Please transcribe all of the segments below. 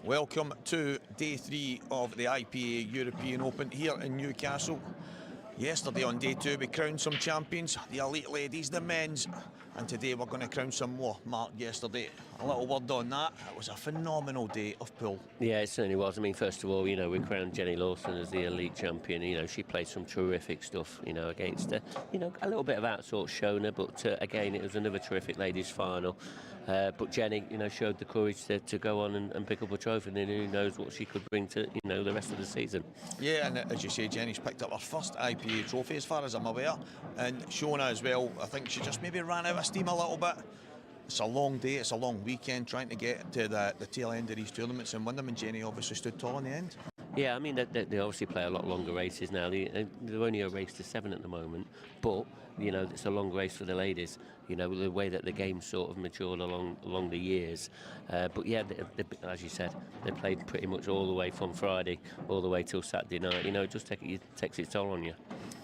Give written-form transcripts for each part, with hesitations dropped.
Welcome to day 3 of the IPA European Open here in Newcastle. Yesterday on day 2 we crowned some champions, the elite ladies, the men's, and today we're going to crown some more. Mark, yesterday, a little word on that. It was a phenomenal day of pool. Yeah, it certainly was. I mean, first of all, we crowned Jenny Lawson as the elite champion. She played some terrific stuff, against, a little bit of outsort Shona, but again, it was another terrific ladies final. But Jenny, showed the courage to go on and pick up a trophy, and who knows what she could bring to, the rest of the season. Yeah, and as you say, Jenny's picked up her first IPA trophy, as far as I'm aware, and Shona as well. I think she just maybe ran out of steam a little bit. It's a long day, it's a long weekend trying to get to the tail end of these tournaments and win them, and Jenny obviously stood tall in the end. Yeah, I mean, they obviously play a lot longer races now. They're only a race to 7 at the moment, but, it's a long race for the ladies, the way that the game sort of matured along the years. But yeah, as you said, they played pretty much all the way from Friday all the way till Saturday night. It just takes its toll on you.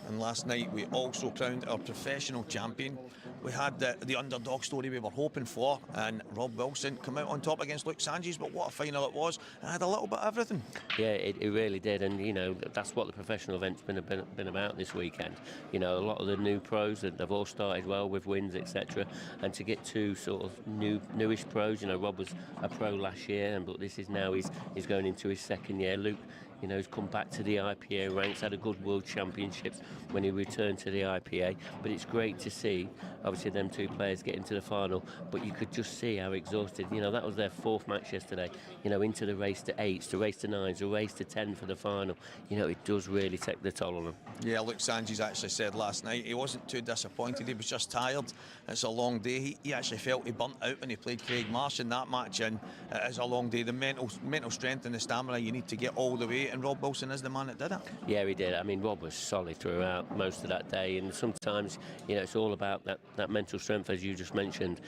And last night we also crowned our professional champion. We had the underdog story we were hoping for, and Rob Wilson come out on top against Luke Sanchez, but what a final it was. It had a little bit of everything. Yeah, it really did, and that's what the professional event's been about this weekend. A lot of the new pros, they've all started well with wins, etc. And to get two sort of newish pros, Rob was a pro last year, but this is now he's going into his second year. Luke, he's come back to the IPA ranks, had a good World Championships when he returned to the IPA. But it's great to see, obviously, them two players get into the final. But you could just see how exhausted, that was their 4th match yesterday, into the race to 8s, the race to 9s, the race to 10 for the final. It does really take the toll on them. Yeah, Luke Sanchez actually said last night he wasn't too disappointed, he was just tired. It's a long day. He actually felt he burnt out when he played Craig Marsh in that match, and it is a long day. The mental strength and the stamina you need to get all the way, and Rob Wilson is the man that did it. Yeah, he did. I mean, Rob was solid throughout most of that day, and sometimes, it's all about that mental strength, as you just mentioned.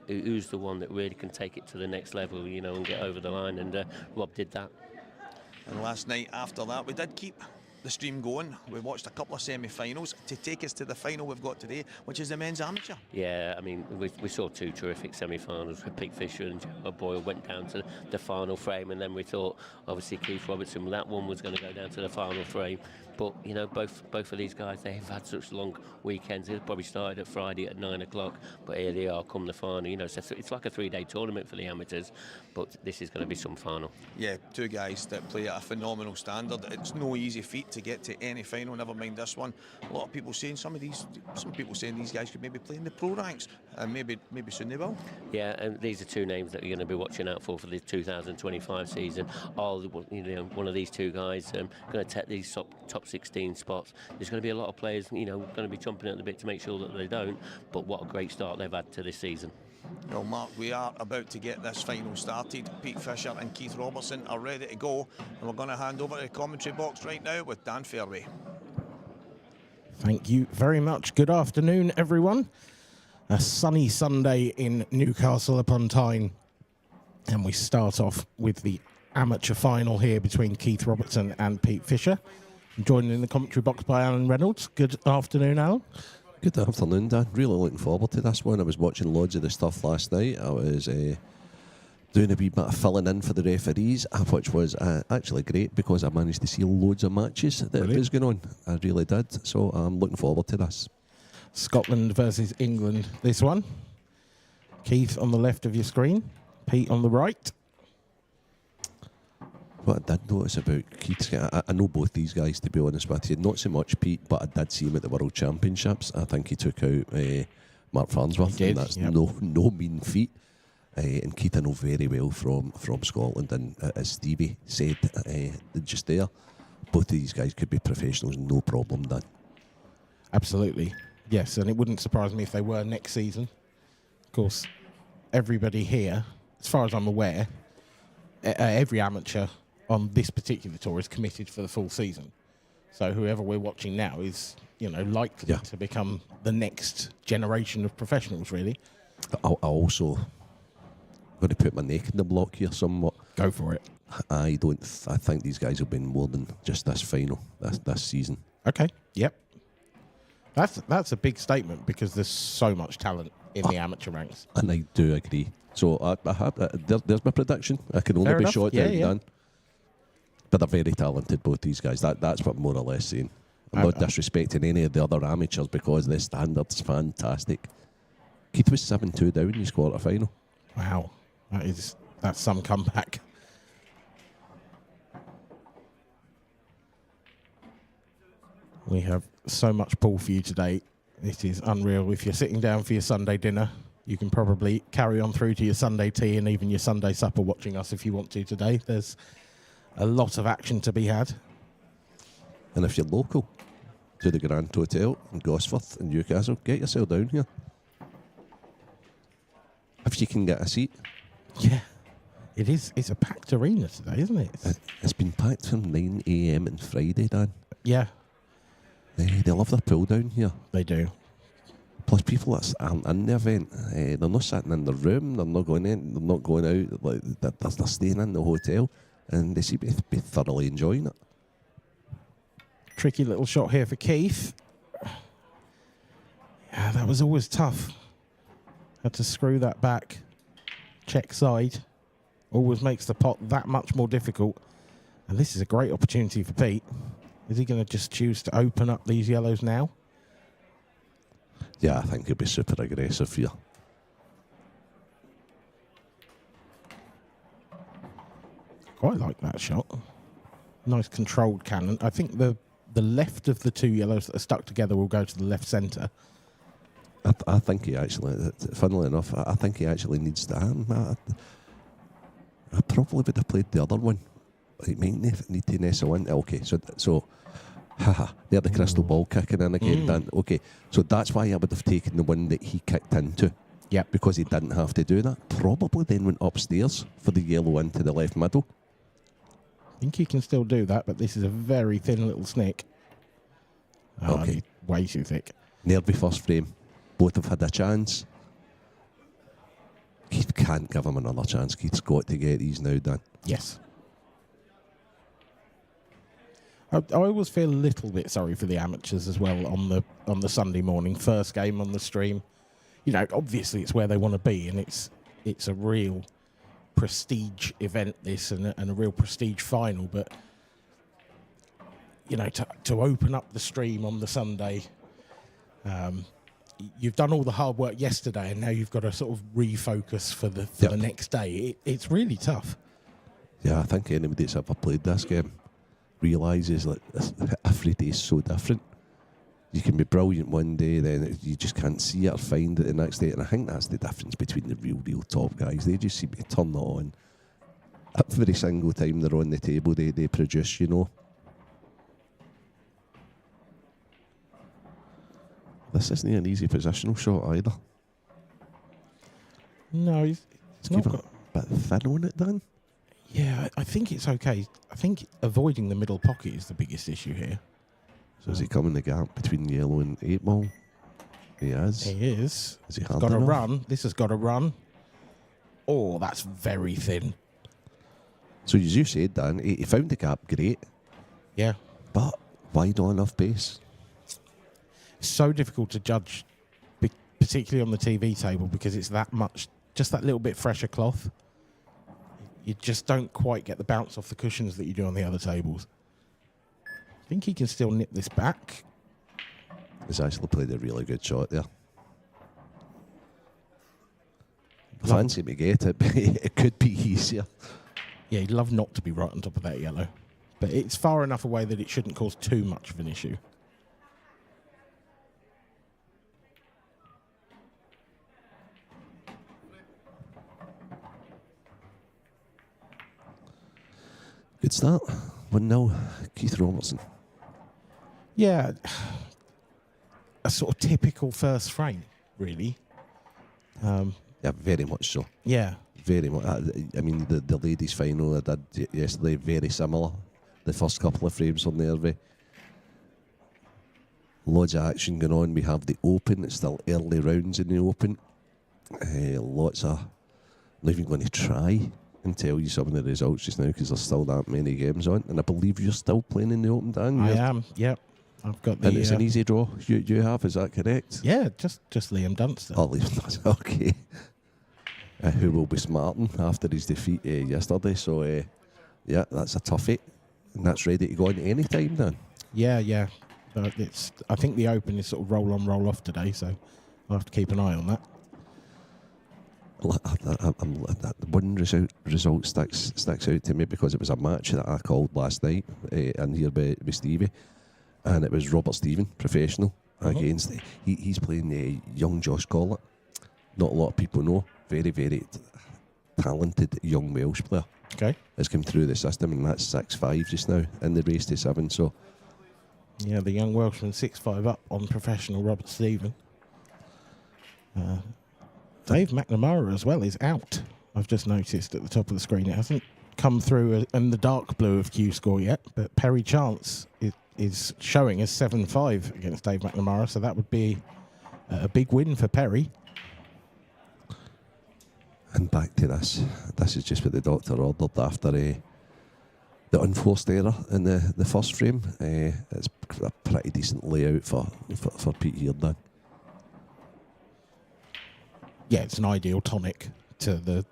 Who's the one that really can take it to the next level, and get over the line, and Rob did that. And last night after that, we did keep the stream going. We watched a couple of semi-finals to take us to the final we've got today, which is the men's amateur. Yeah, I mean, we saw 2 terrific semi-finals with Pete Fisher and Joe Boyle went down to the final frame, and then we thought, obviously, Keith Robertson, that one was going to go down to the final frame. But, both of these guys, they've had such long weekends. They probably started at Friday at 9 o'clock, but here they are come the final. So it's like a 3-day tournament for the amateurs, but this is going to be some final. Yeah, 2 guys that play at a phenomenal standard. It's no easy feat to get to any final, never mind this one. A lot of people saying some people saying these guys could maybe play in the pro ranks, and maybe soon they will. Yeah, and these are 2 names that you're going to be watching out for the 2025 season. One of these 2 guys going to take these top 16 spots. There's going to be a lot of players, going to be chomping at the bit to make sure that they don't. But what a great start they've had to this season. Well, Mark, we are about to get this final started. Pete Fisher and Keith Robertson are ready to go, and we're going to hand over to the commentary box right now with Dan Fairway. Thank you very much. Good afternoon, everyone. A sunny Sunday in Newcastle upon Tyne, and we start off with the amateur final here between Keith Robertson and Pete Fisher. I'm joined in the commentary box by Alan Reynolds. Good afternoon, Alan. Good afternoon, Dan. Really looking forward to this one. I was watching loads of the stuff last night. I was doing a wee bit of filling in for the referees, which was actually great because I managed to see loads of matches that was going on. I really did. So I'm looking forward to this. Scotland versus England, this one. Keith on the left of your screen, Pete on the right. What I did notice about Keith, I know both these guys, to be honest with you. Not so much Pete, but I did see him at the World Championships. I think he took out Mark Farnsworth, and that's no mean feat. And Keith I know very well from Scotland, and as Stevie said just there, both of these guys could be professionals, no problem, Dan. Absolutely, yes, and it wouldn't surprise me if they were next season. Of course, everybody here, as far as I'm aware, every amateur on this particular tour is committed for the full season. So whoever we're watching now is, likely to become the next generation of professionals, really. I also got to put my neck in the block here somewhat. Go for it. I think these guys will win more than just this final, this season. Okay, yep. That's a big statement because there's so much talent in the amateur ranks. And I do agree. So there's my prediction. I can only Fair be enough. shot Yeah, down and yeah. done. But they're very talented, both these guys. That's what I'm more or less saying. I'm not disrespecting any of the other amateurs because the standard's fantastic. Keith was 7-2 down in his quarter-final. Wow. That's some comeback. We have so much pool for you today. It is unreal. If you're sitting down for your Sunday dinner, you can probably carry on through to your Sunday tea and even your Sunday supper watching us if you want to today. There's a lot of action to be had. And if you're local to the Grand Hotel in Gosforth in Newcastle, get yourself down here. If you can get a seat. Yeah. It is. It's a packed arena today, isn't it? It's been packed from 9 a.m. on Friday, Dan. Yeah. They love their pool down here. They do. Plus, people that aren't in the event, they're not sitting in the room, they're not going in, they're not going out, like they're staying in the hotel, and they seem to be thoroughly enjoying it. Tricky little shot here for Keith. Yeah, that was always tough. Had to screw that back. Check side. Always makes the pot that much more difficult. And this is a great opportunity for Pete. Is he going to just choose to open up these yellows now? Yeah, I think he'll be super aggressive here. Quite like that shot. Nice controlled cannon. I think the left of the two yellows that are stuck together will go to the left centre. I think he actually, funnily enough, I think he actually needs to. I probably would have played the other one. He might need to nestle in. Okay, so they're the crystal ball kicking in again, Dan. Okay, so that's why I would have taken the one that he kicked into. Yeah. Because he didn't have to do that. Probably then went upstairs for the yellow into the left middle. I think he can still do that, but this is a very thin little snick. Okay. Way too thick. Nervy first frame. Both have had a chance. Keith can't give him another chance. Keith's got to get these now, Dan. Yes. I always feel a little bit sorry for the amateurs as well on the Sunday morning first game on the stream. You know, obviously it's where they want to be, and it's a real prestige event, this, and a real prestige final. But you know, to open up the stream on the Sunday, you've done all the hard work yesterday, and now you've got to sort of refocus for the next day. It's really tough. Yeah, I think anybody that's ever played this game realises that every day is so different. You can be brilliant one day, then you just can't see it or find it the next day. And I think that's the difference between the real top guys. They just seem to turn it on. Every single time they're on the table, they produce, you know. This isn't an easy positional shot either. No, it's not. Keep it a bit thin on it, Dan. Yeah, I think it's okay. I think avoiding the middle pocket is the biggest issue here. So is he coming the gap between yellow and 8-ball? He is. He is. Is he It's hard got to enough? run. This has got to run. Oh, that's very thin. So as you said, Dan, he found the gap great, Yeah. but why not enough pace? So difficult to judge, particularly on the TV table, because it's that much, just that little bit fresher cloth. You just don't quite get the bounce off the cushions that you do on the other tables. I think he can still nip this back. He's actually played a really good shot there. I fancy me get it, but it could be easier. Yeah, he'd love not to be right on top of that yellow. But it's far enough away that it shouldn't cause too much of an issue. Good start. 1-0, Keith Robertson. Yeah, a sort of typical first frame, really. Yeah, very much so. Yeah. Very much. I mean, the ladies' final I did yesterday, very similar. The first couple of frames on there, loads of action going on. We have the Open. It's still early rounds in the Open. Lots of... I'm not even going to try and tell you some of the results just now because there's still that many games on. And I believe you're still playing in the Open, Dan. I am, yep. I've got the. And it's an easy draw. You have, is that correct? Yeah, just Liam Dunster. Oh, Liam Dunster. Okay. Who will be smarting after his defeat yesterday? So, yeah, that's a toughie, and that's ready to go in any time then. Yeah. I think the Open is sort of roll on, roll off today, so I'll have to keep an eye on that. One result sticks out to me because it was a match that I called last night in here with Stevie, and it was Robert Stephen, professional, against he's playing young Josh Collett. Not a lot of people know. Very, very talented young Welsh player. Okay. Has come through the system, and that's 6-5 just now in the race to 7. So yeah, the young Welshman 6-5 up on professional Robert Stephen. Dave McNamara as well is out. I've just noticed at the top of the screen. It hasn't come through in the dark blue of Q-Score yet, but Perry Chance is showing as 7-5 against Dave McNamara, so that would be a big win for Perry. And back to this. This is just what the doctor ordered after the unforced error in the first frame. It's a pretty decent layout for Pete Hearn. Yeah, it's an ideal tonic to the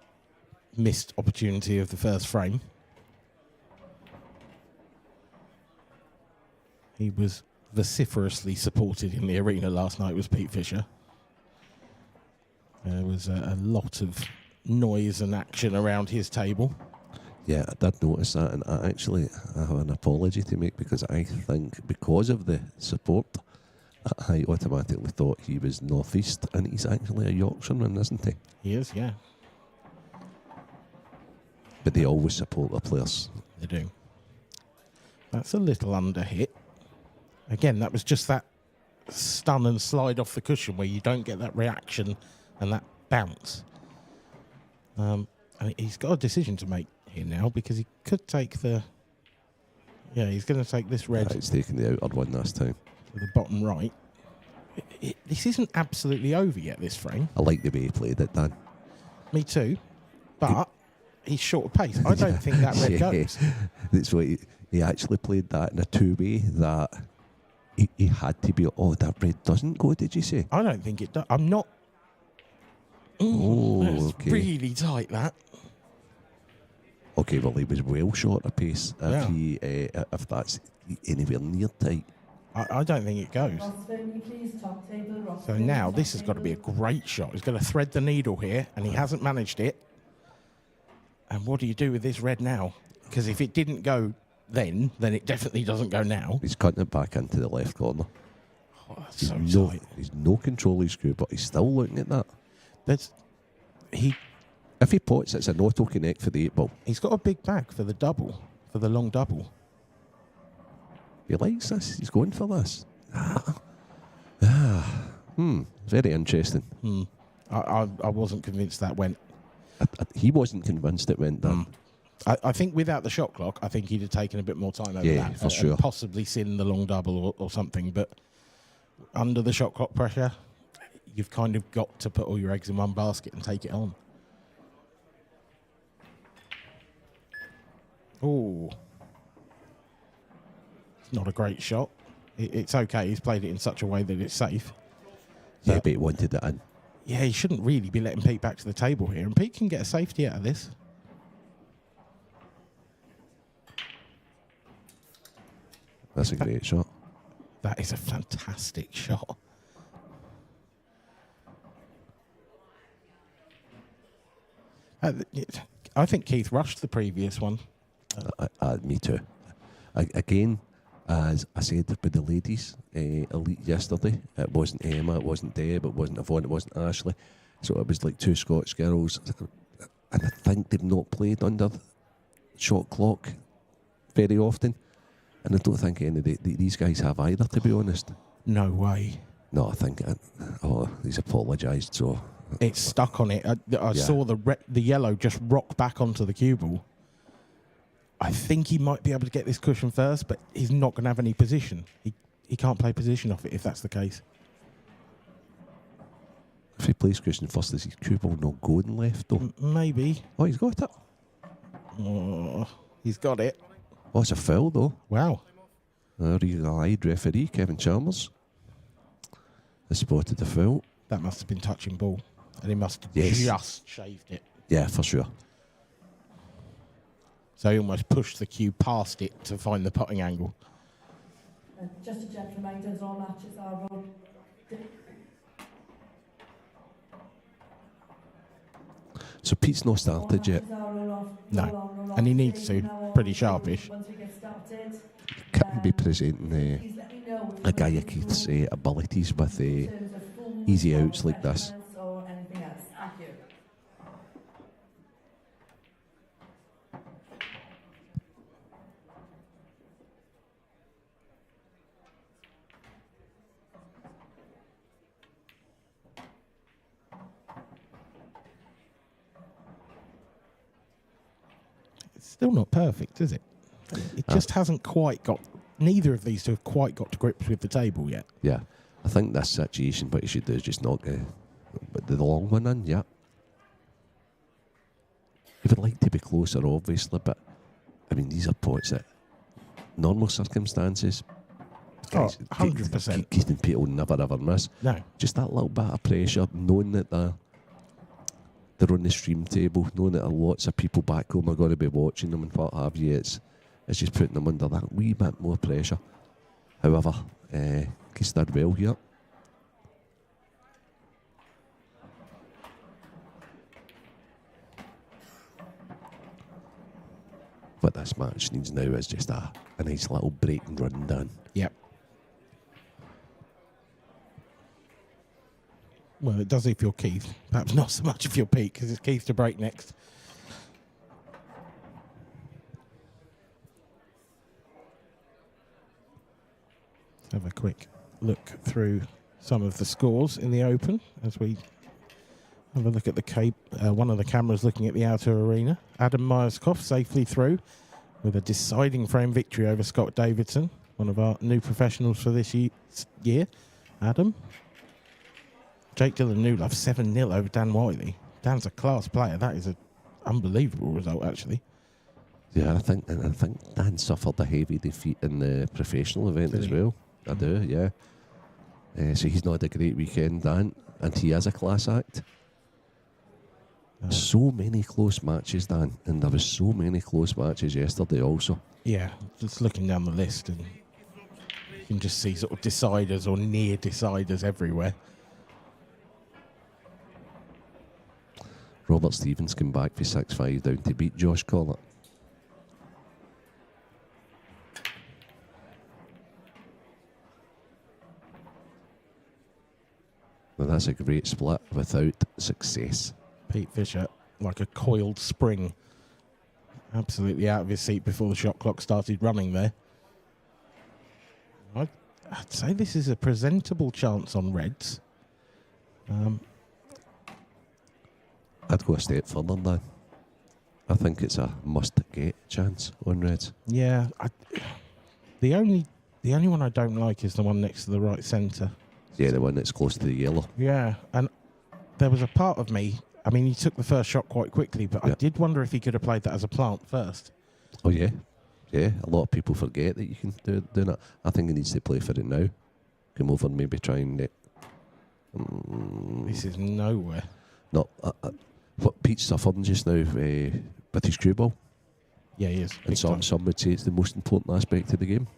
missed opportunity of the first frame. He was vociferously supported in the arena last night, was Pete Fisher. There was a lot of noise and action around his table. Yeah, I did notice that, and I have an apology to make because I think because of the support, I automatically thought he was northeast, and he's actually a Yorkshireman, isn't he? He is, yeah. But they always support their players. They do. That's a little under hit. Again, that was just that stun and slide off the cushion where you don't get that reaction and that bounce. And he's got a decision to make here now because he could take the... Yeah, he's going to take this red... He's taking the outer one last time. To the bottom right. This isn't absolutely over yet, this frame. I like the way he played it, Dan. Me too. But he's short of pace. I don't think that red goes. That's what he actually played that in a two-way that he had to be... Oh, that red doesn't go, did you say? I don't think it does. I'm not... Okay. Really tight, that. Okay, well, he was well short of pace if that's anywhere near tight. I don't think it goes. So now this has got to be a great shot. He's going to thread the needle here, and he hasn't managed it. And what do you do with this red now? Because if it didn't go then it definitely doesn't go now. He's cutting it back into the left corner. Oh, that's so tight. He's no control of his screw, but he's still looking at that. If he pots, it's an auto connect for the 8-ball. He's got a big bag for the double, for the long double. He likes this. He's going for this. Very interesting. I wasn't convinced that went. He wasn't convinced it went down. I think without the shot clock, I think he'd have taken a bit more time over that. For sure. And possibly seen the long double or something. But under the shot clock pressure, you've kind of got to put all your eggs in one basket and take it on. Oh. It's not a great shot. It's okay. He's played it in such a way that it's safe. Yeah, but he wanted it in. Yeah, he shouldn't really be letting Pete back to the table here. And Pete can get a safety out of this. That's a great shot. That is a fantastic shot. I think Keith rushed the previous one. Me too. Again, as I said with the ladies elite yesterday, it wasn't Emma, it wasn't Deb, it wasn't Yvonne, it wasn't Ashley. So it was like two Scottish girls. And I think they've not played under shot clock very often. And I don't think any of these guys have either, to be honest. No way. No, I think... he's apologised, so... It's stuck on it. I saw the yellow just rock back onto the cue ball. I think he might be able to get this cushion first, but he's not going to have any position. He can't play position off it if that's the case. If he plays cushion first, is his cue ball not going left, though? Maybe. Oh, he's got it. Oh, he's got it. Oh, it's a foul, though. Wow. Regal-eyed referee Kevin Chalmers has spotted the foul. That must have been touching ball, and he must have just shaved it. Yeah, for sure. So he almost pushed the cue past it to find the potting angle. Just a gentle reminder, all matches are run. So Pete's not started yet. No, and he needs to. Pretty sharpish. Can't be presenting a guy of Keith's abilities with easy outs like this. Still not perfect, is it? It just hasn't quite got. Neither of these two have quite got to grips with the table yet. Yeah, I think this situation, what you should do is just knock the long one in. Yeah, you would like to be closer, obviously, but I mean these are pots that normal circumstances. Guys, 100%. Keith and Pete will never ever miss. No, just that little bit of pressure, knowing that they're on the stream table, knowing that lots of people back home are going to be watching them and what have you. It's just putting them under that wee bit more pressure. However, Keith did well here. What this match needs now is just a nice little break and run down. Yep. Well, it does if you're Keith. Perhaps not so much if you're Pete, because it's Keith to break next. Let's have a quick look through some of the scores in the Open as we have a look at the Cape. One of the cameras looking at the outer arena. Adam Myerscough safely through with a deciding frame victory over Scott Davidson, one of our new professionals for this year. Adam. Jake Dillon-Newlove 7-0 over Dan Wiley. Dan's a class player. That is an unbelievable result, actually. Yeah, I think Dan suffered a heavy defeat in the professional event as well. I do, yeah. So he's not had a great weekend, Dan, and he is a class act. So many close matches, Dan, and there was so many close matches yesterday also. Yeah, just looking down the list, and you can just see sort of deciders or near deciders everywhere. Robert Stevens came back for 6-5 down to beat Josh Collett. Well, that's a great split without success. Pete Fisher, like a coiled spring, absolutely out of his seat before the shot clock started running there. I'd say this is a presentable chance on reds. I'd go a step further than that. I think it's a must-get chance on reds. Yeah, the only one I don't like is the one next to the right centre. Yeah, the one that's close to the yellow. Yeah, and there was a part of me, I mean, he took the first shot quite quickly, but I did wonder if he could have played that as a plant first. Oh, yeah. Yeah, a lot of people forget that you can do that. I think he needs to play for it now. Come over and maybe try and... This is nowhere. No, what Pete's suffering just now with his cue ball. Yeah, he is. And some would say it's the most important aspect of the game.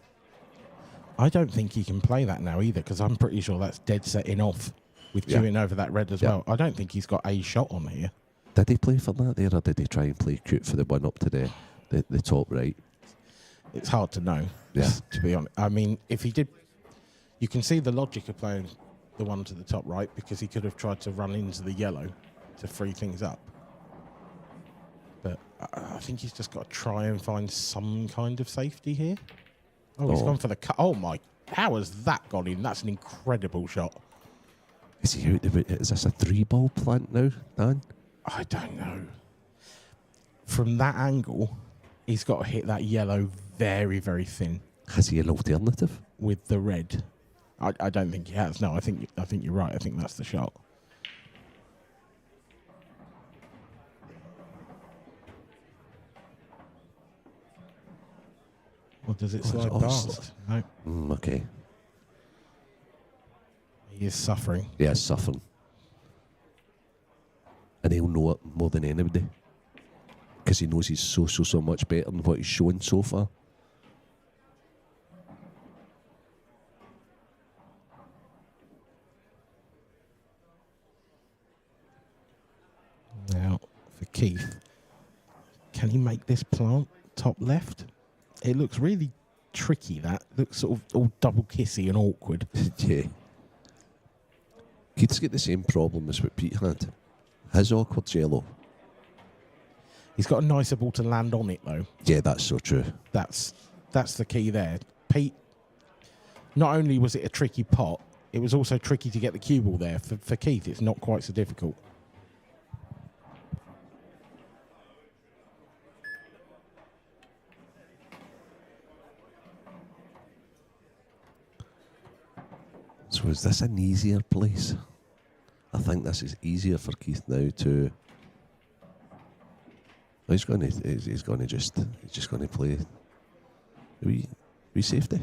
I don't think he can play that now either, because I'm pretty sure that's dead setting off with queuing over that red as well. I don't think he's got a shot on here. Did he play for that there, or did he try and play cute for the one up to the top right? It's hard to know, to be honest. I mean, if he did, you can see the logic of playing the one to the top right, because he could have tried to run into the yellow to free things up. But I think he's just got to try and find some kind of safety here. Oh, he's gone for the cut. Oh, my. How has that gone in? That's an incredible shot. Is he out of it? Is this a 3-ball plant now, Dan? I don't know. From that angle, he's got to hit that yellow very, very thin. Has he an alternative? With the red. I don't think he has. No, I think you're right. I think that's the shot. Or does it slide past? No. Okay. He is suffering. Yeah, suffering. And he'll know it more than anybody. Because he knows he's so much better than what he's shown so far. Now, for Keith, can he make this plant top left? It looks really tricky, that. Looks sort of all double kissy and awkward. Yeah. Keith's got the same problem as what Pete had. His awkward's yellow. He's got a nicer ball to land on it, though. Yeah, that's so true. That's the key there. Pete, not only was it a tricky pot, it was also tricky to get the cue ball there. For Keith, it's not quite so difficult. So is this an easier place? I think this is easier for Keith now to. He's just going to play. We safety.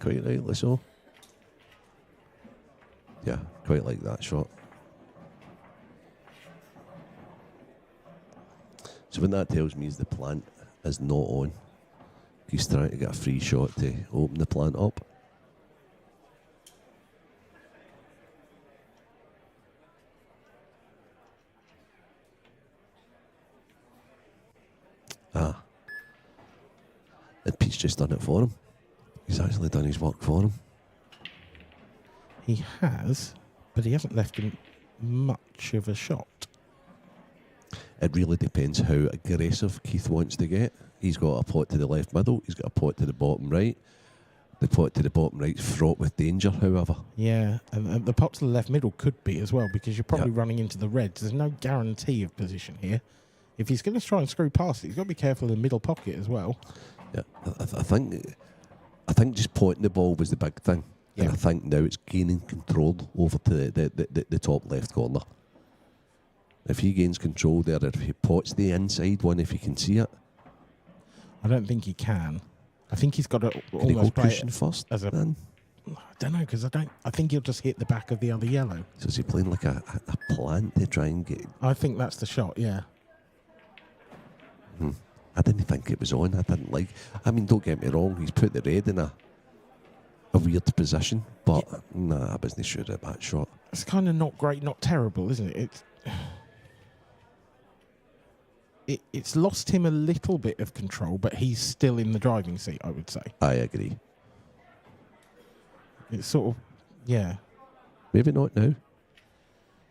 Quite rightly so. Yeah, quite like that shot. So what that tells me is the plant is not on. He's trying to get a free shot to open the plant up. And Pete's just done it for him. He's actually done his work for him. He has, but he hasn't left him much of a shot. It really depends how aggressive Keith wants to get. He's got a pot to the left middle. He's got a pot to the bottom right. The pot to the bottom right's fraught with danger, however. Yeah, and the pot to the left middle could be as well, because you're probably running into the reds. There's no guarantee of position here. If he's going to try and screw past it, he's got to be careful of the middle pocket as well. Yeah, I think just potting the ball was the big thing. Yeah. And I think now it's gaining control over to the top left corner. If he gains control there, if he pots the inside one, if he can see it. I don't think he can. I think he's got to Can almost he go play cushion it first as a. then? I don't know, because I think he'll just hit the back of the other yellow. So is he playing like a plant to try and get? I think that's the shot. Yeah. I didn't think it was on. I didn't like. I mean, don't get me wrong. He's put the red in a weird position, but nah, I wasn't sure of that shot. It's kind of not great, not terrible, isn't it? It's lost him a little bit of control, but he's still in the driving seat, I would say. I agree. It's sort of, yeah. Maybe not now.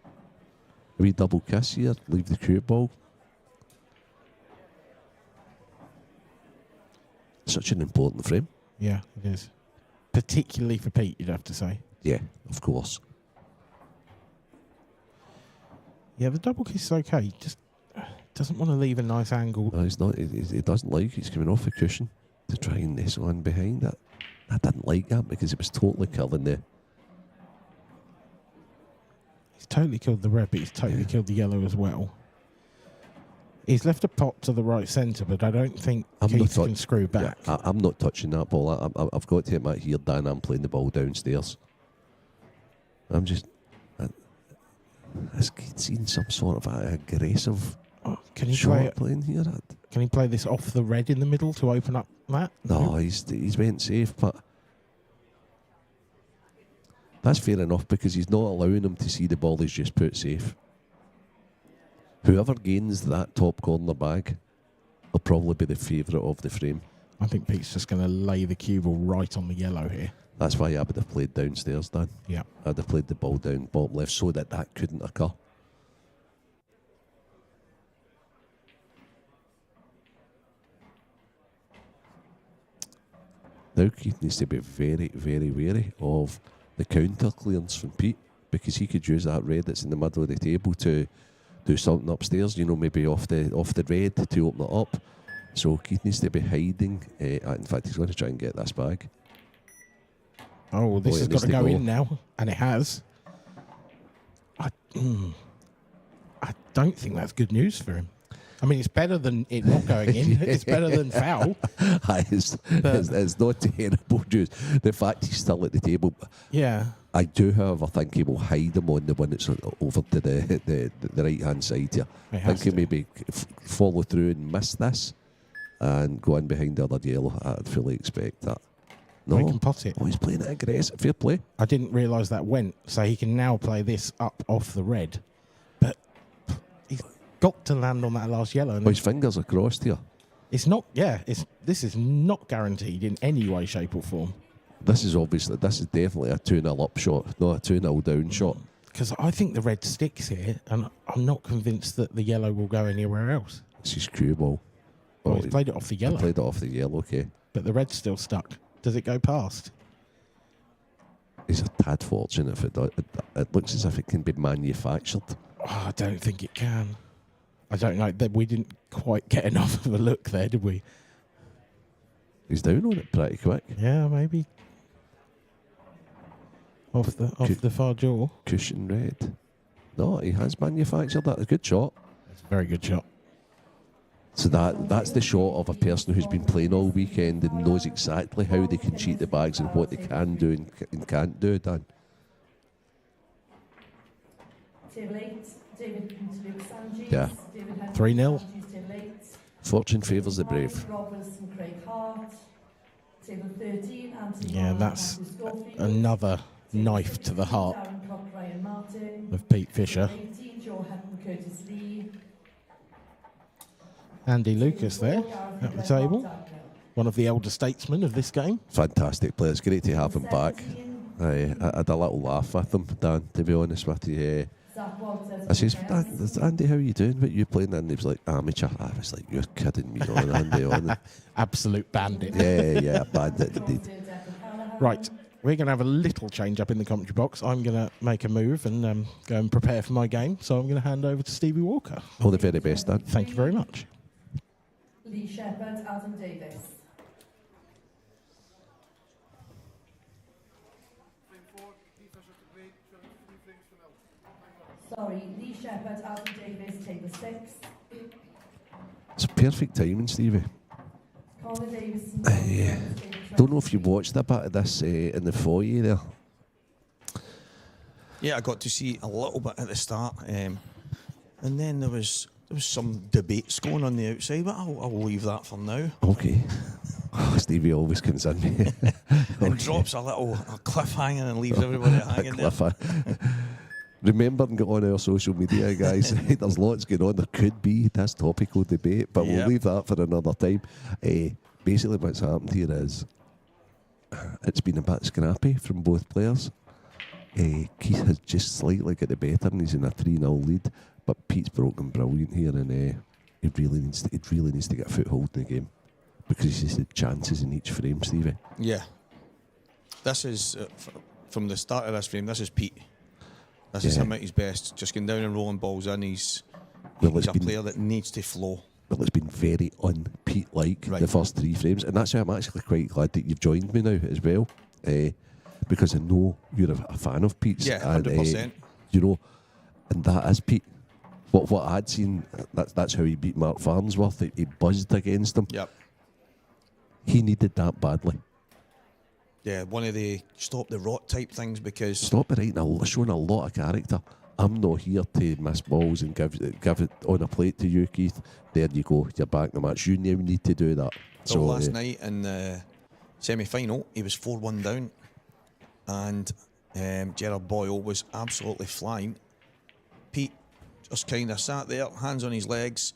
A wee double kiss here, leave the cue ball. Such an important frame. Yeah, it is. Particularly for Pete, you'd have to say. Yeah, of course. Yeah, the double kiss is okay. He just doesn't want to leave a nice angle. No, he's not. He doesn't like. He's coming off the cushion to try and nestle on behind it. I didn't like that because it was totally killing the. He's totally killed the red, but he's totally killed the yellow as well. He's left a pot to the right centre, but I don't think Keith can screw back. Yeah, I'm not touching that ball. I've got to admit here, Dan, I'm playing the ball downstairs. I'm just... Is Keith seeing some sort of aggressive shot playing here? Can he play this off the red in the middle to open up that? No, he's went safe, but... That's fair enough because he's not allowing him to see the ball he's just put safe. Whoever gains that top corner bag will probably be the favourite of the frame. I think Pete's just going to lay the cue ball right on the yellow here. That's why I would have played downstairs, Dan. Yeah. I'd have played the ball down bottom left so that couldn't occur. Now Keith needs to be very, very wary of the counter clearance from Pete because he could use that red that's in the middle of the table to do something upstairs, you know, maybe off the red to open it up. So Keith needs to be hiding. In fact, he's going to try and get this bag. Oh, this has got to go in now, and it has. I don't think that's good news for him. I mean, it's better than it not going in. It's better than foul. It's not terrible, Jude. The fact he's still at the table. Yeah. I do, however, think he will hide him on the one that's over to the right-hand side here. I think he maybe follow through and miss this and go in behind the other yellow. I'd fully expect that. No, he can pot it. Oh, he's playing it aggressive. Fair play. I didn't realise that went, so he can now play this up off the red. But he's got to land on that last yellow. His fingers are crossed here. It's not, this is not guaranteed in any way, shape or form. This is definitely a 2-0 up shot, not a 2-0 down shot. Because I think the red sticks here, and I'm not convinced that the yellow will go anywhere else. This is cue ball. Oh, he's played it off the yellow. Played it off the yellow, okay. But the red's still stuck. Does it go past? It's a tad fortunate if it does. It looks as if it can be manufactured. Oh, I don't think it can. I don't know. We didn't quite get enough of a look there, did we? He's down on it pretty quick. Yeah, maybe. Off the far jaw. Cushion red. No, he has manufactured that. A good shot. It's a very good shot. So that's the shot of a person who's been playing all weekend and knows exactly how they can cheat the bags and what they can do and can't do, Dan. Yeah. 3-0. Fortune favours the brave. Yeah, that's another knife to the heart of Pete Fisher. Andy Lucas there at the table, one of the elder statesmen of this game. Fantastic player. It's great to have him back. I had a little laugh with him, Dan, to be honest with you. I says, Andy, how are you doing? What you playing? And he was like, amateur. I was like, you're kidding me on, Andy. On. Absolute bandit. Yeah, bandit indeed. Right, we're going to have a little change up in the commentary box. I'm going to make a move and go and prepare for my game. So I'm going to hand over to Stevie Walker. All the very best, Dan. Thank you very much. Lee Shepherd, Adam Davis. Sorry, Lee Shepherd, Adam Davis, table 6. It's perfect timing, Stevie. Colin Davis. Don't know if you watched a bit of this in the foyer there. Yeah, I got to see a little bit at the start, and then there was some debates going on the outside, but I'll leave that for now. Okay. Oh, Stevie always comes in and drops a cliffhanger and leaves everybody hanging there. Remember and get on our social media, guys. There's lots going on. There could be this topical debate, but we'll leave that for another time. Basically, what's happened here is it's been a bit scrappy from both players. Keith has just slightly got the better, and he's in a 3-0 lead. But Pete's broken brilliant here, and he really needs to get a foothold in the game because he's had chances in each frame, Stevie. Yeah, this is from the start of this frame. This is Pete. This is him at his best, just going down and rolling balls in. He's a player that needs to flow. Well, it's been very un-Pete-like the first 3 frames, and that's why I'm actually quite glad that you've joined me now as well, because I know you're a fan of Pete's. Yeah, 100%. And that is Pete. What I had seen, that's how he beat Mark Farnsworth. He buzzed against him. Yep. He needed that badly. Yeah, one of the stop the rot type things because... Stop it right now, showing a lot of character. I'm not here to miss balls and give it on a plate to you, Keith. There you go, you're back in the match. You now need to do that. So last night in the semi-final, he was 4-1 down. And Gerard Boyle was absolutely flying. Pete just kind of sat there, hands on his legs,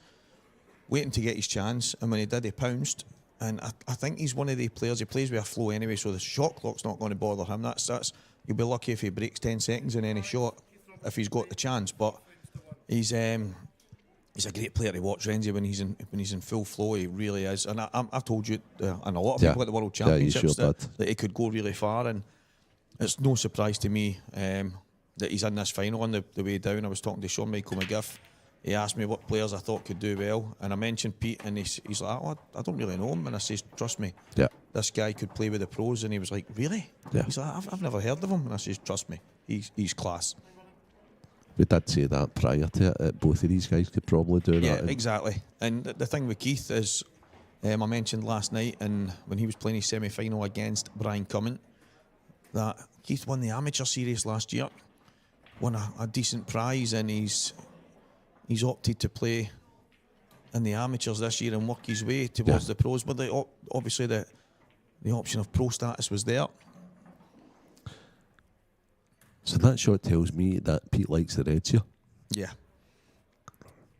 waiting to get his chance. And when he did, he pounced. And I think he's one of the players, he plays with a flow anyway, so the shot clock's not going to bother him. You'll be lucky if he breaks 10 seconds in any shot, if he's got the chance. But he's a great player to watch, Renzi, when he's in full flow. He really is. And I've told you, and a lot of people at the World Championships, that he could go really far. And it's no surprise to me that he's in this final on the way down. I was talking to Sean Michael McGiff. He asked me what players I thought could do well, and I mentioned Pete, and he's like, oh, I don't really know him. And I says, trust me, this guy could play with the pros. And he was like, really? Yeah. He's like, I've never heard of him. And I says, trust me, he's class. We did say that prior to it, that both of these guys could probably do that. Yeah, exactly. And the thing with Keith is, I mentioned last night, and when he was playing his semi-final against Brian Cumming, that Keith won the amateur series last year, won a decent prize, and he's opted to play in the amateurs this year and work his way towards the pros. But obviously the option of pro status was there. So that shot tells me that Pete likes the Reds here. Yeah.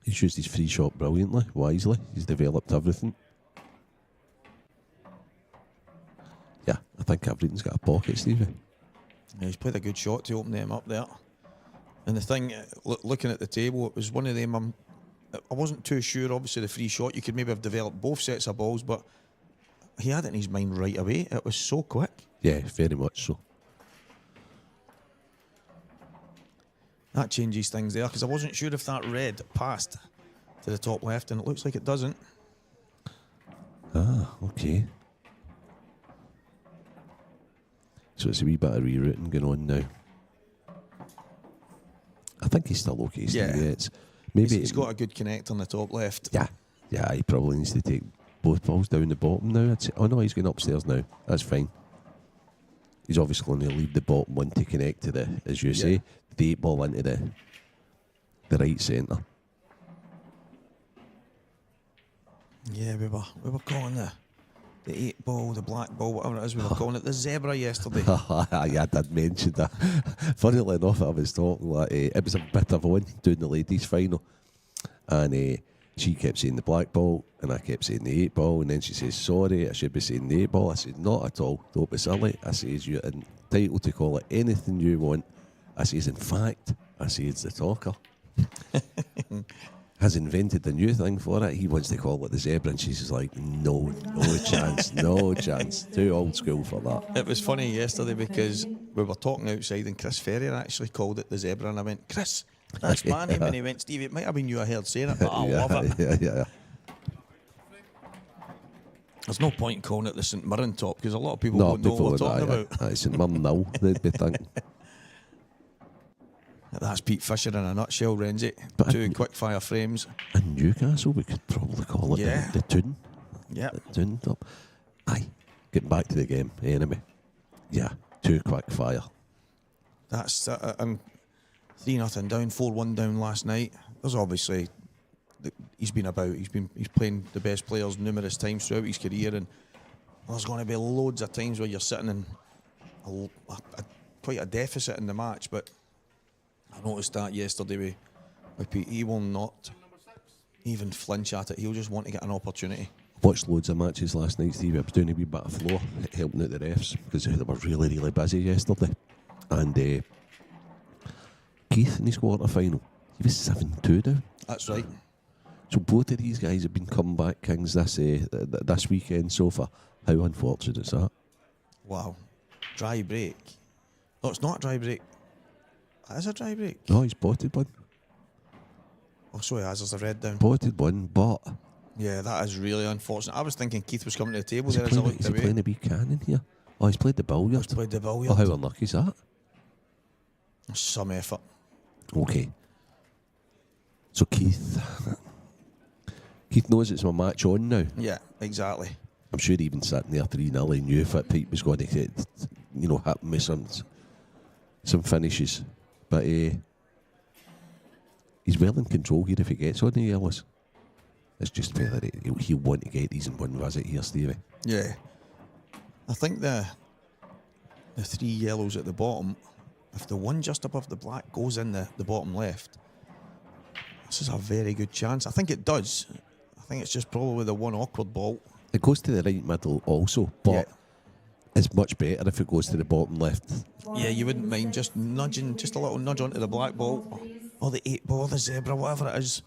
He's used his free shot brilliantly, wisely. He's developed everything. Yeah, I think everything's got a pocket, Stevie. Yeah, he's played a good shot to open them up there. And the thing, looking at the table, it was one of them, I wasn't too sure, obviously, the free shot. You could maybe have developed both sets of balls, but he had it in his mind right away. It was so quick. Yeah, very much so. That changes things there, because I wasn't sure if that red passed to the top left, and it looks like it doesn't. Ah, okay. So it's a wee bit of rerouting going on now. I think he's still okay, Stevie. Yeah. It's maybe He's got a good connect on the top left. Yeah, he probably needs to take both balls down the bottom now. I'd say. Oh no, he's going upstairs now. That's fine. He's obviously going to leave the bottom one to connect to the, as you say, the 8 ball into the right centre. Yeah, we were calling the 8 ball, the black ball, whatever it is, we were calling it the zebra yesterday. Yeah, I did mention that. Funnily enough, I was talking that it was a bit of one doing the ladies' final, and she kept saying the black ball, and I kept saying the 8 ball, and then she says, sorry, I should be saying the 8 ball. I said, not at all, don't be silly. I says, you're entitled to call it anything you want. I says, in fact, I says, the talker has invented a new thing for it. He wants to call it the zebra, and she's just like, no chance, no chance. Too old school for that. It was funny yesterday because we were talking outside, and Chris Ferrier actually called it the zebra, and I went, Chris, that's my name. And he went, Steve, it might have been you I heard saying it, but I love it. Yeah. There's no point in calling it the St Mirren top, because a lot of people won't know what we're talking about. It's St Mirren nil, they'd be thinking. That's Pete Fisher in a nutshell, Renzi. But 2 quick fire frames. In Newcastle, we could probably call it the Toon. Yeah. The Toon top. Aye. Getting back to the game, enemy. Yeah, 2 quick fire. That's 3-0 down, 4-1 down last night. There's obviously he's been about. He's playing the best players numerous times throughout his career, and there's going to be loads of times where you're sitting in quite a deficit in the match. But I noticed that yesterday with Pete. He will not even flinch at it. He'll just want to get an opportunity. Watched loads of matches last night, Steve. I was doing a wee bit of floor, helping out the refs, because they were really, really busy yesterday. And Keith in his quarter-final, he was 7-2 down. That's right. So both of these guys have been comeback kings this weekend so far. How unfortunate is that? Wow. Dry break. No, it's not a dry break. It is a dry break. No, he's botted one. Oh, so he has. There's a red down. Botted one, but... Yeah, that is really unfortunate. I was thinking Keith was coming to the table Is there as I looked he away. playing a wee cannon here? Oh, he's played the billiard. He's played the billiard. Oh, how unlucky is that? Some effort. Okay. So Keith knows it's my match on now. Yeah, exactly. I'm sure he even sat in there 3-0. He knew if that Pete was going to get, hit him with some finishes. But he's well in control here if he gets on the yellows. It's just whether he'll want to get these in one visit here, Stevie. Yeah. I think the 3 yellows at the bottom, if the one just above the black goes in the bottom left, this is a very good chance. I think it does. I think it's just probably the one awkward ball. It goes to the right middle also, but it's much better if it goes to the bottom left. Yeah, you wouldn't mind just nudging, just a little nudge onto the black ball, or the 8 ball, or the zebra, whatever it is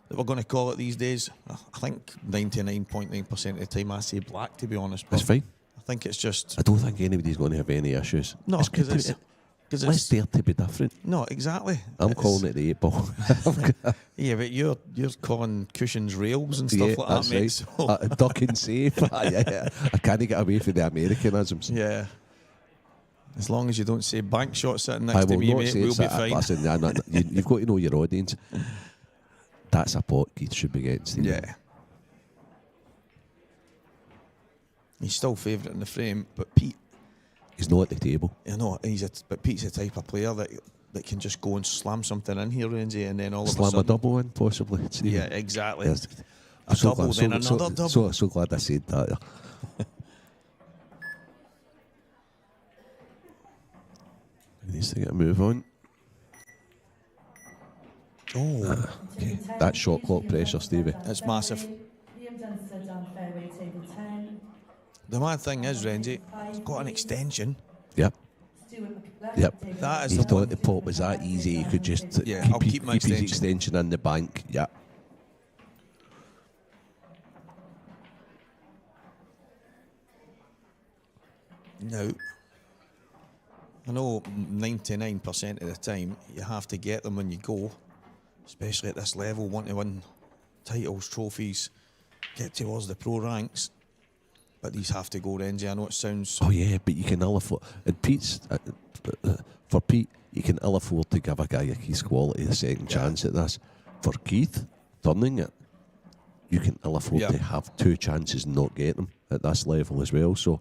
that we're going to call it these days. I think 99.9% of the time I say black, to be honest. That's fine. I think it's just... I don't think anybody's going to have any issues. No, because it's less dare to be different. No, exactly. I'm calling it the 8 ball. Yeah, but you're calling cushions rails and stuff like that, mate. Right. So. Duck and safe. Yeah. I can't get away from the Americanisms. Yeah. As long as you don't say bank shot sitting I next to will me, not mate, say we'll it's be that. fine. Listen, you've got to know your audience. That's a pot Keith should be getting, Steve. Yeah. He's still favourite in the frame, but Pete, He's not at the table. you know, but Pete's the type of player that can just go and slam something in here, Renzi, and then all of a Slam sudden... a double in, possibly. Steve. Yeah, exactly. Yes. A double, then another double. So glad I said that. He needs to get a move on. Oh, Okay. That shot clock pressure, Stevie. It's massive. Liam Dunstad on fairway table 10. The mad thing is, Renzi, he's got an extension. Yep. Stuart McLeod, Yep. table That is He the thought one. the pot was that easy. He could just Yeah, I'll keep my his extension. extension in the bank. Yeah. Now, I know 99% of the time you have to get them when you go, especially at this level, want to win titles, trophies, get towards the pro ranks. But these have to go, Renzi. I know it sounds... Oh yeah, but you can ill afford. And Pete's for Pete, you can ill afford to give a guy of Keith's quality a second chance at this. For Keith, turning it, you can ill afford to have two chances and not get them at this level as well. So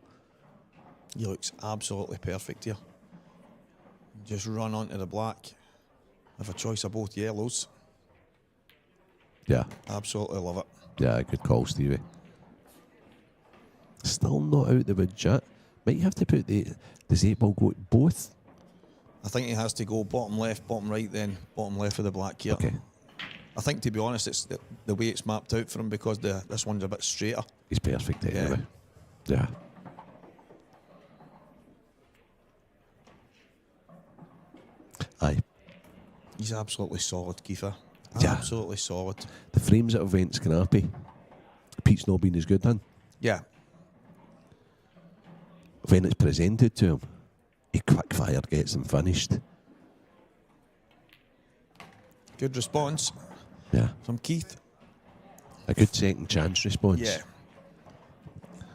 He looks absolutely perfect here. Just run onto the black. Have a choice of both yellows. yeah, Absolutely love it. yeah, good call, Stevie. Still not out the woods yet. Might have to put the. Does 8 ball go to both? I think he has to go bottom left, bottom right, then bottom left of the black here. Okay. I think, to be honest, it's the way it's mapped out for him because this one's a bit straighter. He's perfect anyway. Yeah. Yeah. Aye. He's absolutely solid, Kiefer. Yeah. Absolutely solid. The frames at events can happy. Pete's not been as good then. Yeah. When it's presented to him, he quick fire gets them finished. Good response Yeah. from Keith. A good second chance response. Yeah.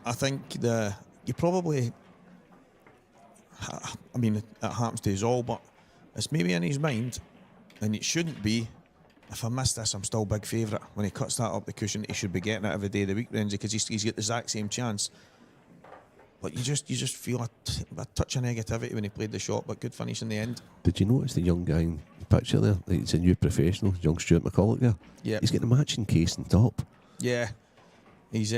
I think you probably... I mean, it happens to us all, but it's maybe in his mind, and it shouldn't be. If I miss this, I'm still big favourite. When he cuts that up the cushion, he should be getting it every day of the week, Renzi, because he's got the exact same chance. But you just feel a touch of negativity when he played the shot, but good finish in the end. Did you notice the young guy in the picture there? He's a new professional, young Stuart McCulloch there. Yeah. He's got a matching case and top. Yeah. He's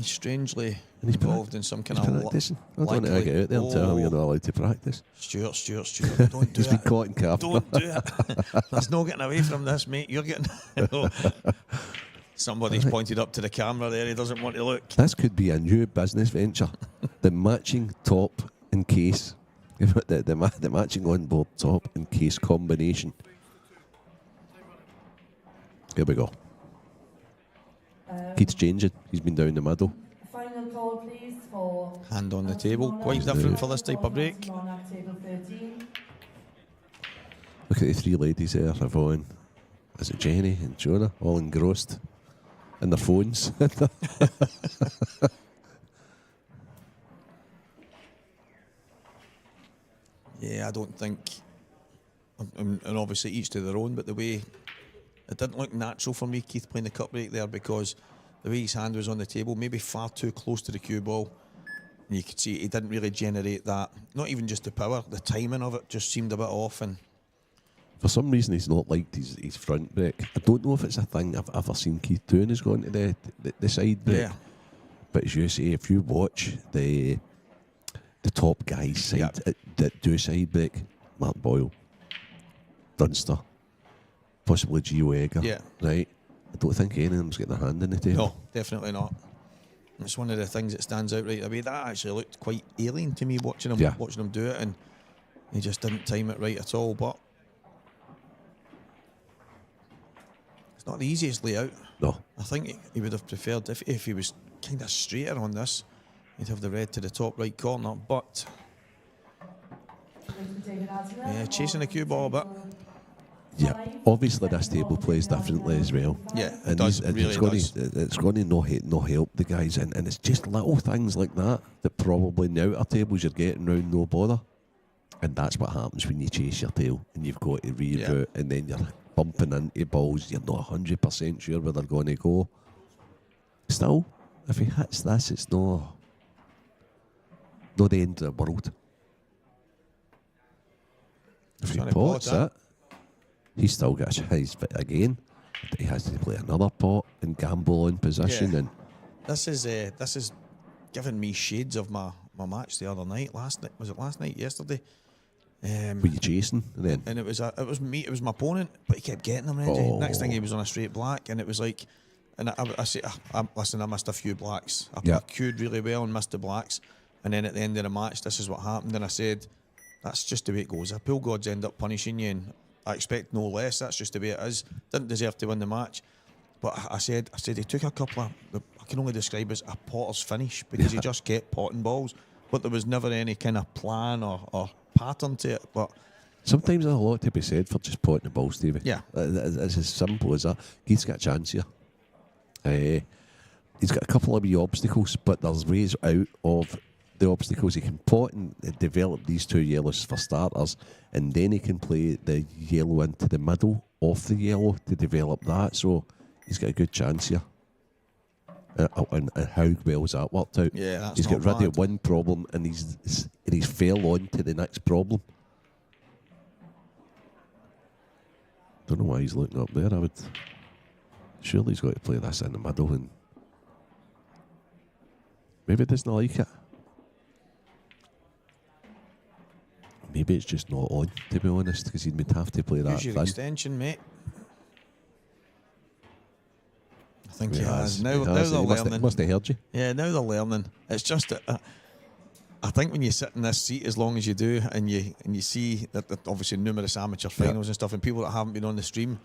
strangely And he's involved in some kind He's of practicing. I don't want to get out there and tell him you're not allowed to practice. Stuart, don't do He's been it. caught in camera. Don't do it. There's no getting away from this, mate. You're getting... Somebody's pointed up to the camera there. He doesn't want to look. This could be a new business venture. The matching top and case. The matching on-board top and case combination. Here we go. Keith's changing. He's been down the middle. Final call, please, for... Hand on the table. Quite different for this type of break. Monarch table 13. Look at the three ladies there, Yvonne. Is it Jenny and Jonah? All engrossed in their phones. Yeah, I don't think... And obviously each to their own, but the way... It didn't look natural for me, Keith, playing the cut break there, because the way his hand was on the table, maybe far too close to the cue ball. And you could see he didn't really generate that. Not even just the power, the timing of it just seemed a bit off. And For some reason, he's not liked his front break. I don't know if it's a thing I've ever seen Keith doing, is going to the side break. yeah, But as you say, if you watch the top guys side that do side break, Mark Boyle, Dunster, possibly Gio Egger, Yeah. right? I don't think any of them's getting their hand in the table. no, definitely not. It's one of the things that stands out right away. That actually looked quite alien to me watching him do it, and he just didn't time it right at all. But it's not the easiest layout. No. I think he would have preferred if he was kind of straighter on this, he'd have the red to the top right corner. But yeah, chasing the cue ball a bit. Yeah, obviously this table plays differently as well. Yeah, and really does. It's going to no help the guys, and it's just little things like that probably in the outer tables you're getting round no bother, and that's what happens when you chase your tail and you've got to reroute, and then you're bumping into balls you're not 100% sure where they're going to go. Still, if he hits this, it's not the end of the world. If he pots it, he's still got a chance, but again, he has to play another pot and gamble on position. And this is giving me shades of my match the other night. Was it last night? Yesterday? Were you chasing then? And it was my opponent, but he kept getting them. Next thing he was on a straight black, and it was like, and I say, listen, I missed a few blacks. I queued really well and missed the blacks, and then at the end of the match, this is what happened. And I said, that's just the way it goes. The pool gods end up punishing you, and I expect no less. That's just the way it is. Didn't deserve to win the match, but I said he took a couple of, I can only describe as a potter's finish, because he just kept potting balls, but there was never any kind of plan or pattern to it. But sometimes there's a lot to be said for just potting the ball, Stevie. Yeah, it's as simple as that. He's got a chance here. He's got a couple of wee obstacles, but there's ways out of the obstacles. He can pot and develop these two yellows for starters, and then he can play the yellow into the middle of the yellow to develop that. So he's got a good chance here. And how well has that worked out? Yeah, that's he's got rid bad. of one problem, and he's fell on to the next problem. Don't know why he's looking up there. Surely he's got to play this in the middle, and maybe he doesn't like it. Maybe it's just not on, to be honest, because he'd have to play that. Use your thin. extension, mate. I think he He has. has. Now He has. they're He learning. must have heard you. Yeah, now they're learning. It's just that I think when you sit in this seat as long as you do, and you see that obviously numerous amateur finals and stuff, and people that haven't been on the stream,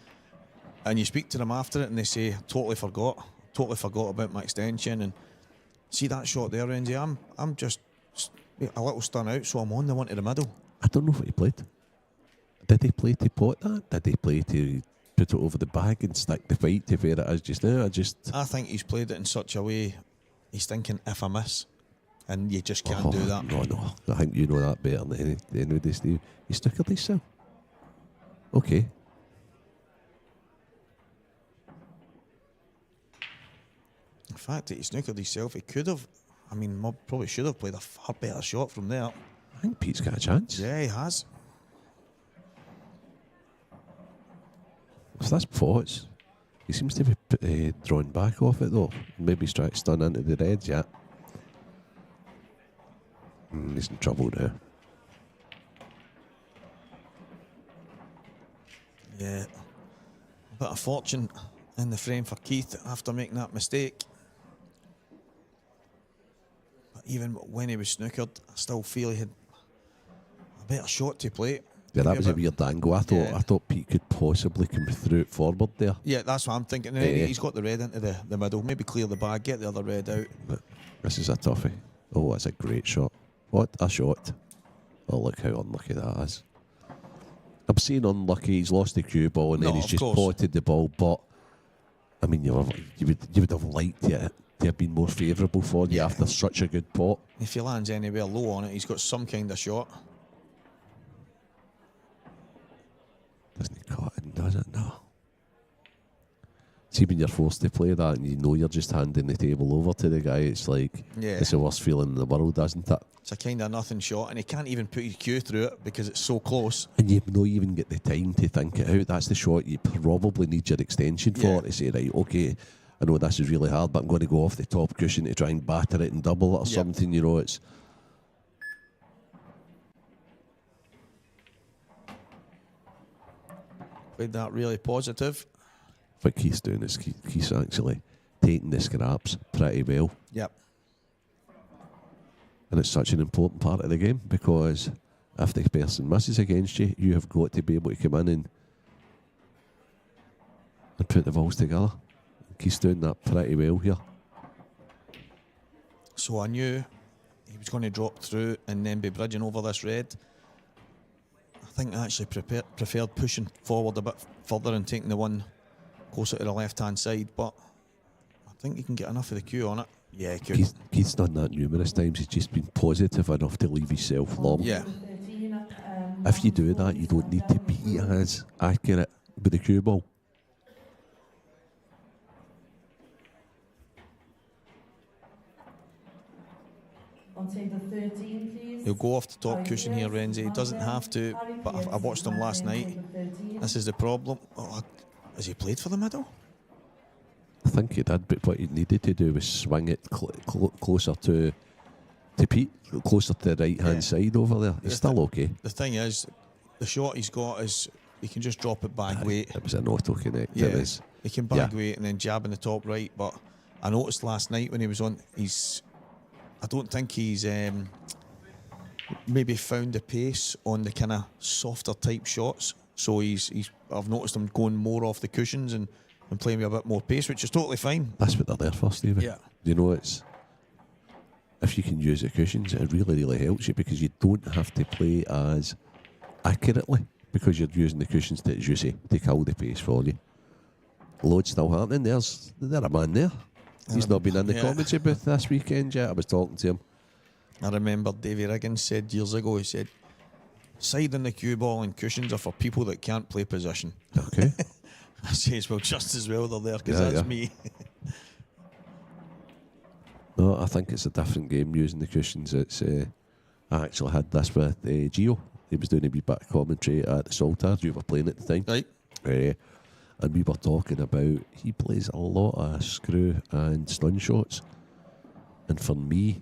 and you speak to them after it, and they say, totally forgot about my extension, and see that shot there, Renzi. I'm just a little stun out, so I'm on the one to the middle. I don't know what he played. Did he play to pot that? Did he play to put it over the bag and stick the fight to where it is just now? I think he's played it in such a way, he's thinking, if I miss, and you just can't do that. No. I think you know that better than anybody, Steve. He snookered himself. Okay. The fact that he snookered himself, he could have, probably should have played a far better shot from there. I think Pete's got a chance. Yeah, he has. If that's pots, he seems to be drawn back off it though. Maybe he's trying to stun into the reds yet. He's in trouble now. Yeah. A bit of fortune in the frame for Keith after making that mistake. But even when he was snookered, I still feel he had a better shot to play. Yeah, that was a weird angle. I thought Pete could possibly come through it forward there. Yeah, that's what I'm thinking. He's got the red into the middle. Maybe clear the bag, get the other red out. But this is a toughie. Oh, that's a great shot. What a shot. Oh, look how unlucky that is. I'm saying unlucky. He's lost the cue ball and then he's just potted the ball. But, I mean, you would have liked it to have been more favourable for you after such a good pot. If he lands anywhere low on it, he's got some kind of shot. Doesn't he cut in, does it? No. See, when you're forced to play that and you know you're just handing the table over to the guy, it's like, it's the worst feeling in the world, isn't it? It's a kind of nothing shot, and he can't even put his cue through it because it's so close. And you don't even get the time to think it out. That's the shot you probably need your extension for, to say, right, okay, I know this is really hard, but I'm going to go off the top cushion to try and batter it and double it or something, you know, it's... Played that really positive. What Keith's doing is Keith's actually taking the scraps pretty well. Yep. And it's such an important part of the game because if the person misses against you, you have got to be able to come in and put the balls together. Keith's doing that pretty well here. So I knew he was going to drop through and then be bridging over this red. I think I actually preferred pushing forward a bit further and taking the one closer to the left-hand side, but I think you can get enough of the cue on it. Yeah, he could. Keith's done that numerous times. He's just been positive enough to leave himself long. Yeah. If you do that, you don't need to be as accurate with the cue ball. On table 13, please. He'll go off the top cushion here, Renzi. He doesn't have to, but I watched him last night. This is the problem. Oh, has he played for the middle? I think he did, but what he needed to do was swing it closer to Pete, closer to the right-hand side over there. He's still okay. The thing is, the shot he's got is he can just drop it bag weight. It was an auto-connect. Yeah, it is. he can bag weight and then jab in the top right, but I noticed last night when he was on, I don't think he's maybe found the pace on the kind of softer type shots. So I've noticed him going more off the cushions and playing with a bit more pace, which is totally fine. That's what they're there for, Stephen. Yeah. You know, it's if you can use the cushions, it really, really helps you because you don't have to play as accurately because you're using the cushions to, as you say, take all the pace for you. Loads still happening. There's a man there. He's not been in the commentary booth this weekend yet. I was talking to him. I remember Davy Riggins said years ago, he said, side on the cue ball and cushions are for people that can't play position. Okay. I says, well, just as well they're there because that's me. No, I think it's a different game using the cushions. It's I actually had this with Gio. He was doing a wee bit of commentary at the Saltard. You were playing at the time. Right. And we were talking about he plays a lot of screw and stun shots. And for me,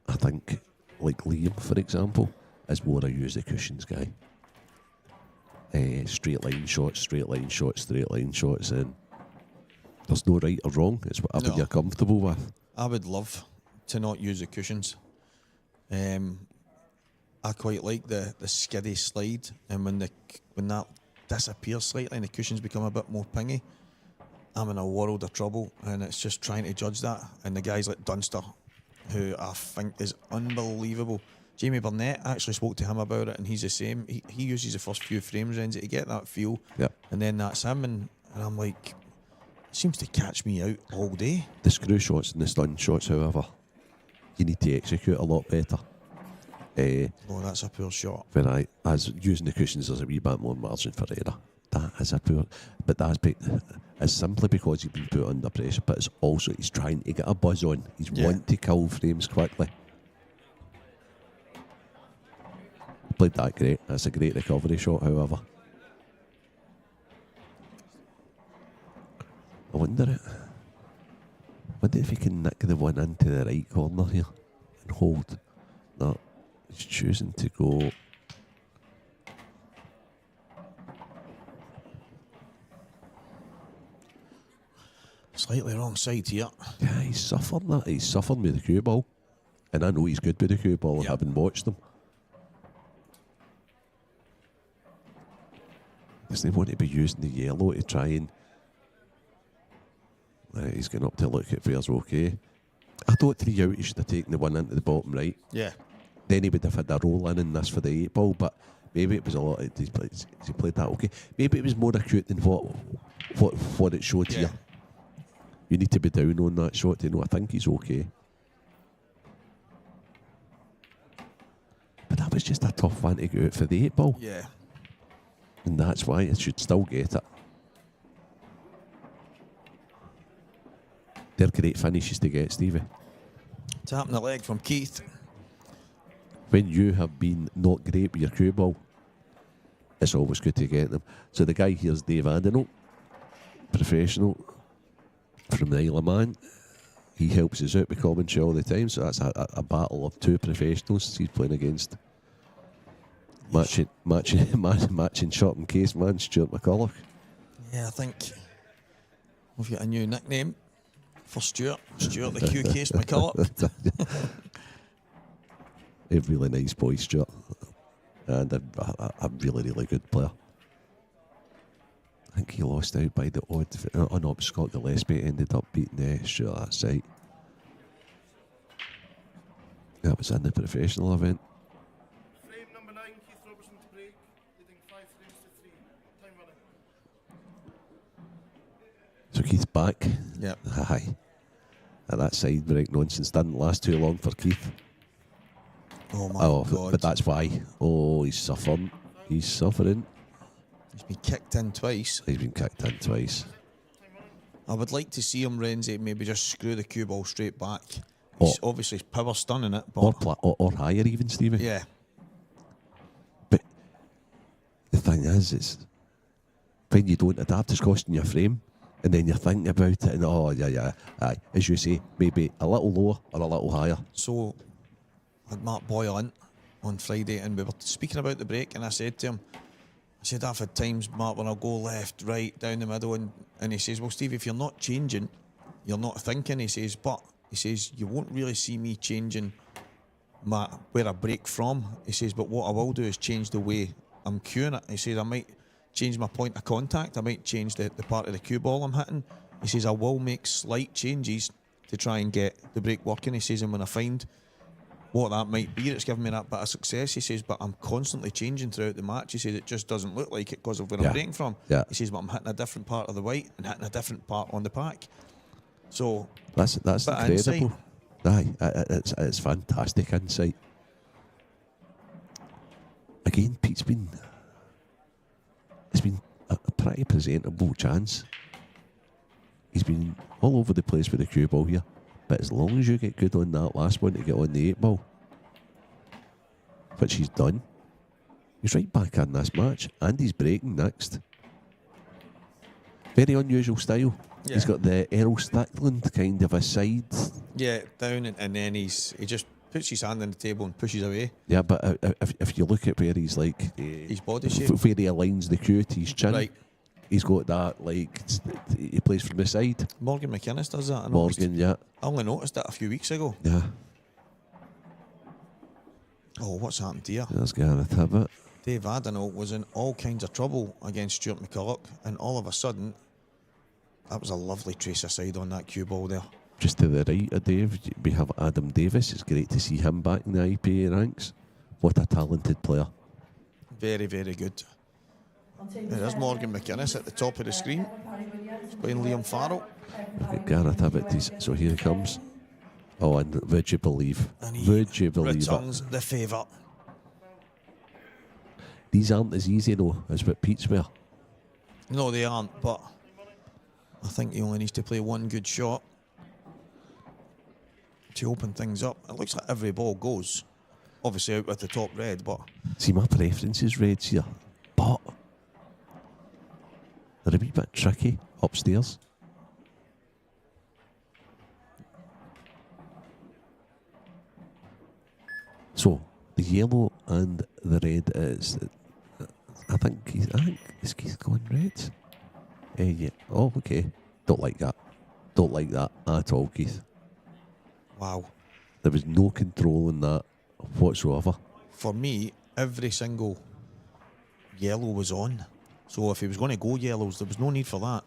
I think, like Liam, for example, is more a use the cushions guy. Straight line shots, and there's no right or wrong. It's whatever you're comfortable with. I would love to not use the cushions. I quite like the skiddy slide, and when that disappears slightly and the cushions become a bit more pingy, I'm in a world of trouble, and it's just trying to judge that. And the guys like Dunster, who I think is unbelievable. Jamie Burnett, I actually spoke to him about it, and he's the same. He uses the first few frames, Renzi, to get that feel, and then that's him, and I'm like, seems to catch me out all day. The screw shots and the stun shots, however, you need to execute a lot better. Oh, that's a poor shot. When as using the cushions, there's a wee bit more margin for error. That is a poor, but it's simply because he's been put under pressure, but it's also he's trying to get a buzz on. He's wanting to kill frames quickly. Played that great. That's a great recovery shot, however. I wonder if he can nick the one into the right corner here and hold. No, he's choosing to go. Slightly wrong side here. Yeah, he's suffered that. He's suffered with the cue ball. And I know he's good with the cue ball, having watched him. Because they want to be using the yellow to try and... he's going up to look at where's okay. I thought 3 out, he should have taken the one into the bottom right. Yeah. Then he would have had a roll in this for the 8 ball, but maybe it was a lot... He played that okay. Maybe it was more acute than what it showed here. You need to be down on that shot to know I think he's okay. But that was just a tough one to go out for the 8 ball. Yeah. And that's why it should still get it. They're great finishes to get, Stevie. Tapping the leg from Keith. When you have been not great with your cue ball, it's always good to get them. So the guy here's Dave Adenau, professional from the Isle of Man. He helps us out with commentary all the time, so that's a battle of 2 professionals he's playing against. Matching shot and case man, Stuart McCulloch. Yeah, I think we've got a new nickname for Stuart. Stuart the Q Case McCulloch. A really nice boy, Stuart. And a really, really good player. I think he lost out by the odd... Oh no, Scott Gillespie ended up beating Stuart that site. That was in the professional event. Frame number 9, Keith Robertson to Keith back. Yep. Aye. That side break nonsense didn't last too long for Keith. Oh my God. But that's why. Oh, he's suffering. He's suffering. He's been kicked in twice. He's been kicked in twice. I would like to see him, Renzi, maybe just screw the cue ball straight back. He's obviously power stunning it, but or higher even, Stevie. yeah. But the thing is when you don't adapt, it's costing your frame, and then you're thinking about it, and aye, as you say, maybe a little lower or a little higher. So I had Mark Boyle on Friday, and we were speaking about the break, and I said to him, I've had times, Mark, when I'll go left, right, down the middle, and he says, well, Steve, if you're not changing, you're not thinking. He says, but he says, you won't really see me changing where I break from. He says, but what I will do is change the way I'm cueing it. He says, I might change my point of contact. I might change the part of the cue ball I'm hitting. He says, I will make slight changes to try and get the break working. He says, and when I find what that might be, it's given me that bit of success. He says, but I'm constantly changing throughout the match. He says, it just doesn't look like it because of where I'm breaking from. Yeah. He says, but I'm hitting a different part of the white and hitting a different part on the pack. So that's incredible. Aye, it's fantastic insight. Again, Pete's it's been a pretty presentable chance. He's been all over the place with the cue ball here, but as long as you get good on that last one to get on the 8 ball, which he's done, he's right back in this match, and he's breaking next. Very unusual style. Yeah. He's got the Errol Strickland kind of a side. Yeah, down and then he just puts his hand on the table and pushes away. Yeah, but if you look at where he's like his body shape, where he aligns the cue to his chin, right. He's got that like he plays from the side. Morgan McInnes does that. Yeah. I only noticed that a few weeks ago. Yeah. Oh, what's happened here? There's Gareth Hibbert. Dave Adenau was in all kinds of trouble against Stuart McCulloch, and all of a sudden, that was a lovely trace aside on that cue ball there. Just to the right of Dave, we have Adam Davis. It's great to see him back in the IPA ranks. What a talented player. Very, very good. There's Morgan McInnes at the top of the screen. He's playing Liam Farrell. Gareth Hibbert, so here he comes. Oh, and would you believe? Would you believe returns the favour. These aren't as easy though as what Pete's were. No, they aren't, but I think he only needs to play one good shot to open things up. It looks like every ball goes. Obviously out with the top red, but... See, my preference is reds here, but they're a wee bit tricky upstairs. So, the yellow and the red is... I think is Keith going reds? Yeah. Oh, okay. Don't like that. Don't like that at all, Keith. Wow. There was no control in that whatsoever. For me, every single yellow was on. So if he was going to go yellows, there was no need for that.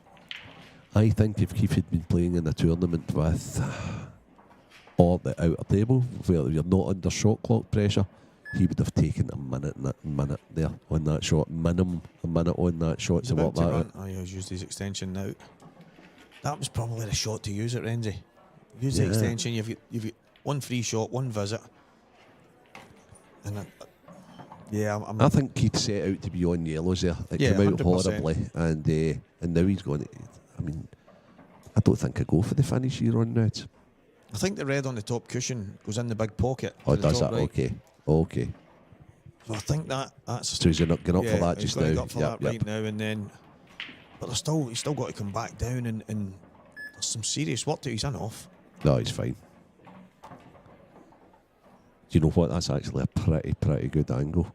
I think if Keith had been playing in a tournament with or the outer table, where you're not under shot clock pressure, he would have taken a minute there on that shot. Minimum a minute on that shot to work that out. Oh, he's used his extension now. That was probably the shot to use it, Renzi. Use the extension. You've got one free shot, one visit, and I think Keith set out to be on yellows there. It came out 100%. Horribly, and now he's going. I mean, I don't think I go for the finish here on reds. I think the red on the top cushion goes in the big pocket. Oh, does that? Right. Okay. So I think that's. So he's not going up for that just now. He's up for that right now, and then, but he's still got to come back down, and there's some serious work to. He's in off. No, he's fine. Do you know what? That's actually a pretty good angle.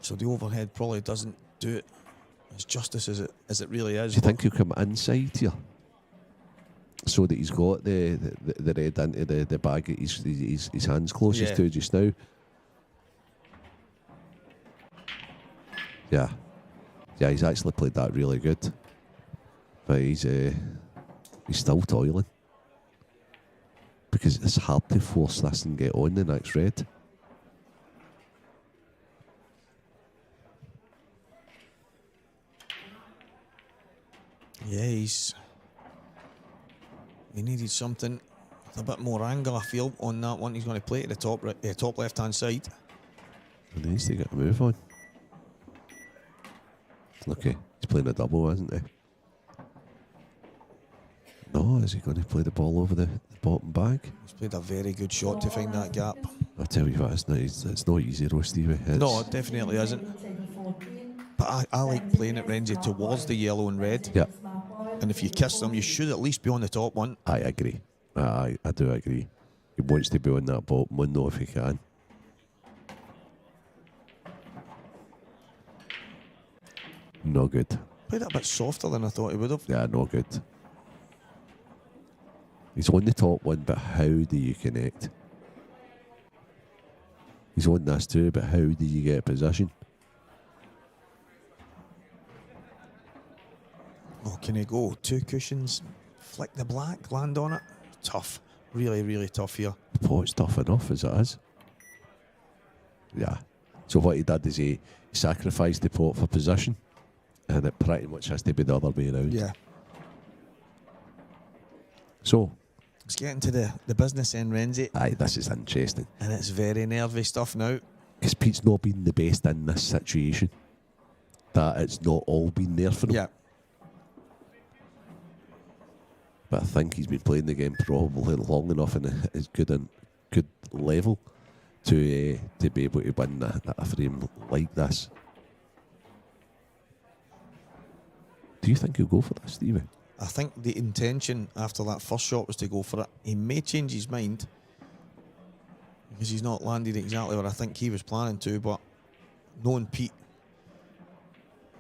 So the overhead probably doesn't do it as justice as it really is. Do you think he'll come inside here? So that he's got the red into the bag that his hands closest to just now. Yeah, he's actually played that really good, but he's still toiling because it's hard to force this and get on the next red. Yeah, he needed something with a bit more angle, I feel, on that one. He's going to play to the top left-hand side. And he needs to get a move on. Okay, he's playing a double, isn't he? No, is he going to play the ball over the bottom bag? He's played a very good shot to find that gap. I'll tell you what, it's not easy, though, Stevie. No, it definitely isn't. But I like playing it, Renzi, towards the yellow and red. Yeah. And if you kiss them, you should at least be on the top one. I agree. I do agree. He wants to be on that bottom one, though, if he can. No good. Played it a bit softer than I thought he would have. Yeah, no good. He's on the top one, but how do you connect? He's on this too, but how do you get position? Oh, can he go 2 cushions, flick the black, land on it? Tough. Really, really tough here. The pot's tough enough as it is. Yeah. So what he did is he sacrificed the pot for position, and it pretty much has to be the other way around. Yeah. So It's getting to the business end, Renzi. aye, this is interesting. And it's very nervy stuff now. Because Pete's not been the best in this situation. That it's not all been there for him. Yeah. But I think he's been playing the game probably long enough and is good level to be able to win a frame like this. Do you think he'll go for this, Stevie? I think the intention after that first shot was to go for it. He may change his mind because he's not landed exactly where I think he was planning to, but knowing Pete,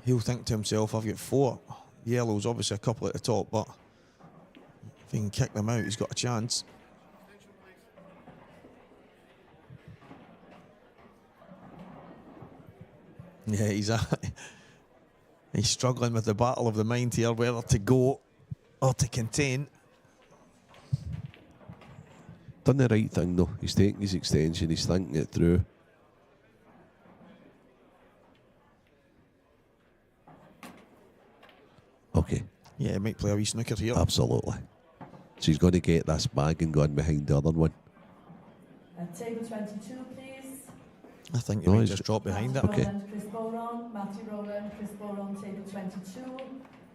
he'll think to himself, I've got 4 yellows, obviously a couple at the top, but if he can kick them out, he's got a chance. Yeah, he's struggling with the battle of the mind here, whether to go or to contain. Done the right thing though. He's taking his extension, he's thinking it through. Okay. Yeah, he might play a wee snooker here. Absolutely. So he's going to get this bag and go in behind the other one. Table 22, please. I think he might just drop behind it. Okay. Matthew Rowland, Chris Boron, table 22.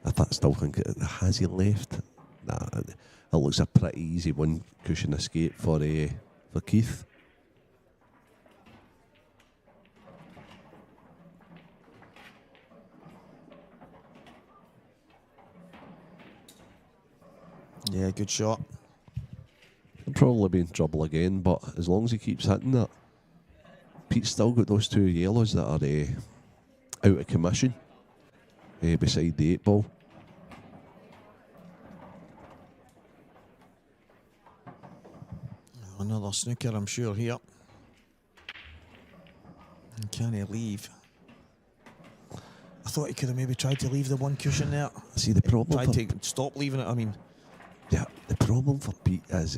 I still think, has he left? Nah, it looks a pretty easy one cushion escape for Keith. Yeah, good shot. He'll probably be in trouble again, but as long as he keeps hitting that. Pete's still got those 2 yellows that are out of commission beside the 8 ball. Another snooker, I'm sure, here. And can he leave? I thought he could have maybe tried to leave the 1 cushion there. See, the problem Tried to stop leaving it, I mean. Yeah, the problem for Pete is,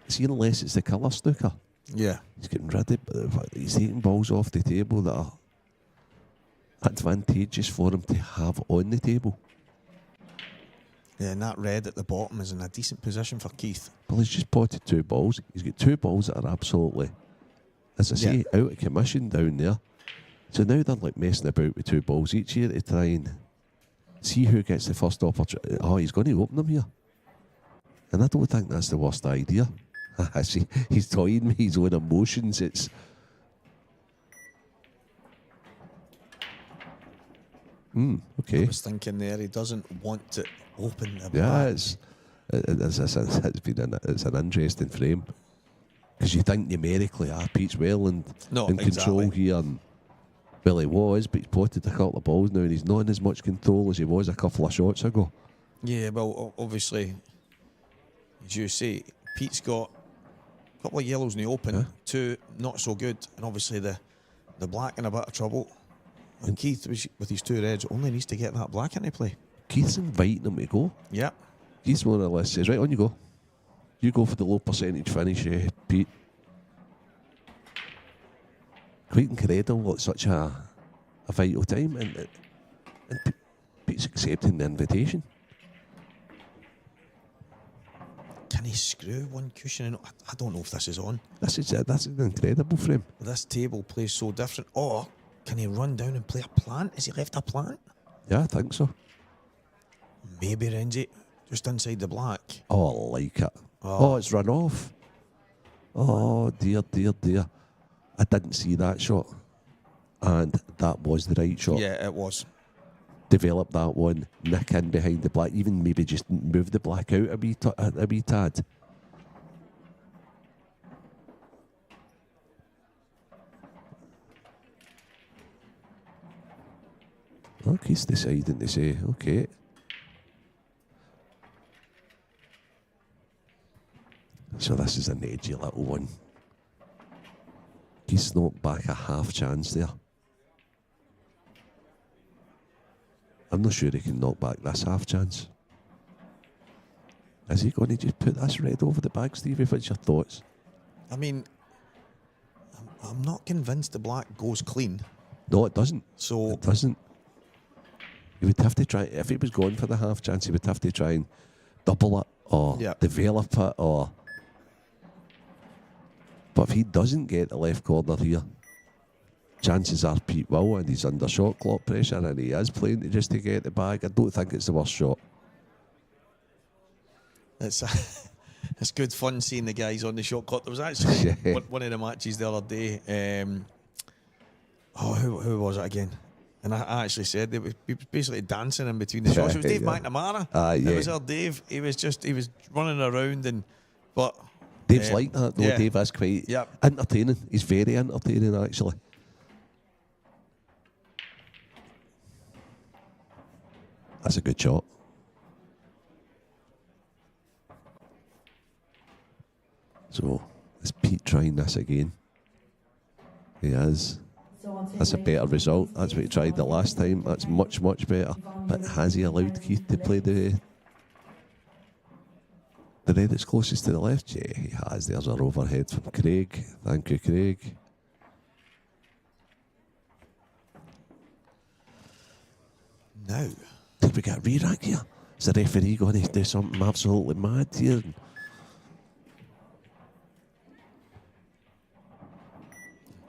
see, unless it's the colour snooker, Yeah. he's getting rid of, he's taking balls off the table that are advantageous for him to have on the table. Yeah, and that red at the bottom is in a decent position for Keith. Well, he's just potted 2 balls. He's got 2 balls that are absolutely, as I say, out of commission down there. So now they're like messing about with 2 balls each here to try and see who gets the first opportunity. Oh, he's going to open them here. And I don't think that's the worst idea. I see, he's toying with his own emotions. It's... okay. I was thinking there, he doesn't want to open the Yeah, back. it's an interesting frame. Because you think numerically, Pete's well in control here. And, well, he was, but he's potted a couple of balls now and he's not in as much control as he was a couple of shots ago. Yeah, well, obviously, as you say, Pete's got a couple of yellows in the open, 2 not so good, and obviously the black in a bit of trouble. And Keith, with his 2 reds, only needs to get that black into play. Keith's inviting him to go. Yeah. Keith's more or less says, right, on you go. You go for the low percentage finish, Pete. Quite incredible at such a vital time. And Pete's accepting the invitation. Can he screw one cushion in? I don't know if this is on. That's incredible for him. This table plays so different. Or can he run down and play a plant? Has he left a plant? Yeah, I think so. Maybe, Renzi. Just inside the black. Oh, I like it. Oh, it's run off. Oh, dear. I didn't see that shot. And that was the right shot. Yeah, it was. Develop that one, nick in behind the black, even maybe just move the black out a wee tad. Look, he's deciding to say, okay. So this is an edgy little one. He's not back a half chance there. I'm not sure he can knock back this half chance. Is he going to just put this red over the bag, Stevie? What's your thoughts? I mean, I'm not convinced the black goes clean. No, it doesn't. So it doesn't. He would have to try, if he was going for the half chance, he would have to try and double it or develop it or... But if he doesn't get the left corner here, chances are Pete will, and he's under shot clock pressure, and he is playing just to get the bag. I don't think it's the worst shot. It's good fun seeing the guys on the shot clock. There was actually one of the matches the other day. Who was it again? And I actually said he was basically dancing in between the shots. It was Dave McNamara. It was our Dave. He was running around but. Dave's like that, though. Dave is quite entertaining. He's very entertaining, actually. That's a good shot. So, is Pete trying this again? He is. That's a better result. That's what he tried the last time. That's much, much better. But has he allowed Keith to play the red that's closest to the left? Yeah, he has. There's our overhead from Craig. Thank you, Craig. Now, did we get a re-rack here? Is the referee going to do something absolutely mad here?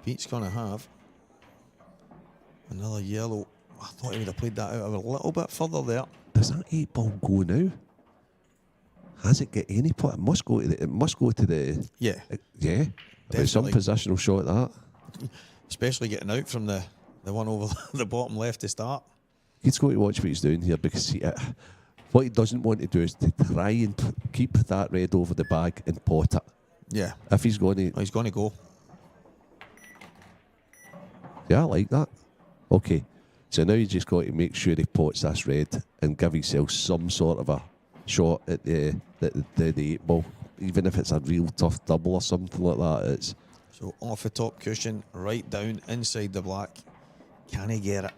Pete's going to have another yellow. I thought he would have played that out a little bit further there. Does that 8 ball go now? Has it got any point? It must go to the. Yeah. Yeah. There's some positional shot that. Especially getting out from the one over the bottom left to start. He's got to watch what he's doing here, because what he doesn't want to do is to try and keep that red over the bag and pot it. Yeah. If he's going to. Oh, he's going to go. Yeah, I like that. Okay. So now you just got to make sure he pots this red and give himself some sort of a shot at the 8 ball, even if it's a real tough double or something like that. So off the top cushion, right down inside the black. Can he get it?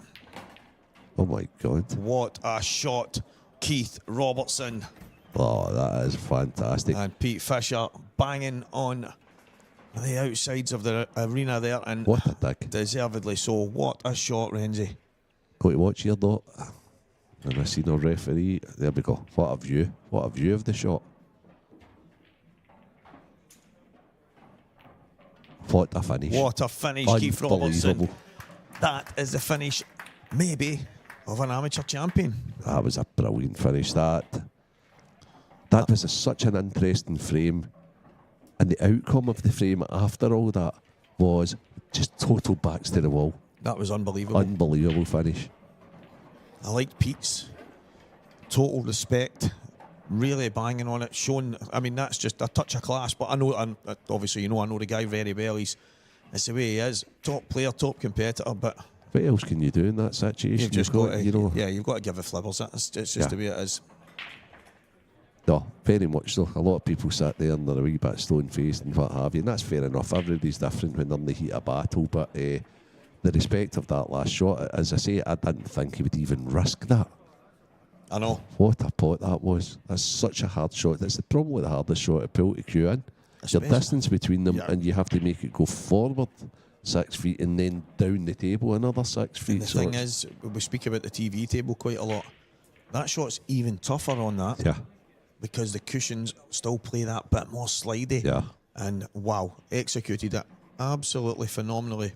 Oh my God! What a shot, Keith Robertson. Oh, that is fantastic. And Pete Fisher banging on the outsides of the arena there, and what a dig. Deservedly so. What a shot, Renzi. Got to watch here, though. And I see no referee. There we go. What a view. What a view of the shot. What a finish. What a finish, Keith Robertson. That is the finish, maybe, of an amateur champion. That was a brilliant finish. That was such an interesting frame. And the outcome of the frame after all that was just total backs to the wall. That was unbelievable. Unbelievable finish. I liked Pete's total respect, really banging on it, showing. I mean, that's just a touch of class. But I know, and obviously, I know the guy very well. It's the way he is, top player, top competitor. But what else can you do in that situation? You've just got to, you've got to give the flippers. It's just the way it is. No, very much so. A lot of people sat there and they're a wee bit stone-faced and what have you, and that's fair enough. Everybody's different when they're in the heat of battle, but the respect of that last shot, as I say, I didn't think he would even risk that. I know. What a pot that was. That's such a hard shot. That's probably the hardest shot to pull to cue in. Your distance between them, and you have to make it go forward 6 feet and then down the table another 6 feet. And the thing is, we speak about the TV table quite a lot. that shot's even tougher on that. Yeah. Because the cushions still play that bit more slidey. Yeah. And wow, executed it absolutely phenomenally.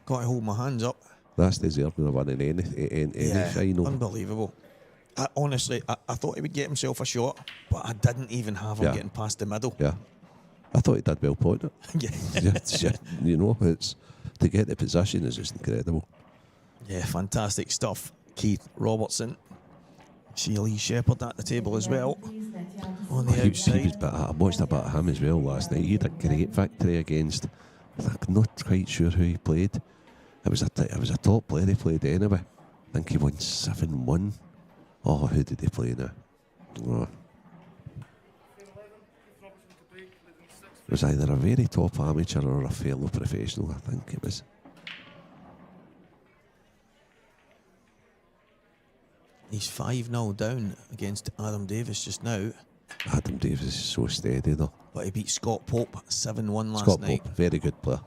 Got to hold my hands up. That's deserving of winning any final. Unbelievable. Honestly, I thought he would get himself a shot, but I didn't even have him getting past the middle. Yeah. I thought he did well putting it. Yeah. You know, it's to get the position is just incredible. Yeah, fantastic stuff. Keith Robertson. See Lee Shepherd at the table as well. On the outside. I watched a bit of him as well last night. He had a great victory against, I'm not quite sure who he played. It was a top player he played anyway. I think he won 7-1. Oh, who did he play now? Oh. It was either a very top amateur or a fellow professional, I think it was. He's 5-0 down against Adam Davis just now. Adam Davis is so steady though. But he beat Scott Pope 7-1 last night. Scott Pope, very good player.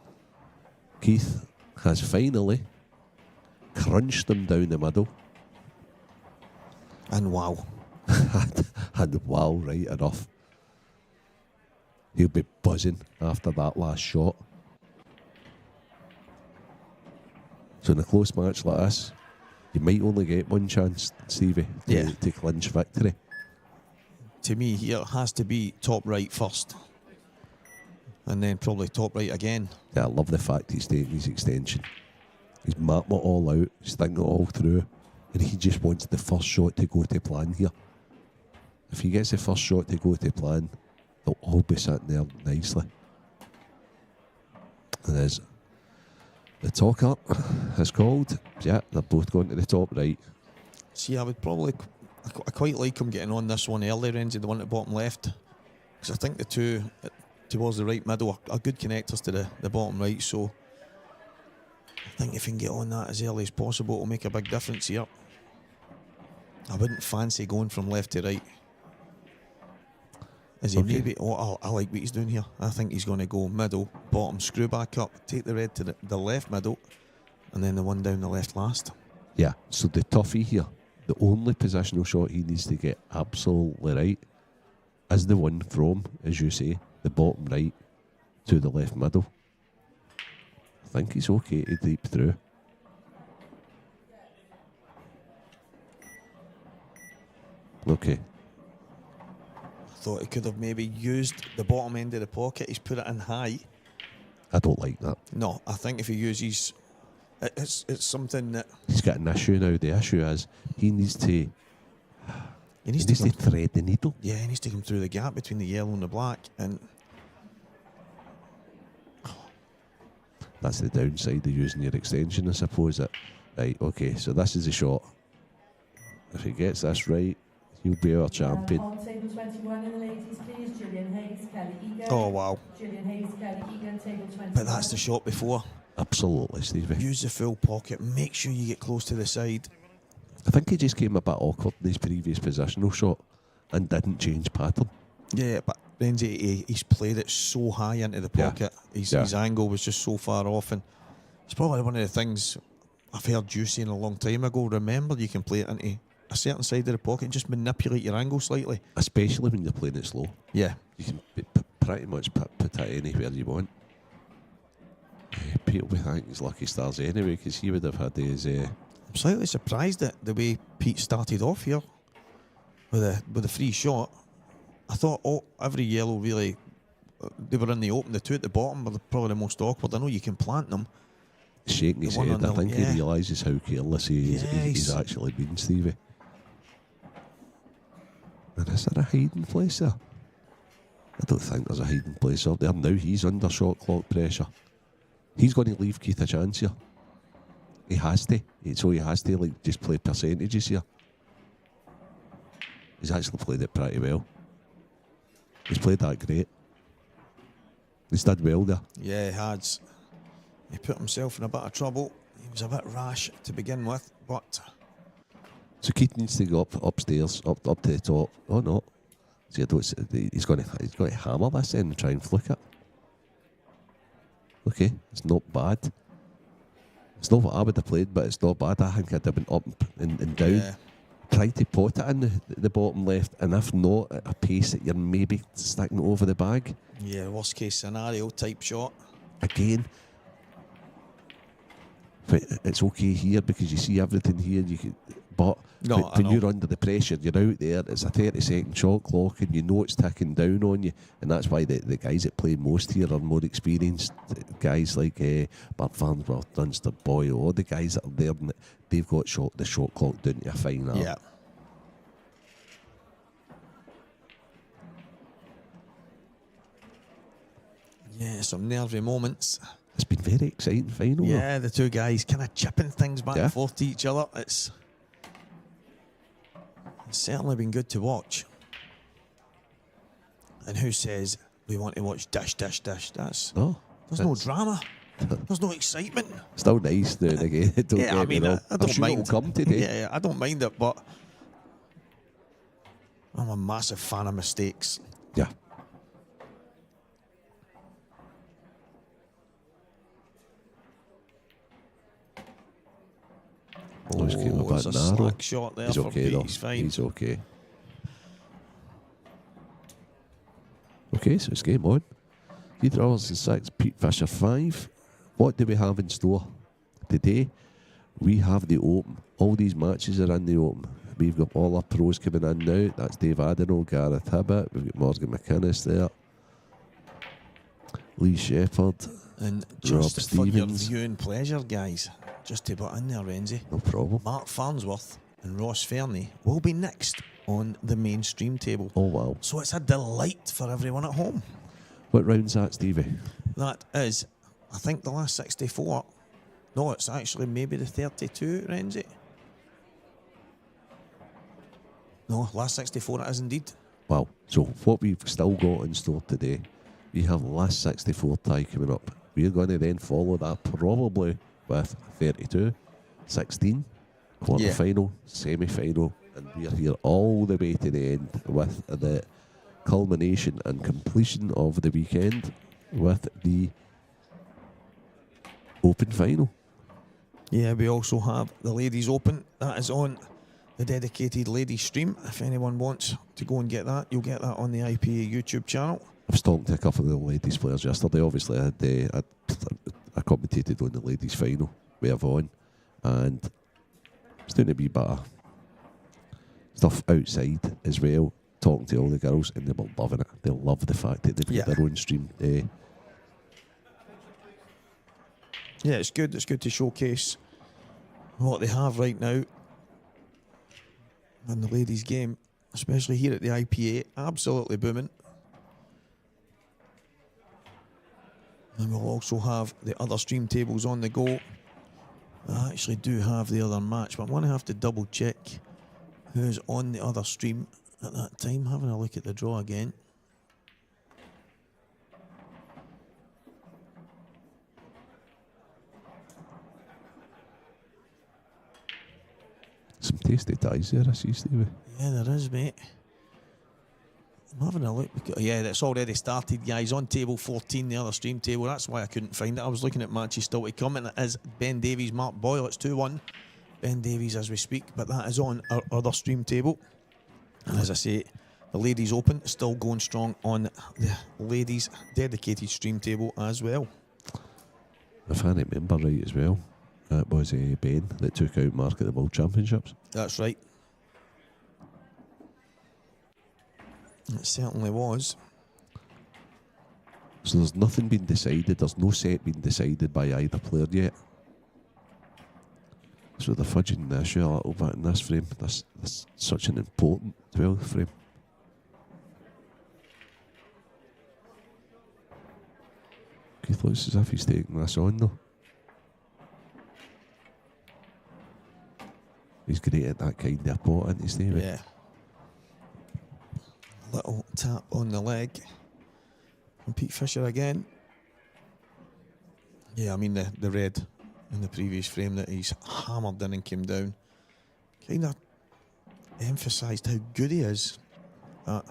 Keith has finally crunched him down the middle. And wow. and wow, right enough. He'll be buzzing after that last shot. So in a close match like this, you might only get one chance, Stevie, to clinch victory. To me, here it has to be top right first. And then probably top right again. Yeah, I love the fact he's taking his extension. He's mapped it all out, he's thinking it all through, and he just wants the first shot to go to plan here. If he gets the first shot to go to plan, they'll all be sitting there nicely. And as the talk up is called, yeah, they're both going to the top right. See, I quite like him getting on this one earlier, Renzi, the one at the bottom left. Because I think the two towards the right middle are good connectors to the bottom right, so I think if he can get on that as early as possible, it'll make a big difference here. I wouldn't fancy going from left to right. Is he maybe? Oh, I like what he's doing here. I think he's going to go middle, bottom, screw back up, take the red to the left middle, and then the one down the left last. Yeah, so the toughie here, the only positional shot he needs to get absolutely right is the one from, as you say, the bottom right to the left middle. I think he's okay to deep through. Okay. Thought he could have maybe used the bottom end of the pocket. He's put it in high. I don't like that. No, I think if he uses, it's something that he's got an issue now. The issue is he needs to thread the needle. Yeah, he needs to come through the gap between the yellow and the black, and that's the downside of using your extension, I suppose. That right? Okay, so this is the shot. If he gets this right, he'll be our champion. On table 21 in the ladies, please. Gillian Hayes, Kelly Egan. Oh, wow. Gillian Hayes, Kelly Egan, table 21. But that's the shot before. Absolutely, Stevie. Use the full pocket. Make sure you get close to the side. I think he just came a bit awkward in his previous positional shot and didn't change pattern. Yeah, but Renzi, he's played it so high into the pocket. His angle was just so far off, and it's probably one of the things I've heard you saying a long time ago. Remember, you can play it into a certain side of the pocket and just manipulate your angle slightly. Especially when you're playing it slow. Yeah. You can pretty much put it anywhere you want. Pete will be thanking his lucky stars anyway, because he would have had his... I'm slightly surprised at the way Pete started off here with a free shot. I thought, every yellow really, they were in the open. The two at the bottom were probably the most awkward. I know you can plant them. Shaking his head. I think he realises how careless he's actually been, Stevie. And is there a hiding place there? I don't think there's a hiding place up there. Now he's under shot clock pressure. He's going to leave Keith a chance here. He has to. So he has to just play percentages here. He's actually played it pretty well. He's played that great. He's done well there. Yeah, he has. He put himself in a bit of trouble. He was a bit rash to begin with, but... So Keith needs to go upstairs, up to the top. Oh no. See, he's going to hammer this in and try and flick it. Okay, it's not bad. It's not what I would have played, but it's not bad. I think I'd have been up and down. Yeah. try to pot it in the bottom left, and if not, at a pace that you're maybe sticking it over the bag. Yeah, worst case scenario type shot. Again, but it's okay here because you see everything here. But when you're under the pressure, you're out there. It's a 30-second shot clock, and you know it's ticking down on you, and that's why the guys that play most here are more experienced. Guys like Bart Farnsworth, Dunster, Boyle, all the guys that are there, they've got the shot clock down to a fine art. Yeah. Yeah, some nervy moments. It's been very exciting final. Yeah, the two guys kind of chipping things back and forth to each other. It's certainly been good to watch. And who says we want to watch dash, dash, dash? There's no drama. There's no excitement. Still nice now and again. I don't mind. It'll come today. Yeah, I don't mind it, but I'm a massive fan of mistakes. Yeah. It's a slack shot there. He's for okay Pete. He's fine. He's okay. Okay, so it's game on. Keith Robertson 6, Pete Fisher 5. What do we have in store today? We have the Open. All these matches are in the Open. We've got all our pros coming in now. That's Dave Adenau, Gareth Hibbett. We've got Morgan McInnes there. Lee Shepherd. And Rob just for your Stevens. viewing pleasure, guys, just to put in there, Renzi. No problem. Mark Farnsworth and Ross Fernie will be next on the mainstream table. Oh, wow. So it's a delight for everyone at home. What round's that, Stevie? That is, I think, the last 64. No, it's actually maybe the 32, Renzi. No, last 64 it is indeed. Wow. So what we've still got in store today, we have last 64 tie coming up. We're going to then follow that probably with 32, 16, quarterfinal, semi-final, and we are here all the way to the end with the culmination and completion of the weekend with the Open final. Yeah, we also have the Ladies Open. That is on the dedicated ladies stream. If anyone wants to go and get that, you'll get that on the IPA YouTube channel. I was talking to a couple of the ladies players yesterday. Obviously, I commentated on the ladies final with Yvonne, and I was doing a wee bit of stuff outside as well, talking to all the girls, and they were loving it. They love the fact that they've got their own stream. Yeah, it's good. It's good to showcase what they have right now in the ladies' game, especially here at the IPA. Absolutely booming. And we'll also have the other stream tables on the go. I actually do have the other match, but I'm going to have to double check who's on the other stream at that time. Having a look at the draw again. Some tasty ties there, I see, Stevie. Yeah, there is, mate. I'm having a look. Yeah, that's already started, guys. On table 14, the other stream table. That's why I couldn't find it. I was looking at matches still to come, and it is Ben Davies, Mark Boyle. It's 2-1. Ben Davies as we speak, but that is on our other stream table. And as I say, the Ladies Open is still going strong on the ladies' dedicated stream table as well. If I remember right as well, it was Ben that took out Mark at the World Championships. That's right. It certainly was. So there's nothing been decided. There's no set been decided by either player yet. So they're fudging the issue a little bit in this frame. This such an important 12th frame. Keith looks as if he's taking this on though. He's great at that kind of pot, isn't he, Stevie? Yeah. Little tap on the leg from Pete Fisher again. Yeah, I mean the red in the previous frame that he's hammered in and came down kind of emphasised how good he is at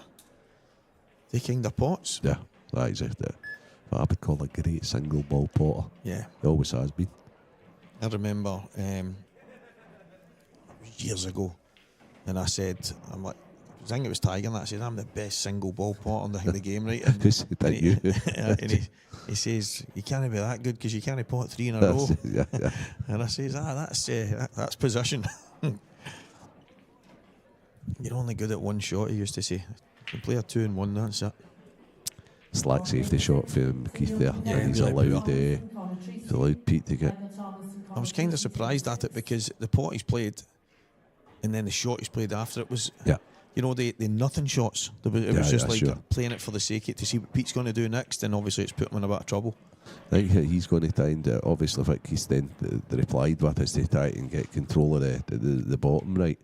taking the pots. Yeah, that is it. What I would call a great single ball potter. Yeah. He always has been. I remember years ago And I said, I'm like, I think it was Tiger, and I said, I'm the best single ball pot on the game, right? And, Who said that, you? and he says, you can't be that good because you can't pot 3 in a row. Yeah. And I says, that's position. You're only good at one shot, he used to say. You can play a 2 and 1, that's it. Slack safety shot for Keith there. Yeah, and he's really allowed Pete to get. I was kind of surprised at it because the pot he's played and then the shot he's played after it was, Yeah. you know, the nothing shots. It was just like sure. playing it for the sake of it to see what Pete's going to do next, and obviously it's put him in a bit of trouble. I think he's going to try and obviously what Keith then the replied with is to try and get control of the bottom right.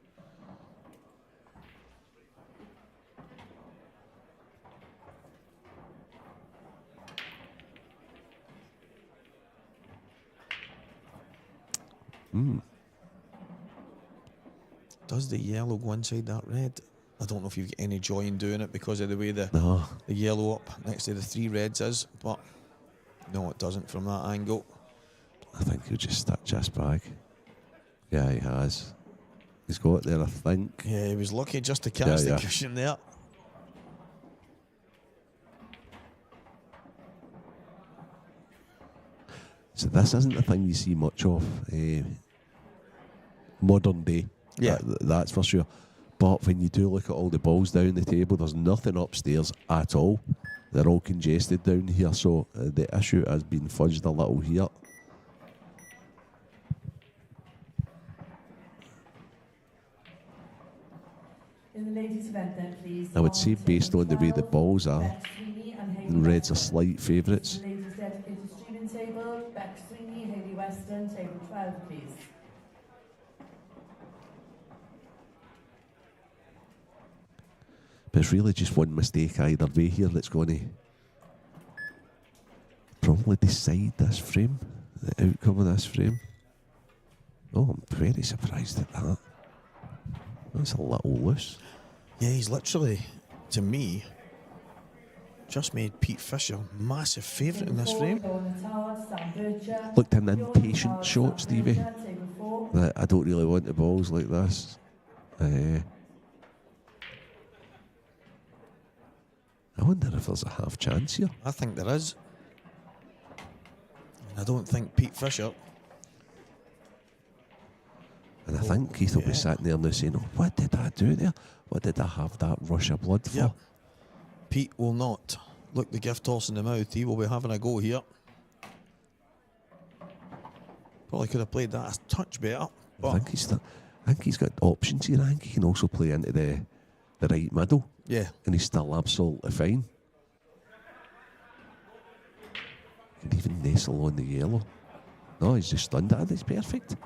Does the yellow go inside that red? I don't know if you get any joy in doing it because of the way the yellow up next to the 3 reds is, but no, it doesn't from that angle. I think he'll just start just back. Yeah, he has. He's got it there, I think. Yeah, he was lucky just to catch the Yeah. cushion there. So this isn't a thing you see much of modern day. Yeah. That's for sure. But when you do look at all the balls down the table, there's nothing upstairs at all. They're all congested down here, so the issue has been fudged a little here. In the ladies' event then, please. I would say based on the way the balls are, the Reds are slight favourites. Ladies dedicated streaming table, Beck Sweeney, Hayley Weston, table 12, please. But it's really just one mistake either way here that's going to probably decide this frame, the outcome of this frame. Oh, I'm very surprised at that. That's a little loose. Yeah, he's literally, to me, just made Pete Fisher massive favourite in this frame. Looked an impatient shot, Stevie. That I don't really want the balls like this. I wonder if there's a half chance here. I think there is. And I don't think Pete Fisher. And I think Keith will be sitting there now saying, oh, what did I do there? What did I have that rush of blood for? Yeah. Pete will not look the gift horse in the mouth. He will be having a go here. Probably could have played that a touch better. I think he's got options here. I think he can also play into the right middle. Yeah. And he's still absolutely fine. Can even nestle on the yellow. No, he's just stunned at it. It's perfect.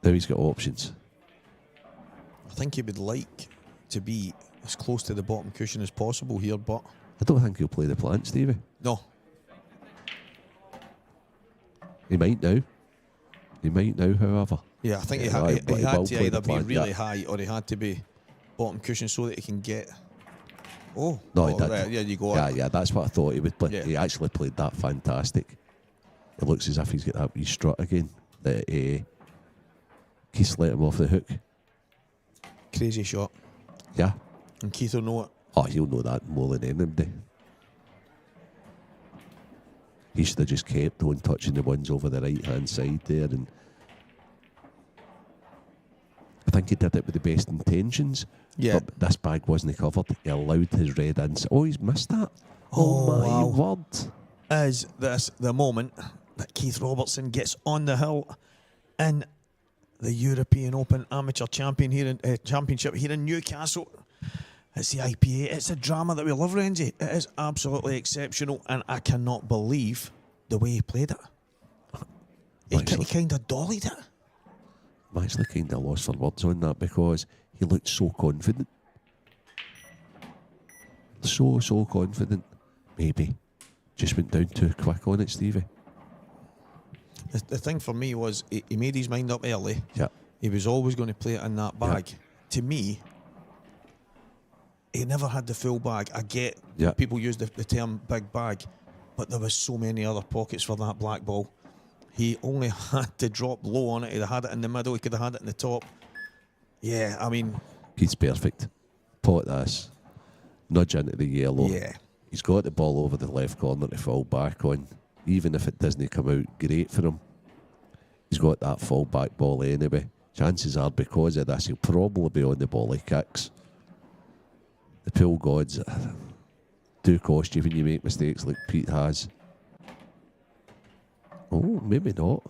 Now he's got options. I think he would like to be as close to the bottom cushion as possible here, but I don't think he'll play the plant, Stevie. no. He might now. He might now, however. Yeah, I think he had to either be really high or he had to be bottom cushion so that he can get. Oh, no, he did. There you go. Yeah, that's what I thought he would play. Yeah. He actually played that fantastic. It looks as if he's got that wee strut again. Keith let him off the hook. Crazy shot. Yeah. And Keith will know it. Oh, he'll know that more than anybody. He should have just kept on touching the ones over the right-hand side there. And I think he did it with the best intentions. Yeah. But this bag wasn't covered. He allowed his red ins. Oh, he's missed that. Oh my wow. word. Is this the moment that Keith Robertson gets on the hill in the European Open Amateur Championship here in Newcastle? It's the IPA. It's a drama that we love, Renzi. It is absolutely exceptional, and I cannot believe the way he played it. He kind of dollied it. I'm actually kind of lost for words on that because he looked so confident. So confident. Maybe just went down too quick on it, Stevie. The thing for me was he made his mind up early. Yeah. He was always going to play it in that bag. Yeah. To me, he never had the full bag. I get people use the term big bag, but there was so many other pockets for that black ball. He only had to drop low on it. He'd have had it in the middle. He could have had it in the top. Yeah, I mean... He's perfect. Pot this. Nudge into the yellow. Yeah. He's got the ball over the left corner to fall back on. Even if it doesn't come out great for him. He's got that fall back ball anyway. Chances are because of this, he'll probably be on the volley kicks. The pool gods do cost you when you make mistakes like Pete has. Oh, maybe not.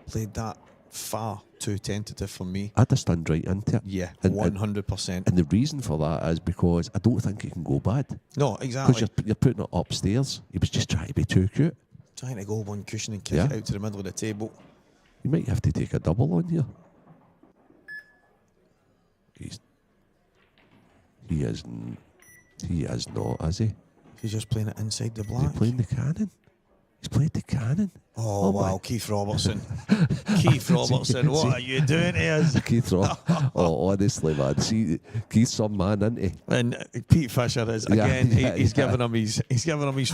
Played that far too tentative for me. I'd have stunned right into it. Yeah, And- 100%. And the reason for that is because I don't think it can go bad. No, exactly. Because you're putting it upstairs. He was just trying to be too cute. Trying to go one cushion and kick Yeah. it out to the middle of the table. You might have to take a double on here. He is not, is he? He's just playing it inside the Is he black. playing the cannon? He's played the cannon. Oh, wow, my. Keith Robertson. Keith Robertson, what are you doing here? Keith oh, honestly, man. See, Keith's some man, isn't he? And Pete Fisher is, Yeah, again, yeah, he's yeah. giving him his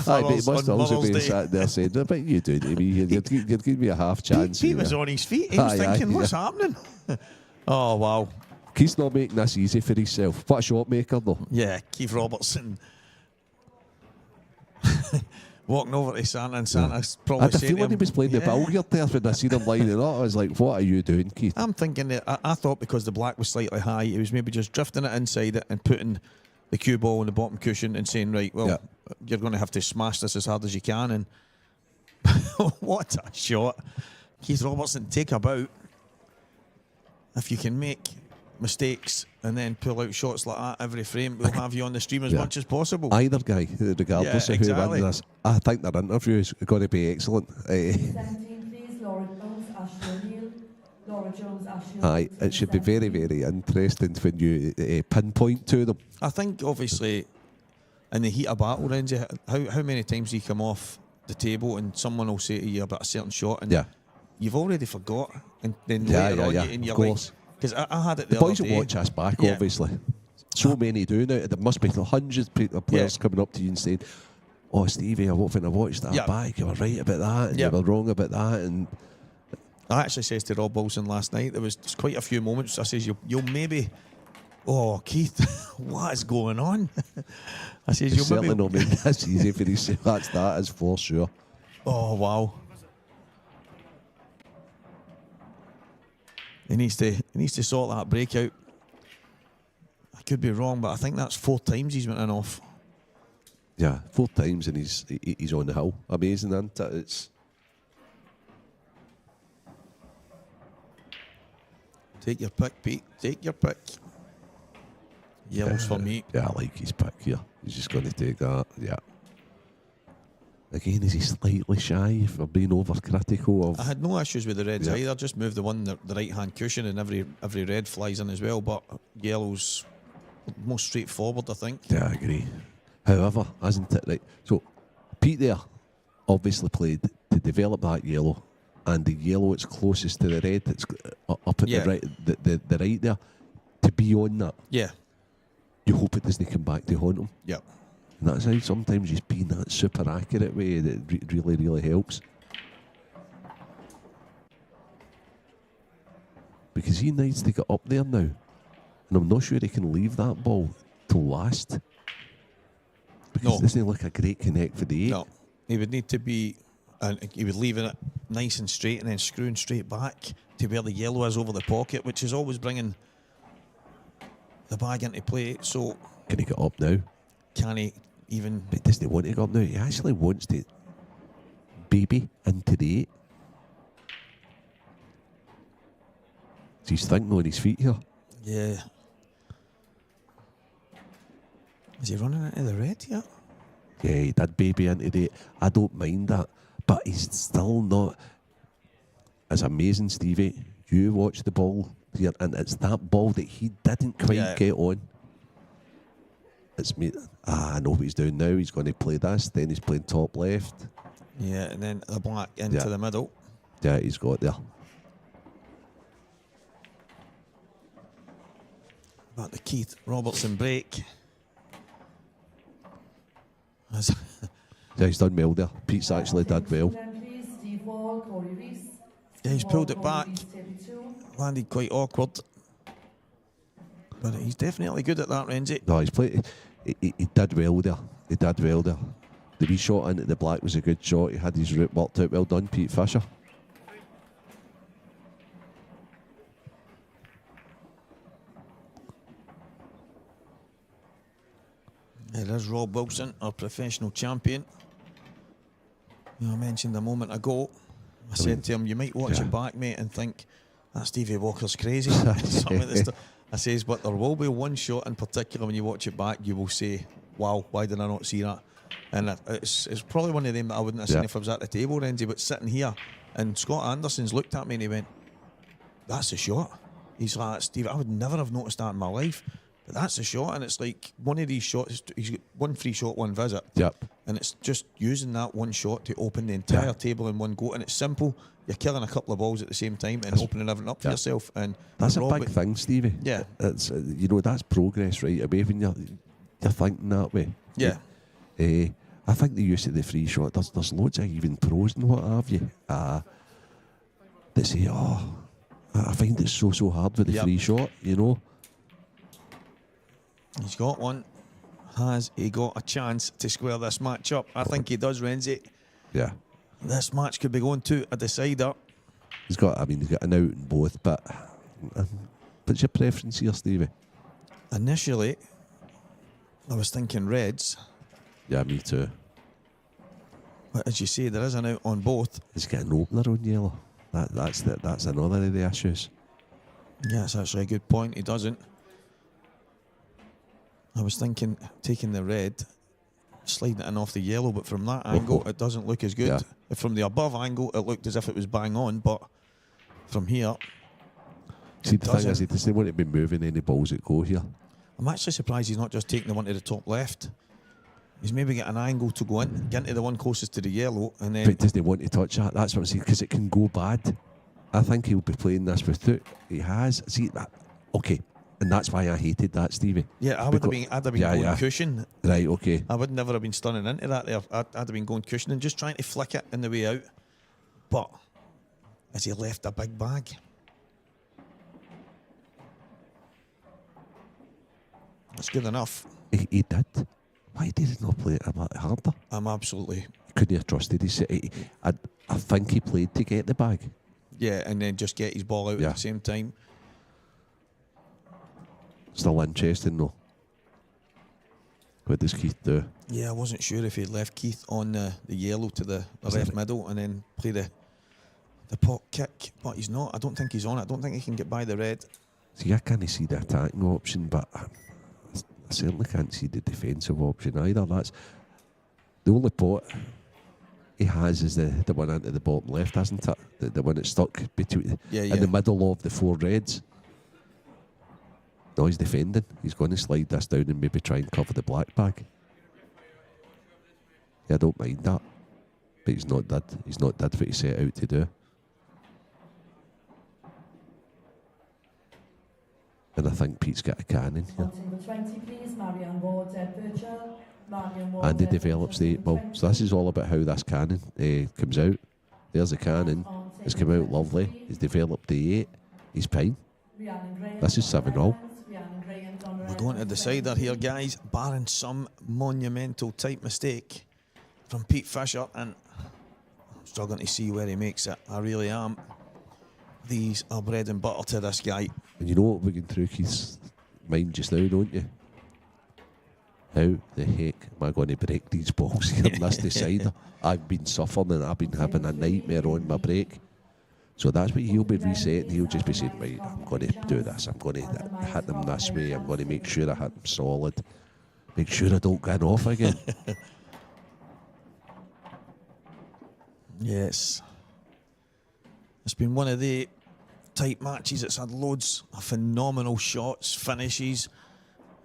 Aye, but he flowers must on also Mother's be Day. sat there saying, "What you doing to me? You'd give me a half chance." Pete was here." on his feet. He was Aye, thinking, aye, what's happening? Oh, wow. Keith's not making this easy for himself. What a shot maker, though. Yeah, Keith Robertson. Walking over to Santa, and Santa's I probably had a saying to feeling he him, was playing the billiard there when I seen him lining up. I was like, "What are you doing, Keith?" I'm thinking that I thought because the black was slightly high, he was maybe just drifting it inside it and putting the cue ball on the bottom cushion and saying, right, well, Yeah. you're going to have to smash this as hard as you can. And what a shot. Keith Robertson, take a bout. If you can make mistakes and then pull out shots like that every frame, we'll have you on the stream as Yeah. much as possible. Either guy, regardless Yeah, of who exactly. wins this, I think their interview is going to be excellent. 17, please. Laura Jones, Ashley O'Neill. Laura Jones, Ashley O'Neill. Aye, it should be very, very interesting when you pinpoint to them. I think, obviously, in the heat of battle, Renzi, how many times do you come off the table and someone will say to you about a certain shot and Yeah. you've already forgot, and then Yeah, later yeah, on yeah, and of you're course. like, because I had it the The boys other will day. watch us back, Yeah. obviously. So many do now. There must be hundreds of players Yeah. coming up to you and saying, "Oh, Stevie, I watched that Yeah. back. You were right about that, and Yeah. you were wrong about that." And I actually says to Rob Wilson last night, there was quite a few moments. I says, you'll maybe, oh Keith, what is going on? I says, it's you'll certainly maybe, not made this easy for these. That is for sure. oh wow. He needs to sort that break out. I could be wrong, but I think that's 4 times he's went in off. Yeah, 4 times and he's on the hill. Amazing, isn't it? It's Take your pick, Pete. Take your pick. Yellows for me. Yeah, I like his pick here. He's just going to take that. Yeah. Again, is he slightly shy for being overcritical of? I had no issues with the reds Yeah. either. Just move the right hand cushion, and every red flies in as well. But yellow's most straightforward, I think. Yeah, I agree. However, isn't it right? So, Pete there obviously played to develop that yellow, and the yellow it's closest to the red. It's up at Yeah. the right, the right there. To be on that, Yeah. you hope it doesn't come back to haunt him. Yep. And that's how sometimes just being that super accurate way that really, really helps. Because he needs to get up there now. And I'm not sure he can leave that ball to last. Because No. it doesn't look a great connect for the 8. No, he would need to be, and he would leaving it nice and straight, and then screwing straight back to where the yellow is over the pocket, which is always bringing the bag into play. So Can he get up now? can he even? But he doesn't want to go up now. He actually wants to baby into the 8. So he's thinking on his feet here. Yeah. Is he running into the red yet? Yeah, he did baby into the 8. I don't mind that. But he's still not as amazing, Stevie. You watch the ball here, and it's that ball that he didn't quite get on. It's me. I know what he's doing now. He's going to play this, then he's playing top left. Yeah, and then the black into the middle. Yeah, he's got there. But the Keith Robertson break. As Yeah, he's done well there. Pete's actually did well. Yeah, he's pulled it back. Landed quite awkward. But he's definitely good at that, Renzi. No, he's played. He did well there. He did well there. The wee shot into the black was a good shot. He had his route worked out. Well done, Pete Fisher. There is Rob Wilson, our professional champion. You know, I mentioned a moment ago, I said to him, you might watch it back, mate, and think, that Stevie Walker's crazy. Some of the stuff. I says, but there will be one shot in particular when you watch it back, you will say, wow, why did I not see that? And it's probably one of them that I wouldn't have seen if I was at the table, Renzi, but sitting here, and Scott Anderson's looked at me and he went, that's a shot. He's like, Steve, I would never have noticed that in my life. But that's a shot, and it's like one of these shots, he's got one free shot, one visit. Yep. And it's just using that one shot to open the entire table in one go. And it's simple. You're killing a couple of balls at the same time and opening everything up for yourself. And that's a big thing, Stevie. Yeah. It's that's progress right away when you're thinking that way. Yeah. I think the use of the free shot, there's loads of even pros and what have you that say, I find it so hard with the free shot, you know. He's got one. Has he got a chance to square this match up? I think he does, Renzi. Yeah. This match could be going to a decider. He's got an out in both, but what's your preference here, Stevie? Initially, I was thinking reds. Yeah, me too. But as you say, there is an out on both. He's got an opener on yellow. That's another of the issues. Yeah, it's actually a good point. He doesn't. I was thinking taking the red, sliding it in off the yellow, but from that angle it doesn't look as good. Yeah. From the above angle it looked as if it was bang on, but from here, see, the thing is, they won't be moving any balls that go here. I'm actually surprised he's not just taking the one to the top left. He's maybe got an angle to go in, get into the one closest to the yellow, and then. But does he want to touch that? That's what I'm saying, because it can go bad. I think he'll be playing this without. He has. See that? Okay. And that's why I hated that, Stevie. Yeah, I'd have been going cushion. Right, okay. I would never have been stunning into that there. I'd have been going cushion and just trying to flick it in the way out. But as he left a big bag. That's good enough. He did. Why did he not play it a bit harder? I'm absolutely. Couldn't have trusted his. I think he played to get the bag. Yeah, and then just get his ball out at the same time. Still interesting though. What does Keith do? Yeah, I wasn't sure if he left Keith on the yellow to the left middle and then play the pot kick, but he's not. I don't think he's on it. I don't think he can get by the red. See, I can't see the attacking option, but I certainly can't see the defensive option either. That's the only pot he has is the one into the bottom left, isn't it? The one that's stuck between in the middle of the four reds. No, he's defending. He's going to slide this down and maybe try and cover the black bag. Yeah, I don't mind that. But he's not did. He's not did what he set out to do. And I think Pete's got a cannon here. And he develops the 8 ball. So this is all about how this cannon comes out. There's a cannon. It's come out lovely. He's developed the 8. He's fine. This is 7-all. We're going to the decider here, guys, barring some monumental type mistake from Pete Fisher, and I'm struggling to see where he makes it. I really am. These are bread and butter to this guy. And you know what we're going through Keith's mind just now, don't you? How the heck am I going to break these balls here in this decider? I've been suffering and I've been having a nightmare on my break. So that's what he'll be resetting. He'll just be saying, right, I'm going to do this. I'm going to hit them this way. I'm going to make sure I hit them solid. Make sure I don't get off again. Yes. It's been one of the tight matches. It's had loads of phenomenal shots, finishes.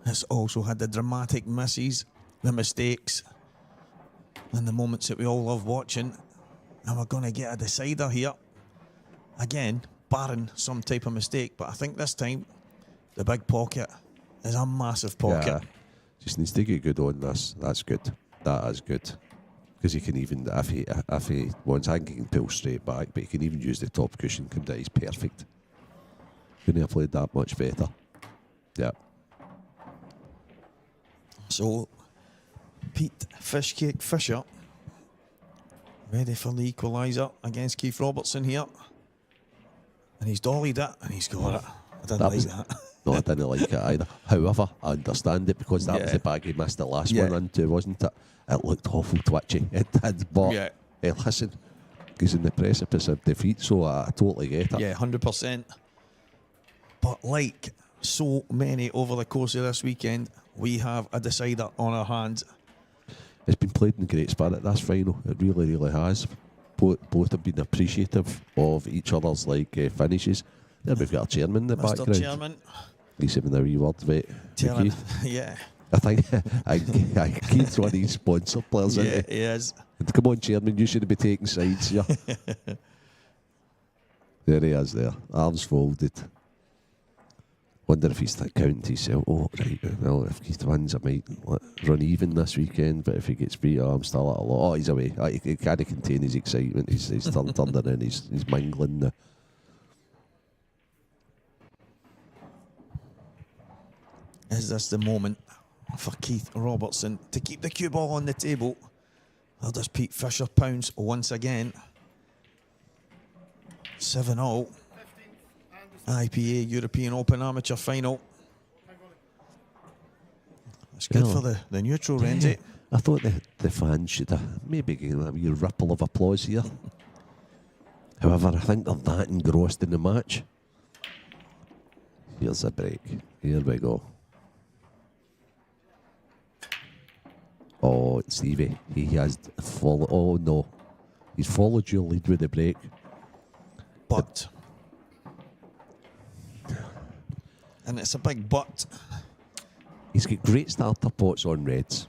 It's also had the dramatic misses, the mistakes, and the moments that we all love watching. And we're going to get a decider here. Again, barring some type of mistake, but I think this time the big pocket is a massive pocket. Yeah, just needs to get good on this. That's good. That is good. Because he can even, if he wants, I think he can pull straight back, but he can even use the top cushion, come down, he's perfect. Couldn't have played that much better. Yeah. So, Pete Fishcake Fisher, ready for the equaliser against Keith Robertson here. And he's dollied it, and he's got it. I didn't like that. No, I didn't like it either. However, I understand it because that was the bag he missed the last one into, wasn't it? It looked awful twitchy. It did, but hey, listen, he's in the precipice of defeat, so I totally get it. Yeah, 100%. But like so many over the course of this weekend, we have a decider on our hands. It's been played in great spirit, this final. It really, really has. Both have been appreciative of each other's finishes. There we've got our chairman in the background. Mr. Chairman. He's having a wee word about Chairman, yeah. I think Keith's one of these sponsor players, isn't he is. And come on, Chairman, you shouldn't be taking sides here. There he is there, arms folded. Wonder if he's counting to himself. Oh, right, well, if Keith wins, I might run even this weekend, but if he gets beat, I'm still at a lot. Oh, he's away. He can't contain his excitement. He's turned in, he's mingling now. Is this the moment for Keith Robertson to keep the cue ball on the table? Or does Pete Fisher pounce once again? 7-0. IPA European Open Amateur Final. It's good for the neutral, Renzi. I thought the fans should have maybe given a wee ripple of applause here. However, I think they're that engrossed in the match. Here's a break. Here we go. Oh, Stevie, he has followed. Oh no, he's followed your lead with the break. But, and it's a big but. He's got great starter pots on reds.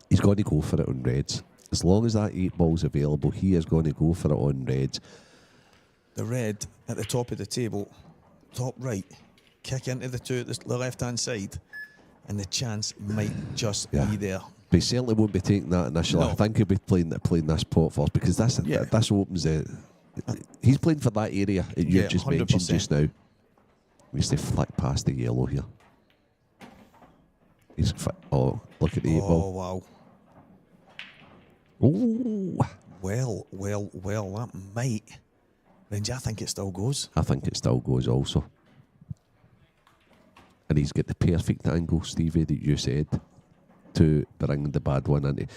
He's going to go for it on reds. As long as that 8 ball's available, he is going to go for it on reds. The red at the top of the table, top right, kick into the 2 at the left-hand side, and the chance might just be there. But he certainly won't be taking that initially. No. I think he'll be playing this pot first because this opens the. He's playing for that area that you just 100%. Mentioned just now. We used to flick past the yellow here. Oh, look at the 8 ball. Oh, wow. Oh. Well, that might. Range, I think it still goes. I think it still goes also. And he's got the perfect angle, Stevie, that you said, to bring the bad one in.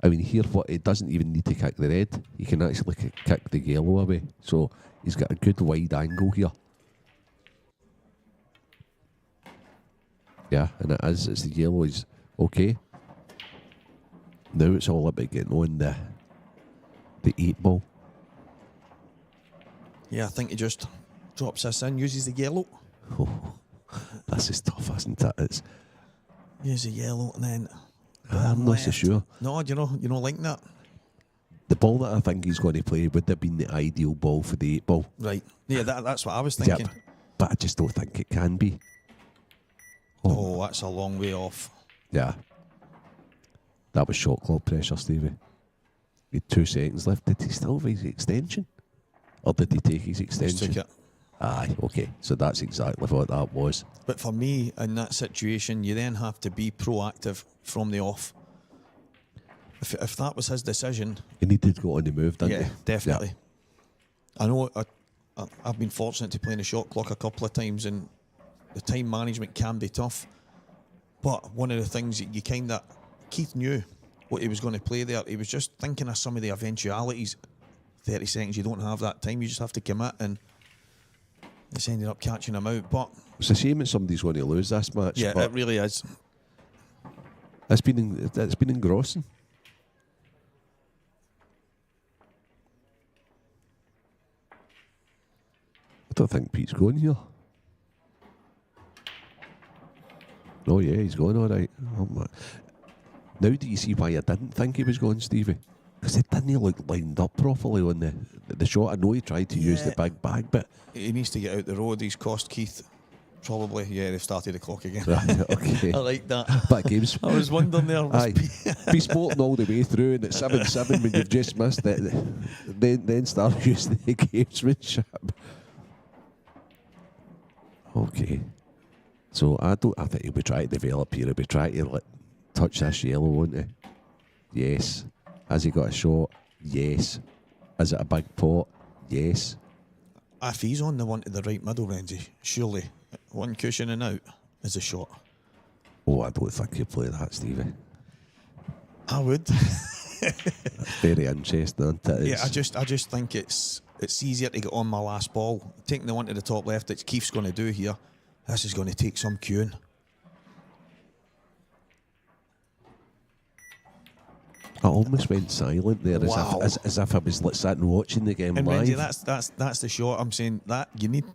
I mean, here, he doesn't even need to kick the red. He can actually kick the yellow away. So he's got a good wide angle here. Yeah, and it is. It's the yellow is okay. Now it's all about getting on the 8 ball. Yeah, I think he just drops this in, uses the yellow. Oh, this is tough, isn't it? It's use the yellow and then. I'm not so sure. No, you don't like that. The ball that I think he's going to play would have been the ideal ball for the 8 ball. Right. Yeah, that's what I was thinking. Yep. But I just don't think it can be. Oh, that's a long way off. Yeah. That was shot clock pressure, Stevie. He had 2 seconds left. Did he still have his extension? Or did he take his extension? He took it. Aye, okay. So that's exactly what that was. But for me, in that situation, you then have to be proactive from the off. If that was his decision... He needed to go on the move, didn't he? Yeah, definitely. Yeah. I know I've been fortunate to play in the shot clock a couple of times, and the time management can be tough. But one of the things that you kind of... Keith knew what he was going to play there. He was just thinking of some of the eventualities. 30 seconds, you don't have that time. You just have to commit, and it's ended up catching him out. But it's a shame that somebody's going to lose this match. Yeah, it really is. It's been engrossing. I don't think Pete's going here. Oh yeah, he's going all right. Oh, my. Now do you see why I didn't think he was going, Stevie? Because it didn't look lined up properly on the shot. I know he tried to use the big bag, but... He needs to get out the road. He's cost Keith Probably, yeah, they've started the clock again. Right, okay. I like that. But games. I was wondering there. Aye, be sporting all the way through, and it's 7-7 when you've just missed it. Then start using the gamesmanship. Okay. So I think he'll be trying to develop here. He'll be trying to touch this yellow, won't he? Yes. Has he got a shot? Yes. Is it a big pot? Yes. If he's on the one to the right middle, Renzi, surely one cushion and out is a shot. Oh, I don't think he'll play that, Stevie. I would. That's very interesting, isn't it? Yeah, I just think it's easier to get on my last ball. Taking the one to the top left that Keith's going to do here, this is going to take some cueing. I almost went silent there, Wow. as if I was sitting watching the game And live. Renzi, that's the shot. I'm saying that you need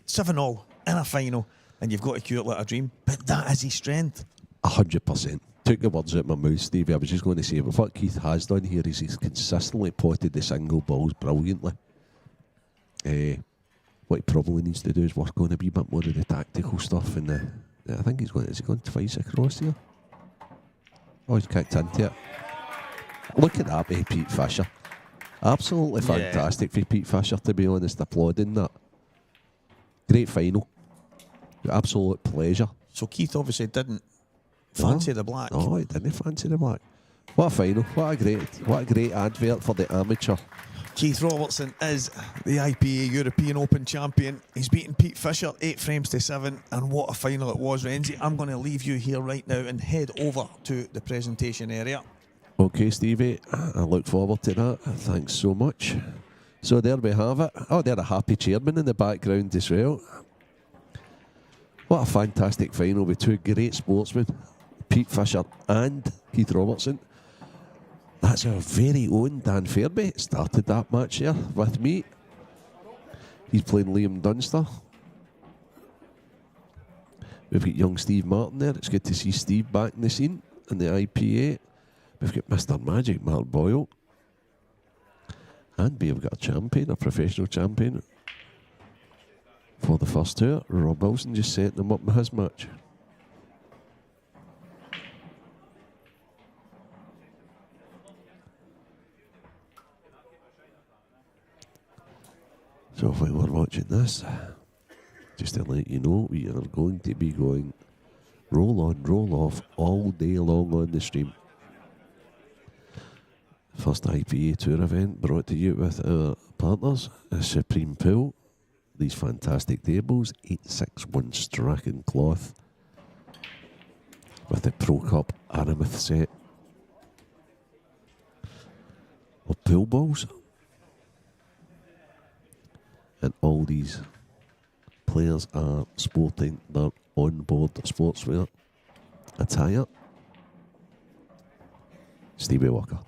7-all in a final, and you've got to cue it like a dream. But that is his strength. 100%. Took the words out of my mouth, Stevie. I was just going to say, but what Keith has done here is he's consistently potted the single balls brilliantly. What he probably needs to do is work on a wee bit more of the tactical stuff. And I think is he going to face across here? Oh, he's kicked into it. Look at that by Pete Fisher. Absolutely fantastic for Pete Fisher, to be honest. Applauding that. Great final. Absolute pleasure. So Keith obviously didn't fancy the black. No, he didn't fancy the black. What a final. What a great advert for the amateur. Keith Robertson is the IPA European Open champion. He's beaten Pete Fisher 8 frames to 7, and what a final it was, Renzi. I'm going to leave you here right now and head over to the presentation area. Okay, Stevie, I look forward to that. Thanks so much. So there we have it. Oh, there's a happy chairman in the background as well. What a fantastic final with two great sportsmen, Pete Fisher and Keith Robertson. That's our very own Dan Fairby. Started that match here with me. He's playing Liam Dunster. We've got young Steve Martin there. It's good to see Steve back in the scene in the IPA. We've got Mr. Magic, Mark Boyle. And we've got a champion, a professional champion for the first tour. Rob Wilson just setting them up in his match. So while we're watching this, just to let you know, we are going to be going roll on, roll off all day long on the stream. First IPA Tour event brought to you with our partners, Supreme Pool. These fantastic tables, 861 Strachan cloth with the Pro Cup Aramith set of pool balls. And all these players are sporting their on-board sportswear attire. Stevie Walker.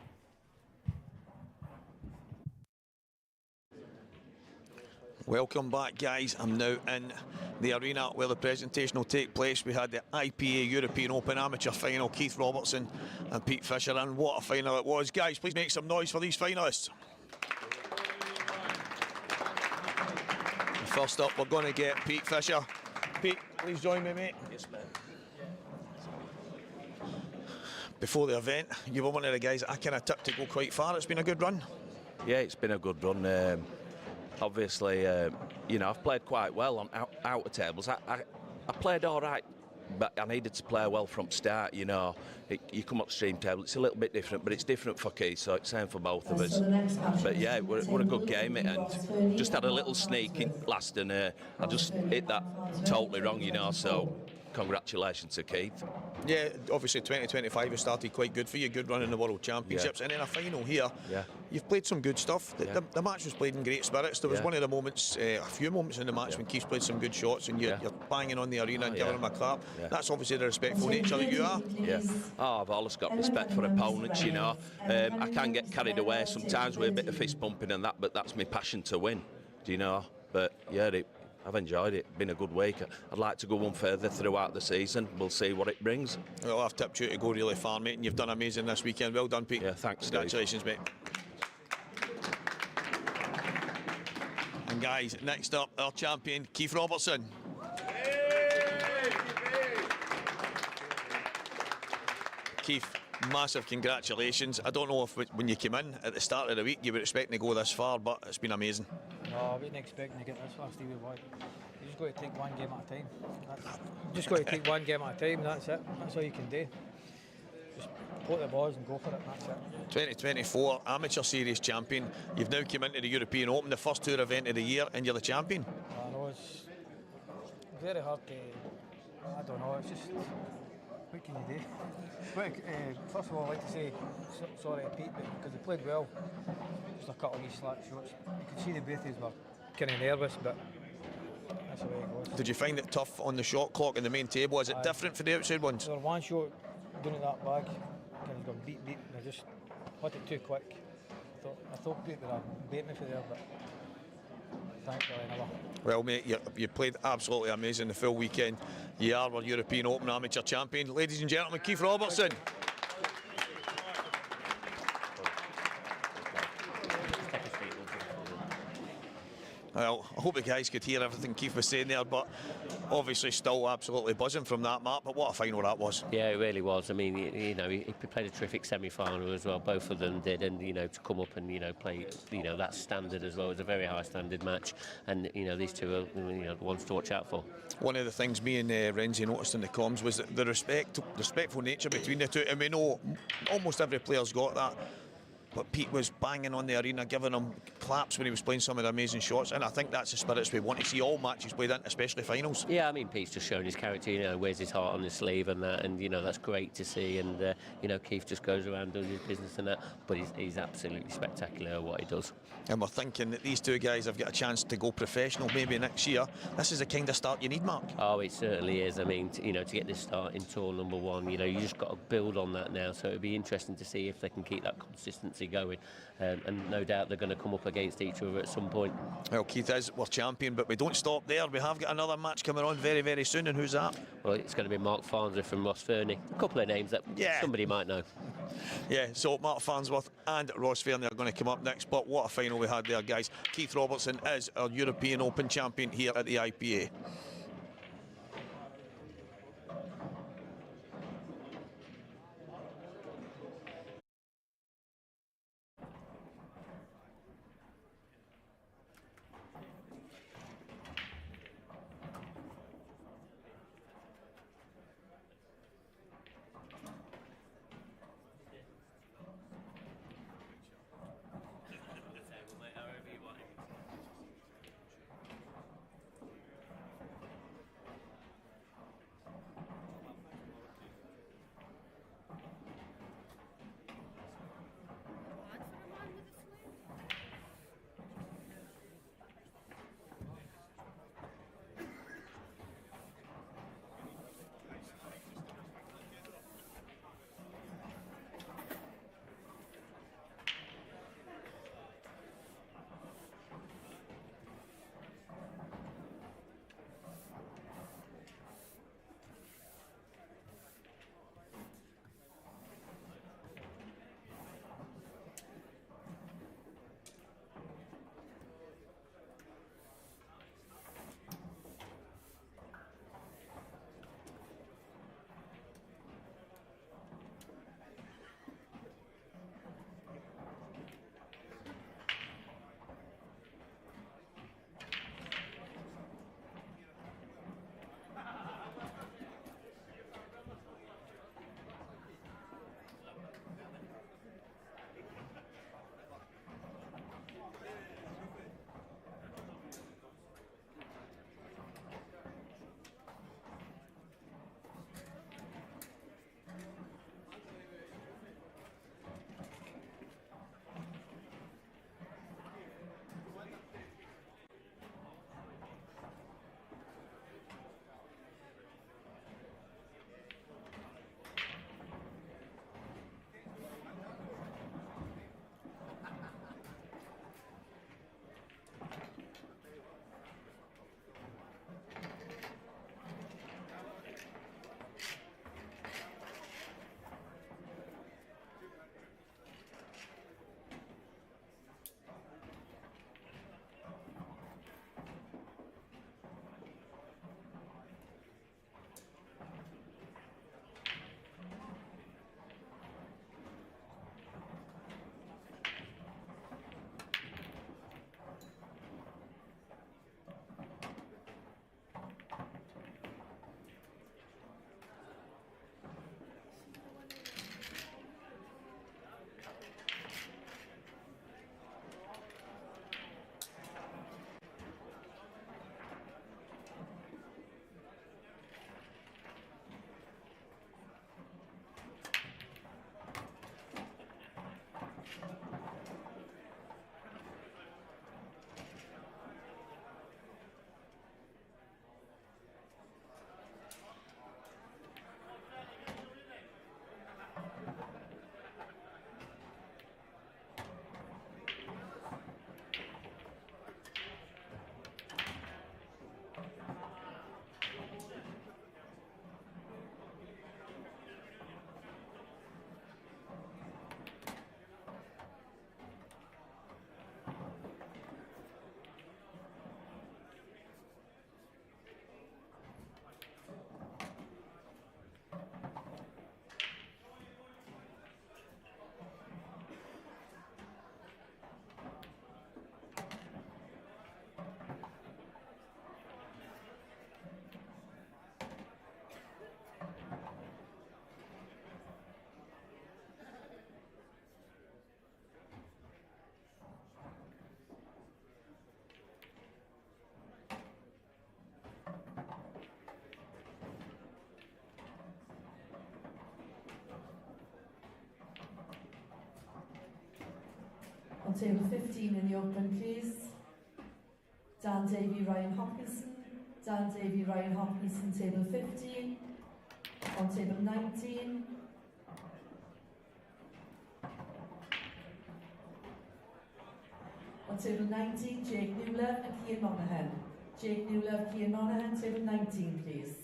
Welcome back, guys. I'm now in the arena where the presentation will take place. We had the IPA European Open Amateur Final, Keith Robertson and Pete Fisher, and what a final it was. Guys, please make some noise for these finalists. First up, we're going to get Pete Fisher. Pete, please join me, mate. Yes, man. Before the event, you were one of the guys I kind of tipped to go quite far. It's been a good run. Yeah, it's been a good run. Obviously, you know, I've played quite well on outer tables. I played all right, but I needed to play well from start. You know, you come up stream table, it's a little bit different, but it's different for Keith, so it's same for both of us. But yeah, we're a good game, and just had a little sneak in last, and I just hit that totally wrong, you know. So congratulations to Keith. Yeah, obviously 2025 has started quite good for you. Good run in the World Championships, and then a final here. Yeah. You've played some good stuff. The match was played in great spirits. There was one of the moments, a few moments in the match when Keith's played some good shots, and you're banging on the arena and giving him a clap. That's obviously the respectful nature that you are. Yeah. Oh, I've always got respect for opponents, you know. I can get carried away sometimes with a bit of fist pumping and that, but that's my passion to win, do you know? But yeah, I've enjoyed it. Been a good week. I'd like to go one further throughout the season. We'll see what it brings. Well, I've tipped you to go really far, mate, and you've done amazing this weekend. Well done, Pete. Yeah, thanks, Congratulations, mate. And guys, next up, our champion, Keith Robertson. Keith, massive congratulations. I don't know if when you came in at the start of the week you were expecting to go this far, but it's been amazing. No, I wasn't expecting to get this far, Stevie boy. You just got to take one game at a time. Just got to take one game at a time, that's it. That's all you can do. Just put the balls and go for it, that's it. 2024 Amateur Series champion. You've now come into the European Open, the first tour event of the year, and you're the champion. I know it's very hard to, I don't know, it's just, what can you do? But, first of all, I'd like to say sorry to Pete, because he played well. Just a couple of wee slack shots. You could see the both of us were kind of nervous, but that's the way it goes. Did you find it tough on the shot clock in the main table? Is it different for the outside ones? There was one shot down at that bag, kind of gone beat, and I just hit it too quick. I thought Pete would have beat me for there, but thankfully never. Well, mate, you played absolutely amazing the full weekend. You are our European Open Amateur champion. Ladies and gentlemen, Keith Robertson. Well, I hope the guys could hear everything Keith was saying there, but obviously still absolutely buzzing from that, Mark. But what a final that was. Yeah, it really was. I mean, you know, he played a terrific semi-final as well. Both of them did, and you know, to come up and play, that standard as well. It was a very high standard match, and these two are the ones to watch out for. One of the things me and Renzi noticed in the comms was the respectful nature between the two, and we know almost every player's got that. But Pete was banging on the arena, giving him claps when he was playing some of the amazing shots, and I think that's the spirits we want to see all matches played in, especially finals. Yeah, I mean, Pete's just showing his character, wears his heart on his sleeve and that, and that's great to see, and Keith just goes around doing his business and that, but he's absolutely spectacular at what he does. And we're thinking that these two guys have got a chance to go professional maybe next year. This is the kind of start you need, Mark. Oh, it certainly is. I mean, to get this start in tour number one, you just got to build on that now, so it'll be interesting to see if they can keep that consistency going, and no doubt they're going to come up against each other at some point. Well, Keith is our champion, but we don't stop there. We have got another match coming on very, very soon, and who's that? Well, it's going to be Mark Farnsworth from Ross Fernie. A couple of names that somebody might know. Yeah, so Mark Farnsworth and Ross Fernie are going to come up next, but what a final we had there, guys. Keith Robertson is our European Open champion here at the IPA. On table 15 in the open, please. Dan Davey, Ryan Hopkinson. Dan Davey, Ryan Hopkinson, table 15. On table 19. On table 19, Jake Newlove and Cian Monaghan. Jake Newlove, Cian Monaghan, table 19, please.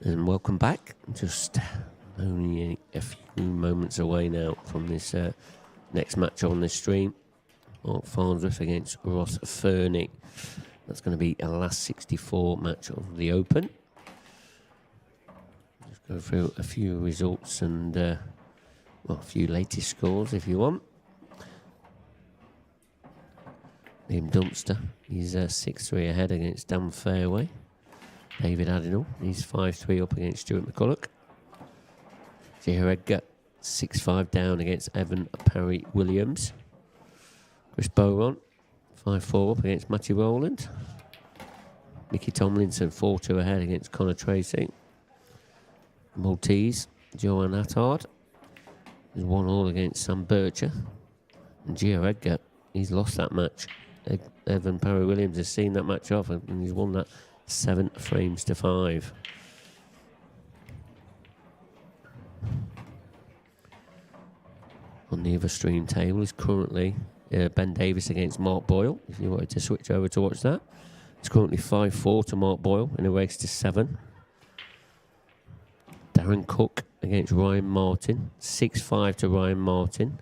And welcome back. Just only a few moments away now from this next match on this stream. Mark Farnsworth against Ross Fernie. That's going to be a last 64 match of the Open. Just go through a few results and well, a few latest scores if you want. Liam Dunster, he's 6-3 ahead against Dan Fairway. David Adenall, he's 5-3 up against Stuart McCulloch. Jihar Edgar, 6-5 down against Evan Parry Williams. Chris Boron, 5-4 up against Matthew Rowland. Mickey Tomlinson, 4-2 ahead against Connor Tracy. Maltese, Johan Attard, is 1-1 against Sam Bircher. And Jihar Edgar, he's lost that match. Evan Parry Williams has seen that match off and he's won that 7 frames to 5. On the other stream table is currently Ben Davis against Mark Boyle. If you wanted to switch over to watch that, it's currently 5-4 to Mark Boyle in a race to 7. Darren Cook against Ryan Martin, 6-5 to Ryan Martin.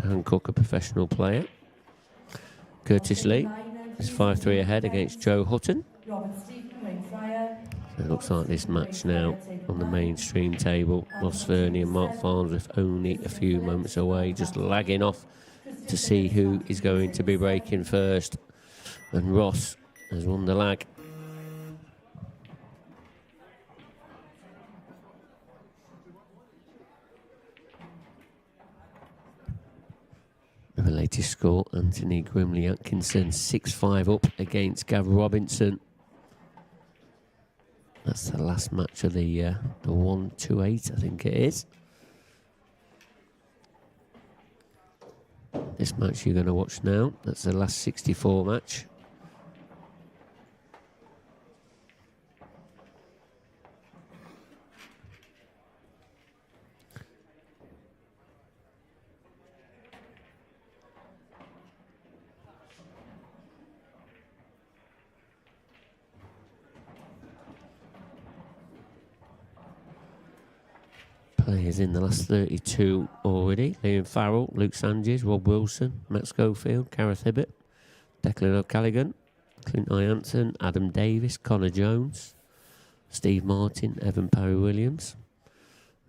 Darren Cook, a professional player. Curtis Lee is 5-3 ahead against Joe Hutton. It looks like this match now on the mainstream table. Ross Fernie and Mark Farnsworth only a few moments away, just lagging off to see who is going to be breaking first. And Ross has won the lag. latest score, Anthony Grimley Atkinson 6-5 up against Gav Robinson. That's the last match of the 1-2-8, I think it is. This match you're going to watch now, that's the last 64 match. Players in the last 32 already. Liam Farrell, Luke Sanchez, Rob Wilson, Matt Schofield, Gareth Hibbett, Declan O'Callaghan, Clint Ianson, Adam Davis, Connor Jones, Steve Martin, Evan Parry-Williams.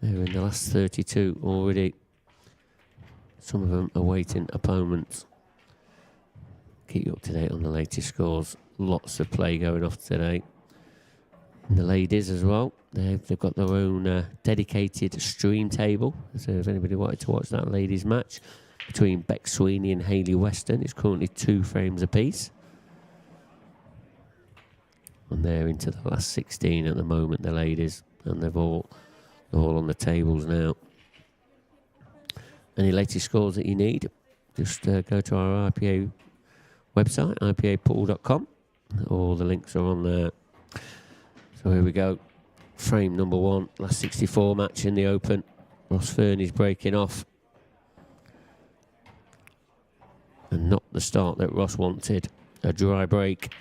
They're in the last 32 already. Some of them awaiting opponents. Keep you up to date on the latest scores. Lots of play going off today. And the ladies as well. They've got their own dedicated stream table. So if anybody wanted to watch that ladies match between Beck Sweeney and Hayley Weston, it's currently 2 frames apiece. And they're into the last 16 at the moment, the ladies, and they're all on the tables now. Any latest scores that you need, just go to our IPA website, ipapool.com. All the links are on there. So here we go. Frame number 1, last 64 match in the Open. Ross Fernie's breaking off. And not the start that Ross wanted. A dry break.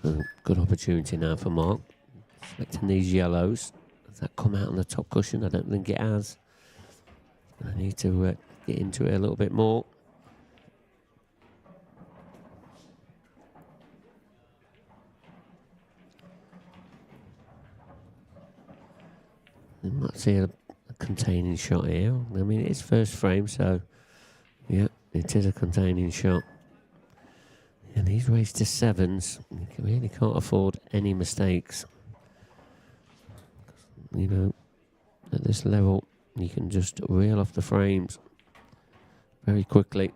So good opportunity now for Mark. Selecting these yellows. Has that come out on the top cushion? I don't think it has. I need to get into it a little bit more. You might see a containing shot here. I mean, it is first frame, so yeah, it is a containing shot. And he's raised to 7s. You really can't afford any mistakes. You know, at this level, you can just reel off the frames very quickly.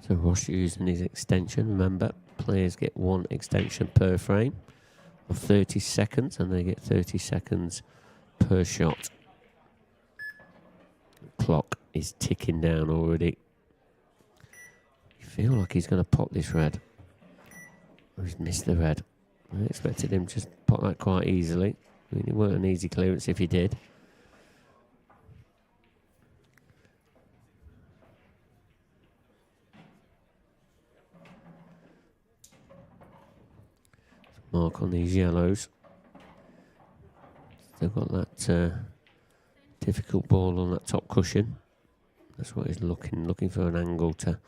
So Ross using his extension. Remember, players get 1 extension per frame of 30 seconds, and they get 30 seconds per shot. Clock is ticking down already. You feel like he's going to pop this red. Oh, he's missed the red. I expected him to just pop that quite easily. I mean, it weren't an easy clearance if he did. Mark on these yellows. Still got that difficult ball on that top cushion. That's what he's looking for an angle to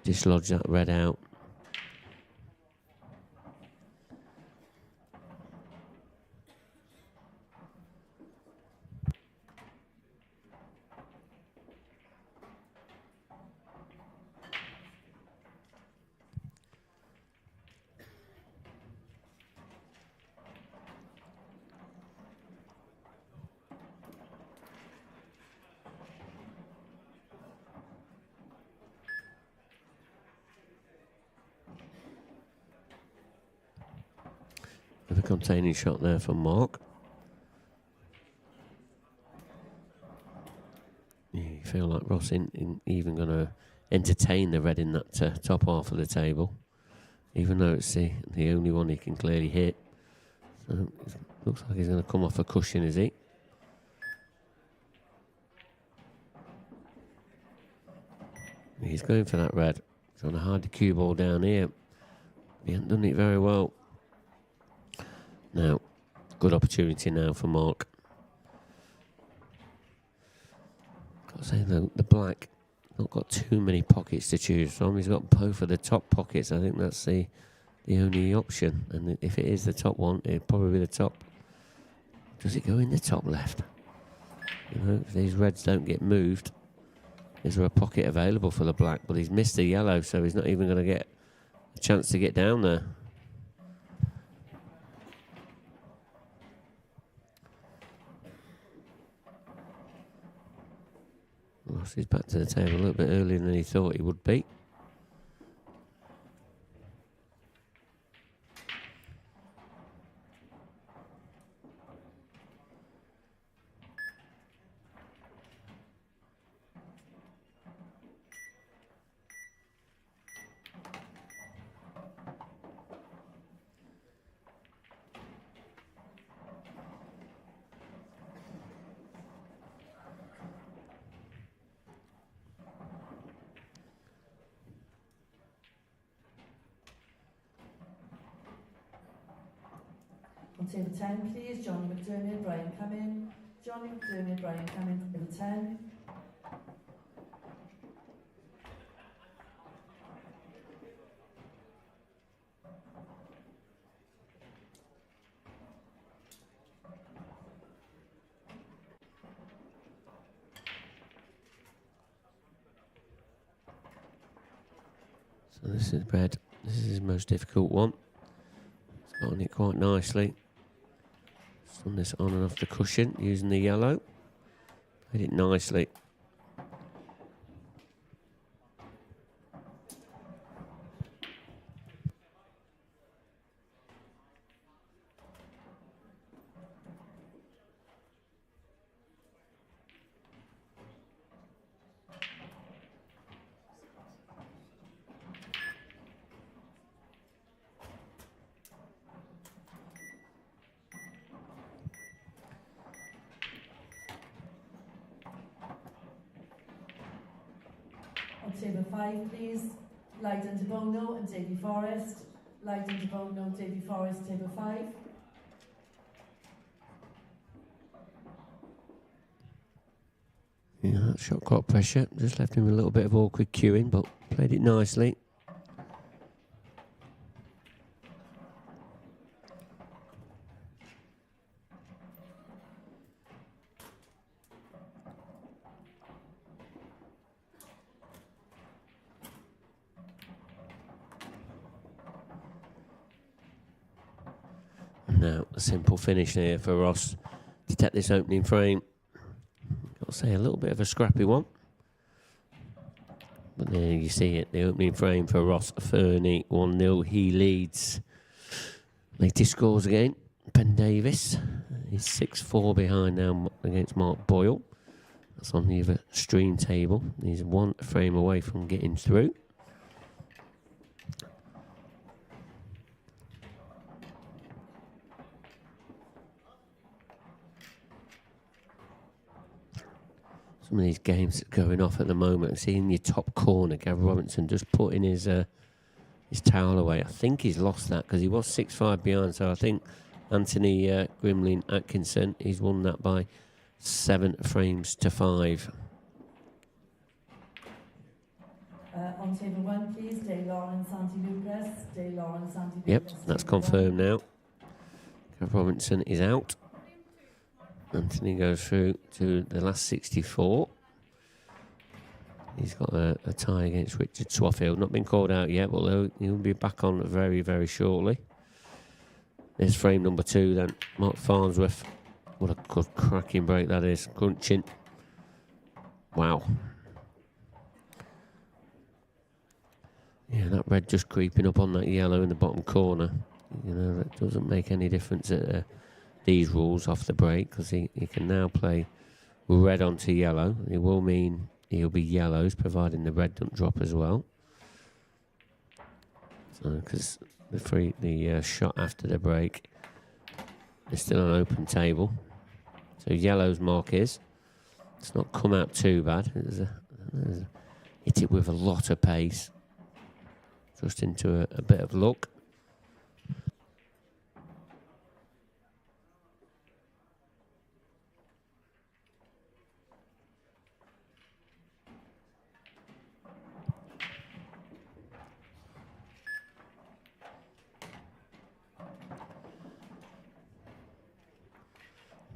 dislodge that red out. With a containing shot there from Mark. Yeah, you feel like Ross in even going to entertain the red in that top half of the table, even though it's the only one he can clearly hit. So it looks like he's going to come off a cushion, is he? He's going for that red. Trying to hide the cue ball down here. He hasn't done it very well. Now, good opportunity now for Mark. Got to say, the black not got too many pockets to choose from. He's got both of the top pockets. I think that's the only option. And if it is the top one, it'll probably be the top. Does it go in the top left? You know, if these reds don't get moved, is there a pocket available for the black? But he's missed the yellow, so he's not even going to get a chance to get down there. Ross is back to the table a little bit earlier than he thought he would be. On table 10, please, Johnny McDermott, Brian Cumming. Johnny McDermott, Brian Cumming, table 10. So this is red. This is his most difficult one. He's gotten it quite nicely. Done this on and off the cushion using the yellow. Played it nicely. On table 5, please, Lydon de Bono and Davy Forrest. Lydon de Bono, Davy Forrest, table 5. Yeah, that shot got pressure. Just left him a little bit of awkward cueing, but played it nicely. Now, a simple finish here for Ross to take this opening frame. Got to say, a little bit of a scrappy one. But there you see it, the opening frame for Ross Fernie, 1-0. He leads. Latest scores again. Ben Davis is 6-4 behind now against Mark Boyle. That's on the other stream table. He's one frame away from getting through. Some of these games going off at the moment. Seeing your top corner, Gavin Robinson just putting his towel away. I think he's lost that because he was 6-5 behind. So I think Anthony Grimlin Atkinson, he's won that by 7 frames to 5. On table 1, please, Day Lawrence, Santi Lucas. Day Lawrence, Santi Lucas. Yep, that's confirmed now. Gavin Robinson is out. Anthony goes through to the last 64. He's got a tie against Richard Swaffield. Not been called out yet, but he'll be back on very, very shortly. There's frame number 2 then. Mark Farnsworth. What a good cracking break that is. Crunching. Wow. Yeah, that red just creeping up on that yellow in the bottom corner. You know, that doesn't make any difference at these rules off the break, because he can now play red onto yellow. It will mean he'll be yellows, providing the red don't drop as well. So, because the shot after the break is still an open table. So yellow's mark is. It's not come out too bad. There's a hit it with a lot of pace. Just into a bit of luck.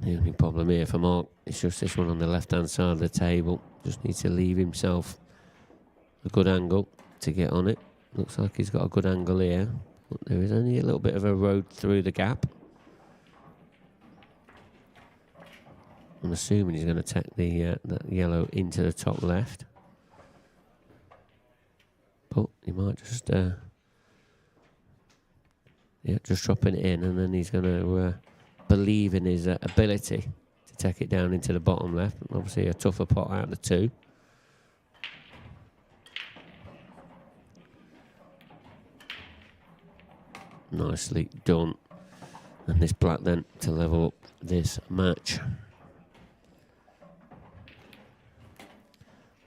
The only problem here for Mark is just this one on the left-hand side of the table. Just needs to leave himself a good angle to get on it. Looks like he's got a good angle here. But there is only a little bit of a road through the gap. I'm assuming he's going to take the yellow into the top left. But he might just... just dropping it in, and then he's going to... believe in his ability to take it down into the bottom left. Obviously a tougher pot out of the two. Nicely done. And this black then to level up this match.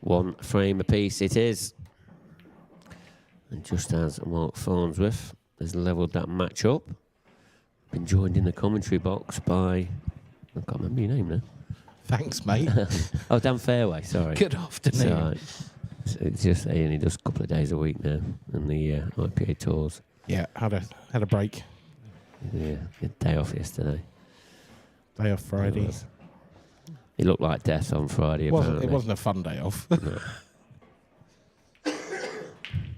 1 frame apiece it is. And just as Mark Farnsworth has levelled that match up, been joined in the commentary box by, I can't remember your name now. Thanks, mate. Oh, Dan Fairway, sorry. Good afternoon. So it's just he only does a couple of days a week now in the IPA tours. Yeah, had a break. Yeah, a day off yesterday. Day off Friday. It looked like death on Friday. It wasn't a fun day off. No.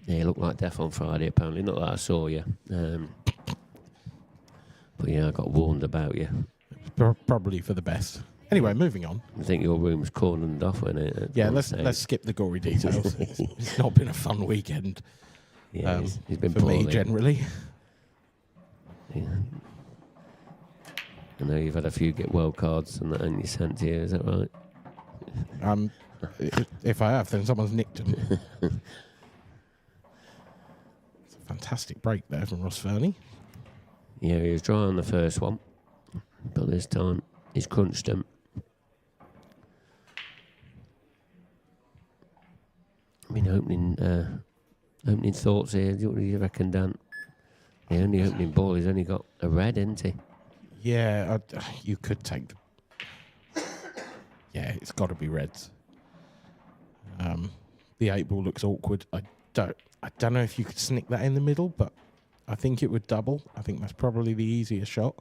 Yeah, it looked like death on Friday apparently. Not that I saw you. But yeah, I got warned about you. Probably for the best. Anyway, moving on. I think your room's cordoned off, wasn't it? Yeah, let's skip the gory details. It's not been a fun weekend. Yeah, he's been for poorly. me generally. Yeah. I know you've had a few get well cards and you sent to you. Is that right? If I have, then someone's nicked them. It's a fantastic break there from Ross Fernie. Yeah, he was dry on the first one, but this time he's crunched them. I mean, opening thoughts here. What do you reckon, Dan? The only opening ball, he's only got a red, isn't he? Yeah, you could take yeah, it's got to be reds. The 8 ball looks awkward. I don't know if you could snick that in the middle, but I think it would double. I think that's probably the easier shot.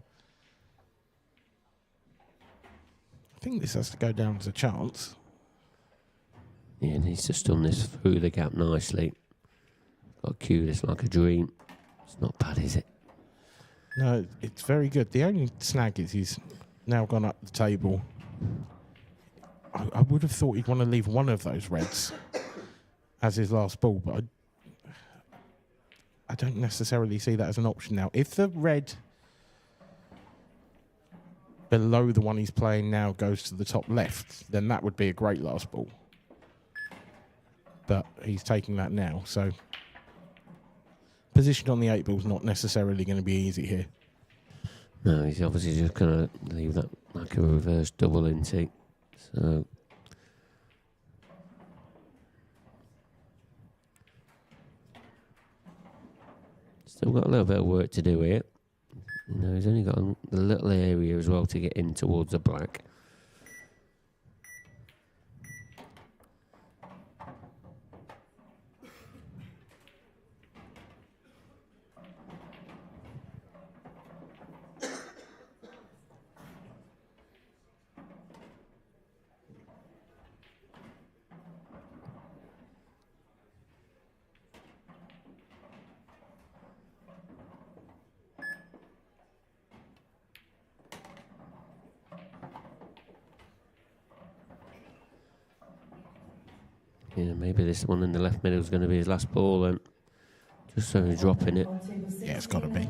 I think this has to go down as a chance. Yeah, and he's just done this through the gap nicely. Got to cue this like a dream. It's not bad, is it? No, it's very good. The only snag is he's now gone up the table. I would have thought he'd want to leave one of those reds as his last ball, but I don't necessarily see that as an option now. If the red below the one he's playing now goes to the top left, then that would be a great last ball. But he's taking that now, so position on the 8 ball is not necessarily going to be easy here. No, he's obviously just going to leave that like a reverse double intake. So still got a little bit of work to do here. You know, he's only got a little area as well to get in towards the black. Yeah, maybe this one in the left middle is going to be his last ball then. Just so he's dropping it. Yeah, it's got to be.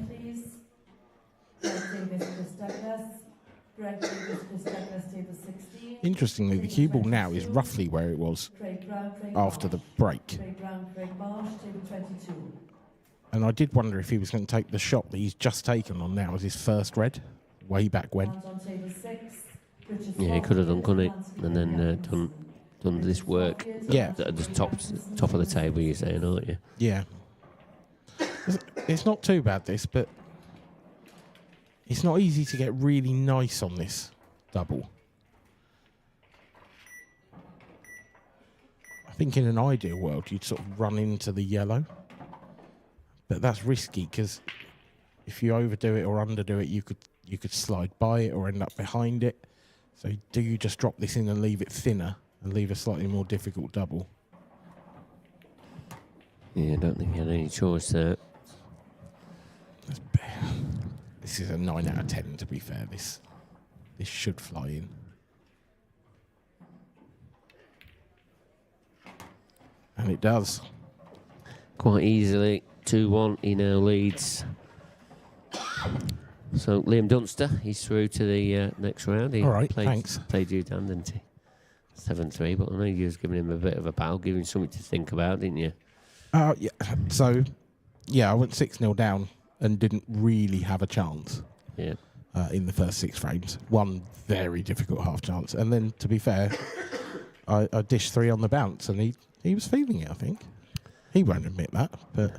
Interestingly, the cue ball now is roughly where it was after the break. And I did wonder if he was going to take the shot that he's just taken on now as his first red, way back when. Yeah, he could have done, couldn't he? And then done done this work. Yeah. At the top of the table, you're saying, aren't you? Yeah. It's not too bad, this, but it's not easy to get really nice on this double. I think in an ideal world, you'd sort of run into the yellow. But that's risky, because if you overdo it or underdo it, you could slide by it or end up behind it. So do you just drop this in and leave it thinner and leave a slightly more difficult double? Yeah, I don't think you had any choice there. This is a 9 out of 10, to be fair. This should fly in. And it does. Quite easily, 2-1, he now leads. So Liam Dunster, he's through to the next round. He all right, thanks. Played you down, didn't he? 7-3, but I know you was giving him a bit of a bow, giving him something to think about, didn't you? Yeah. So, yeah, I went 6-0 down and didn't really have a chance. Yeah. In the first 6 frames. One very difficult half chance. And then, to be fair, I dished 3 on the bounce, and he was feeling it, I think. He won't admit that, but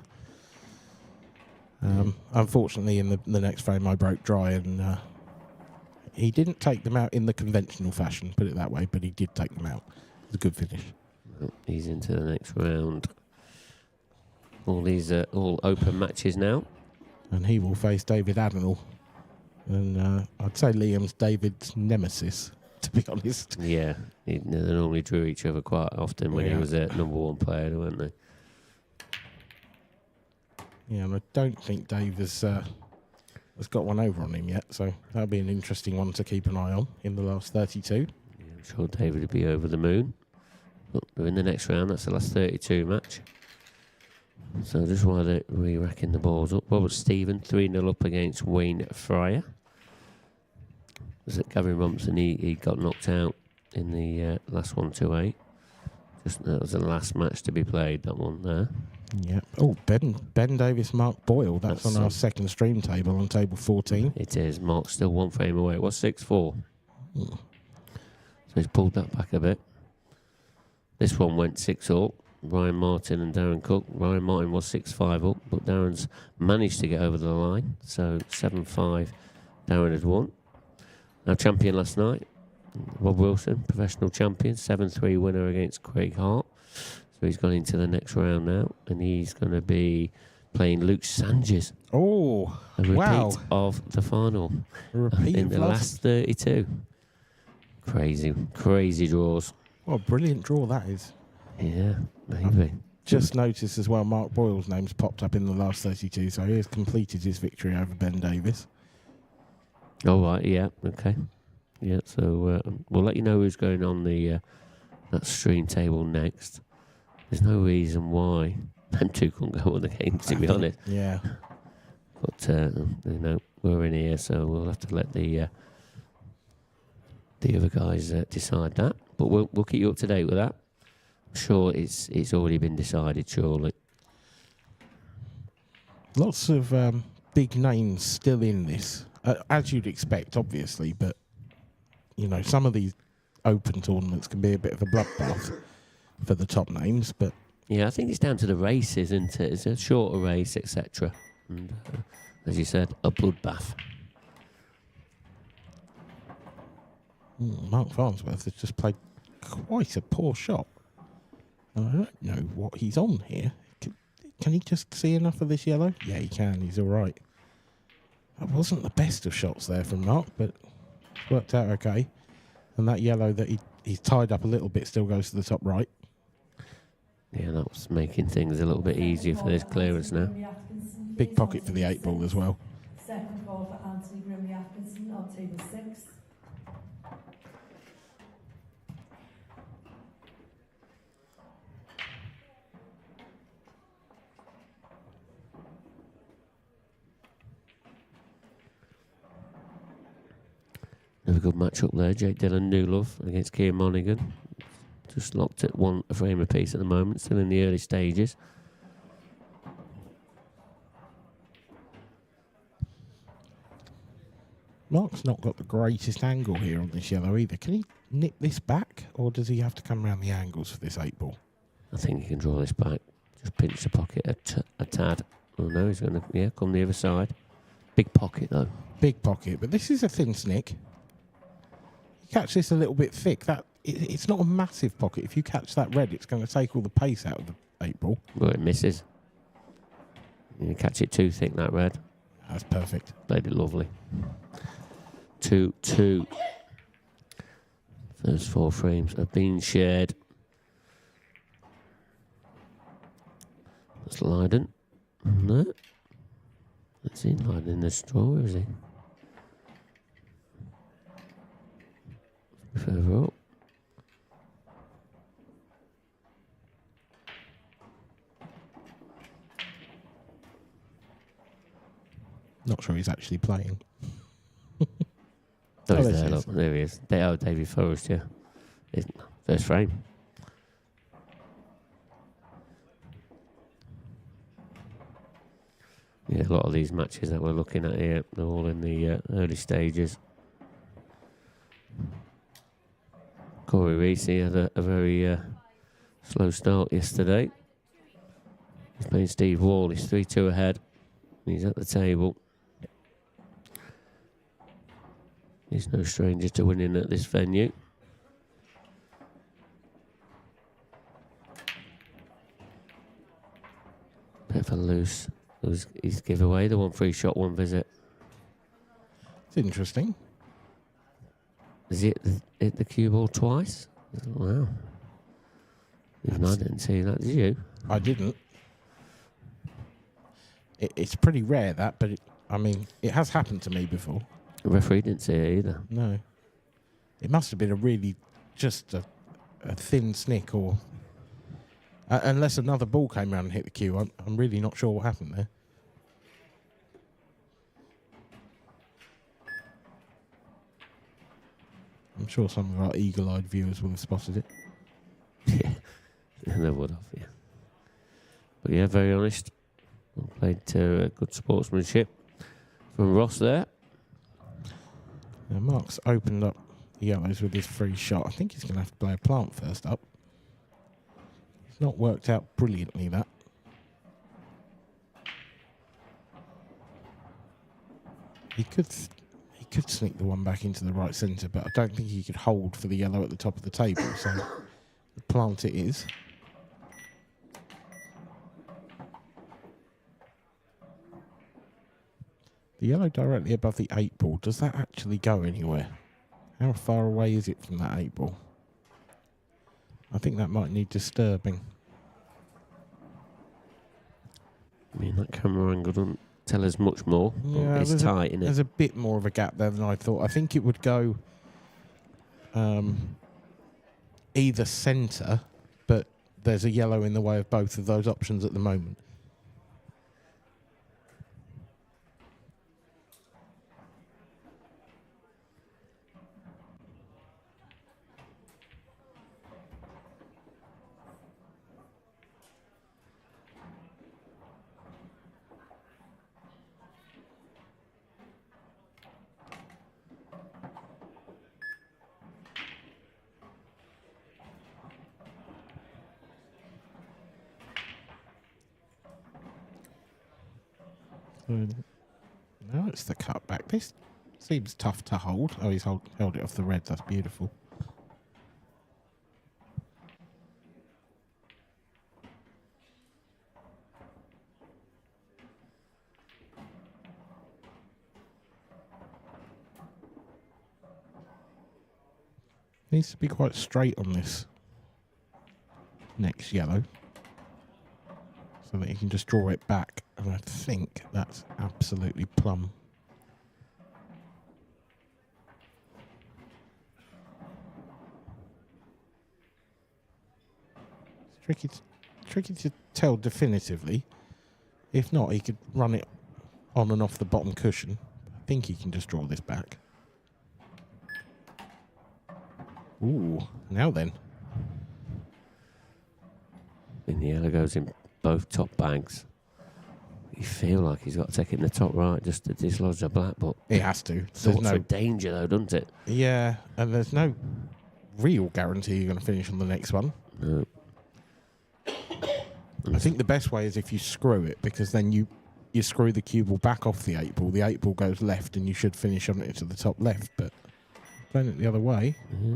unfortunately in the next frame I broke dry, and he didn't take them out in the conventional fashion, put it that way, but he did take them out. It was a good finish. Well, he's into the next round. All these are all open matches now. And he will face David Adenall. And I'd say Liam's David's nemesis, to be honest. Yeah, they normally drew each other quite often when he was a #1 player, weren't they? Yeah, and I don't think Dave has got one over on him yet, so that'll be an interesting one to keep an eye on in the last 32. Yeah, I'm sure David would be over the moon. But they're in the next round, that's the last 32 match. So just while they're re-racking the balls up, Robert Stephen 3-0 up against Wayne Fryer. Was it Gavin Rompson? He got knocked out in the last 1-2-8. That was the last match to be played, that one there. Yeah. Oh, Ben Davis, Mark Boyle. That's on our second stream table on table 14. It is. Mark's still 1 frame away. It was 6-4. So he's pulled that back a bit. This one went 6-all. Ryan Martin and Darren Cook. Ryan Martin was 6-5 up, but Darren's managed to get over the line. So 7-5, Darren had won. Our champion last night, Rob Wilson, professional champion, 7-3 winner against Craig Hart. So he's gone into the next round now, and he's going to be playing Luke Sanchez. Oh, a repeat of the final in the last 32. Crazy draws. What a brilliant draw that is. Yeah, maybe. Just noticed as well, Mark Boyle's name's popped up in the last 32, so he has completed his victory over Ben Davis. Oh, right, yeah, okay. Yeah, so we'll let you know who's going on the that stream table next. There's no reason why them two couldn't go on the games, to be honest. Yeah. But, we're in here, so we'll have to let the other guys decide that. But we'll keep you up to date with that. I'm sure it's already been decided, surely. Lots of big names still in this, as you'd expect, obviously, but, some of these open tournaments can be a bit of a bloodbath for the top names, but... Yeah, I think it's down to the race, isn't it? It's a shorter race, etc. And, as you said, a bloodbath. Mark Farnsworth has just played quite a poor shot. I don't know what he's on here. Can he just see enough of this yellow? Yeah, he can. He's all right. That wasn't the best of shots there from Mark, but it's worked out okay. And that yellow that he's tied up a little bit still goes to the top right. Yeah, that was making things a little bit easier for this clearance now. Big pocket for the 8-ball as well. Second ball for Anthony Grimley Atkinson on table 6. Another good match up there. Jake Dillon Newlove against Kieran Monaghan. Just locked at a frame apiece at the moment, still in the early stages. Mark's not got the greatest angle here on this yellow either. Can he nip this back, or does he have to come around the angles for this 8-ball? I think he can draw this back. Just pinch the pocket a tad. Oh no, he's going to come the other side. Big pocket though. Big pocket, but this is a thin snick. You catch this a little bit thick. It's not a massive pocket. If you catch that red, it's going to take all the pace out of the 8-ball. Well, it misses. You catch it too thick, that red. That's perfect. Played it lovely. 2-2. First 4 frames have been shared. That's Leiden. No. Let's see, Leiden in the straw. Where is he? Further up. Not sure he's actually playing. He's there, look. There he is. David Forrest, yeah. First frame. Yeah, a lot of these matches that we're looking at here, they're all in the early stages. Corey Reese had a very slow start yesterday. He's playing Steve Wall. He's 3-2 ahead. He's at the table. He's no stranger to winning at this venue. Bit of a loose. His giveaway, the 1 free shot, 1 visit. It's interesting. Has he hit the cue ball twice? Wow. Even I didn't see that, did you? I didn't. It's pretty rare that, but it has happened to me before. The referee didn't see it either. No. It must have been a really just a thin snick, or unless another ball came around and hit the cue. I'm really not sure what happened there. I'm sure some of our eagle-eyed viewers will have spotted it. Yeah, they would have, yeah. But yeah, very honest. Played to good sportsmanship from Ross there. Now Mark's opened up the yellows with his free shot. I think he's going to have to play a plant first up. It's not worked out brilliantly, that. He could sneak the one back into the right centre, but I don't think he could hold for the yellow at the top of the table. So the plant it is. The yellow directly above the 8-ball, does that actually go anywhere? How far away is it from that 8-ball? I think that might need disturbing. I mean, that camera angle doesn't tell us much more. Yeah, it's tight, isn't it? There's a bit more of a gap there than I thought. I think it would go either centre, but there's a yellow in the way of both of those options at the moment. Now it's the cutback. This seems tough to hold. Oh, he's held it off the red. That's beautiful. Needs to be quite straight on this next yellow, so that you can just draw it back. And I think that's absolutely plumb. It's tricky to tell definitively. If not, he could run it on and off the bottom cushion. I think he can just draw this back. Ooh, now then. And the yellow goes in both top bags. You feel like he's got to take it in the top right just to dislodge the black, but He has to. thoughts of danger though, doesn't it? Yeah, and there's no real guarantee you're going to finish on the next one. No. I think the best way is if you screw it, because then you screw the cue ball back off the 8 ball. The 8 ball goes left, and you should finish on it to the top left. But playing it the other way,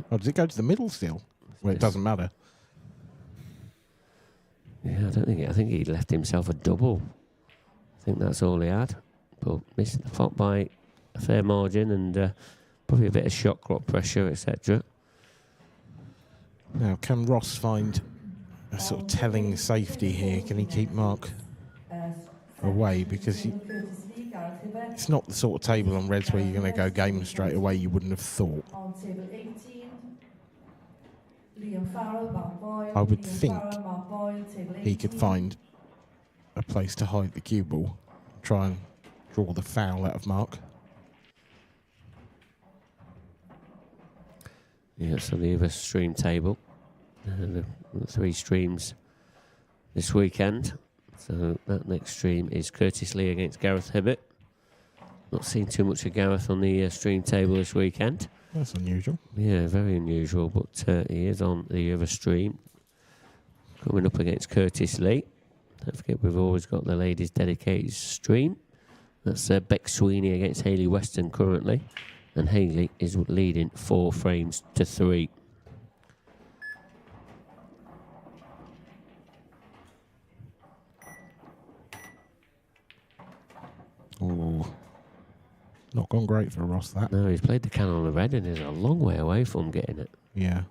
oh, does it go to the middle still? Well, it doesn't matter. Yeah, I think he left himself a double. I think that's all he had. But missed the pot by a fair margin and probably a bit of shock clock pressure, etc. Now, can Ross find a sort of telling safety here? Can he keep Mark away? Because it's not the sort of table on Reds where you're going to go game straight away. You wouldn't have thought. On table 18, Liam Farrell, Mark Boyle. I would Liam think Farrell, Mark Boyle, table 18. he could find a place to hide the cue ball, try and draw the foul out of Mark. Yeah, so the other stream table. The 3 streams this weekend. So that next stream is Curtis Lee against Gareth Hibbett. Not seen too much of Gareth on the stream table this weekend. That's unusual. Yeah, very unusual, but he is on the other stream. Coming up against Curtis Lee. Don't forget, we've always got the ladies' dedicated stream. That's Beck Sweeney against Hayley Weston currently. And Hayley is leading 4 frames to 3. Oh, not gone great for Ross, that. No, he's played the can on the red and is a long way away from getting it. Yeah.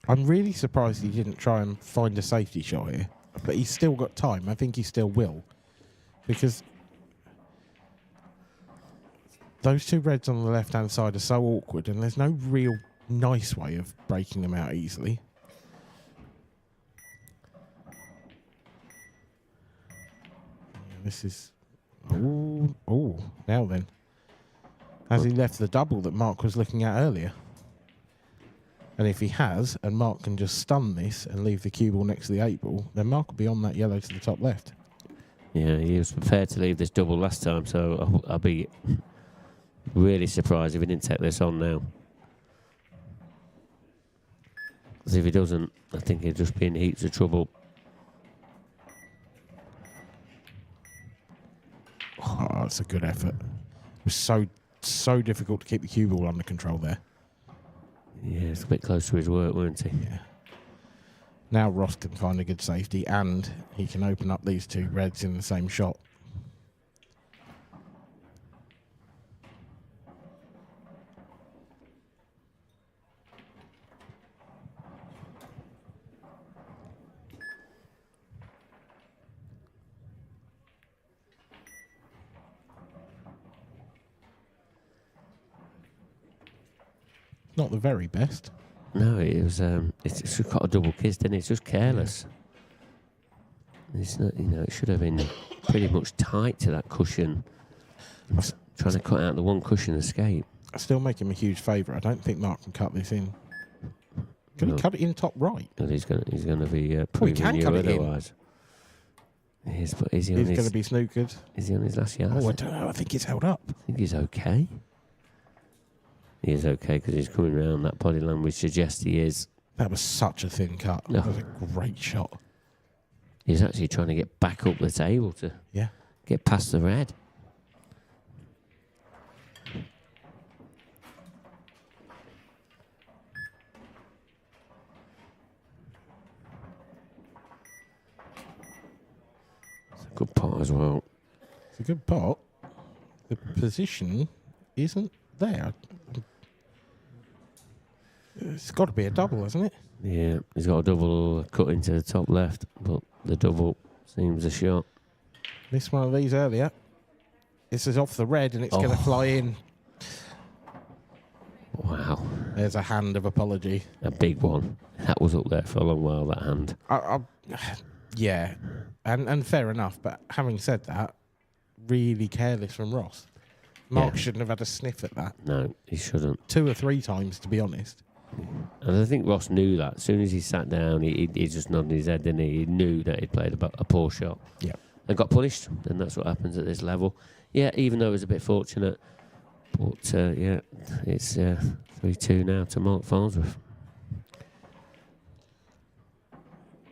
I'm really surprised he didn't try and find a safety shot here. But he's still got time. I think he still will. Because those 2 reds on the left-hand side are so awkward, and there's no real nice way of breaking them out easily. This is... Oh, now then. Has he left the double that Mark was looking at earlier? And if he has, and Mark can just stun this and leave the cue ball next to the 8 ball, then Mark will be on that yellow to the top left. Yeah, he was prepared to leave this double last time, so I'll be really surprised if he didn't take this on now. Because if he doesn't, I think he'll just be in heaps of trouble. Oh, that's a good effort. It was so difficult to keep the cue ball under control there. Yeah, it's a bit close to his work, weren't he? Yeah. Now Ross can find a good safety, and he can open up these 2 reds in the same shot. Not the very best. No, it was. It's just got a double kiss, didn't it? It's just careless. Yeah. It's not, it should have been pretty much tight to that cushion. Trying to cut out the one cushion escape. I still make him a huge favour. I don't think Mark can cut this in. Can he cut it in top right? But he's going to be proving you otherwise. He is, but is he? He's going to be snookered. Is he on his last yard? Oh, I don't know. I think it's held up. I think he's okay. He is okay because he's coming round. That body language suggests he is. That was such a thin cut. No. That was a great shot. He's actually trying to get back up the table to get past the red. It's a good pot as well. It's a good pot. The position isn't there. It's got to be a double, hasn't it? Yeah, he's got a double cut into the top left, but the double seems a shot. Missed one of these earlier. This is off the red and it's going to fly in. Wow. There's a hand of apology. A big one. That was up there for a long while, that hand. Yeah, and fair enough, but having said that, really careless from Ross. Mark shouldn't have had a sniff at that. No, he shouldn't. 2 or 3 times, to be honest. And I think Ross knew that. As soon as he sat down, he just nodded his head, didn't he? He knew that he'd played a poor shot. Yeah. And got punished. And that's what happens at this level. Yeah, even though it was a bit fortunate. But, yeah, it's 3-2 now to Mark Farnsworth.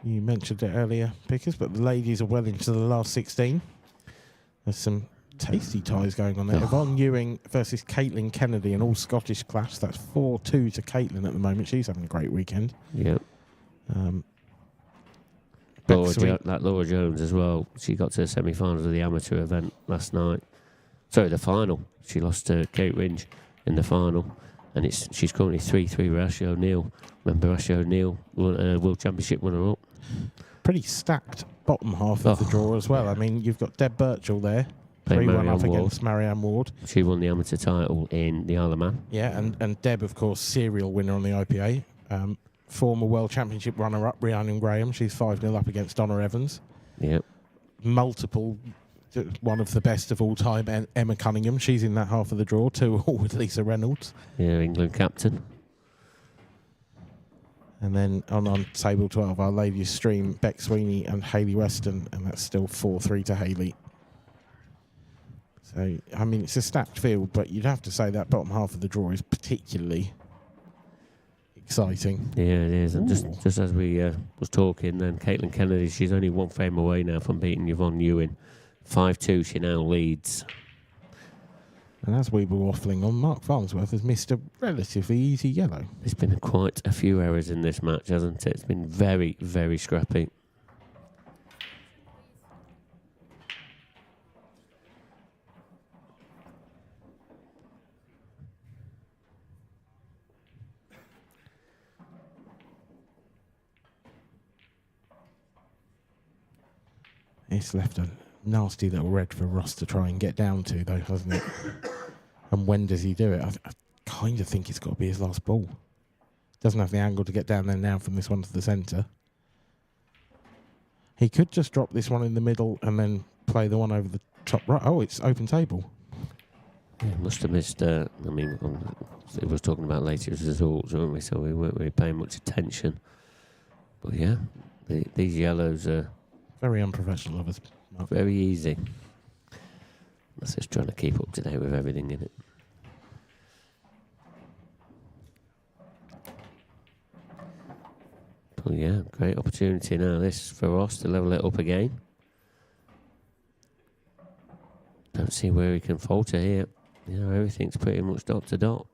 You mentioned it earlier, Pickers, but the ladies are well into the last 16. There's some tasty ties going on there. Yvonne Ewing versus Caitlin Kennedy, an all-Scottish clash. That's 4-2 to Caitlin at the moment. She's having a great weekend. Yeah. Laura Jones as well. She got to the semi-finals of the amateur event last night. Sorry, the final. She lost to Kate Ringe in the final. And she's currently 3-3 with Ashley O'Neill. Remember Ashley O'Neill, World Championship runner-up. Pretty stacked bottom half of the draw as well. I mean, you've got Deb Birchall there. 3-1 up against Marianne Ward. She won the amateur title in the Isle of Man. Yeah, and Deb, of course, serial winner on the IPA. Former World Championship runner-up, Rhiannon Graham. She's 5-0 up against Donna Evans. Yep. Multiple, one of the best of all time, Emma Cunningham. She's in that half of the draw, 2-2 with Lisa Reynolds. Yeah, England captain. And then on table 12, our ladies stream, Beck Sweeney and Hayley Weston, and that's still 4-3 to Hayley. So, I mean, it's a stacked field, but you'd have to say that bottom half of the draw is particularly exciting. Yeah, it is. And just as we was talking, then Caitlin Kennedy, she's only one frame away now from beating Yvonne Ewing. 5-2, she now leads. And as we were waffling on, Mark Farnsworth has missed a relatively easy yellow. There's been quite a few errors in this match, hasn't it? It's been very, very scrappy. It's left a nasty little red for Ross to try and get down to, though, hasn't it? And when does he do it? I kind of think it's got to be his last ball. Doesn't have the angle to get down there now from this one to the centre. He could just drop this one in the middle and then play the one over the top right. Oh, it's open table. Yeah, must have missed, I mean, it was talking about latest results, weren't we? So we weren't really paying much attention. But yeah, these yellows are very unprofessional of us. Mark. Very easy. That's just trying to keep up to date with everything in it. But yeah, great opportunity now this for Ross to level it up again. Don't see where he can falter here. You know, everything's pretty much dot to dot.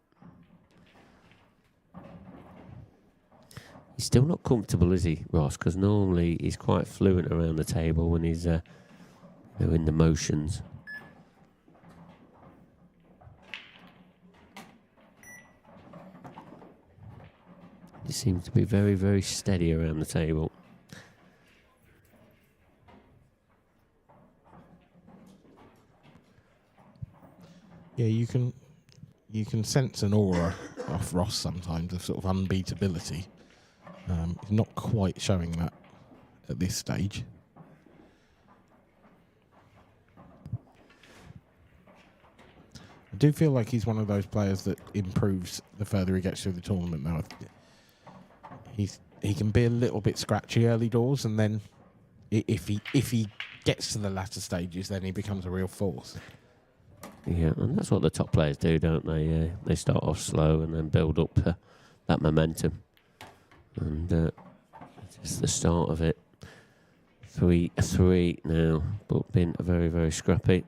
He's still not comfortable, is he, Ross? Because normally he's quite fluent around the table when he's in the motions. He seems to be very, very steady around the table. Yeah, you can sense an aura off Ross sometimes of sort of unbeatability. He's not quite showing that at this stage. I do feel like he's one of those players that improves the further he gets through the tournament now. He can be a little bit scratchy early doors, and then if he gets to the latter stages, then he becomes a real force. Yeah, and that's what the top players do, don't they? They start off slow and then build up that momentum. And it's the start of it. 3-3 now, but been very, very scrappy.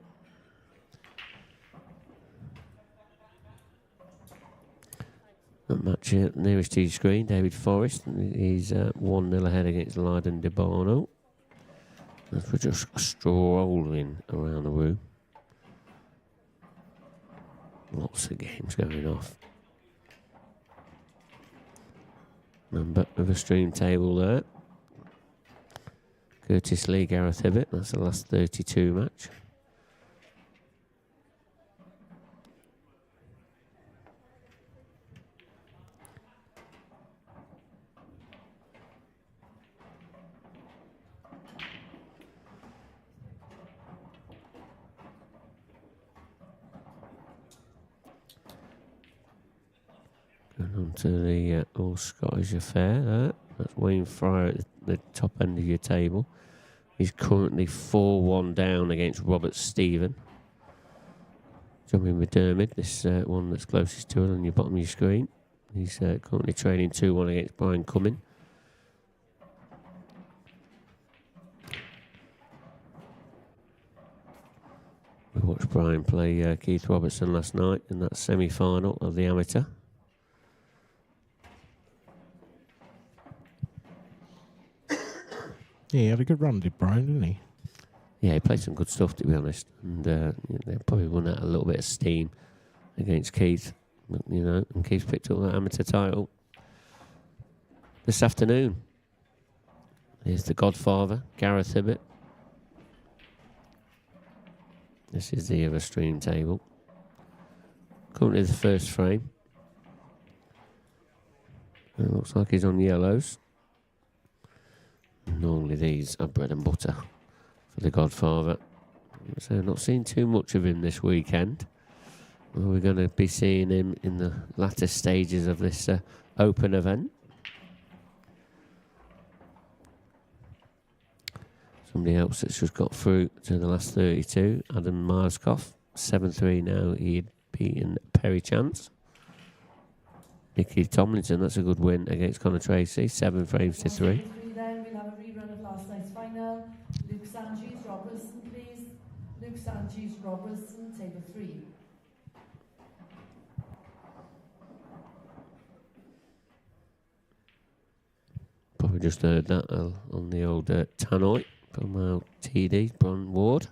That match here, nearest to your screen, David Forrest. He's 1-0 ahead against Leiden De Barno. As we're just strolling around the room. Lots of games going off. Member of a stream table there. Curtis Lee, Gareth Hibbett. That's the last 32 match. onto the All Scottish Affair there. That's Wayne Fryer at the top end of your table. He's currently 4-1 down against Robert Stephen. Johnny McDermott, this one that's closest to it on your bottom of your screen. He's currently training 2-1 against Brian Cumming. We watched Brian play Keith Robertson last night in that semi-final of the amateur. Yeah, he had a good run, did Brian, didn't he? Yeah, he played some good stuff, to be honest. And they probably won out a little bit of steam against Keith. And Keith picked up that amateur title this afternoon. Here's the Godfather, Gareth Hibbett. This is the other stream table. Currently the first frame. It looks like he's on yellows. Normally these are bread and butter for the Godfather. So not seeing too much of him this weekend. Well, we're going to be seeing him in the latter stages of this open event. Somebody else that's just got through to the last 32, Adam Marskoff, 7-3 now. He'd beaten Perry Chance. Nicky Tomlinson, that's a good win against Conor Tracy, 7 frames to 3. Then we'll have a rerun of last night's final. Luke Sanchez, Robertson, please. Luke Sanchez, Robertson, table 3. Probably just heard that on the old tannoy from our TD, Bron Ward.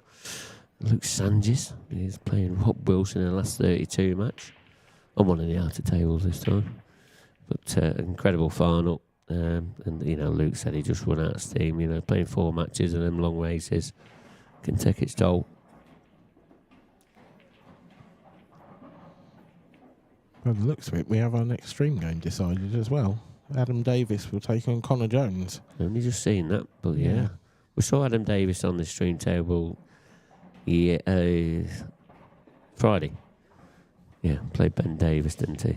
Luke Sanchez is playing Rob Wilson in the last 32 match. On one of the outer tables this time. But incredible final. And, Luke said he just run out of steam. Playing 4 matches and them long races can take its toll. By the looks of it, we have our next stream game decided as well. Adam Davis will take on Connor Jones. I've only just seen that, but yeah. We saw Adam Davis on the stream table Friday. Yeah, played Ben Davis, didn't he?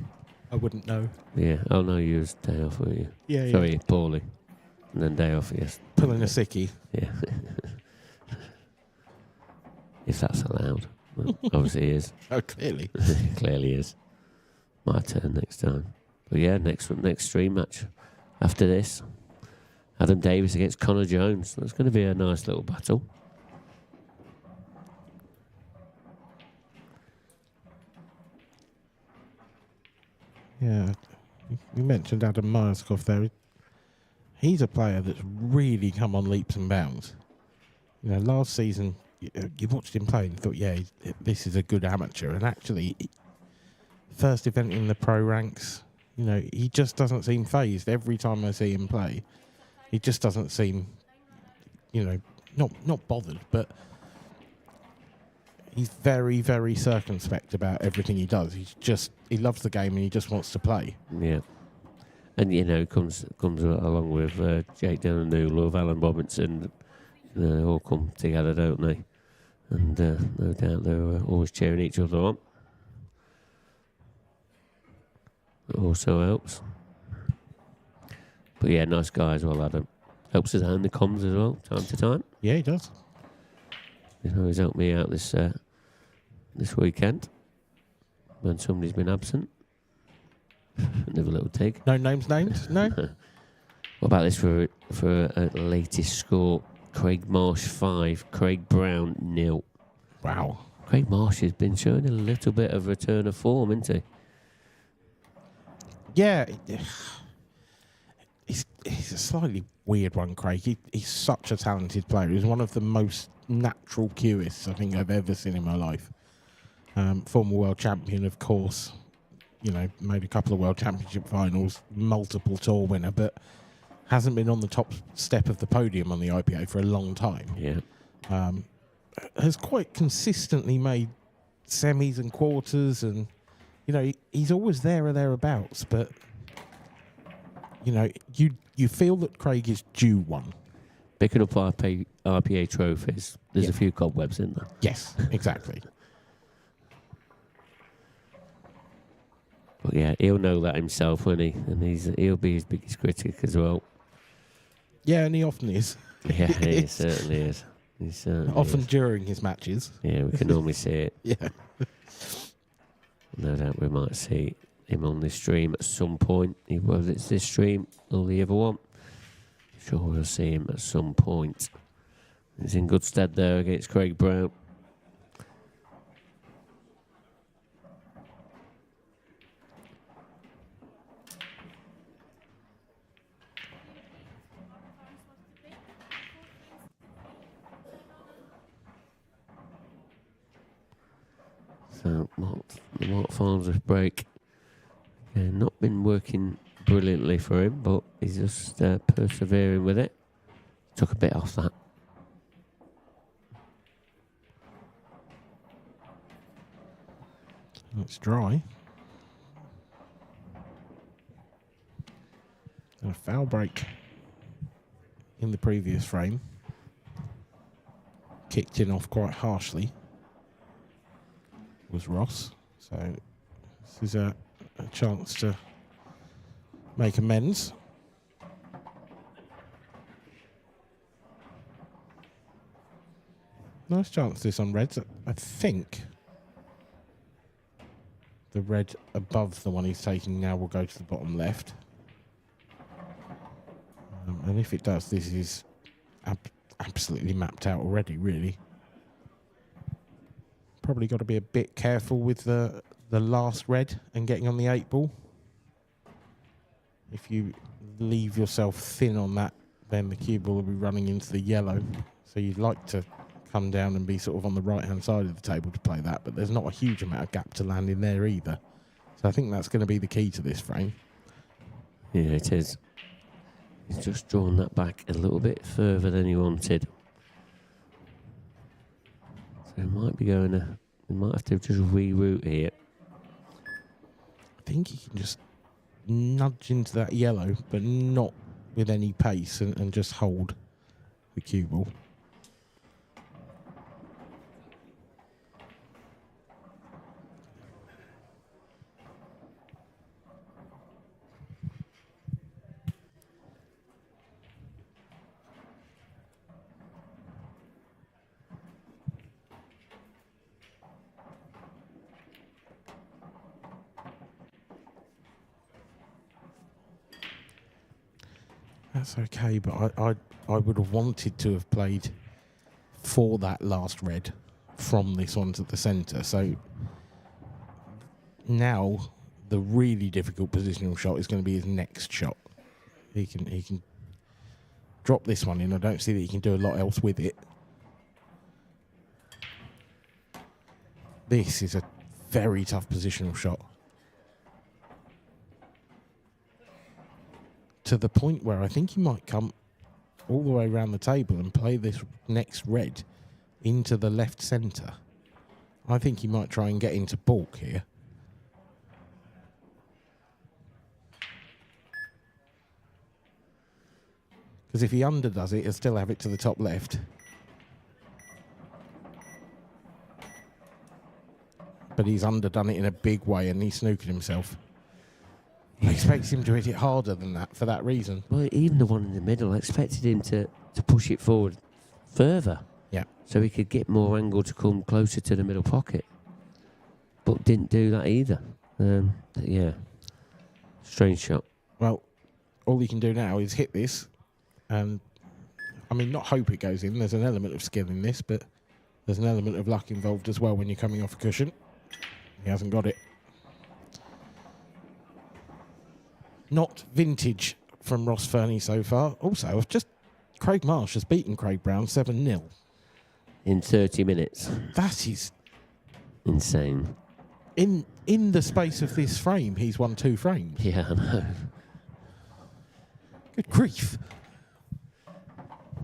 I wouldn't know. Yeah. Oh, no, you was day off, weren't you? Yeah, Sorry, poorly. And then day off, yes. Pulling a sickie. Yeah. If that's allowed. Well, obviously is. Oh, clearly. Clearly is. My turn next time. But yeah, next stream match after this. Adam Davis against Connor Jones. That's going to be a nice little battle. Yeah, you mentioned Adam Marskoff there. He's a player that's really come on leaps and bounds. Last season, you watched him play and thought, yeah, this is a good amateur. And actually, first event in the pro ranks, he just doesn't seem phased. Every time I see him play, he just doesn't seem, not bothered, but he's very, very circumspect about everything he does. He loves the game and he just wants to play. Yeah. And, comes along with Jake Dillon, love Alan Robinson. They all come together, don't they? And no doubt they're always cheering each other on. It also helps. But yeah, nice guy as well, Adam. Helps us out in the comms as well, time to time. Yeah, he does. He's helped me out this weekend when somebody's been absent. Another little dig. No names named? No? What about this for a latest score? Craig Marsh 5, Craig Brown 0. Wow. Craig Marsh has been showing a little bit of return of form, isn't he? Yeah. He's a slightly weird one, Craig. He's such a talented player. He's one of the most natural cueists I think I've ever seen in my life. Former world champion, of course. Made a couple of world championship finals, multiple tour winner, but hasn't been on the top step of the podium on the IPA for a long time. Yeah. Has quite consistently made semis and quarters, and he's always there or thereabouts. But you feel that Craig is due one. Picking up RPA trophies, there's a few cobwebs in there. Yes, exactly. But yeah, he'll know that himself, won't he? And he'll be his biggest critic as well. Yeah, and he often is. Yeah, he certainly is. He certainly often is. During his matches. Yeah, we can normally see it. Yeah. No doubt we might see him on this stream at some point. Whether it's this stream or the other one, I'm sure we'll see him at some point. He's in good stead there against Craig Brown. So, the Mark Farnsworth break. Not been working brilliantly for him, but he's just persevering with it. Took a bit off that. It's dry. And a foul break in the previous frame. Kicked in off quite harshly. Was Ross. So this is a chance to make amends. Nice chance this on reds. I think the red above the one he's taking now will go to the bottom left. And if it does, this is absolutely mapped out already, really. Probably got to be a bit careful with the last red and getting on the 8 ball. If you leave yourself thin on that, then the cue ball will be running into the yellow. So you'd like to come down and be sort of on the right-hand side of the table to play that, but there's not a huge amount of gap to land in there either. So I think that's going to be the key to this frame. Yeah, it is. He's just drawn that back a little bit further than he wanted. So he might be going to... He might have to just reroute here. I think he can just nudge into that yellow, but not with any pace, and just hold the cue ball. That's okay, but I would have wanted to have played for that last red from this one to the centre. So now the really difficult positional shot is going to be his next shot. He can drop this one in. I don't see that he can do a lot else with it. This is a very tough positional shot. To the point where I think he might come all the way around the table and play this next red into the left centre. I think he might try and get into balk here. Because if he underdoes it, he'll still have it to the top left. But he's underdone it in a big way and he's snookered himself. I expected him to hit it harder than that for that reason. Well, even the one in the middle, I expected him to push it forward further. Yeah. So he could get more angle to come closer to the middle pocket. But didn't do that either. Yeah. Strange shot. Well, all he can do now is hit this. And, I mean, not hope it goes in. There's an element of skill in this, but there's an element of luck involved as well when you're coming off a cushion. He hasn't got it. Not vintage from Ross Fernie so far. Also, Craig Marsh has beaten Craig Brown 7-0. In 30 minutes. That is insane. In the space of this frame, he's won 2 frames. Yeah, I know. Good grief.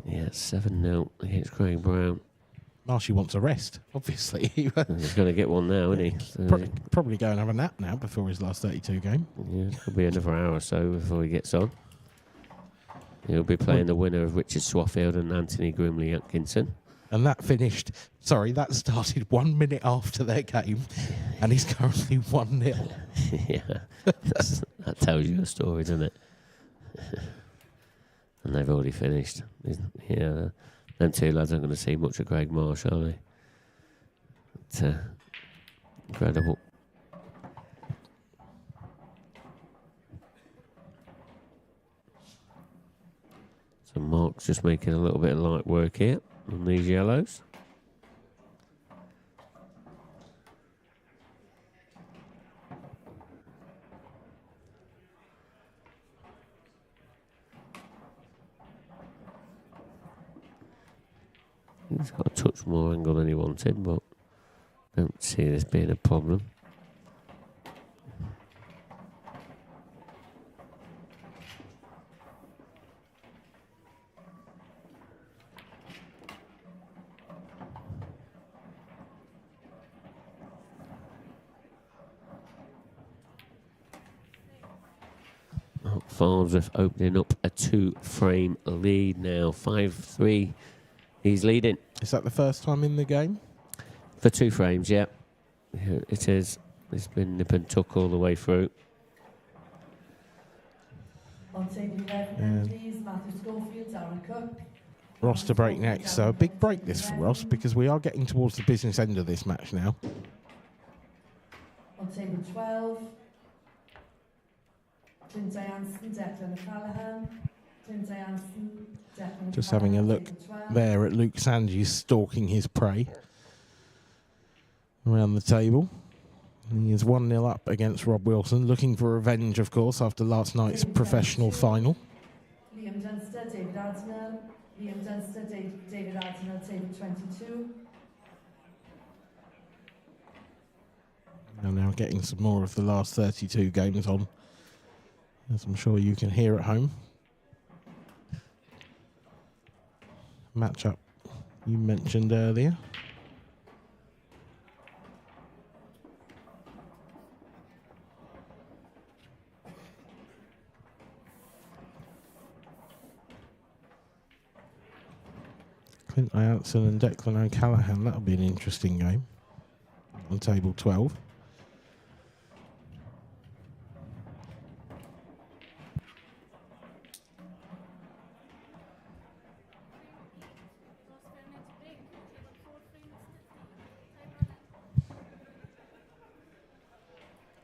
Yeah, 7-0 against Craig Brown. Marshy wants a rest, obviously. He's going to get one now, isn't he? So probably go and have a nap now before his last 32 game. Yeah, it'll be another hour or so before he gets on. He'll be playing the winner of Richard Swaffield and Anthony Grimley Atkinson. And that started 1 minute after their game, and he's currently 1-0. Yeah, that tells you a story, doesn't it? And they've already finished. Yeah, them two lads aren't going to see much of Greg Marsh, are they? But, incredible. So Mark's just making a little bit of light work here on these yellows. He's got a touch more angle than he wanted, but don't see this being a problem. Farnsworth opening up a 2-frame lead now. 5-3. He's leading. Is that the first time in the game? For 2 frames, yeah. It is. It's been nip and tuck all the way through. On table 11, please, Matthew Schofield, Darren Cook. Ross to break next, so a big break this for Ross, because we are getting towards the business end of this match now. On table 12, Clint Jansen, Declan O'Callaghan. Clint Jansen, Declan Just having a look there at Luke Sanji stalking his prey around the table. And he is 1-0 up against Rob Wilson, looking for revenge, of course, after last night's professional final. Liam Dunster, David Arsenal. Liam Dunster, David Arsenal, table 22. And now getting some more of the last 32 games on, as I'm sure you can hear at home. Matchup you mentioned earlier. Clint Jansen and Declan O'Callaghan, that'll be an interesting game on table 12.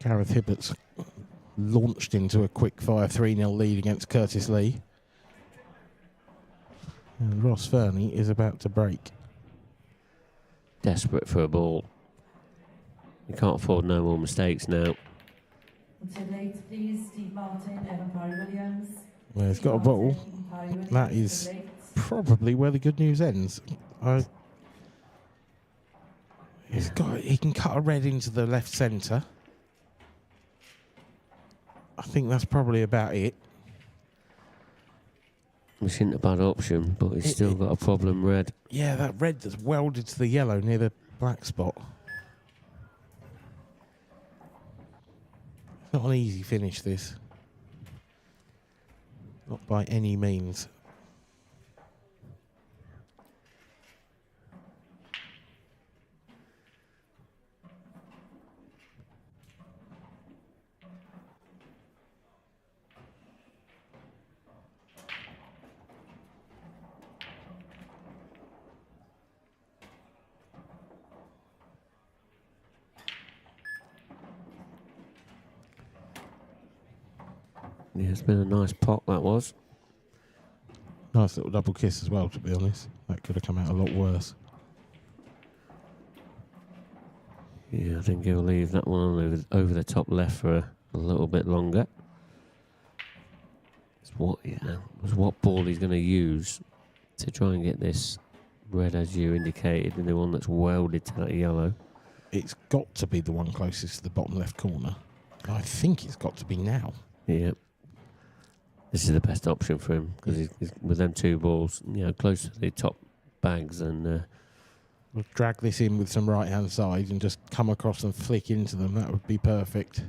Gareth Hibbert's launched into a quick-fire 3-0 lead against Curtis Lee. And Ross Fernie is about to break. Desperate for a ball. You can't afford no more mistakes now. Until late, please, Steve Martin, Evan Parry-Williams. Well, he's got a ball. That is probably where the good news ends. He can cut a red into the left centre. I think that's probably about it. Which isn't a bad option, but he's still got a problem red. Yeah, that red that's welded to the yellow near the black spot. Not an easy finish, this. Not by any means. Yeah, it's been a nice pot, that was. Nice little double kiss as well, to be honest. That could have come out a lot worse. Yeah, I think he'll leave that one over the top left for a little bit longer. It's what ball he's going to use to try and get this red, as you indicated, and the one that's welded to that yellow. It's got to be the one closest to the bottom left corner. I think it's got to be now. Yeah. This is the best option for him, because he's with them two balls, close to the top bags, and we'll drag this in with some right-hand side and just come across and flick into them. That would be perfect.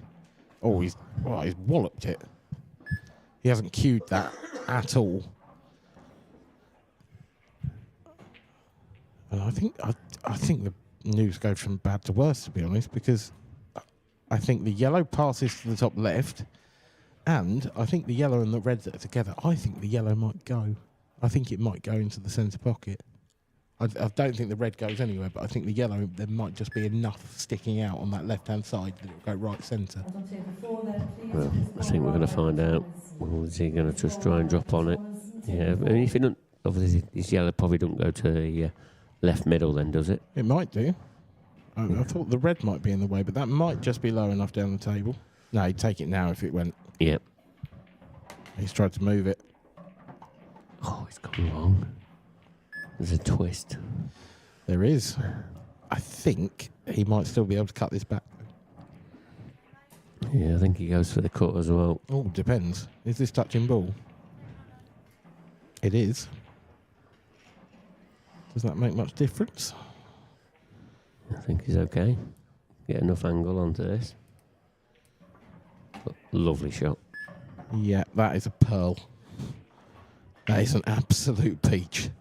Oh, he's walloped it. He hasn't cued that at all. And I think the news goes from bad to worse, to be honest, because I think the yellow passes to the top left, and I think the yellow and the red that are together, I think the yellow might go. I think it might go into the centre pocket. I don't think the red goes anywhere, but I think the yellow, there might just be enough sticking out on that left-hand side that it'll go right centre. Well, I think we're going to find out. Well, is he going to just try and drop on it? Yeah, I mean, if he doesn't, obviously his yellow probably doesn't go to the left middle then, does it? It might do. I thought the red might be in the way, but that might just be low enough down the table. No, he'd take it now if it went. Yep. He's tried to move it. Oh, it's gone wrong. There's a twist. There is. I think he might still be able to cut this back. Yeah, I think he goes for the cut as well. Oh, depends. Is this touching ball? It is. Does that make much difference? I think he's okay. Get enough angle onto this. Lovely shot. Yeah, that is a pearl. That is an absolute peach.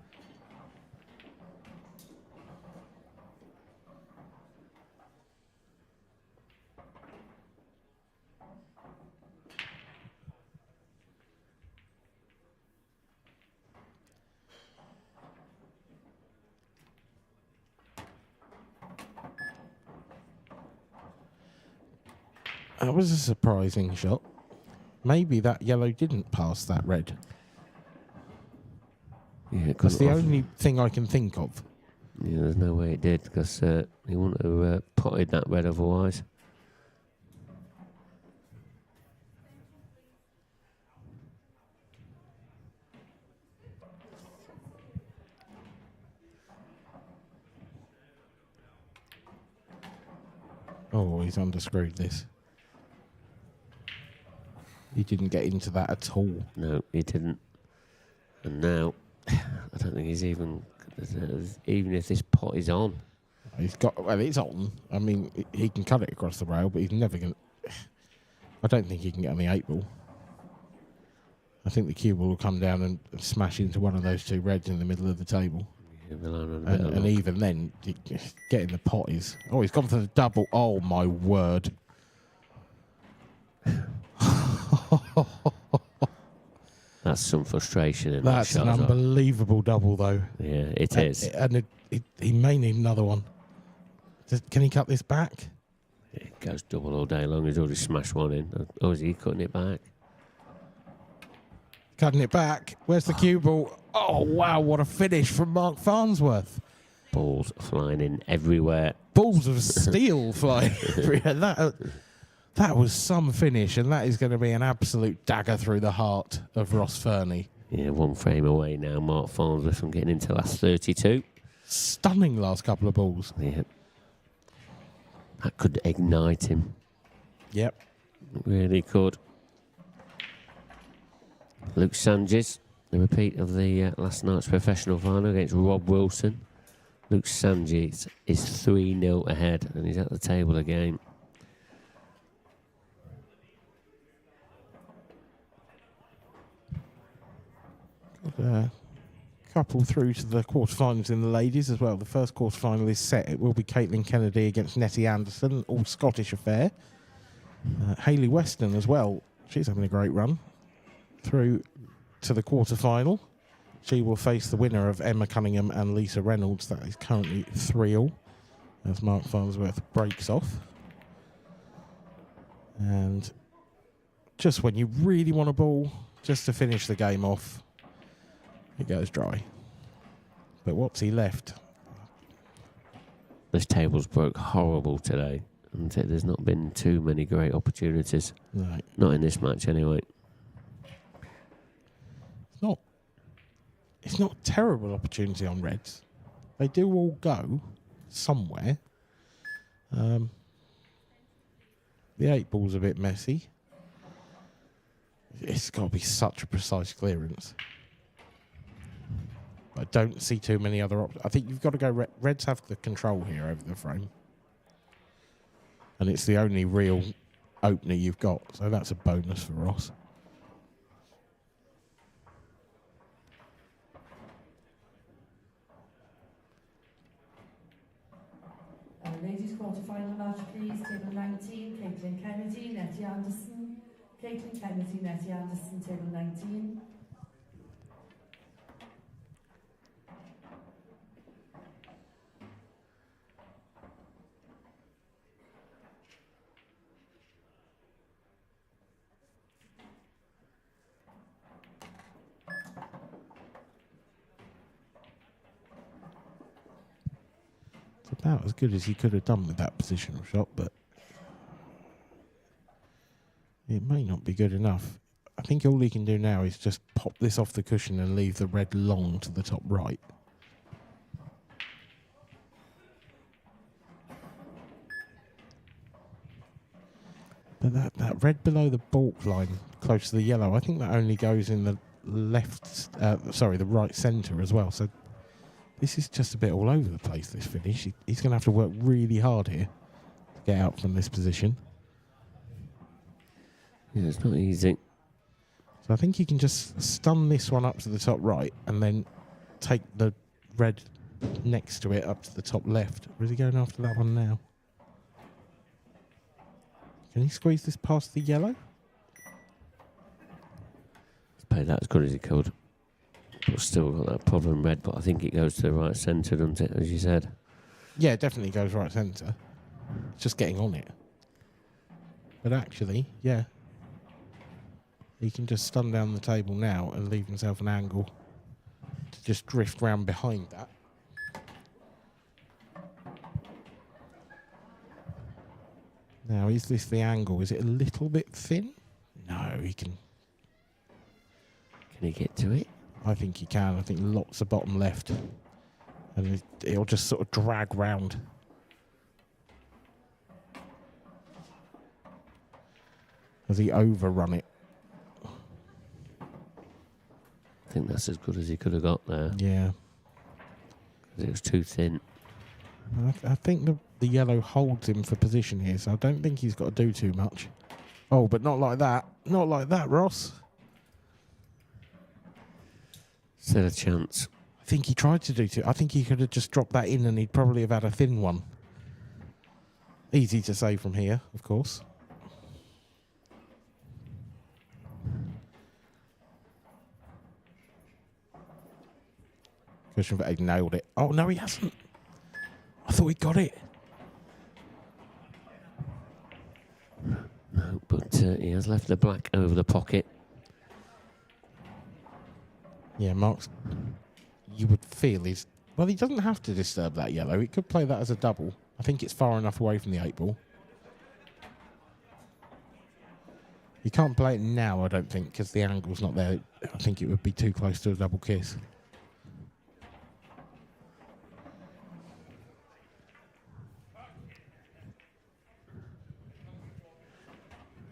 That was a surprising shot. Maybe that yellow didn't pass that red. Yeah, that's the only thing I can think of. Yeah, there's no way it did, because he wouldn't have potted that red otherwise. Oh, he's underscrewed this. He didn't get into that at all. No, he didn't. And now, I don't think he's even if this pot is on. He's got, well, it's on. I mean, he can cut it across the rail, but he's never going to... I don't think he can get on the 8 ball. I think the cue ball will come down and smash into one of those two reds in the middle of the table. Yeah, and even then, getting the pot is... Oh, he's gone for the double. Oh, my word. That's some frustration in That's that shot. That's an unbelievable double, though. Yeah, it is. And he may need another one. Can he cut this back? It goes double all day long. He's already smashed one in. Oh, is he cutting it back? Cutting it back. Where's the cue ball? Oh, wow, what a finish from Mark Farnsworth. Balls flying in everywhere. Balls of steel flying everywhere. That was some finish, and that is going to be an absolute dagger through the heart of Ross Fernie. Yeah, one frame away now, Mark Farnsworth from getting into last 32. Stunning last couple of balls. Yeah. That could ignite him. Yep. It really could. Luke Sanchez, the repeat of the last night's professional final against Rob Wilson. Luke Sanchez is 3-0 ahead, and he's at the table again. Couple through to the quarterfinals in the ladies as well. The first quarterfinal is set. It will be Caitlin Kennedy against Nettie Anderson, all Scottish affair. Hayley Weston as well. She's having a great run through to the quarterfinal. She will face the winner of Emma Cunningham and Lisa Reynolds. That is currently 3-all as Mark Farnsworth breaks off. And just when you really want a ball, just to finish the game off, it goes dry. But what's he left? This table's broke horrible today. And there's not been too many great opportunities. No. Not in this match, anyway. It's not a terrible opportunity on Reds. They do all go somewhere. The 8 ball's a bit messy. It's got to be such a precise clearance. I don't see too many other options. I think you've got to go... Reds have the control here over the frame. And it's the only real opener you've got. So that's a bonus for Ross. quarterfinal match, please. Table 19, Caitlin Kennedy, Nettie Anderson. Caitlin Kennedy, Nettie Anderson, table 19. It's about as good as he could have done with that positional shot, but it may not be good enough. I think all he can do now is just pop this off the cushion and leave the red long to the top right. But that red below the balk line, close to the yellow, I think that only goes in the the right centre as well. So this is just a bit all over the place, this finish. He's going to have to work really hard here to get out from this position. Yeah, it's not easy. So I think he can just stun this one up to the top right and then take the red next to it up to the top left. Or is he going after that one now? Can he squeeze this past the yellow? He's played that as good as he could. But still got that problem red, but I think it goes to the right centre, doesn't it, as you said? Yeah, it definitely goes right centre. It's just getting on it. But actually, yeah. He can just stun down the table now and leave himself an angle to just drift round behind that. Now, is this the angle? Is it a little bit thin? No, he can. Can he get to it? I think he can. I think lots of bottom left. And it'll just sort of drag round. Has he overrun it? I think that's as good as he could have got there. Yeah. Because it was too thin. I think the yellow holds him for position here, so I don't think he's got to do too much. Oh, but not like that. Not like that, Ross. Still a chance. I think he tried to do too. I think he could have just dropped that in and he'd probably have had a thin one. Easy to say from here, of course. Question for Egg nailed it. Oh, no, he hasn't. I thought he got it. No, but he has left the black over the pocket. Yeah, Mark's... You would feel he's... Well, he doesn't have to disturb that yellow. He could play that as a double. I think it's far enough away from the 8-ball. You can't play it now, I don't think, because the angle's not there. I think it would be too close to a double kiss.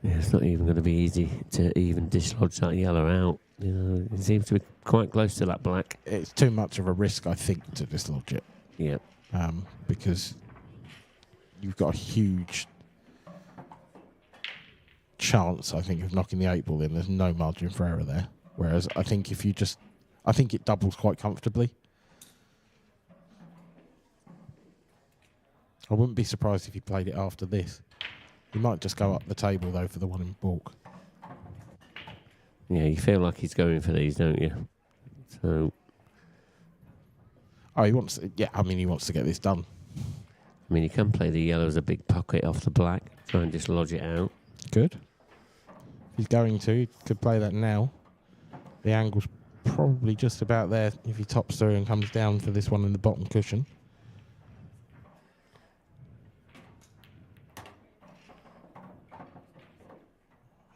Yeah, it's not even going to be easy to even dislodge that yellow out. You know, it seems to be quite close to that black. It's too much of a risk, I think, to dislodge it. Yeah. Because you've got a huge chance, I think, of knocking the 8-ball in. There's no margin for error there. Whereas I think if you just... I think it doubles quite comfortably. I wouldn't be surprised if he played it after this. He might just go up the table, though, for the one in balk. Yeah, you feel like he's going for these, don't you? So... Oh, he wants... Yeah, I mean, he wants to get this done. I mean, he can play the yellow as a big pocket off the black, try and dislodge it out. Good. If he's going to, he could play that now. The angle's probably just about there if he tops through and comes down for this one in the bottom cushion.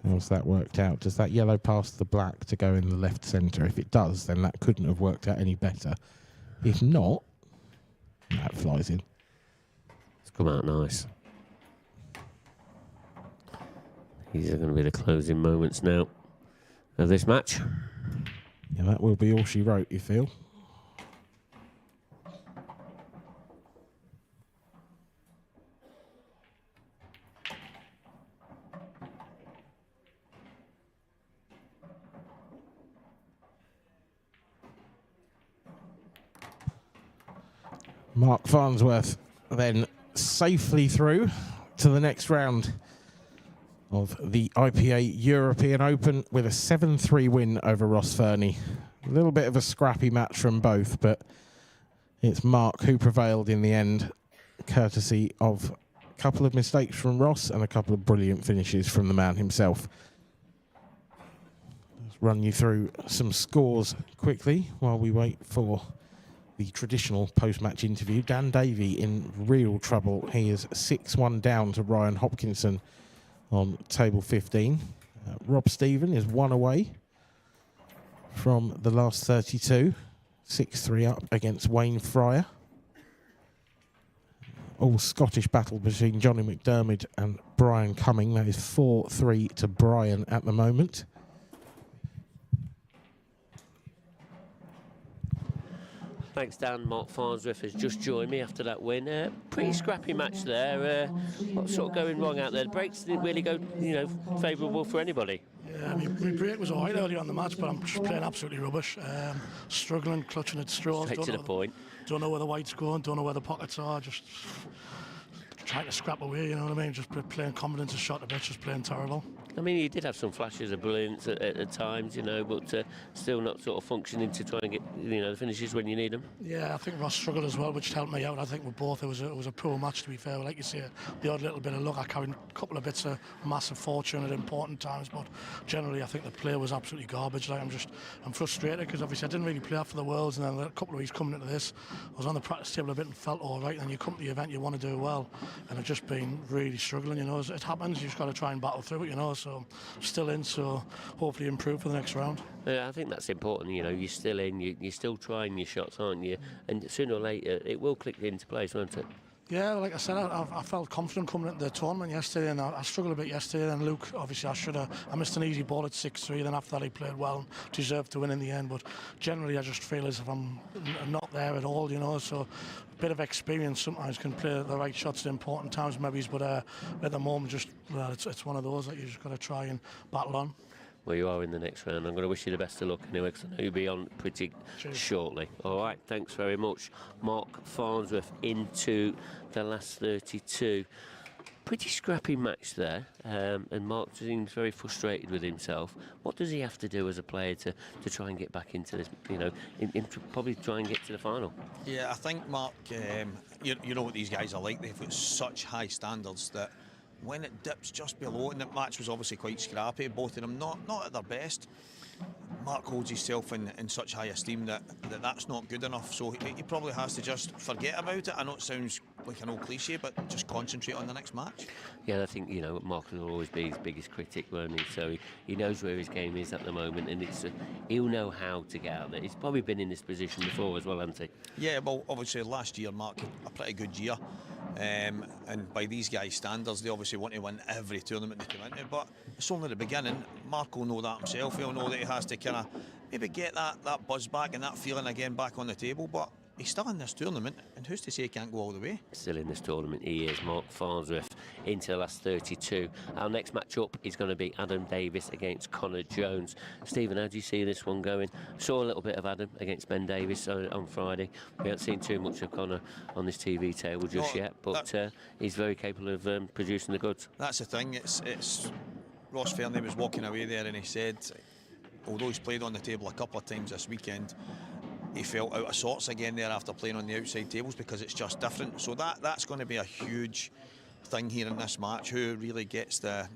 How's that worked out? Does that yellow pass the black to go in the left centre? If it does, then that couldn't have worked out any better. If not, that flies in. It's come out nice. These are going to be the closing moments now of this match. Yeah, that will be all she wrote, you feel? Mark Farnsworth then safely through to the next round of the IPA European Open with a 7-3 win over Ross Fernie. A little bit of a scrappy match from both, but it's Mark who prevailed in the end, courtesy of a couple of mistakes from Ross and a couple of brilliant finishes from the man himself. Let's run you through some scores quickly while we wait for the traditional post-match interview. Dan Davey in real trouble. He is 6-1 down to Ryan Hopkinson on table 15. Rob Stephen is 1 away from the last 32. 6-3 up against Wayne Fryer. All Scottish battle between Johnny McDermott and Brian Cumming. That is 4-3 to Brian at the moment. Thanks, Dan. Mark Farnsworth has just joined me after that win. Pretty scrappy match there. What's sort of going wrong out there? The breaks didn't really go, favourable for anybody. Yeah, my break was all right earlier on the match, but I'm just playing absolutely rubbish. Struggling, clutching at straws. Straight to the point. Don't know where the white's going, don't know where the pockets are, just trying to scrap away, you know what I mean? Just playing confidence is shot a bit, just playing terrible. I mean, you did have some flashes of brilliance at times, but still not sort of functioning to try and get, the finishes when you need them. Yeah, I think Ross struggled as well, which helped me out. I think with both, it was a poor match, to be fair. Like you say, the odd little bit of luck. I carried a couple of bits of massive fortune at important times, but generally, I think the play was absolutely garbage. Like, I'm frustrated because obviously I didn't really play after the Worlds, and then a couple of weeks coming into this, I was on the practice table a bit and felt all right. And you come to the event, you want to do well, and I've just been really struggling. It happens. You've just got to try and battle through it. So still in, so hopefully improve for the next round. Yeah, I think that's important. You're still in. You're still trying your shots, aren't you? And sooner or later, it will click into place, won't it? Yeah, like I said, I felt confident coming into the tournament yesterday, and I struggled a bit yesterday. And Luke, obviously, I missed an easy ball at 6-3. Then after that, he played well and deserved to win in the end. But generally, I just feel as if I'm not there at all, So a bit of experience sometimes can play the right shots at important times, maybe. But at the moment, it's one of those that you just got to try and battle on. Well, you are in the next round. I'm going to wish you the best of luck anyway, because I know you'll be on pretty shortly. All right, thanks very much. Mark Farnsworth into the last 32. Pretty scrappy match there, and Mark seems very frustrated with himself. What does he have to do as a player to try and get back into this, probably try and get to the final? Yeah, I think, Mark, you know what these guys are like. They've got such high standards that when it dips just below, and the match was obviously quite scrappy, both of them not at their best. Mark holds himself in such high esteem that's not good enough, so he probably has to just forget about it. I know it sounds like an old cliche, but just concentrate on the next match. Yeah, I think, Mark will always be his biggest critic, won't he? So he knows where his game is at the moment, and he'll know how to get out there. He's probably been in this position before as well, hasn't he? Yeah, well, obviously last year Mark had a pretty good year, and by these guys' standards, they obviously want to win every tournament they come into, but it's only the beginning. Mark will know that himself. He'll know that he has to kind of maybe get that buzz back and that feeling again back on the table, but he's still in this tournament, and who's to say he can't go all the way? Still in this tournament, he is. Mark Farnsworth into the last 32. Our next match-up is going to be Adam Davis against Connor Jones. Stephen, how do you see this one going? Saw a little bit of Adam against Ben Davis on Friday. We haven't seen too much of Connor on this TV table just yet, but he's very capable of producing the goods. That's the thing. It's Ross Fernie was walking away there, and he said, although he's played on the table a couple of times this weekend, he felt out of sorts again there after playing on the outside tables because it's just different. So that's going to be a huge thing here in this match, who really gets the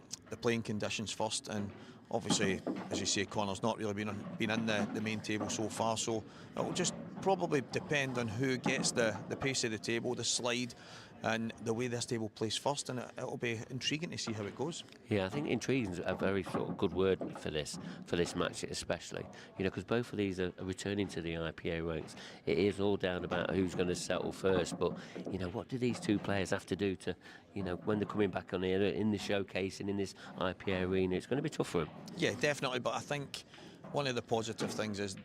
playing conditions first. And obviously, as you say, Connor's not really been in the main table so far, so it will just probably depend on who gets the pace of the table, the slide, and the way this table plays first, and it'll be intriguing to see how it goes. Yeah, I think intriguing is a very sort of good word for this match especially, because both of these are returning to the IPA ranks. It is all down about who's going to settle first, but what do these two players have to do to, when they're coming back on here in the showcase and in this IPA arena, it's going to be tough for them. Yeah, definitely, but I think one of the positive things is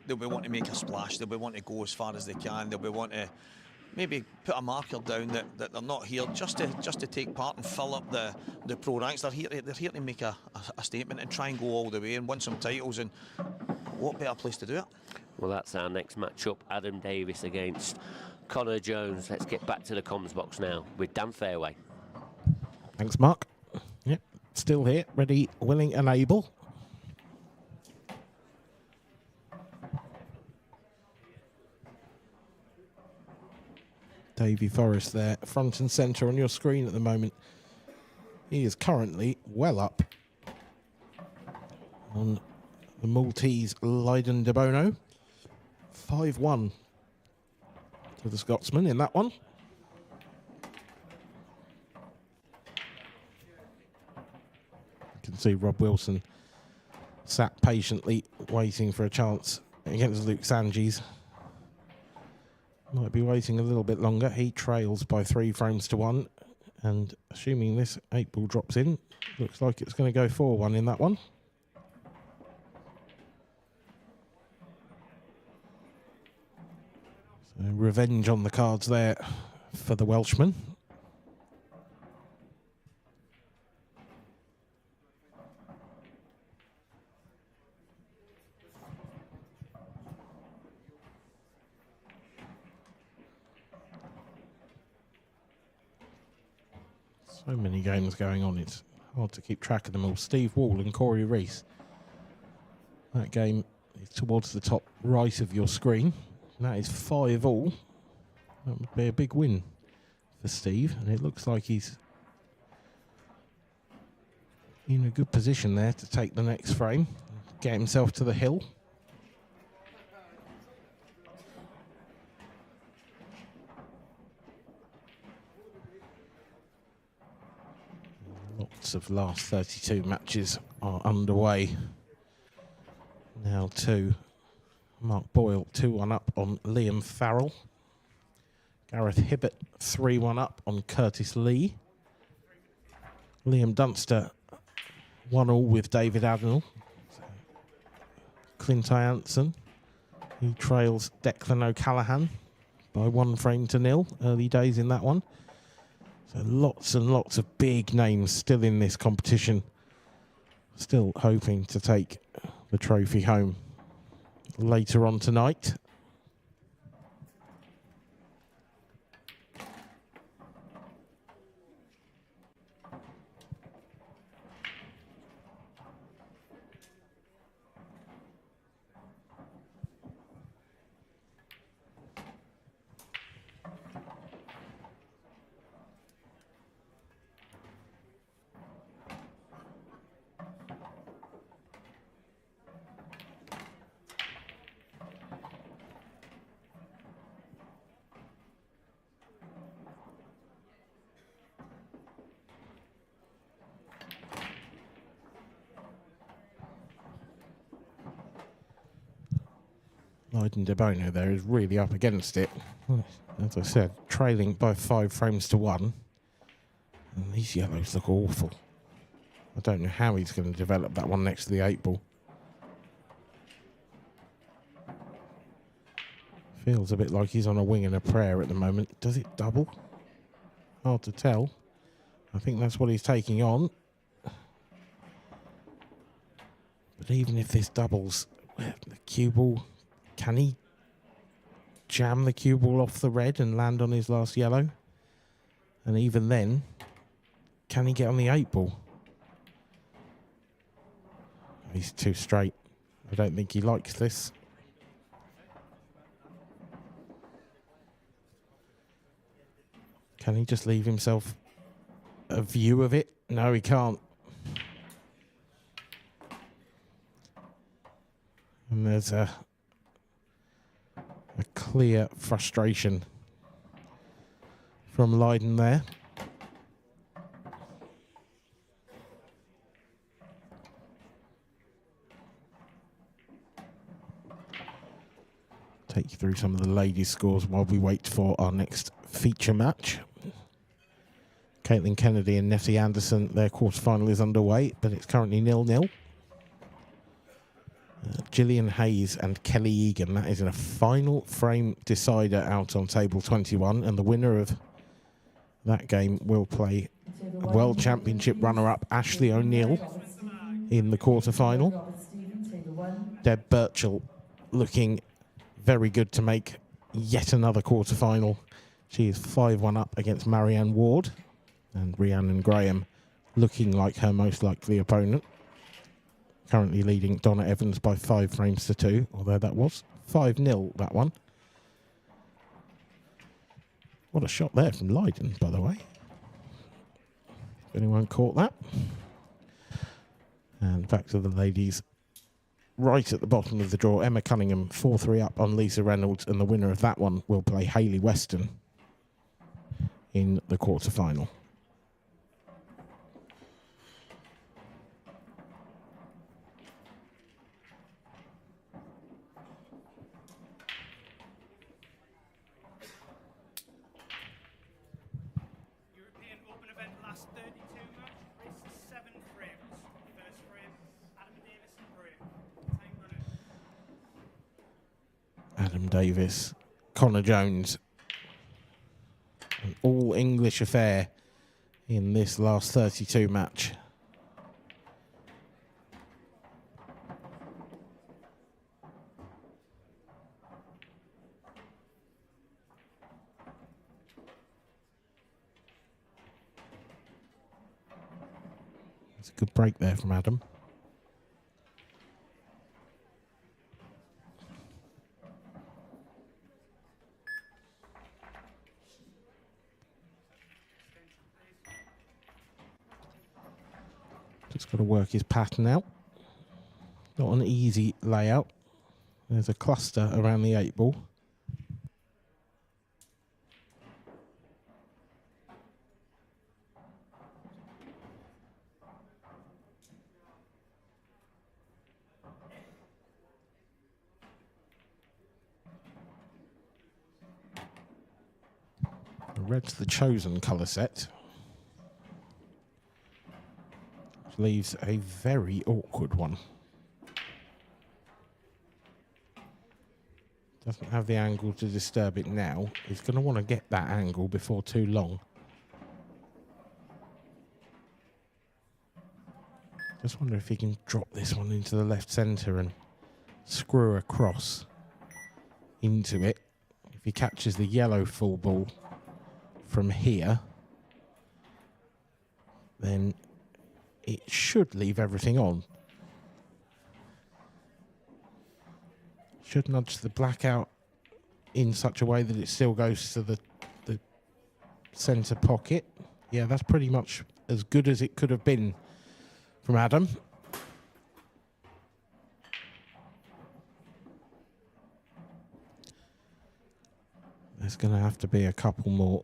they'll be wanting to make a splash, they'll be wanting to go as far as they can, they'll be wanting to maybe put a marker down that they're not here just to take part and fill up the pro ranks. They're here to make a statement and try and go all the way and win some titles, and what better place to do it? Well, that's our next match-up, Adam Davis against Connor Jones. Let's get back to the comms box now with Dan Fairway. Thanks, Mark. Yep, still here, ready, willing and able. Davy Forrest there, front and centre on your screen at the moment. He is currently well up on the Maltese Leiden de Bono. 5-1 to the Scotsman in that one. You can see Rob Wilson sat patiently waiting for a chance against Luke Sanges. Might be waiting a little bit longer. He trails by 3 frames to 1. And assuming this 8-ball drops in, looks like it's going to go 4-1 in that one. So revenge on the cards there for the Welshman. So many games going on, it's hard to keep track of them all. Steve Wall and Corey Rees. That game is towards the top right of your screen. And that is 5-all. That would be a big win for Steve. And it looks like he's in a good position there to take the next frame, get himself to the hill. Lots of last 32 matches are underway. Now to Mark Boyle, 2-1 up on Liam Farrell. Gareth Hibbett, 3-1 up on Curtis Lee. Liam Dunster, 1-all with David Adenall. Clint Ianson, he trails Declan O'Callaghan by 1 frame to 0. Early days in that one. So lots and lots of big names still in this competition. Still hoping to take the trophy home later on tonight. Leiden de Bono there is really up against it. As I said, trailing by 5 frames to 1. And these yellows look awful. I don't know how he's going to develop that one next to the 8-ball. Feels a bit like he's on a wing and a prayer at the moment. Does it double? Hard to tell. I think that's what he's taking on. But even if this doubles, the cue ball, can he jam the cue ball off the red and land on his last yellow? And even then, can he get on the 8-ball? He's too straight. I don't think he likes this. Can he just leave himself a view of it? No, he can't. And there's a clear frustration from Leiden there. Take you through some of the ladies' scores while we wait for our next feature match. Caitlin Kennedy and Nettie Anderson, their quarterfinal is underway, but it's currently 0-0. Gillian Hayes and Kelly Egan, that is in a final frame decider out on table 21, and the winner of that game will play World Championship runner-up Ashley O'Neill in the quarterfinal. Deb Birchall looking very good to make yet another quarter-final. She is 5-1 up against Marianne Ward, and Rhiannon Graham looking like her most likely opponent. Currently leading Donna Evans by 5 frames to 2, although that was 5-0, that one. What a shot there from Lydon, by the way. If anyone caught that. And back to the ladies. Right at the bottom of the draw, Emma Cunningham 4-3 up on Lisa Reynolds, and the winner of that one will play Hayley Weston in the quarter-final. European Open event last 32 match, race 7 frames. First frame, Adam Davis and Bray. Time running. Adam Davis, Connor Jones. An all-English affair in this last 32 match. It's a good break there from Adam. Just got to work his pattern out. Not an easy layout. There's a cluster around the 8 ball. The red's the chosen colour set. Which leaves a very awkward one. Doesn't have the angle to disturb it now. He's going to want to get that angle before too long. Just wonder if he can drop this one into the left centre and screw across into it. If he catches the yellow full ball from here, then it should leave everything on. Should nudge the black out in such a way that it still goes to the centre pocket. Yeah, that's pretty much as good as it could have been from Adam. There's going to have to be a couple more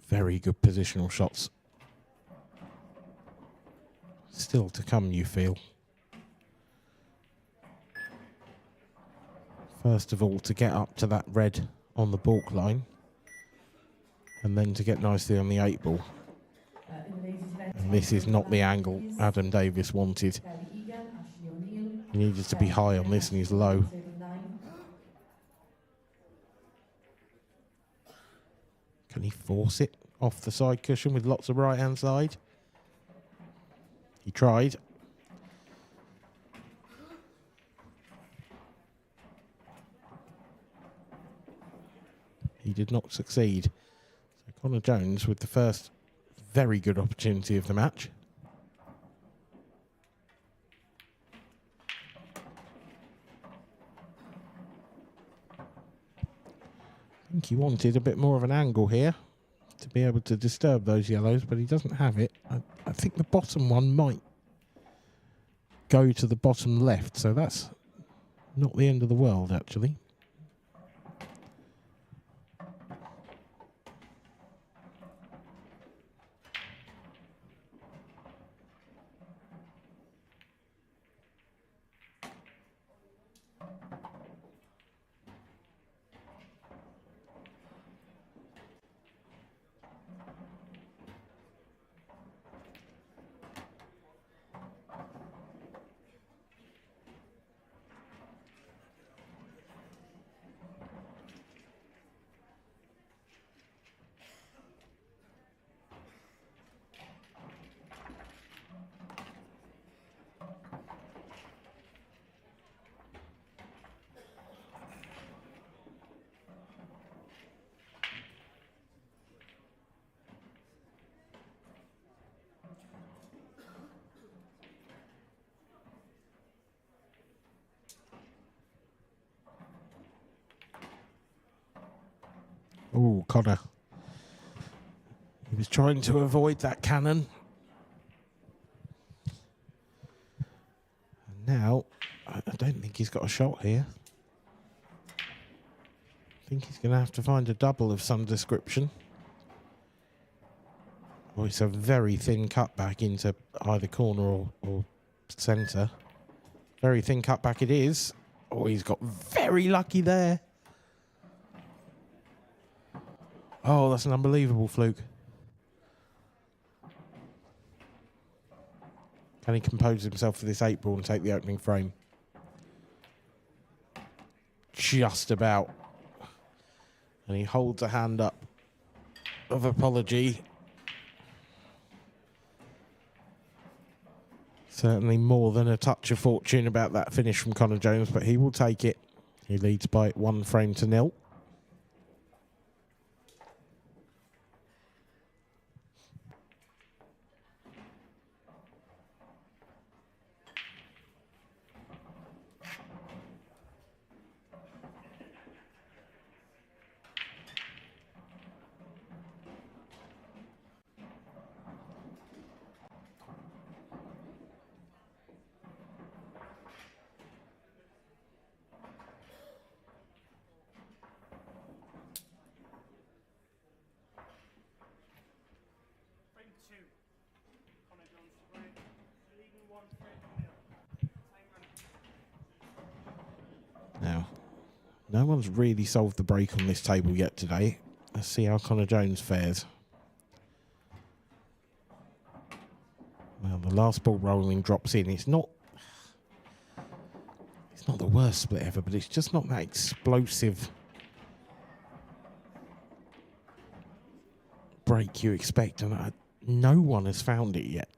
very good positional shots still to come, you feel. First of all, to get up to that red on the balk line, and then to get nicely on the 8 ball. And this is not the angle Adam Davis wanted. He needed to be high on this, and he's low. Can he force it off the side cushion with lots of right-hand side? He tried. He did not succeed. So Connor Jones with the first very good opportunity of the match. I think he wanted a bit more of an angle here to be able to disturb those yellows, but he doesn't have it. I think the bottom one might go to the bottom left, so that's not the end of the world, actually. Oh, Connor. He was trying to avoid that cannon. And now, I don't think he's got a shot here. I think he's going to have to find a double of some description. Oh, it's a very thin cutback into either corner or centre. Very thin cutback it is. Oh, he's got very lucky there. Oh, that's an unbelievable fluke. Can he compose himself for this 8-ball and take the opening frame? Just about. And he holds a hand up of apology. Certainly more than a touch of fortune about that finish from Connor Jones, but he will take it. He leads by 1 frame to 0. Frame 2. Connor Jones to break. Leading 1 frame to 0. Time running. Now, no one's really solved the break on this table yet today. Let's see how Connor Jones fares. Well, the last ball rolling drops in. It's not the worst split ever, but it's just not that explosive break you expect, and no one has found it yet.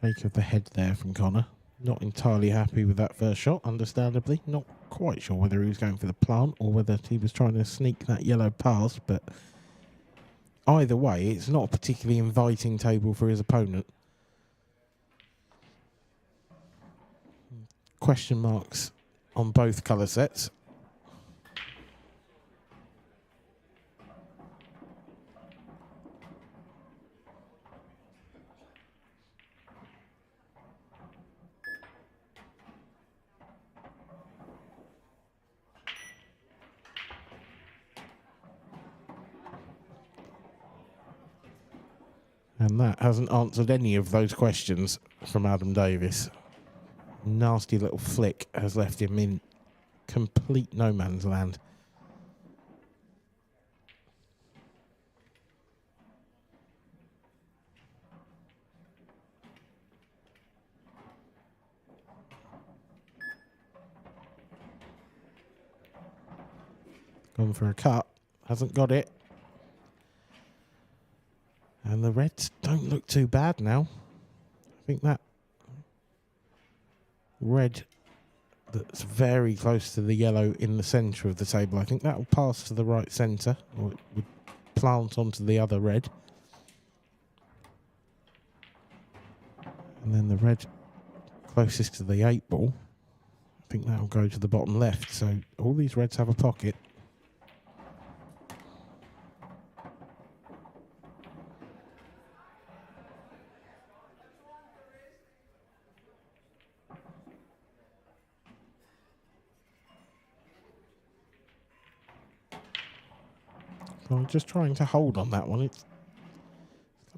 Shake of the head there from Connor. Not entirely happy with that first shot, understandably. Not quite sure whether he was going for the plant or whether he was trying to sneak that yellow past, but either way, it's not a particularly inviting table for his opponent. Question marks on both colour sets. And that hasn't answered any of those questions from Adam Davis. Nasty little flick has left him in complete no man's land. Gone for a cut, hasn't got it. And the reds don't look too bad now. I think that red that's very close to the yellow in the centre of the table, I think that will pass to the right centre, or it would plant onto the other red. And then the red closest to the 8-ball, I think that will go to the bottom left. So all these reds have a pocket. I'm just trying to hold on that one. It's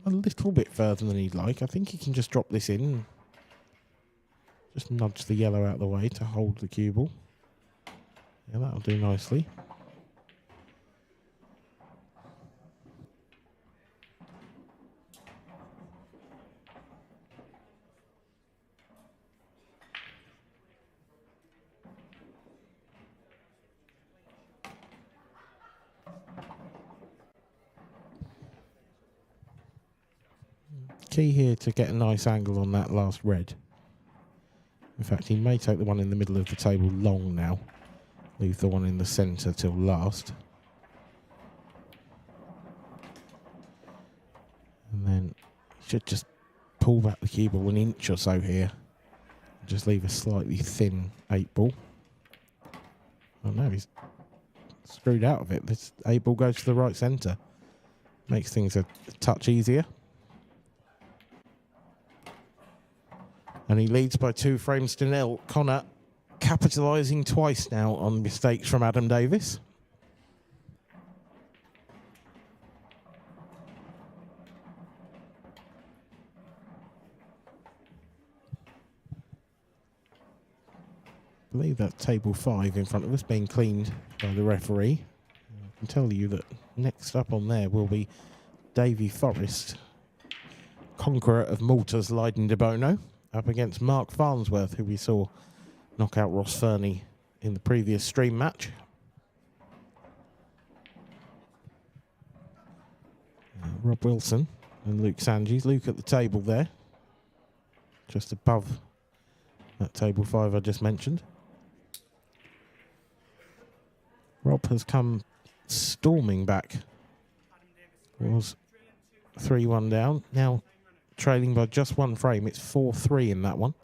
a little bit further than he'd like. I think he can just drop this in and just nudge the yellow out of the way to hold the cue ball. Yeah, that'll do nicely. Key here to get a nice angle on that last red. In fact, he may take the one in the middle of the table long now. Leave the one in the centre till last. And then should just pull back the cue ball an inch or so here. Just leave a slightly thin 8 ball. Oh no, he's screwed out of it. This 8 ball goes to the right centre. Makes things a touch easier. And he leads by 2 frames to 0. Connor capitalising twice now on mistakes from Adam Davis. I believe that's table 5 in front of us being cleaned by the referee. I can tell you that next up on there will be Davy Forrest, conqueror of Malta's Leiden de Bono, up against Mark Farnsworth, who we saw knock out Ross Fernie in the previous stream match. Rob Wilson and Luke Sanges. Luke at the table there, just above that table 5 I just mentioned. Rob has come storming back. Was 3-1 down. Now trailing by just 1 frame. It's 4-3 in that one.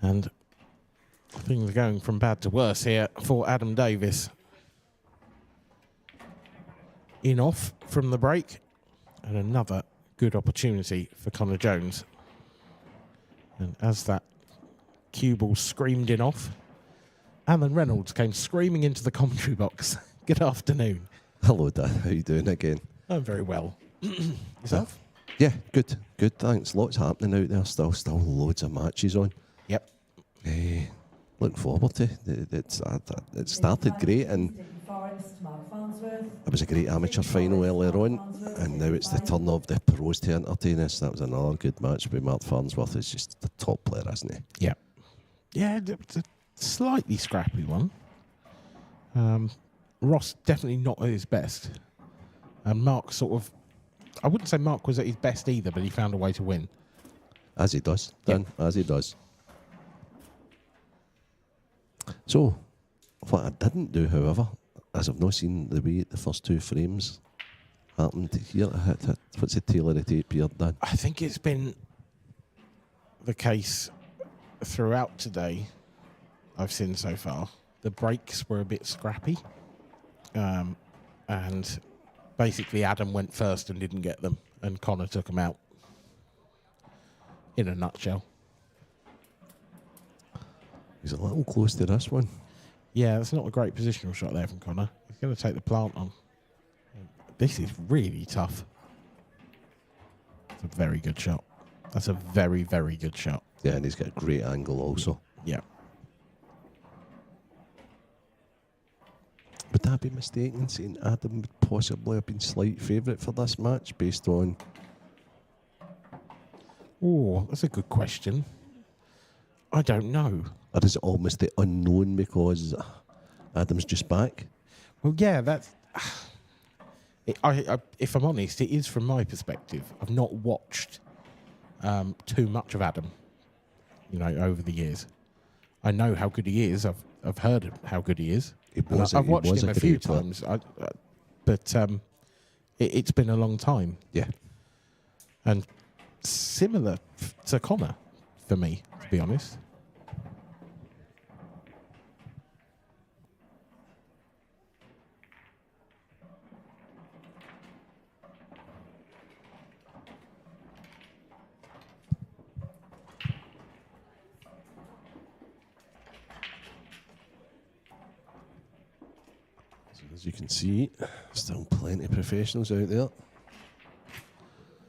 And things are going from bad to worse here for Adam Davis. In off from the break. And another good opportunity for Connor Jones. And as that cue ball screamed in off, Alan Reynolds came screaming into the commentary box. Good afternoon. Hello, Dad. How you doing again? I'm very well. Yourself? Yeah, good. Good, thanks. Lots happening out there. Still loads of matches on. Yep. Looking forward to it. It started great, and it was a great amateur final earlier on, and now it's the turn of the pros to entertain us. That was another good match with Mark Farnsworth. Is just the top player, isn't he? Yeah. Yeah, it's a slightly scrappy one. Ross definitely not at his best. And Mark sort of, I wouldn't say Mark was at his best either, but he found a way to win. As he does, Dan, as he does. So, what I didn't do, however, as I've not seen the way the first 2 frames happened here, what's the tail of the tape here, Dan? I think it's been the case throughout today, I've seen so far. The breaks were a bit scrappy. And basically Adam went first and didn't get them, and Connor took them out. In a nutshell. He's a little close to this one. Yeah, that's not a great positional shot there from Connor. He's going to take the plant on. This is really tough. It's a very good shot. That's a very, very good shot. Yeah, and he's got a great angle also. Yeah. Would I be mistaken in saying Adam would possibly have been slight favourite for this match based on... Oh, that's a good question. I don't know. Or is it almost the unknown because Adam's just back? Well, yeah, that's... if I'm honest, it is from my perspective. I've not watched too much of Adam, over the years. I know how good he is. I've heard how good he is. I've watched him a few times, but it's been a long time. Yeah. And similar to Connor, for me, to be honest. As you can see, still plenty of professionals out there.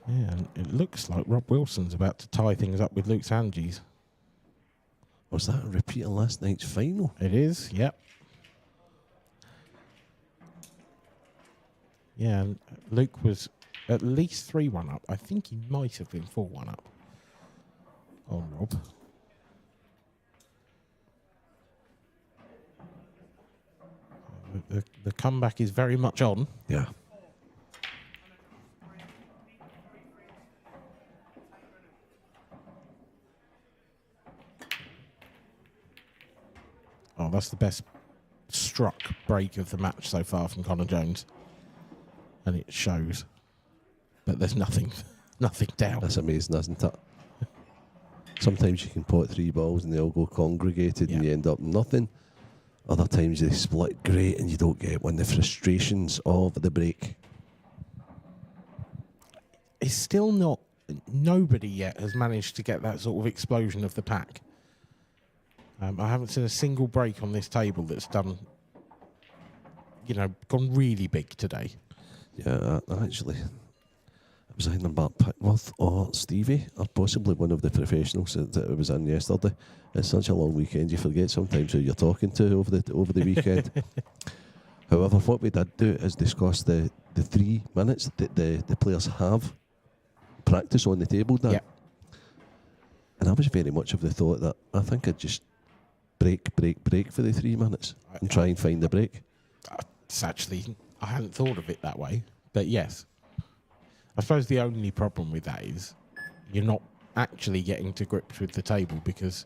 Yeah, and it looks like Rob Wilson's about to tie things up with Luke Sanges. Was that a repeat of last night's final? It is, yep. Yeah, and Luke was at least 3-1 up. I think he might have been 4-1 up. on Rob. The comeback is very much on. Yeah. Oh, that's the best struck break of the match so far from Connor Jones. And it shows. But there's nothing down. That's amazing, isn't it? Sometimes you can pot 3 balls and they all go congregated and you end up nothing. Other times they split great and you don't get one. The frustrations of the break. It's still not... Nobody yet has managed to get that sort of explosion of the pack. I haven't seen a single break on this table that's done... gone really big today. Yeah, actually... It was either Mark Pickworth or Stevie, or possibly one of the professionals that was in yesterday. It's such a long weekend, you forget sometimes who you're talking to over the weekend. However, what we did do is discuss the 3 minutes that the players have practice on the table now. Yep. And I was very much of the thought that I think I'd just break for the 3 minutes and try and find the break. It's actually... I hadn't thought of it that way, but yes. I suppose the only problem with that is you're not actually getting to grips with the table because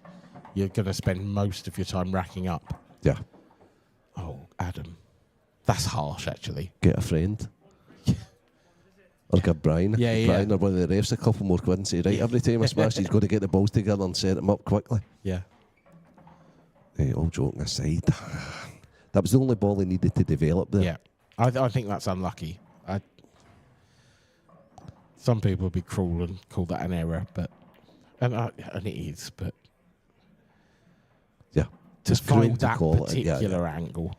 you're going to spend most of your time racking up. Yeah. Oh, Adam. That's harsh, actually. Get a friend. Or get Brian. Yeah. Brian or one of the refs a couple more quid and say, right, every time I smash, he's got to get the balls together and set them up quickly. Yeah. Hey, all joking aside, that was the only ball he needed to develop there. Yeah. I think that's unlucky. Some people would be cruel and call that an error, and it is, but yeah, to find that particular angle.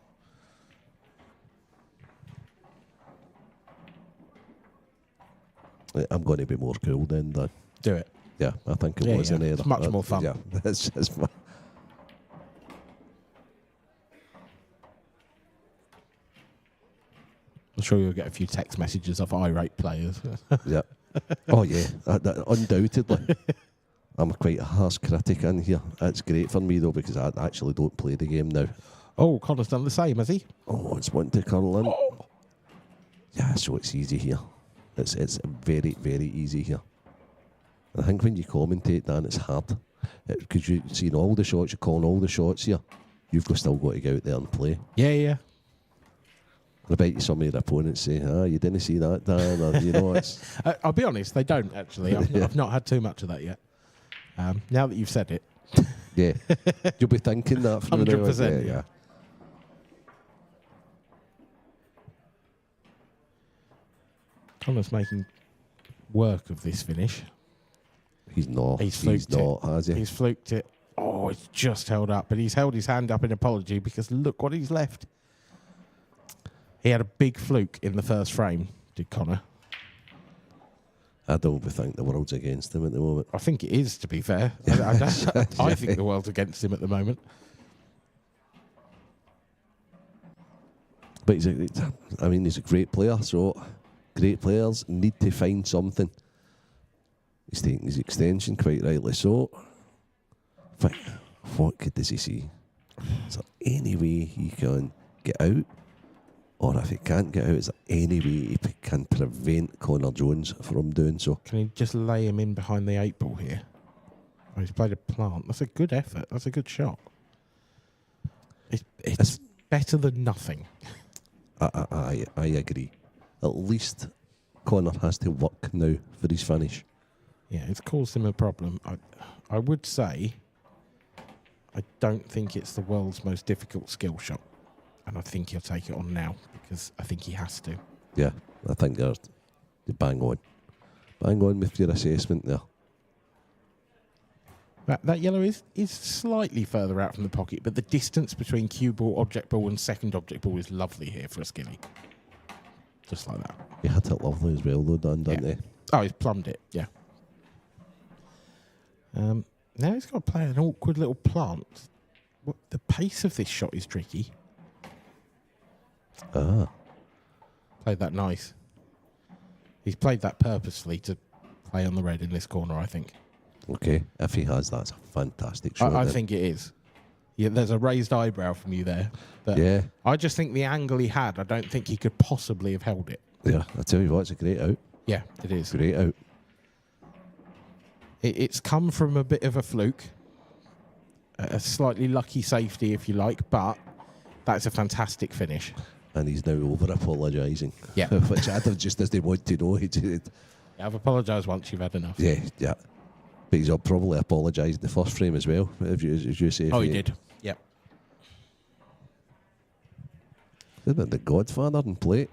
I'm going to be more cool then. Do it. Yeah, I think it was an error. It's much more fun. Yeah, it's just fun. I'm sure you'll get a few text messages of irate players. Yeah. Oh, yeah. Undoubtedly. I'm quite a harsh critic in here. It's great for me, though, because I actually don't play the game now. Oh, Connor's done the same, has he? Oh, it's one to curl in. Oh. Yeah, so it's easy here. It's very, very easy here. I think when you commentate, Dan, it's hard. Because you're seeing all the shots, you're calling all the shots here. You've still got to go out there and play. Yeah. I bet you some of your opponents say, you didn't see that, Dan, or, it's... I'll be honest, they don't, actually. I've not had too much of that yet. Now that you've said it. Yeah. You'll be thinking that from 100%, yeah. Connor's making work of this finish. He's not. He's not, has he? He's fluked it. Oh, it's just held up. But he's held his hand up in apology because look what he's left. He had a big fluke in the first frame, did Connor. I don't think the world's against him at the moment. I think it is, to be fair. I think the world's against him at the moment. But he's a great player, so great players need to find something. He's taking his extension quite rightly so. But what does he see? Is there any way he can get out? Or if he can't get out, is there any way he can prevent Connor Jones from doing so? Can he just lay him in behind the 8 ball here? Oh, he's played a plant. That's a good effort. That's a good shot. It's better than nothing. I agree. At least Connor has to work now for his finish. Yeah, it's caused him a problem. I would say I don't think it's the world's most difficult skill shot. And I think he'll take it on now because I think he has to. Yeah, I think you're bang on. Bang on with your assessment there. That yellow is slightly further out from the pocket, but the distance between cue ball, object ball and second object ball is lovely here for a skilly. Just like that. He hit it lovely as well though, Dan, didn't he? Oh, he's plumbed it, yeah. Now he's got to play an awkward little plant. The pace of this shot is tricky. Played that nice. He's played that purposefully to play on the red in this corner, I think. Okay, if he has, that's a fantastic shot. I think it is. Yeah, there's a raised eyebrow from you there. But Yeah. I just think the angle he had, I don't think he could possibly have held it. Yeah, I tell you what, it's a great out. Yeah, it is. Great out. It's come from a bit of a fluke, a slightly lucky safety, if you like, but that's a fantastic finish. And he's now over apologising. Yeah. Which Adam just doesn't want to know. I've apologised once, you've had enough. Yeah. But he's probably apologised in the first frame as well, as you say. Oh, he did. Yep. Isn't it the Godfather in play?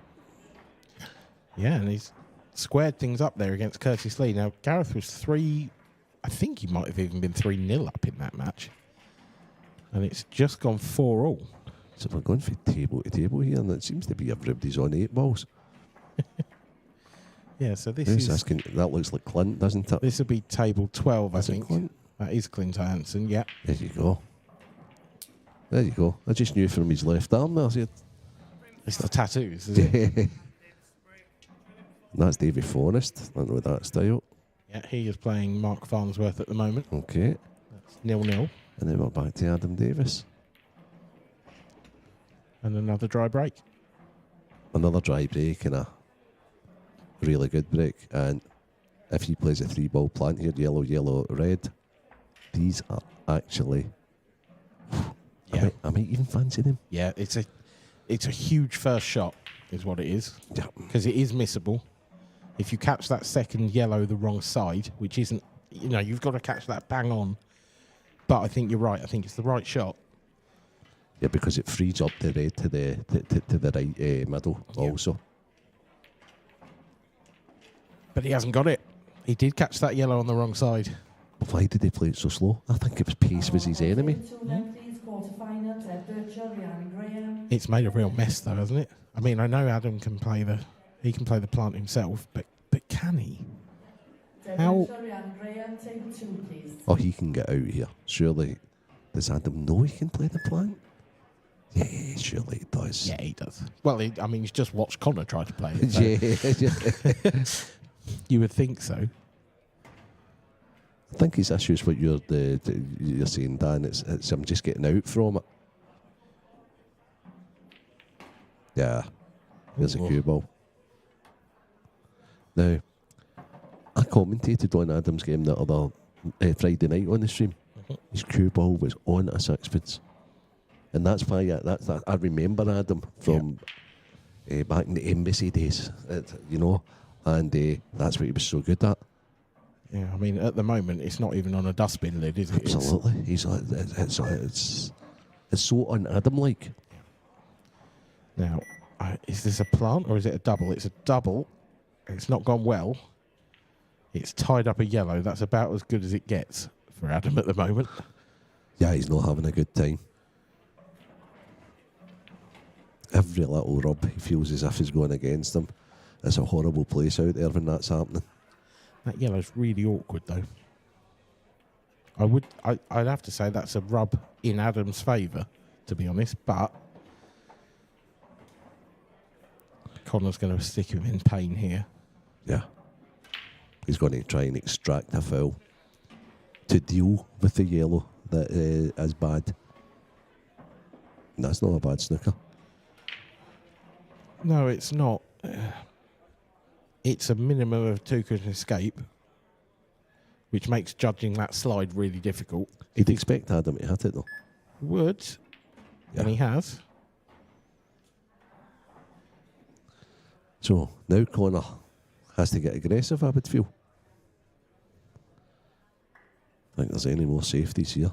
Yeah, and he's squared things up there against Curtis Lee. Now, Gareth was I think he might have even been 3-0 up in that match. And it's just gone 4-all. So we're going from table to table here, and it seems to be everybody's on 8 balls. Yeah, so this Who's is... asking? That looks like Clint, doesn't it? This will be table 12, I Is it think. Clint? That is Clint Hansen, yeah. There you go. There you go. I just knew from his left arm there. I said, It's the tattoos, is it? That's Davy Forrest. I don't know that style. Yeah, he is playing Mark Farnsworth at the moment. Okay. That's 0-0. And then we're back to Adam Davis. And another dry break. Another dry break and a really good break. And if he plays a 3-ball plant here, yellow, yellow, red, these are actually... Yeah. I might even fancy them. Yeah, it's a huge first shot, is what it is. Yeah. Because it is missable. If you catch that second yellow the wrong side, which isn't, you've got to catch that bang on. But I think you're right. I think it's the right shot. Yeah, because it frees up the red to the right middle also. But he hasn't got it. He did catch that yellow on the wrong side. But why did they play it so slow? I think it was pace was his enemy. It's made a real mess though, hasn't it? I mean, I know Adam can play the plant himself, but can he? How? Oh, he can get out here. Surely, does Adam know he can play the plant? Yeah, surely he does. Yeah, he does. Well, he's just watched Connor try to play it. Yeah. You would think so. I think his issue is what you're saying, Dan. It's I'm just getting out from it. Yeah, there's a cue ball. Now, I commentated on Adam's game the other Friday night on the stream. His cue ball was on a sixpence, and that's why I remember Adam from back in the embassy days, and that's what he was so good at. Yeah, I mean, at the moment, it's not even on a dustbin lid, is it? Absolutely. He's like, it's so un-Adam-like. Now, is this a plant or is it a double? It's a double. It's not gone well. It's tied up a yellow. That's about as good as it gets for Adam at the moment. Yeah, he's not having a good time. Every little rub, he feels as if he's going against him. It's a horrible place out there when that's happening. That yellow's really awkward, though. I'd have to say that's a rub in Adam's favour, to be honest, but Connor's going to stick him in pain here. Yeah. He's going to try and extract a foul to deal with the yellow that is bad. And that's not a bad snooker. No, it's not. It's a minimum of 2 cushion escape, which makes judging that slide really difficult. You'd expect Adam to hit it, though. Would. Yeah. And he has. So, now Connor has to get aggressive, I would feel. I think there's any more safeties here.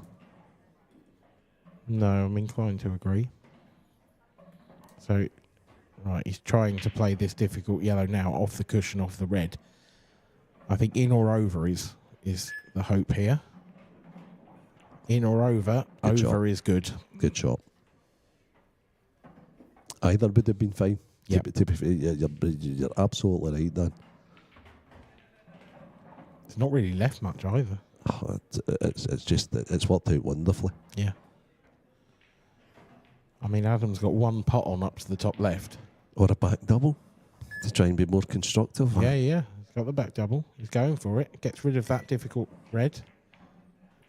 No, I'm inclined to agree. So, right, he's trying to play this difficult yellow now off the cushion, off the red. I think in or over is the hope here. In or over. Good over shot. is good. Good shot. Either would have been fine. Yep. You're absolutely right, Dan. It's not really left much either. Oh, it's worked out wonderfully. Yeah. I mean, Adam's got one pot on up to the top left. Or a back double to try and be more constructive. Yeah. He's got the back double. He's going for it. Gets rid of that difficult red.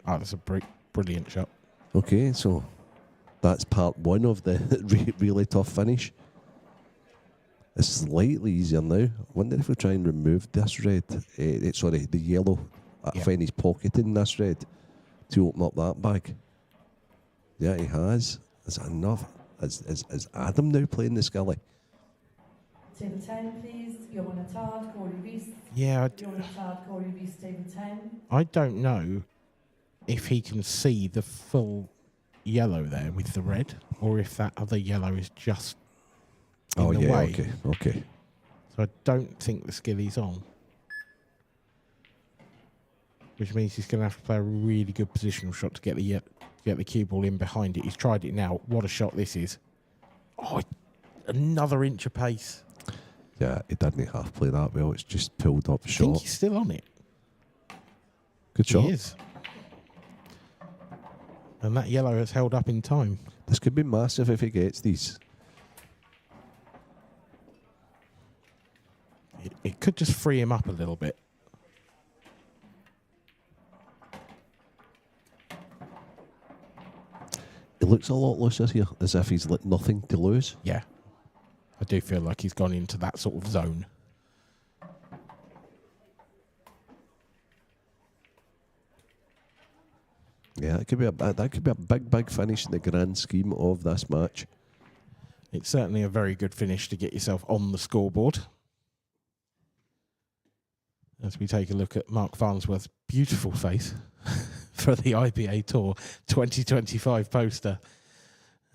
Oh, that's a brilliant shot. Okay, so that's part one of the really tough finish. It's slightly easier now. I wonder if we try and remove this red, the yellow, when he's pocketing this red to open up that bag. Yeah, he has. Is that enough? Is Adam now playing the Scully? Table 10, please. Johan Attard, Corey Reese. Yeah. Johan Attard, Corey Reese, table 10. I don't know if he can see the full yellow there with the red, or if that other yellow is just in the way. Okay. So I don't think the skilly's on, which means he's going to have to play a really good positional shot to get the cue ball in behind it. He's tried it now. What a shot this is! Oh, another inch of pace. Yeah, he didn't half play that well. It's just pulled up I shot. think he's still on it. Good shot. He is. And that yellow has held up in time. This could be massive if he gets these. It could just free him up a little bit. He looks a lot looser here, as if he's got nothing to lose. Yeah. I do feel like he's gone into that sort of zone. Yeah, that could be a big finish in the grand scheme of this match. It's certainly a very good finish to get yourself on the scoreboard. As we take a look at Mark Farnsworth's beautiful face for the IPA Tour 2025 poster.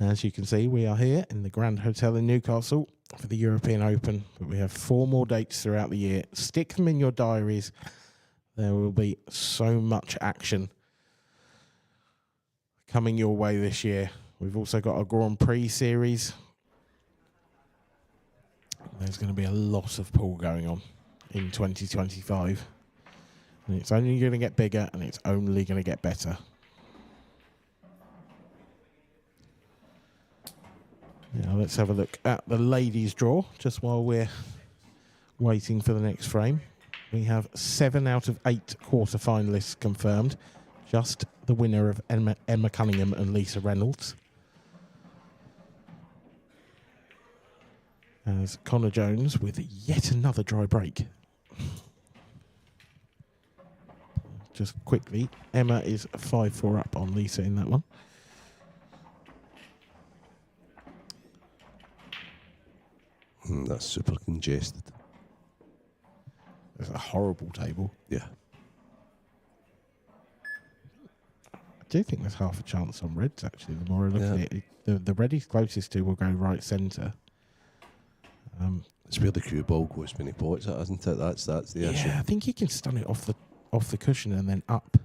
As you can see, we are here in the Grand Hotel in Newcastle for the European Open, but we have 4 more dates throughout the year. Stick them in your diaries. There will be so much action coming your way this year. We've also got a Grand Prix series. There's going to be a lot of pool going on in 2025. And it's only going to get bigger, and it's only going to get better. Now let's have a look at the ladies' draw, just while we're waiting for the next frame. We have 7 out of 8 quarter-finalists confirmed. Just the winner of Emma Cunningham and Lisa Reynolds. As Connor Jones with yet another dry break. Just quickly, Emma is 5-4 up on Lisa in that one. That's super congested. It's a horrible table. Yeah. I do think there's half a chance on reds, actually, the more I look at it. The red he's closest to will go right centre. It's where the cue ball goes when he pots it, isn't it? That's the issue. Yeah, I think he can stun it off the cushion and then up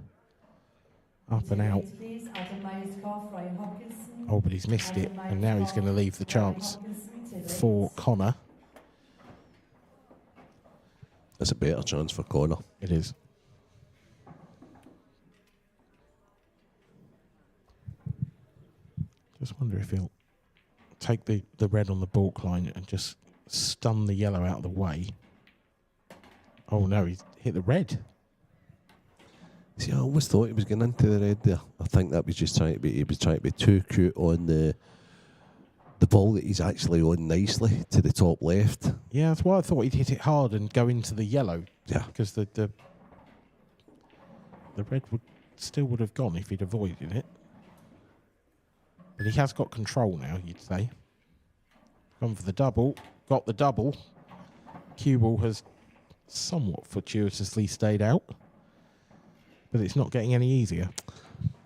and out. Oh, but he's missed it, and now he's going to leave the chance for Connor. It's a better chance for Connor. It is. Just wonder if he'll take the red on the baulk line and just stun the yellow out of the way. Oh no, he's hit the red. See, I always thought he was going into the red there. I think that was just he was trying to be too cute on the ball that he's actually on nicely to the top left. Yeah, that's why I thought he'd hit it hard and go into the yellow. Yeah. Because the red would have gone if he'd avoided it. But he has got control now, you'd say. Gone for the double. Got the double. Cue ball has somewhat fortuitously stayed out. But it's not getting any easier.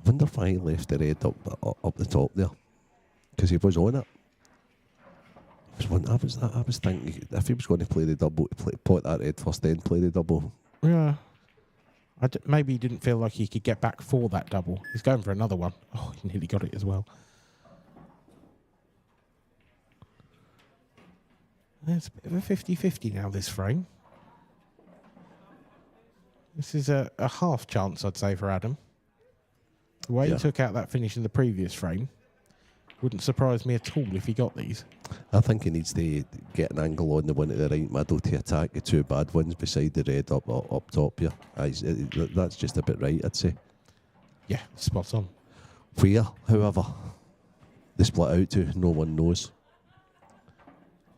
Wonder why he left the red up the top there. Because he was on it. I was thinking if he was going to play the double, pot that red first, then play the double. Yeah. Maybe he didn't feel like he could get back for that double. He's going for another one. Oh, he nearly got it as well. It's a bit of a 50-50 now, this frame. This is a half chance, I'd say, for Adam. The way he took out that finish in the previous frame wouldn't surprise me at all if he got these. I think he needs to get an angle on the one at the right middle to attack the 2 bad ones beside the red up top here. That's just a bit right, I'd say. Yeah, spot on. Where, however, they split out to, no one knows.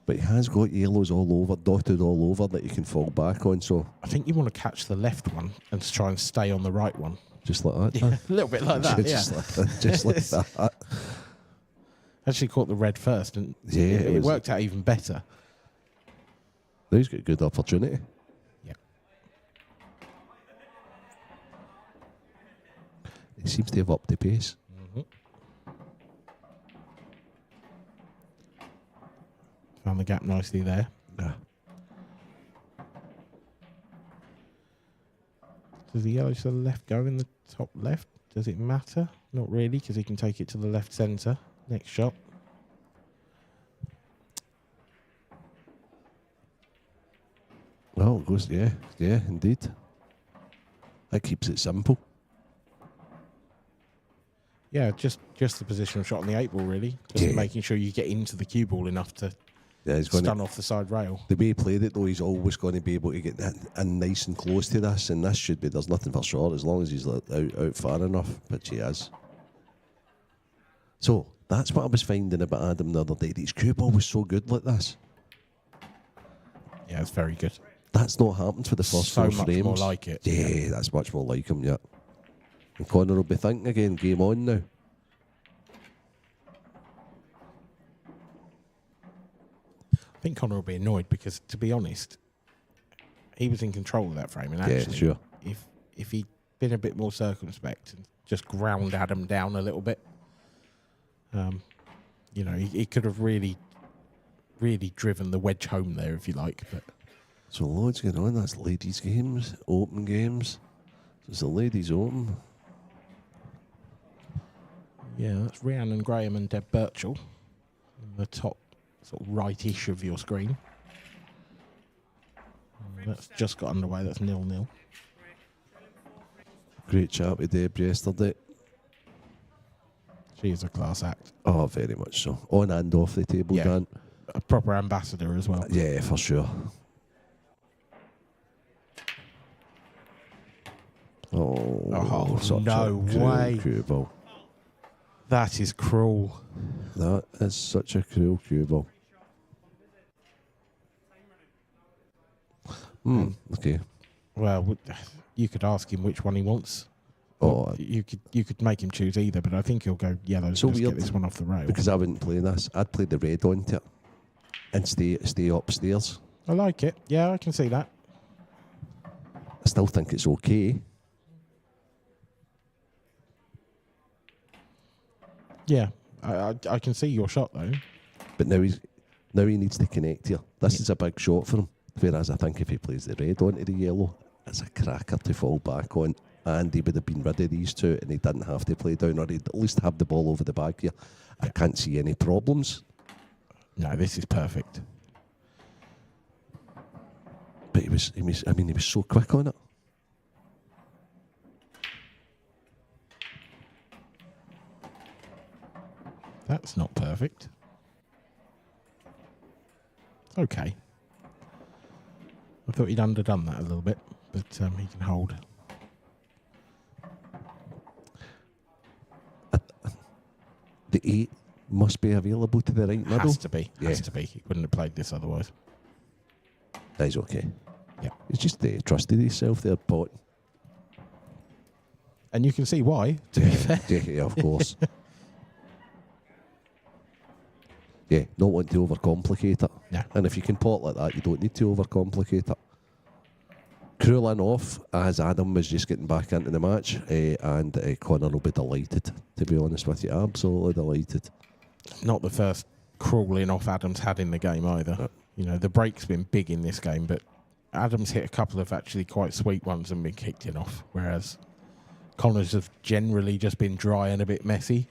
But he has got yellows all over, dotted all over, that you can fall back on. So I think you want to catch the left one and try and stay on the right one. Just like that. Yeah, a little bit like that. Just Yeah, like that. Just like that. actually caught the red first, and Yeah, it worked out even better. He's got a good opportunity. Yeah. He seems to have upped the pace. Found the gap nicely there. Yeah. Does the yellow to the left go in the top left? Does it matter? Not really, because he can take it to the left centre. Next shot. Oh, it goes, yeah, indeed. That keeps it simple. Yeah, just the positional shot on the 8 ball, really. Just making sure you get into the cue ball enough to He's going stun off the side rail. The way he played it, though, he's always going to be able to get in nice and close to this, and this should be, there's nothing for short as long as he's out far enough, which he is. So, that's what I was finding about Adam the other day. His cue ball was so good like this. Yeah, it's very good. That's not happened for the first So 4 much frames. more like it. Yeah, that's much more like him, yeah. And Connor will be thinking again, game on now. I think Connor will be annoyed because, to be honest, he was in control of that frame. And actually, sure. if he'd been a bit more circumspect and just ground Adam down a little bit, you know, he could have really driven the wedge home there, if you like. But so loads going on. That's ladies' games, open games. So it's the ladies' open. yeah, that's Rhiannon Graham and Deb Birchall in the top sort of right-ish of your screen. That's just got underway. That's 0-0. Great chat with Deb yesterday. She is a class act. Oh, very much so. On and off the table, Yeah. Dan. A proper ambassador as well. Yeah, for sure. Oh, such no a cruel way. cue ball. That is cruel. That is such a cruel cue ball. Okay. Well, you could ask him which one he wants. Oh, you could make him choose either, but I think he'll go yellow. So Let's weird, get this one off the rail. because I wouldn't play this. I'd play the red onto it and stay upstairs. I like it. Yeah, I can see that. I still think it's okay. Yeah, I can see your shot though. But now he needs to connect here. This is a big shot for him. Whereas I think if he plays the red onto the yellow, it's a cracker to fall back on. And he would have been rid of these two, and he didn't have to play down, or he'd at least have the ball over the back here. I can't see any problems. No, this is perfect. But he was so quick on it. That's not perfect. Okay. I thought he'd underdone that a little bit, but he can hold. The 8 must be available to the right middle. Has to be. Yeah. Has to be. He wouldn't have played this otherwise. That's okay. Yeah. He's just trusted himself there, Pot. And you can see why, to be fair. Yeah, of course. Yeah, not want to overcomplicate it. No. And if you can pot like that, you don't need to overcomplicate it. Crueling off as Adam was just getting back into the match, and Connor will be delighted, to be honest with you. Absolutely delighted. Not the first crawling off Adams had in the game either. You know, the break's been big in this game, but Adams hit a couple of actually quite sweet ones and been kicked in off, whereas Connor's have generally just been dry and a bit messy.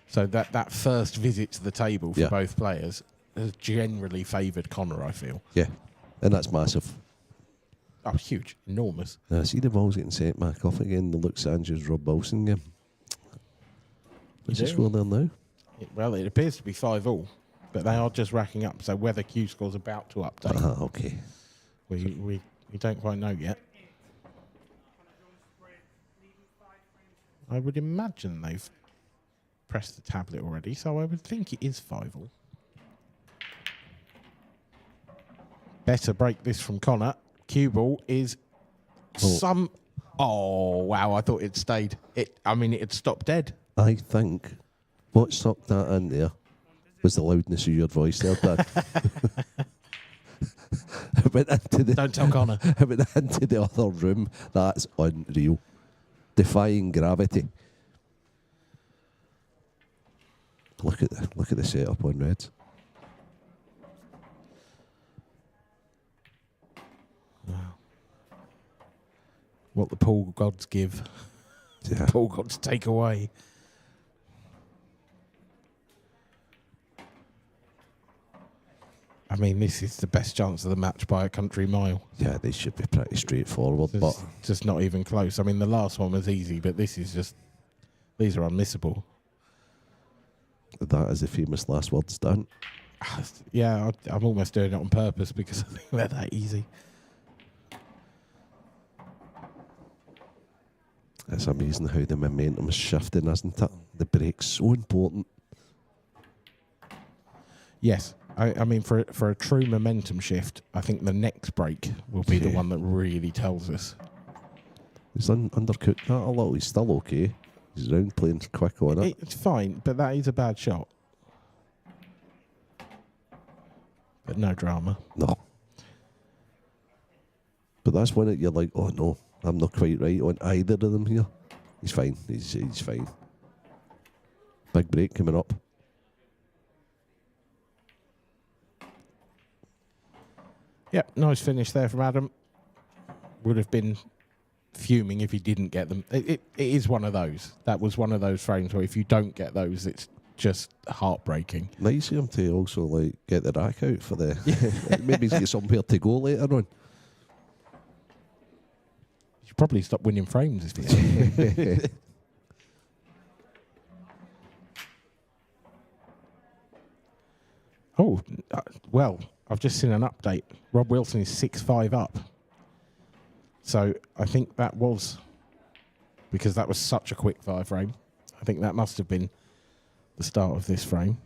So that first visit to the table for both players has generally favoured Connor, I feel. Yeah, and that's massive. Oh, huge. Enormous. I see the ball's getting sent back off again, the Luke Sanchez-Rob Wilson game. What's the score there now? Well, it appears to be 5-5, but they are just racking up. So whether Q score's about to update, okay. We don't quite know yet. I would imagine they've pressed the tablet already, so I would think it is 5-all. Better break this from Connor. Cue ball is some... Oh, wow, I thought it stayed. It had stopped dead. I think what sucked that in there was the loudness of your voice there, Dad. It went into the, Don't tell Connor. It went into the other room. That's unreal. Defying gravity. Look at the setup on Reds. Wow. What the pool gods give, Yeah. pool gods take away. I mean, this is the best chance of the match by a country mile. Yeah, they should be pretty straightforward, It's but just not even close. I mean, the last one was easy, but this is just... These are unmissable. that is the famous last words, Dan. Yeah, I'm almost doing it on purpose because I think they're that easy. It's amazing how the momentum is shifting, isn't it? The break's so important. Yes. I mean, for a true momentum shift, I think the next break will be the one that really tells us. He's undercooked that a little. He's still okay. He's round playing quick on it. It's fine, but that is a bad shot. But no drama. No. But that's when you're like, oh no, I'm not quite right on either of them here. He's fine. He's fine. Big break coming up. Yep, nice finish there from Adam. Would have been fuming if he didn't get them. It is one of those. That was one of those frames where if you don't get those, it's just heartbreaking. Nice of him to also like get the rack out for the... Maybe he's got somewhere to go later on. You should probably stop winning frames if it's... Oh, well, I've just seen an update. Rob Wilson is 6-5 up. So I think that was, because that was such a quick 5 frame, I think that must have been the start of this frame.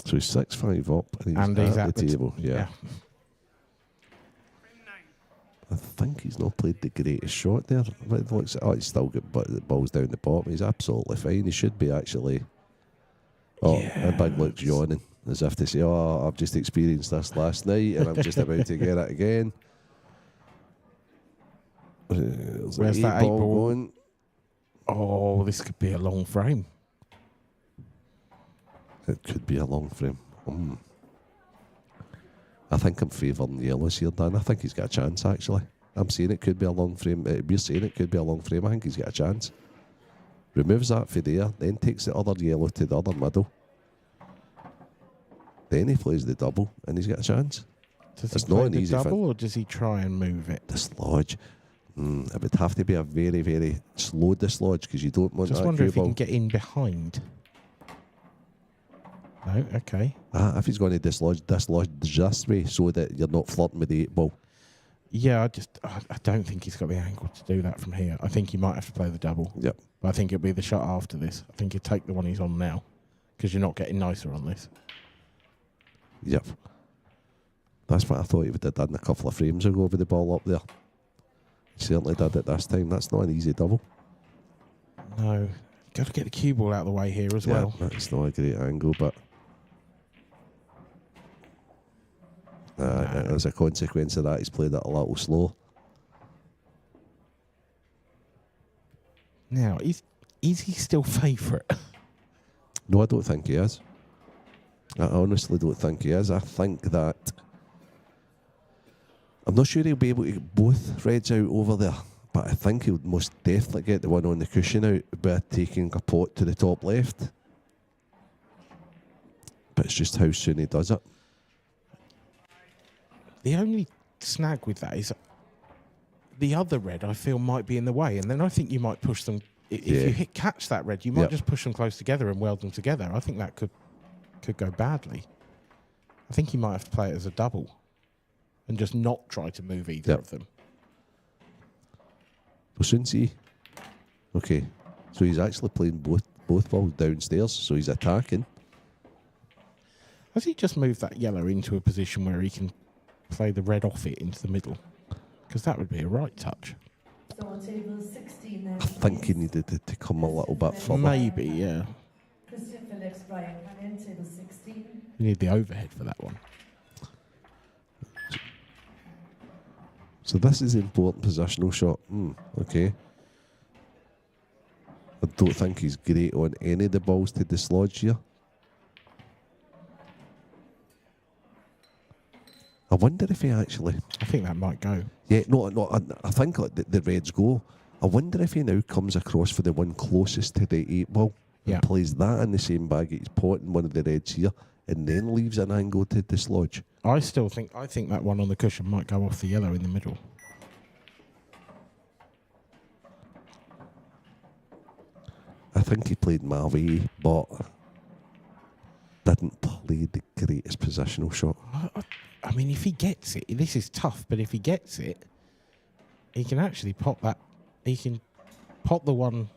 So he's 6-5 up and he's at the table. Yeah. I think he's not played the greatest shot there. It looks, he's still got the balls down the bottom. He's absolutely fine. He should be actually. Oh, a big look yawning, as if to say, oh, I've just experienced this last night and I'm just about to get it again. Where's that 8 ball going? Oh, this could be a long frame. It could be a long frame. I think I'm favouring the yellows here, Dan. I think he's got a chance, actually. I'm saying it could be a long frame. We're saying it could be a long frame. I think he's got a chance. Removes that for there, then takes the other yellow to the other middle. Then he plays the double, and he's got a chance. Does he play the double, or does he try and move it? Dislodge. It would have to be a very, very slow dislodge, because you don't want that. Just wonder if he can get in behind. No, okay. If he's going to dislodge this way so that you're not flirting with the 8 ball. Yeah, I don't think he's got the angle to do that from here. I think he might have to play the double. Yep. But I think it'll be the shot after this. I think he'll take the one he's on now, because you're not getting nicer on this. Yep. That's what I thought he would have done a couple of frames ago with the ball up there. He certainly did it this time. That's not an easy double. No. Got to get the cue ball out of the way here as well. That's not a great angle, but... As a consequence of that, he's played it a little slow. Now, is he still favourite? No, I don't think he is. I honestly don't think he is. I think that... I'm not sure he'll be able to get both reds out over there, but I think he'll most definitely get the one on the cushion out by taking a pot to the top left. But it's just how soon he does it. The only snag with that is the other red, I feel, might be in the way. And then I think you might push them... If you catch that red, you might just push them close together and weld them together. I think that could go badly. I think you might have to play it as a double and just not try to move either of them. We'll soon see. Okay, So he's actually playing both balls downstairs, so he's attacking. Has he just moved that yellow into a position where he can play the red off it into the middle? Because that would be a right touch. So on table 16 I think he needed to come a little bit further. Maybe, yeah. Christian Felix, Brian Cannon, table 16. You need the overhead for that one. So this is an important positional shot. Okay. I don't think he's great on any of the balls to dislodge here. I wonder if he actually... I think that might go. Yeah, no, I think the Reds go. I wonder if he now comes across for the one closest to the 8 ball and plays that in the same bag as he's potting one of the Reds here and then leaves an angle to dislodge. I think that one on the cushion might go off the yellow in the middle. I think he played my way, but didn't play the greatest positional shot. I mean, if he gets it, this is tough, but if he gets it, he can actually pop that. He can pop the one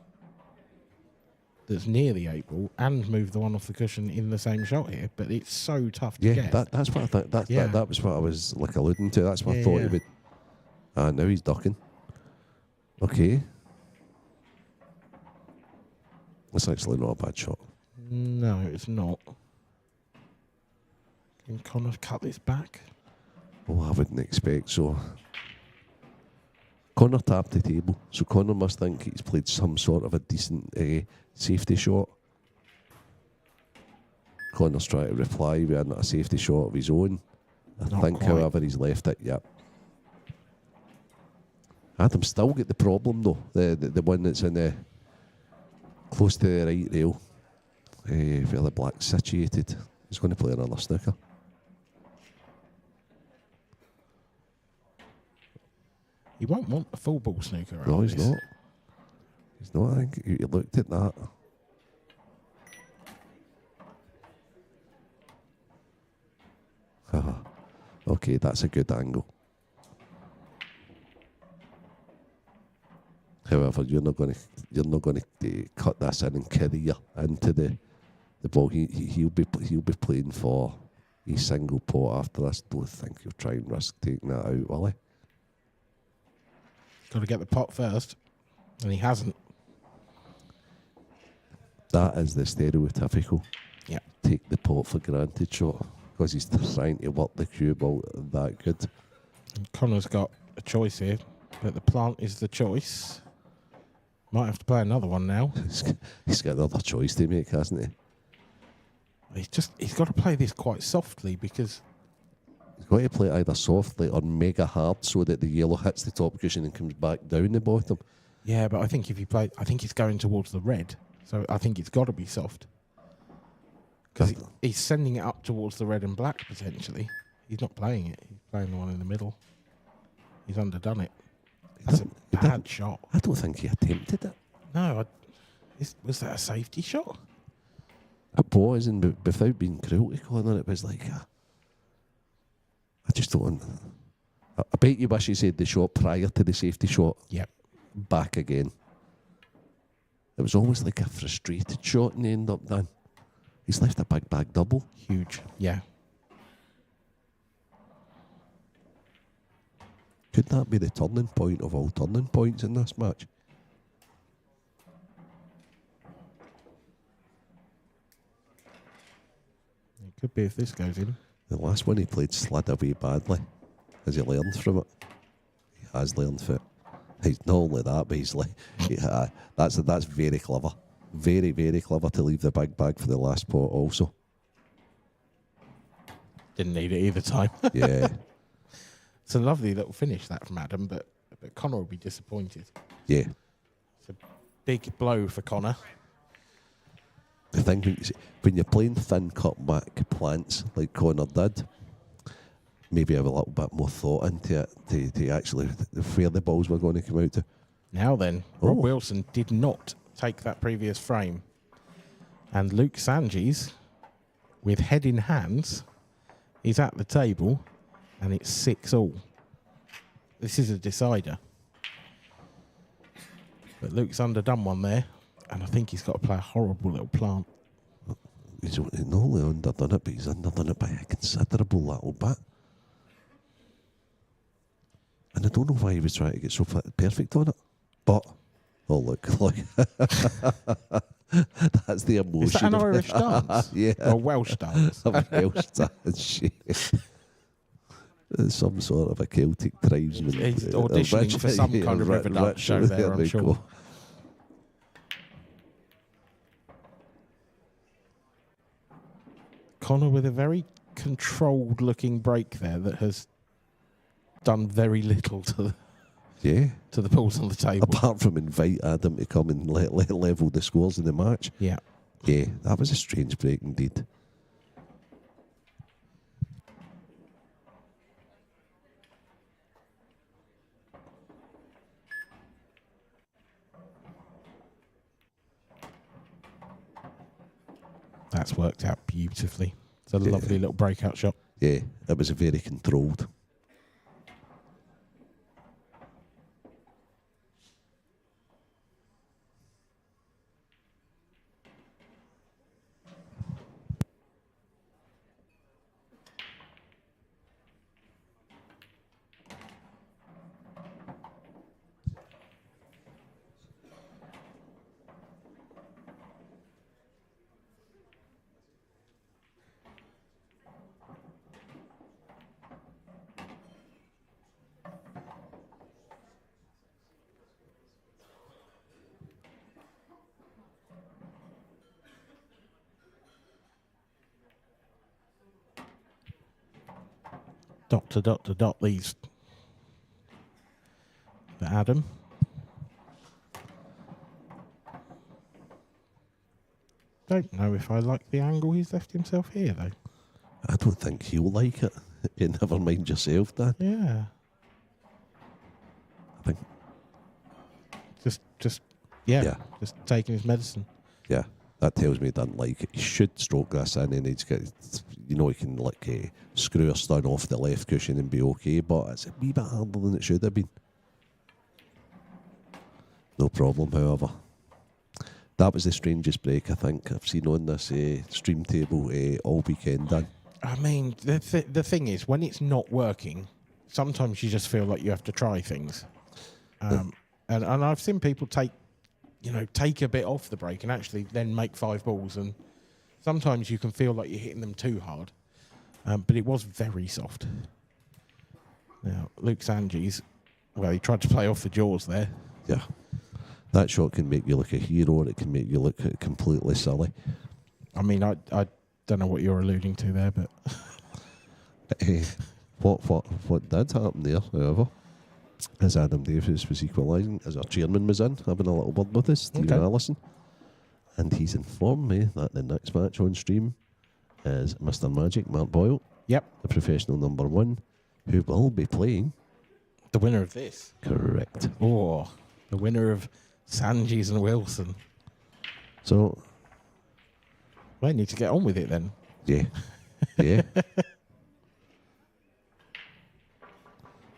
that's near the 8 ball and move the one off the cushion in the same shot here, but it's so tough to get. That's what I thought. That was what I was alluding to. That's what I thought he would. Now he's ducking. Okay. That's actually not a bad shot. No, it's not. Can Connor cut this back? Oh, I wouldn't expect so. Connor tapped the table, so Connor must think he's played some sort of a decent safety shot. Connor's trying to reply with a safety shot of his own. I think, however, he's left it, Adam still get the problem, though. The one that's in the close to the right rail, where the black's situated. He's going to play another snooker. He won't want a full ball snooker. No, he's not. He's not. I think he looked at that. Okay, that's a good angle. However, you're not going to cut this in and carry you into the ball. He'll be playing for a single pot after this. Don't think he'll try and risk taking that out, will he? Got to get the pot first, and he hasn't. That is the stereotypical. Yeah. Take the pot for granted shot because he's trying to work the cue ball that good. And Connor's got a choice here, but the plant is the choice. Might have to play another one now. He's got another choice to make, hasn't he? He's got to play this quite softly because he's got to play it either softly or mega hard so that the yellow hits the top cushion and comes back down the bottom. Yeah, but I think I think he's going towards the red, so I think it's got to be soft. Because he's sending it up towards the red and black potentially. He's not playing it. He's playing the one in the middle. He's underdone it. That's a bad shot. I don't think he attempted it. No, was that a safety shot? It was, and without being cruel to Connor, it was like I just don't. I bet you wish he said the shot prior to the safety shot. Yep. Back again. It was almost like a frustrated shot, and he ended up done. He's left a big bag double. Huge. Yeah. Could that be the turning point of all turning points in this match? It could be if this goes in. The last one he played slid away badly. Has he learned from it? He has learned from it. He's not only that, but he's like, that's very clever. Very, very clever to leave the big bag for the last pot also. Didn't need it either time. Yeah. It's a lovely little finish that from Adam, but Connor will be disappointed. Yeah. It's a big blow for Connor. The thing when you're playing thin cut back plants like Connor did, maybe have a little bit more thought into it to actually where the balls were going to come out to. Now then, Rob Wilson did not take that previous frame. And Luke Sanges, with head in hands, is at the table, and it's 6-all. This is a decider. But Luke's underdone one there. And I think he's got to play a horrible little plant. He's not only underdone it, but he's underdone it by a considerable little bit. And I don't know why he was trying to get so perfect on it. But, oh, look. That's the emotion. Is that an Irish dance? Yeah. Or a Welsh dance? A Welsh dance, shit. Some sort of a Celtic tribesman. He's auditioning for some kind of river dance show there, I'm sure. Go. Connor with a very controlled looking break there that has done very little to the balls on the table. Apart from invite Adam to come and level the scores in the match. Yeah. Yeah, that was a strange break indeed. That's worked out beautifully. It's a lovely little breakout shot. Yeah, it was very controlled. Dot these for Adam. Don't know if I like the angle he's left himself here though. I don't think he'll like it. You never mind yourself, Dan. Yeah. I think. Just taking his medicine. Yeah, that tells me he doesn't like it. He should stroke this in and he's got, he can like screw a stun off the left cushion and be okay, but it's a wee bit harder than it should have been. No problem, however. That was the strangest break I think I've seen on this stream table all weekend, Dan. I mean, the thing is, when it's not working, sometimes you just feel like you have to try things. And I've seen people take a bit off the break and actually then make 5 balls, and sometimes you can feel like you're hitting them too hard. But it was very soft. Now, Luke Sanji's, well, he tried to play off the jaws there. Yeah. That shot can make you look a hero, or it can make you look completely silly. I mean, I don't know what you're alluding to there, but what did happen there, however, as Adam Davis was equalising, as our chairman was in, having a little word with us, Stephen Allison, and he's informed me that the next match on stream is Mr. Magic, Mark Boyle. Yep. The professional number 1, who will be playing the winner of this. Correct. Oh, the winner of Sanji's and Wilson. So, I need to get on with it then. Yeah. Yeah.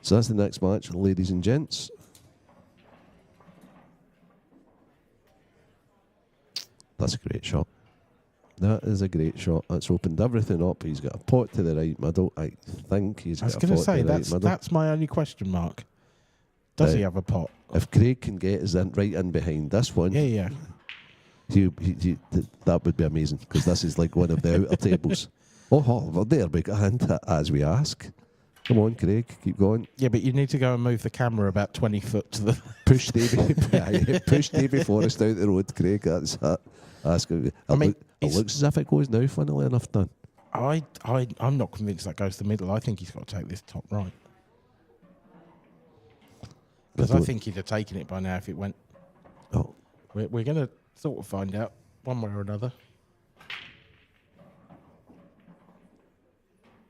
So that's the next match, ladies and gents. That's a great shot. That is a great shot. That's opened everything up. He's got a pot to the right middle. I think he's got a pot to the right middle. That's my only question mark. Does he have a pot? If Craig can get his right in behind this one, yeah. That would be amazing, because this is like one of the outer tables. Well, there we go. And as we ask, come on, Craig, keep going. Yeah, but you need to go and move the camera about 20 foot to the push Davy Forrest out the road, Craig. That's good. It looks as if it goes now. Funnily enough, done. I'm not convinced that goes to the middle. I think he's got to take this top right. Because I think he'd have taken it by now if it went. Oh, we're going to sort of find out one way or another.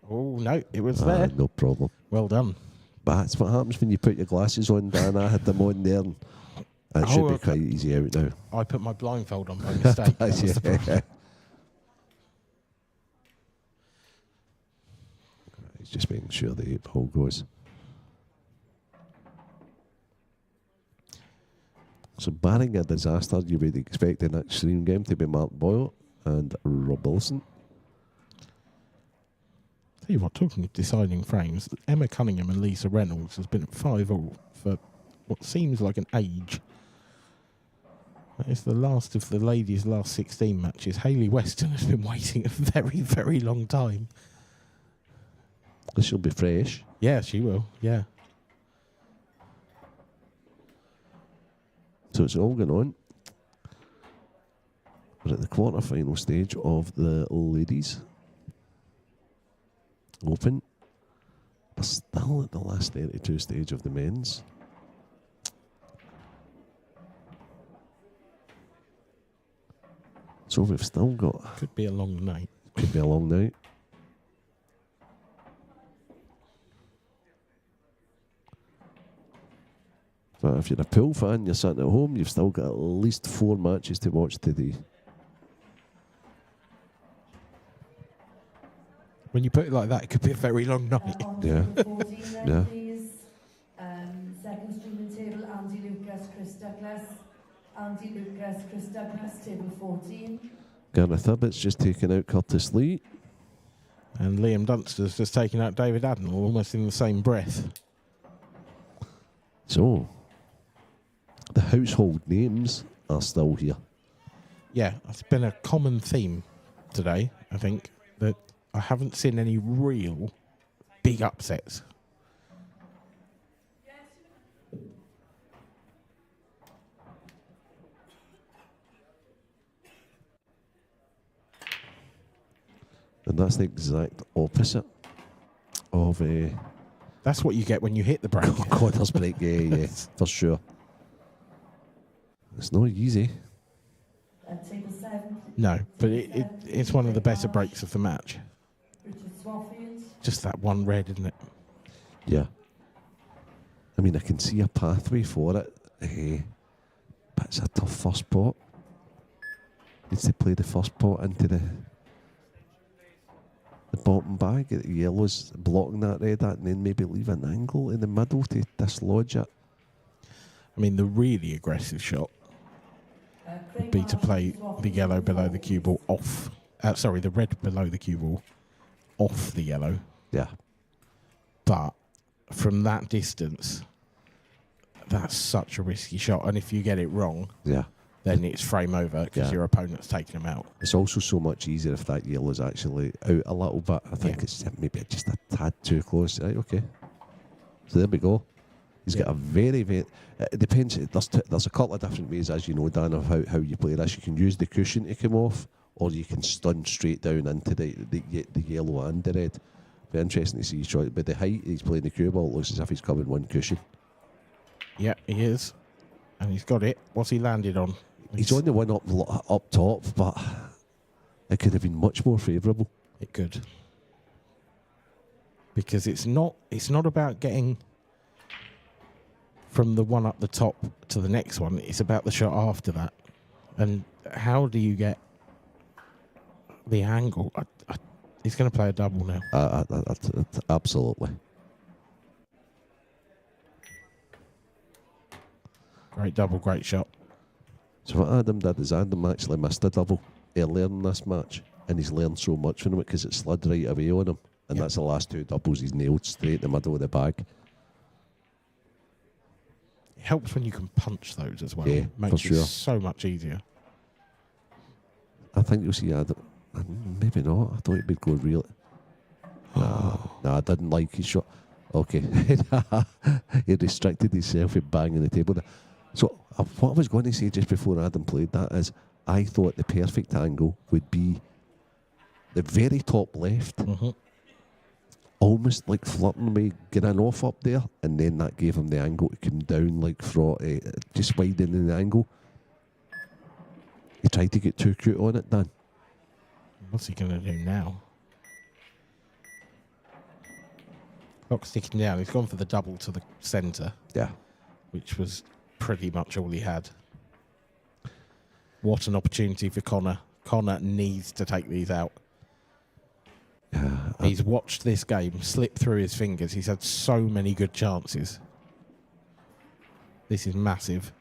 Oh, no, it was there. No problem. Well done. But that's what happens when you put your glasses on, Dan. I had them on there, and it should be quite easy out now. I put my blindfold on by mistake. That was the problem. He's just making sure the 8 hole goes. So barring a disaster, you would expect the next stream game to be Mark Boyle and Rob Wilson. Tell you what, talking of deciding frames, Emma Cunningham and Lisa Reynolds has been at 5-all for what seems like an age. That is the last of the ladies' last 16 matches. Hayley Weston has been waiting a very, very long time. She'll be fresh. Yeah, she will, yeah. So it's all going on. We're at the quarter-final stage of the ladies Open. We're still at the last 32 stage of the men's. So we've still got... Could be a long night. Could be a long night. But if you're a pool fan, you're sitting at home, you've still got at least 4 matches to watch today. When you put it like that, it could be a very long night. Yeah. Yeah. Second streaming table, Andy Lucas, Chris Douglas. Andy Lucas, Chris Douglas, table 14. Gareth Abbott's just taken out Curtis Lee. And Liam Dunster's just taken out David Adnall, almost in the same breath. So, the household names are still here. Yeah, it's been a common theme today, I think, that I haven't seen any real big upsets. And that's the exact opposite of a... That's what you get when you hit the break. Quarters break, yeah, for sure. It's not easy. No, but it's one of the better breaks of the match. Just that one red, isn't it? Yeah. I mean, I can see a pathway for it, but it's a tough first pot. Needs to play the first pot into the bottom bag. The yellow's blocking that red, and then maybe leave an angle in the middle to dislodge it. I mean, the really aggressive shot would be to play the yellow below the cue ball off. Sorry, the red below the cue ball off the yellow. Yeah. But from that distance, that's such a risky shot. And if you get it wrong, yeah, then it's frame over because your opponent's taken him out. It's also so much easier if that yellow's actually out a little bit. I think it's maybe just a tad too close. Right, okay. So there we go. He's got a very, very... It depends. There's a couple of different ways, as you know, Dan, of how you play this. You can use the cushion to come off, or you can stun straight down into the yellow and the red. Very interesting to see his choice. But the height he's playing the cue ball, it looks as if he's covering one cushion. Yeah, he is. And he's got it. What's he landed on? He's on the one up top, but it could have been much more favourable. It could. Because it's not about getting from the one up the top to the next one. It's about the shot after that. And how do you get the angle? He's going to play a double now. Absolutely. Great double, great shot. So what Adam did is Adam actually missed a double earlier in this match, and he's learned so much from it because it slid right away on him. And that's the last 2 doubles he's nailed straight in the middle of the bag. It helps when you can punch those as well. Yeah, makes for sure. It so much easier. I think you'll see Adam. Maybe not. I thought he'd be going real. Nah, I didn't like his shot. Okay. He restricted himself from banging the table. So what I was going to say just before Adam played that is I thought the perfect angle would be the very top left, almost like flirting with getting off up there, and then that gave him the angle to come down like just widening the angle. He tried to get too cute on it, Dan. What's he going to do now? Clock's ticking down. He's gone for the double to the centre. Yeah. Which was pretty much all he had. What an opportunity for Connor. Connor needs to take these out. Yeah, he's watched this game slip through his fingers. He's had so many good chances. This is massive.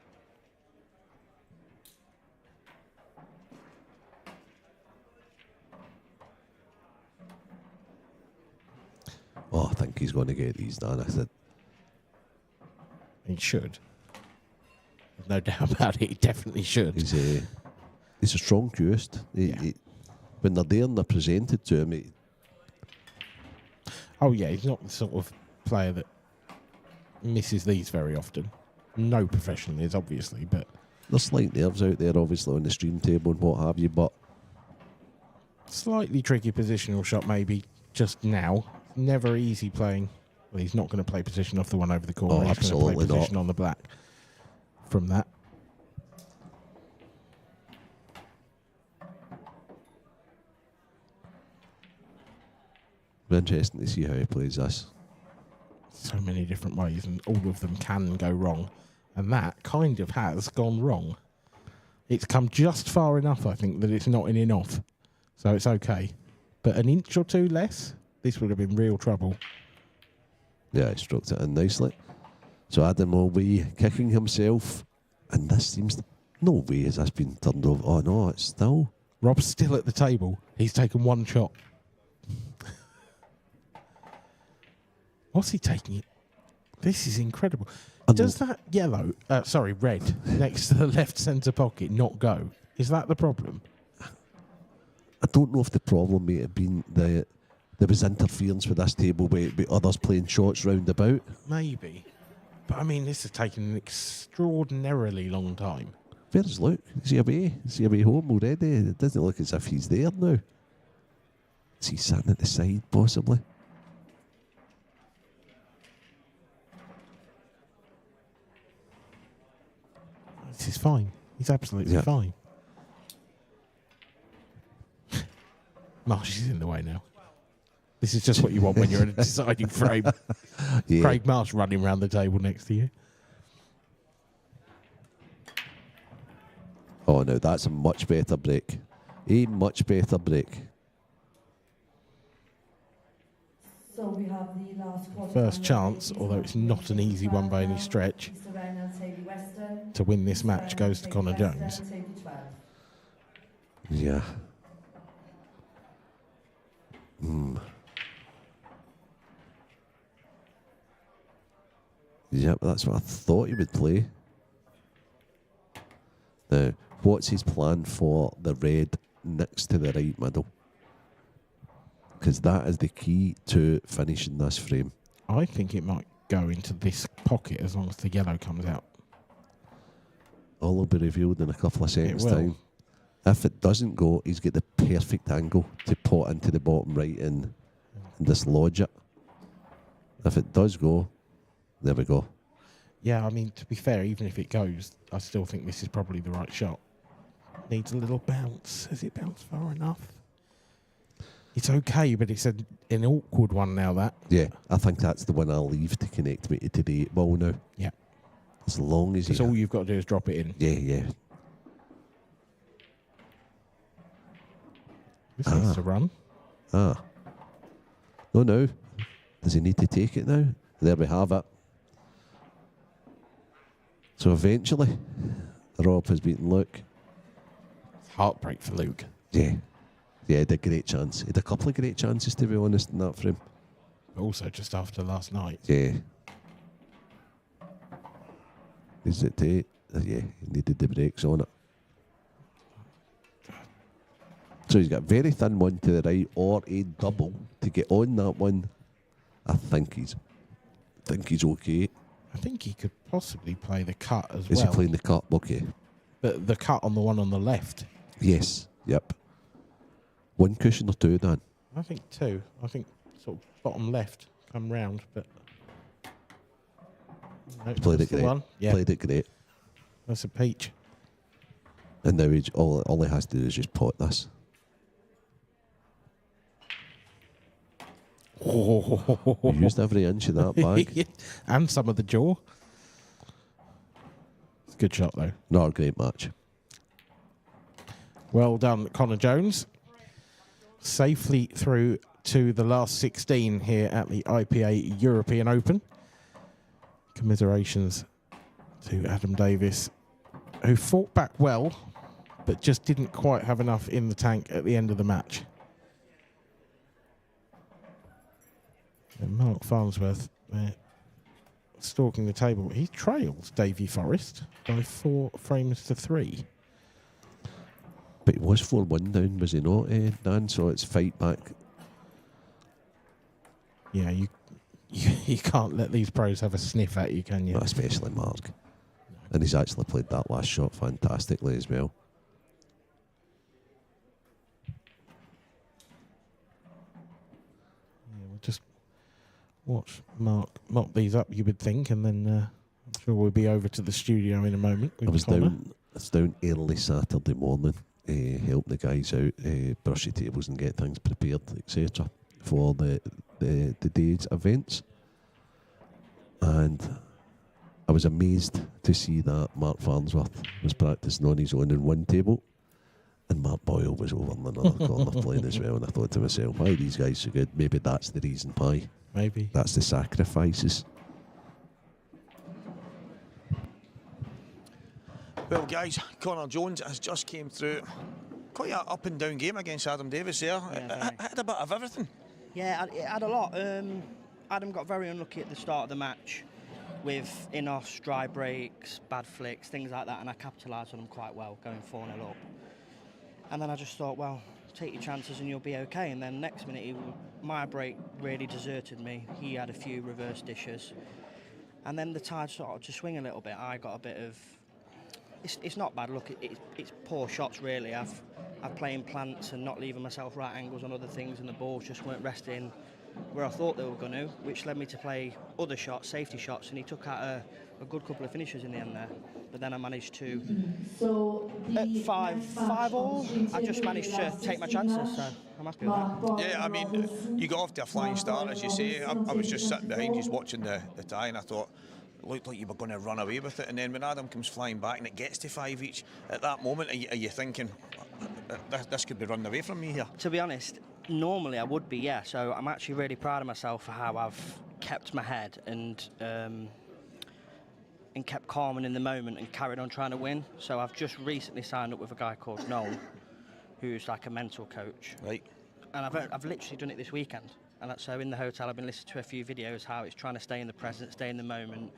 Oh, I think he's going to get these done. I said, He should. There's no doubt about it. He definitely should. he's a strong cuest. When they're there and they're presented to him, Oh, yeah, he's not the sort of player that misses these very often. No professional is, obviously, but... There's slight nerves out there, obviously, on the stream table and what have you, but... Slightly tricky positional shot, maybe, just now. Never easy playing. Well, he's not going to play position off the one over the corner. Oh, he's absolutely going to play position not. on the black from that. Interesting to see how he plays this. So many different ways, and all of them can go wrong. And that kind of has gone wrong. It's come just far enough, I think, that it's not in and off. So it's okay. But an inch or two less, this would have been real trouble. Yeah, he stroked it in nicely. So Adam will be kicking himself. And this seems... No way has this been turned over. Oh, no, it's still... Rob's still at the table. He's taken one shot. What's he taking it? This is incredible. Does that yellow, red, next to the left centre pocket not go? Is that the problem? I don't know if the problem may have been there was interference with this table with others playing shots round about. Maybe. But I mean, this has taken an extraordinarily long time. Where's Luke? Is he away? Is he away home already? It doesn't look as if he's there now. Is he sitting at the side, possibly? This is fine. He's absolutely fine. Marsh is in the way now. This is just what you want when you're in a deciding frame. Yeah. Craig Marsh running around the table next to you. Oh, no, that's a much better break. A much better break. So we have the last First chance, although it's not an easy one by any stretch, to win this match goes to Connor Jones. Yeah. Yep, that's what I thought he would play. Now, what's his plan for the red next to the right middle? Because that is the key to finishing this frame. I think it might go into this pocket as long as the yellow comes out. All will be revealed in a couple of seconds' will. time. If it doesn't go, he's got the perfect angle to pot into the bottom right and dislodge it. If it does go, there we go. Yeah, I mean, to be fair, even if it goes, I still think this is probably the right shot. Needs a little bounce. Has it bounced far enough? It's okay, but it's an awkward one now, that. Yeah, I think that's the one I'll leave to connect me to the 8 ball now. Yeah. As long as That's all you've got to do is drop it in. Yeah, yeah. This needs to run. Ah. No. Does he need to take it now? There we have it. So eventually, Rob has beaten Luke. Heartbreak for Luke. Yeah. Yeah, he had a great chance. He had a couple of great chances, to be honest, in that frame. But also just after last night. Yeah. Is it to... yeah, he needed the brakes on it. So he's got a very thin one to the right or a double to get on that one. I think he's okay. I think he could possibly play the cut as well. Is he playing the cut? Okay. But the cut on the one on the left. Yes. Yep. One cushion or two, Dan? I think two. I think sort of bottom left, come round, but... No, Played it great. one. Yeah. Played it great. That's a peach. And now all he has to do is just pot this. Oh. He used every inch of that bag. And some of the jaw. It's a good shot, though. Not a great match. Well done, Connor Jones. Safely through to the last 16 here at the IPA European Open. Commiserations to Adam Davis, who fought back well, but just didn't quite have enough in the tank at the end of the match. And Mark Farnsworth stalking the table. He trails Davy Forrest by 4 frames to 3. But he was 4-1 down, was he not, Dan? So it's fight back. Yeah, you can't let these pros have a sniff at you, can you? Not especially Mark. And he's actually played that last shot fantastically as well. Yeah, we'll just watch Mark mop these up, you would think, and then I'm sure we'll be over to the studio in a moment. I was down early Saturday morning, help the guys out, brush the tables and get things prepared, etc. for the day's events. And I was amazed to see that Mark Farnsworth was practising on his own in one table, and Mark Boyle was over in another corner playing as well. And I thought to myself, why are these guys so good? Maybe that's the reason why. Maybe. That's the sacrifices. Well, guys, Connor Jones has just came through. Quite an up and down game against Adam Davis there. Yeah, It had a bit of everything. Yeah, it had a lot. Adam got very unlucky at the start of the match with in-offs, dry breaks, bad flicks, things like that, and I capitalised on them quite well, going 4-0 up. And then I just thought, well, take your chances and you'll be okay. And then next minute, my break really deserted me. He had a few reverse dishes. And then the tide started to swing a little bit. I got a bit of... It's not bad. Look, it's poor shots, really. I've playing plants and not leaving myself right angles on other things, and the balls just weren't resting where I thought they were going to, which led me to play other shots, safety shots, and he took out a good couple of finishes in the end there. But then I managed to, at 5-5 I just managed to take my chances, so I'm happy with that. Yeah, I mean, you got off to a flying start, as you say. I was just sitting behind you watching the tie, and I thought, it looked like you were going to run away with it. And then when Adam comes flying back and it gets to 5 each, at that moment, are you thinking, this could be running away from me here? To be honest, normally I would be, yeah. So I'm actually really proud of myself for how I've kept my head and kept calm and in the moment and carried on trying to win. So I've just recently signed up with a guy called Noel, who's like a mental coach. Right. And I've literally done it this weekend. And so in the hotel, I've been listening to a few videos how it's trying to stay in the present, stay in the moment,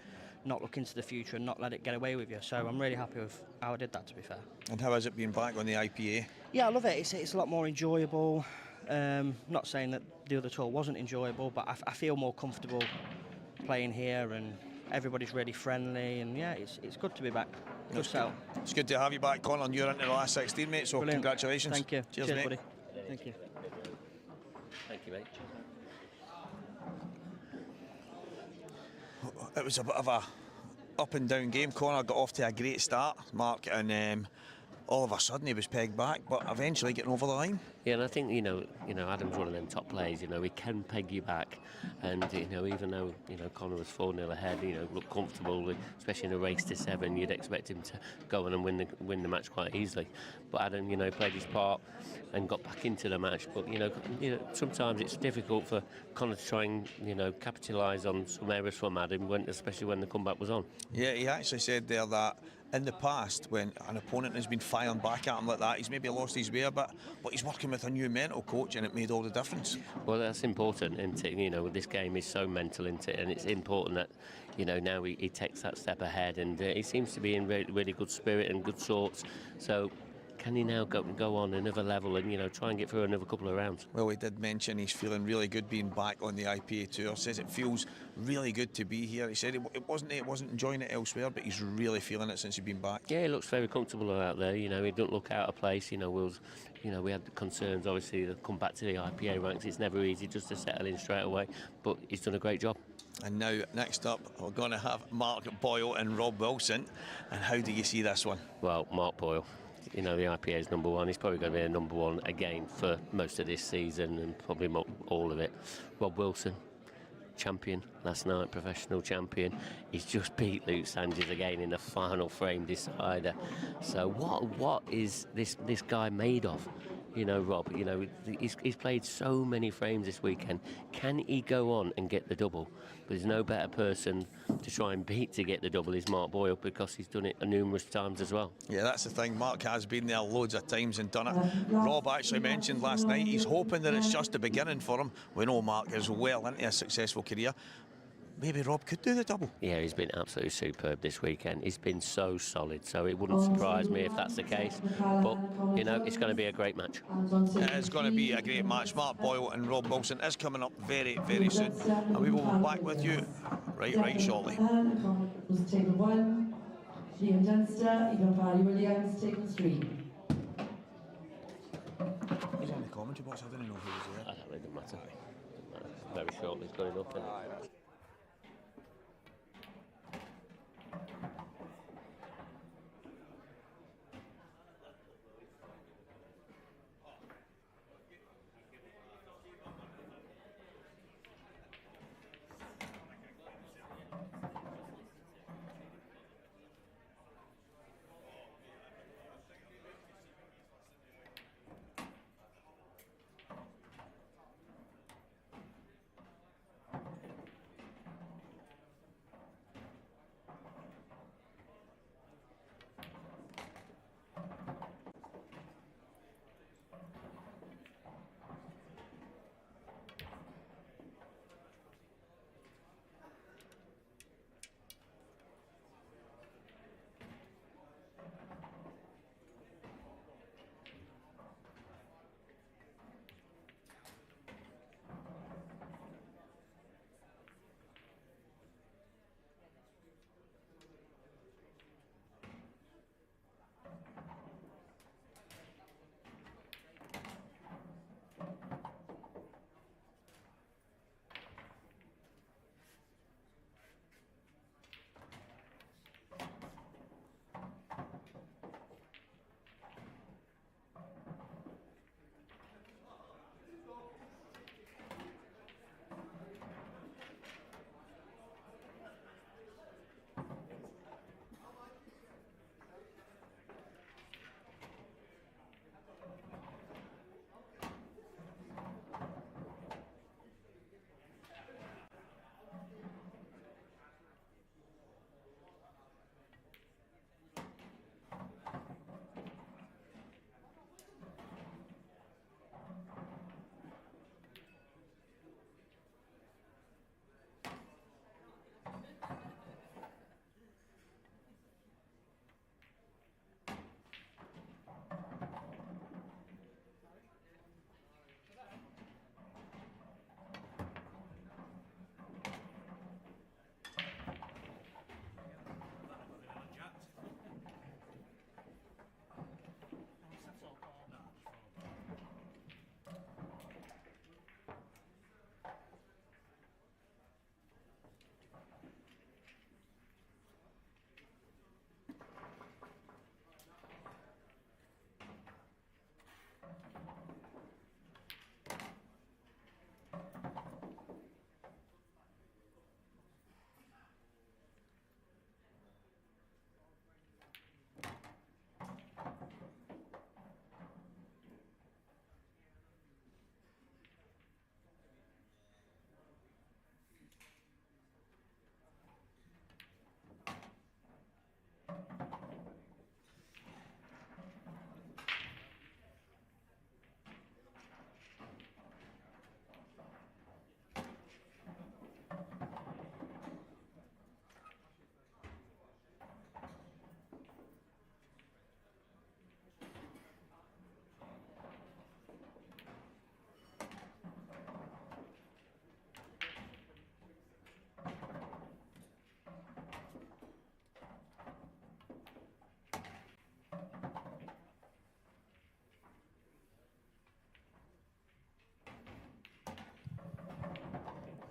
not look into the future and not let it get away with you. So I'm really happy with how I did that, to be fair. And how has it been back on the IPA? Yeah, I love it. It's a lot more enjoyable. Not saying that the other tour wasn't enjoyable, but I feel more comfortable playing here, and everybody's really friendly, and yeah, it's good to be back. Good sell. It's good to have you back, Colin, and you're into the last 16, mate, so Brilliant. Congratulations. Thank you. Cheers, Cheers, mate. buddy. Thank you. Thank you, mate. It was a bit of a up and down game. Connor got off to a great start, Mark, and all of a sudden he was pegged back, but eventually getting over the line. Yeah, and I think, you know, Adam's one of them top players, he can peg you back. And, even though, Connor was 4-0 ahead, looked comfortable, especially in a race to 7, you'd expect him to go on and win the match quite easily. But Adam, played his part and got back into the match. But, sometimes it's difficult for Connor to try and, capitalise on some errors from Adam, especially when the comeback was on. Yeah, he actually said there that in the past, when an opponent has been firing back at him like that, he's maybe lost his way a bit, but he's working with a new mental coach, and it made all the difference. Well, that's important, isn't it? This game is so mental, isn't it? And it's important that, now he takes that step ahead, and he seems to be in really good spirit and good sorts. So, can he now go on another level and try and get through another couple of rounds? Well, he did mention he's feeling really good being back on the IPA tour. Says it feels really good to be here. He said it wasn't enjoying it elsewhere, but he's really feeling it since he's been back. Yeah, he looks very comfortable out there. He doesn't look out of place. We had concerns obviously to come back to the IPA ranks. It's never easy just to settle in straight away, but he's done a great job. And now, next up, we're going to have Mark Boyle and Rob Wilson. And how do you see this one? Well, Mark Boyle. The IPA is number 1. He's probably going to be a number 1 again for most of this season and probably all of it. Rob Wilson, champion last night, professional champion. He's just beat Luke Sanchez again in the final frame decider. So what is this guy made of? you know, Rob, you know, he's played so many frames this weekend. Can he go on and get the double? There's no better person to try and beat to get the double is Mark Boyle, because he's done it numerous times as well. Yeah, that's the thing. Mark has been there loads of times and done it. Rob actually mentioned last night he's hoping that it's just the beginning for him. We know Mark is well into a successful career. Maybe Rob could do the double. Yeah, he's been absolutely superb this weekend. He's been so solid, so it wouldn't surprise me if that's the case. But, you know, it's going to be a great match. It is going to be a great match. Mark Boyle and Rob Wilson is coming up very, very soon. And we will be back with you right shortly. Table 1, Liam Dunster, Ivan Barry Williams, table 3. Who's in the commentary box? I don't know who was there. I don't really matter. Very shortly, it's going up.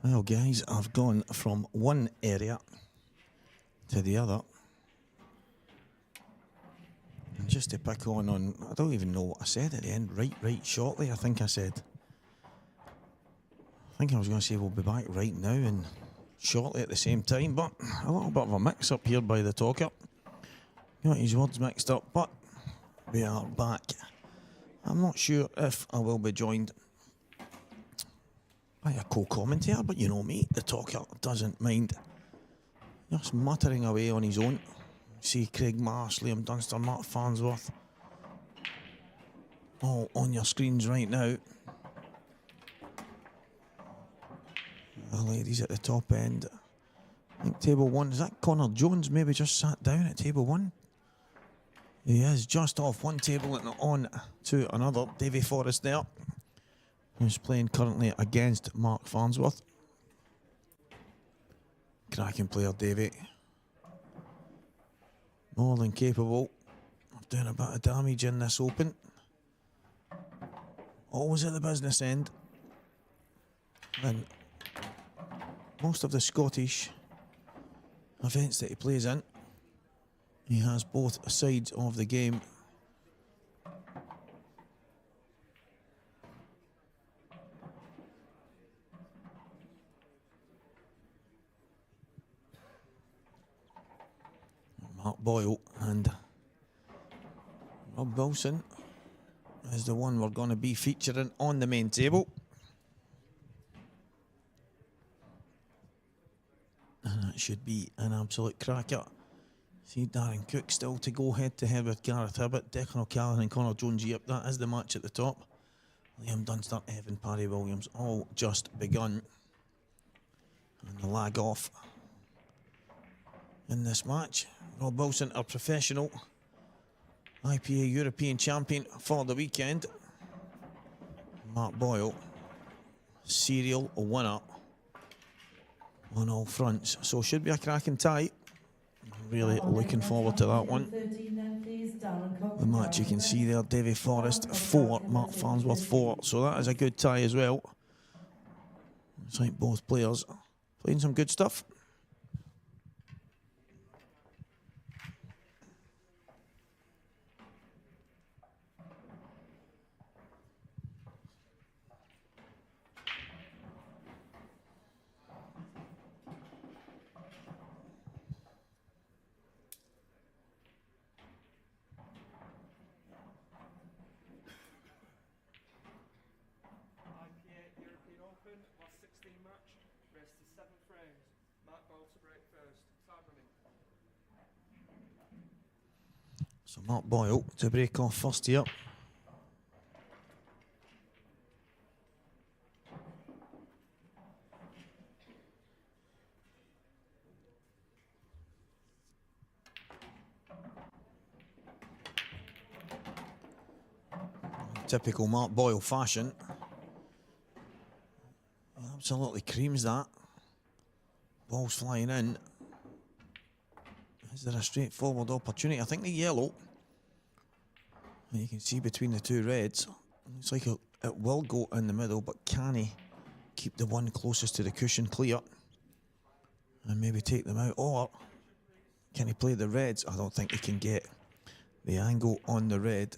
Well, guys, I've gone from one area to the other. And just to pick on, I don't even know what I said at the end. Right shortly, I think I said. I think I was going to say we'll be back right now and shortly at the same time, but a little bit of a mix-up here by the talker. Got his words mixed up, but we are back I'm not sure if I will be joined by a co-commentator, but you know me, the talker doesn't mind just muttering away on his own. See Craig Marsh, Liam Dunster, Mark Farnsworth all on your screens right now. The ladies at the top end. I think table 1, is that Connor Jones maybe just sat down at table 1? He is just off one table and on to another. Davy Forrest there, who's playing currently against Mark Farnsworth. Cracking player, Davy. More than capable of doing a bit of damage in this Open. Always at the business end. And most of the Scottish events that he plays in, he has both sides of the game. Mark Boyle and Rob Wilson is the one we're going to be featuring on the main table. And that should be an absolute cracker. See Darren Cook still to go head to head with Gareth Hibbert, Declan O'Callaghan and Connor Jones. Yep, that is the match at the top. Liam Dunster, Evan Parry Williams, all just begun. And the lag off in this match. Rob Wilson, a professional IPA European champion for the weekend. Mark Boyle, serial winner on all fronts. So should be a cracking tie. Really looking forward to that one. The match you can see there, Davy Forrest 4, Mark Farnsworth 4. So that is a good tie as well. It's like both players playing some good stuff. So Mark Boyle to break off first here. Typical Mark Boyle fashion. He absolutely creams that. Ball's flying in. Is there a straightforward opportunity? I think the yellow, you can see between the two reds, looks like it will go in the middle, but can he keep the one closest to the cushion clear and maybe take them out? Or can he play the reds? I don't think he can get the angle on the red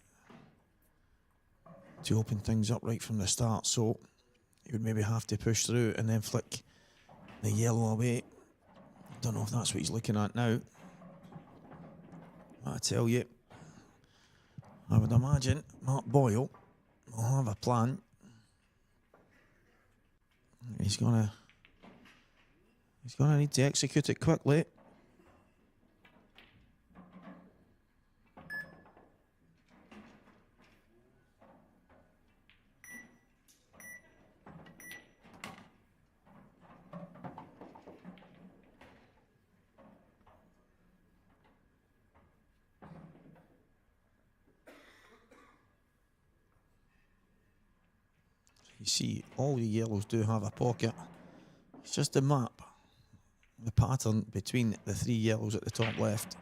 to open things up right from the start, so he would maybe have to push through and then flick the yellow away. Don't know if that's what he's looking at now. I tell you, I would imagine Mark Boyle will have a plan. He's gonna need to execute it quickly. You see, all the yellows do have a pocket. It's just the map, the pattern between the three yellows at the top left.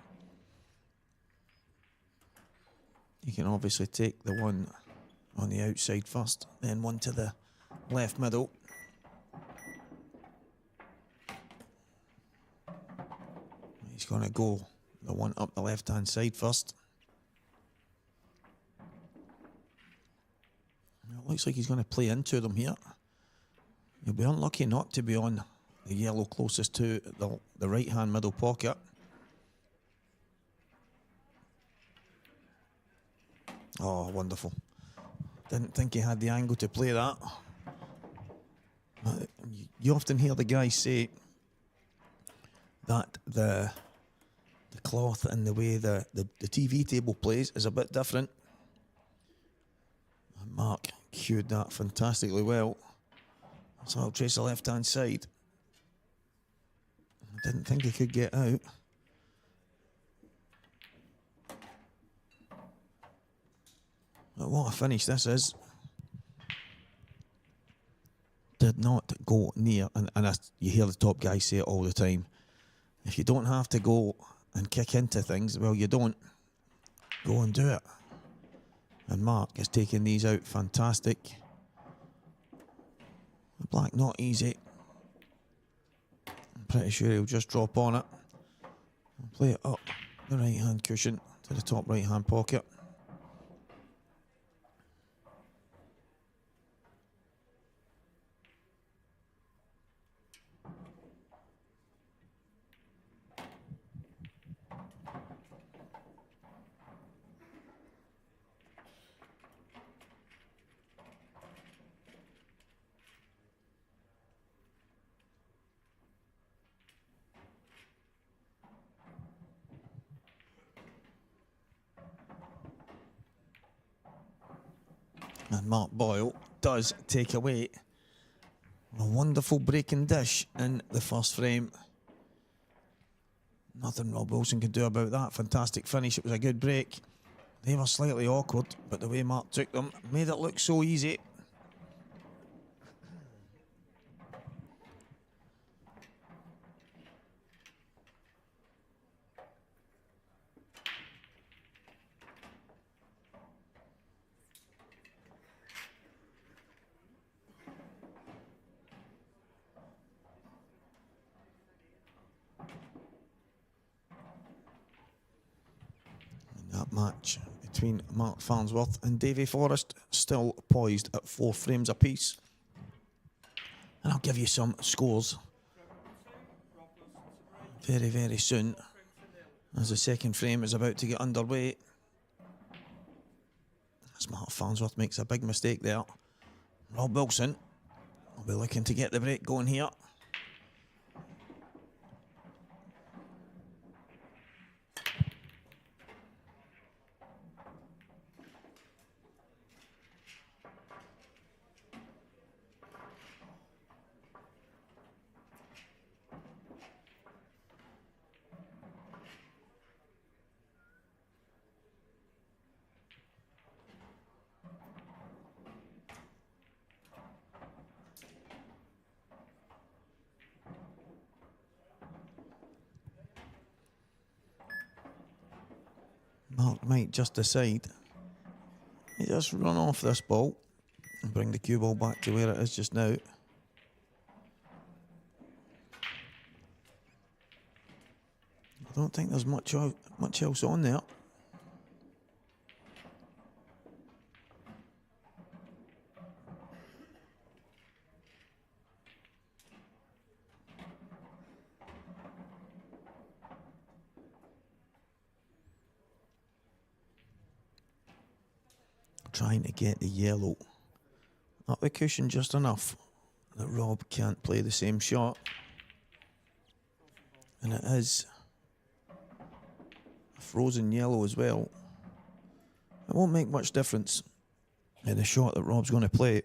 You can obviously take the one on the outside first, then one to the left middle. He's going to go the one up the left-hand side first. It looks like he's going to play into them here. You'll be unlucky not to be on the yellow closest to the right-hand middle pocket. Oh, wonderful. Didn't think he had the angle to play that. You often hear the guys say that the cloth and the way the TV table plays is a bit different. And Mark cued that fantastically well. So I'll trace the left-hand side. I didn't think he could get out. But what a finish this is. Did not go near, and you hear the top guys say it all the time. If you don't have to go and kick into things, well, you don't. Go and do it. And Mark is taking these out fantastic. The black not easy. I'm pretty sure he'll just drop on it. Play it up the right hand cushion to the top right hand pocket. And Mark Boyle does take away a wonderful breaking dish in the first frame. Nothing Rob Wilson could do about that. Fantastic finish. It was a good break. They were slightly awkward, but the way Mark took them made it look so easy. That match between Mark Farnsworth and Davy Forrest still poised at 4 frames apiece. And I'll give you some scores very, very soon as the second frame is about to get underway. As Mark Farnsworth makes a big mistake there. Rob Wilson will be looking to get the break going here. Mark might just decide he just run off this ball and bring the cue ball back to where it is just now. I don't think there's much else on there. Trying to get the yellow up the cushion just enough that Rob can't play the same shot. And it is a frozen yellow as well. It won't make much difference in the shot that Rob's going to play.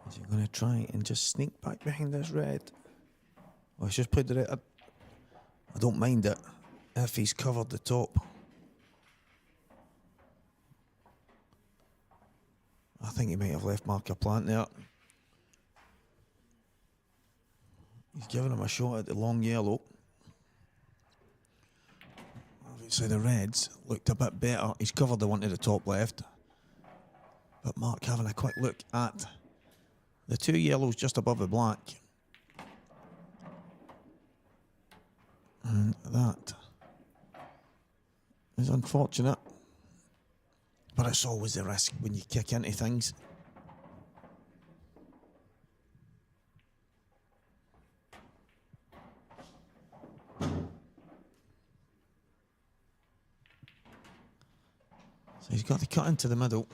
Is he going to try and just sneak back behind this red? Well, he's just put the red. I don't mind it if he's covered the top. I think he might have left Mark a plant there. He's giving him a shot at the long yellow. Well, So the reds looked a bit better. He's covered the one to the top left. But Mark having a quick look at the 2 yellows just above the black. And that is unfortunate. But it's always the risk when you kick into things. So he's got to cut into the middle.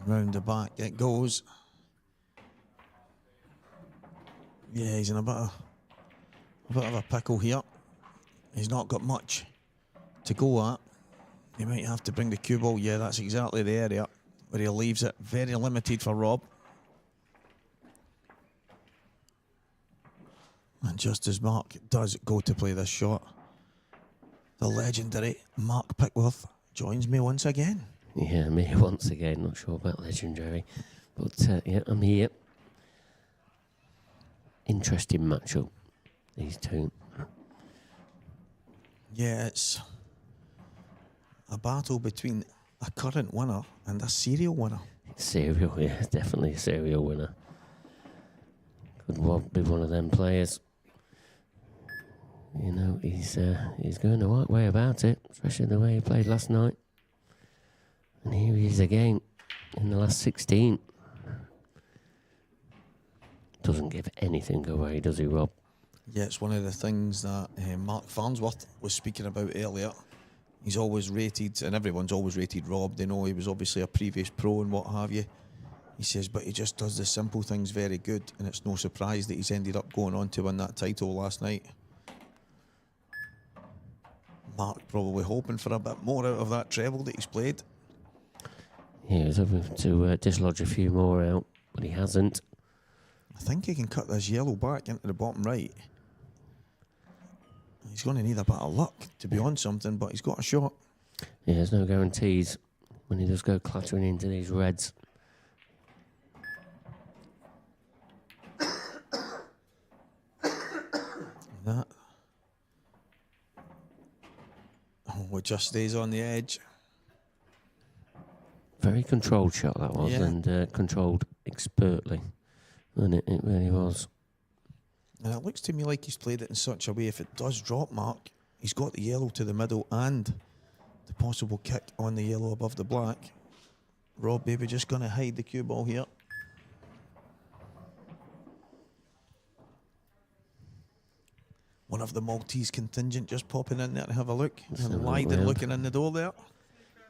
Round the back it goes. Yeah, he's in a bit of a pickle here. He's not got much to go at. He might have to bring the cue ball. Yeah, that's exactly the area where he leaves it. Very limited for Rob. And just as Mark does go to play this shot, the legendary Mark Pickworth joins me once again. Yeah, me once again. Not sure about legendary, but yeah, I'm here. Interesting matchup, these two. Yeah, it's a battle between a current winner and a serial winner. Serial, yeah, definitely a serial winner. Could be one of them players. You know, he's going the right way about it, especially the way he played last night. And here he is again in the last 16. Doesn't give anything away, does he, Rob? Yeah, it's one of the things that Mark Farnsworth was speaking about earlier. He's always rated, and everyone's always rated Rob. They know he was obviously a previous pro and what have you. He says, but he just does the simple things very good, and it's no surprise that he's ended up going on to win that title last night. Mark probably hoping for a bit more out of that treble that he's played. Yeah, he's hoping to dislodge a few more out, but he hasn't. I think he can cut this yellow back into the bottom right. He's going to need a bit of luck to be on something, but he's got a shot. Yeah, there's no guarantees when he does go clattering into these reds. That. Oh, it just stays on the edge. Very controlled shot that was, yeah. And controlled expertly. And it really was. And it looks to me like he's played it in such a way, if it does drop, Mark, he's got the yellow to the middle and the possible kick on the yellow above the black. Rob maybe just going to hide the cue ball here. One of the Maltese contingent just popping in there to have a look. And Lydon looking in the door there.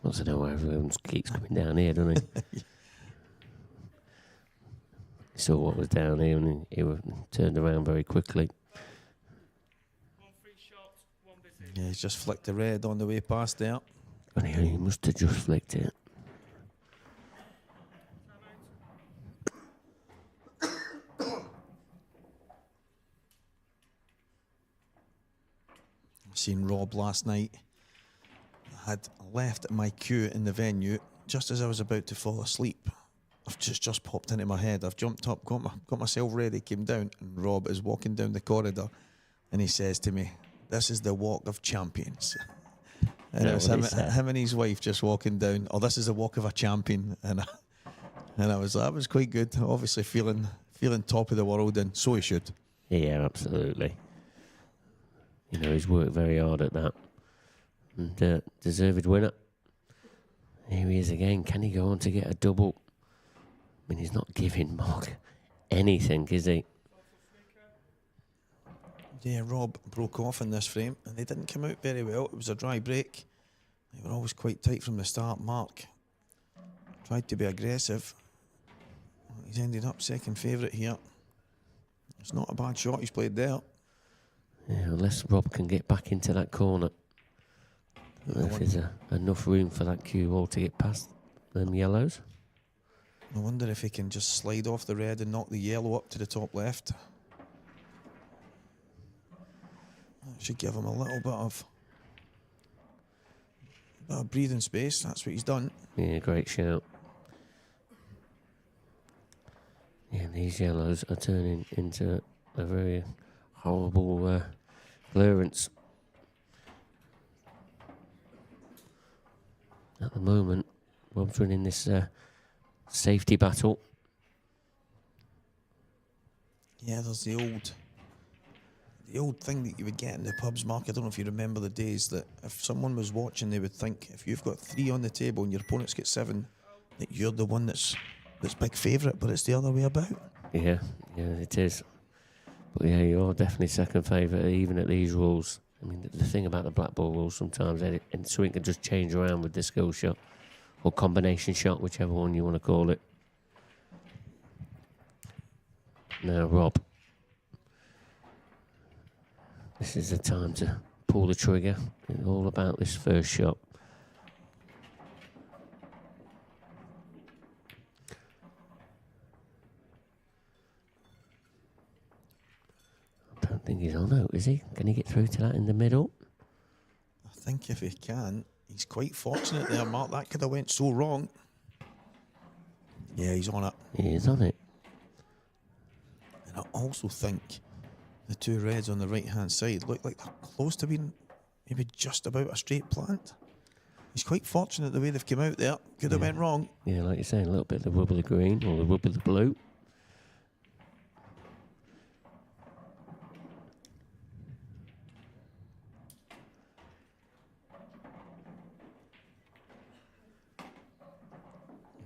Wants to know why everyone keeps coming down here, doesn't he? He saw what was down here and he turned around very quickly. Yeah, he's just flicked the red on the way past there. And he must have just flicked it. Seen Rob last night. I had left my cue in the venue just as I was about to fall asleep. I've just popped into my head. I've jumped up, got myself ready, came down, and Rob is walking down the corridor, and he says to me, "This is the walk of champions." And it was him and his wife just walking down. Oh, this is the walk of a champion, and that was quite good. Obviously feeling top of the world, and so he should. Yeah, absolutely. You know, he's worked very hard at that. And deserved winner. Here he is again. Can he go on to get a double? I mean, he's not giving Mark anything, is he? Yeah, Rob broke off in this frame, and they didn't come out very well. It was a dry break. They were always quite tight from the start. Mark tried to be aggressive. He's ended up second favourite here. It's not a bad shot he's played there. Yeah, unless Rob can get back into that corner. I don't know if there's enough room for that cue ball to get past them yellows. I wonder if he can just slide off the red and knock the yellow up to the top left. That should give him a little bit of breathing space. That's what he's done. Yeah, great shout. Yeah, these yellows are turning into a very horrible clearance. At the moment, Rob's winning this safety battle. Yeah, there's the old thing that you would get in the pubs, Mark. I don't know if you remember the days that if someone was watching, they would think if you've got 3 on the table and your opponent's got 7, that you're the one that's big favourite, but it's the other way about. Yeah, it is. But yeah, you're definitely second favourite, even at these rules. I mean, the thing about the blackball rules sometimes, and something can just change around with the skill shot or combination shot, whichever one you want to call it. Now, Rob, this is the time to pull the trigger. It's all about this first shot. I don't think he's on out, is he? Can he get through to that in the middle? I think if he can, he's quite fortunate there, Mark. That could have went so wrong. Yeah, he's on it. He is on it. And I also think the 2 reds on the right-hand side look like they're close to being maybe just about a straight plant. He's quite fortunate the way they've come out there. Could have went wrong. Yeah, like you're saying, a little bit of the rub of the green or the rub of the blue.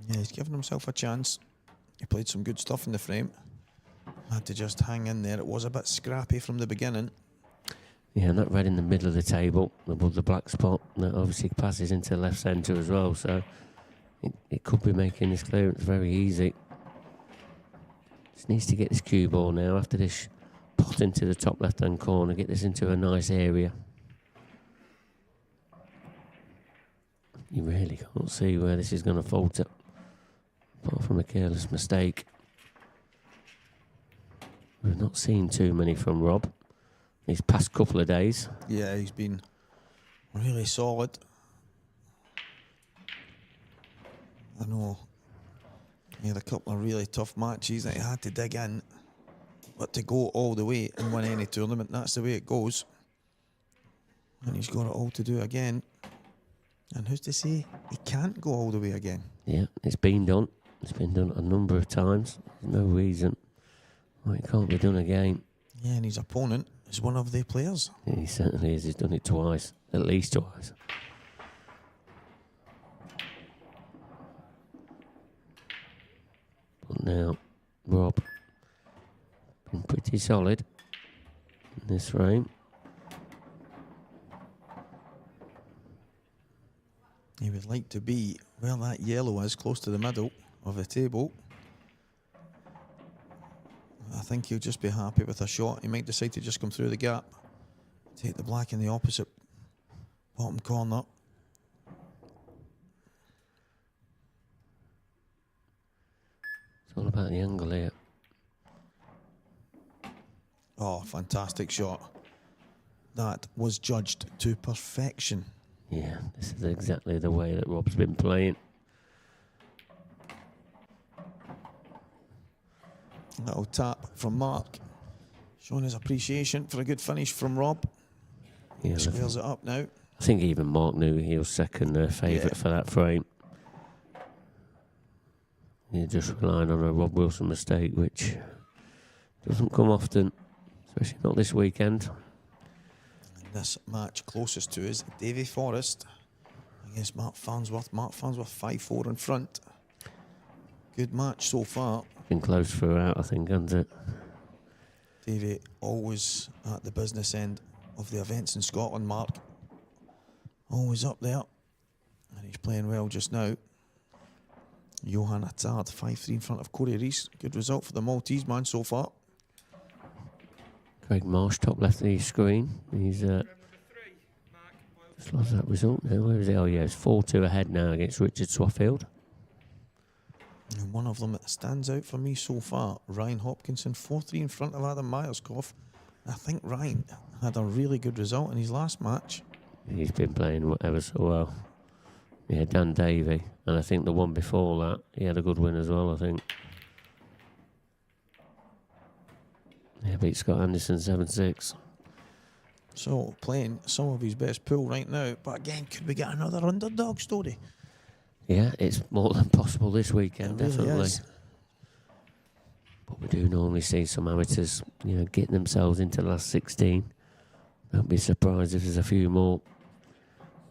Yeah, he's given himself a chance. He played some good stuff in the frame. Had to just hang in there. It was a bit scrappy from the beginning. Yeah, and that red in the middle of the table, above the black spot, that obviously passes into left centre as well, so it could be making this clearance very easy. Just needs to get this cue ball now after this pot into the top left-hand corner, get this into a nice area. You really can't see where this is going to falter, apart from a careless mistake. We've not seen too many from Rob these past couple of days. Yeah, he's been really solid. I know he had a couple of really tough matches that he had to dig in, but to go all the way and win any tournament, that's the way it goes. And he's got it all to do again. And who's to say he can't go all the way again? Yeah, it's been done. It's been done a number of times. There's no reason why it can't be done again. Yeah, and his opponent is one of the players. Yeah, he certainly is. He's done it twice, at least twice. But now, Rob, been pretty solid in this frame. He would like to be where that yellow is, close to the middle of the table. I think he'll just be happy with a shot. He might decide to just come through the gap, take the black in the opposite bottom corner. It's all about the angle here. Oh, fantastic shot. That was judged to perfection. Yeah, this is exactly the way that Rob's been playing. Little tap from Mark, showing his appreciation for a good finish from Rob. Yeah, squares it up now. I think even Mark knew he was second favourite for that frame. You're just relying on a Rob Wilson mistake, which doesn't come often, especially not this weekend. And this match closest to is Davy Forrest against Mark Farnsworth. Mark Farnsworth 5-4 in front. Good match so far. Been close throughout, I think, hasn't it? Davy always at the business end of the events in Scotland, Mark. Always up there. And he's playing well just now. Johan Attard, 5-3 in front of Corey Rees. Good result for the Maltese man so far. Craig Marsh, top left of the screen. He's just lost that result now. Where is it? Oh, yeah, it's 4-2 ahead now against Richard Swaffield. And one of them that stands out for me so far, Ryan Hopkinson, 4-3 in front of Adam Myerscough. I think Ryan had a really good result in his last match. He's been playing ever so well. Yeah, Dan Davey. And I think the one before that, he had a good win as well, I think. Yeah, beat Scott Anderson 7-6. So playing some of his best pool right now. But again, could we get another underdog story? Yeah, it's more than possible this weekend, It really definitely. is. But we do normally see some amateurs, getting themselves into the last 16. Don't be surprised if there's a few more.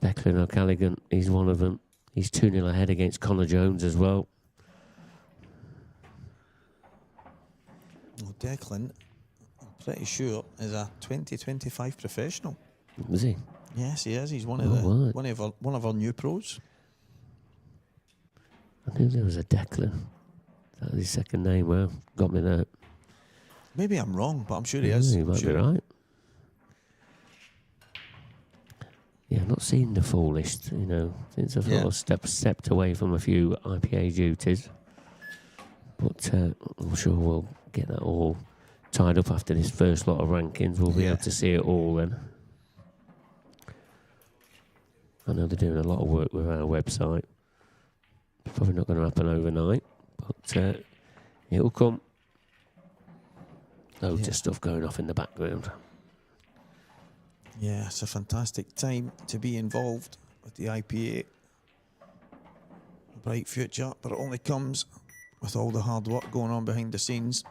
Declan O'Callaghan, he's one of them. He's 2-0 ahead against Connor Jones as well. Well, Declan, I'm pretty sure, is a 2025 professional. Is he? Yes, he is. He's one of our new pros. I knew there was a Declan. That was his second name. Well, got me there. Maybe I'm wrong, but I'm sure he is. You might be right. Yeah, I'm not seen the full list, since I've sort of stepped away from a few IPA duties. But I'm sure we'll get that all tied up after this first lot of rankings. We'll be able to see it all then. I know they're doing a lot of work with our website. It's probably not going to happen overnight, but it'll come. Loads of stuff going off in the background. Yeah, it's a fantastic time to be involved with the IPA. A bright future, but it only comes with all the hard work going on behind the scenes.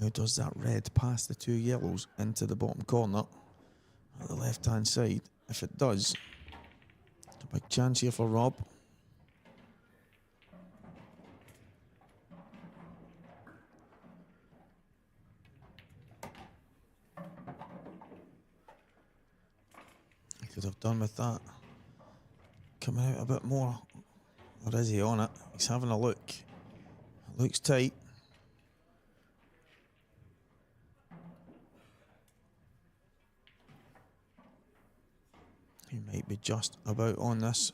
Now does that red pass the two yellows into the bottom corner at the left-hand side? If it does, a big chance here for Rob. He could have done with that. Coming out a bit more. Or is he on it? He's having a look. It looks tight. He might be just about on this.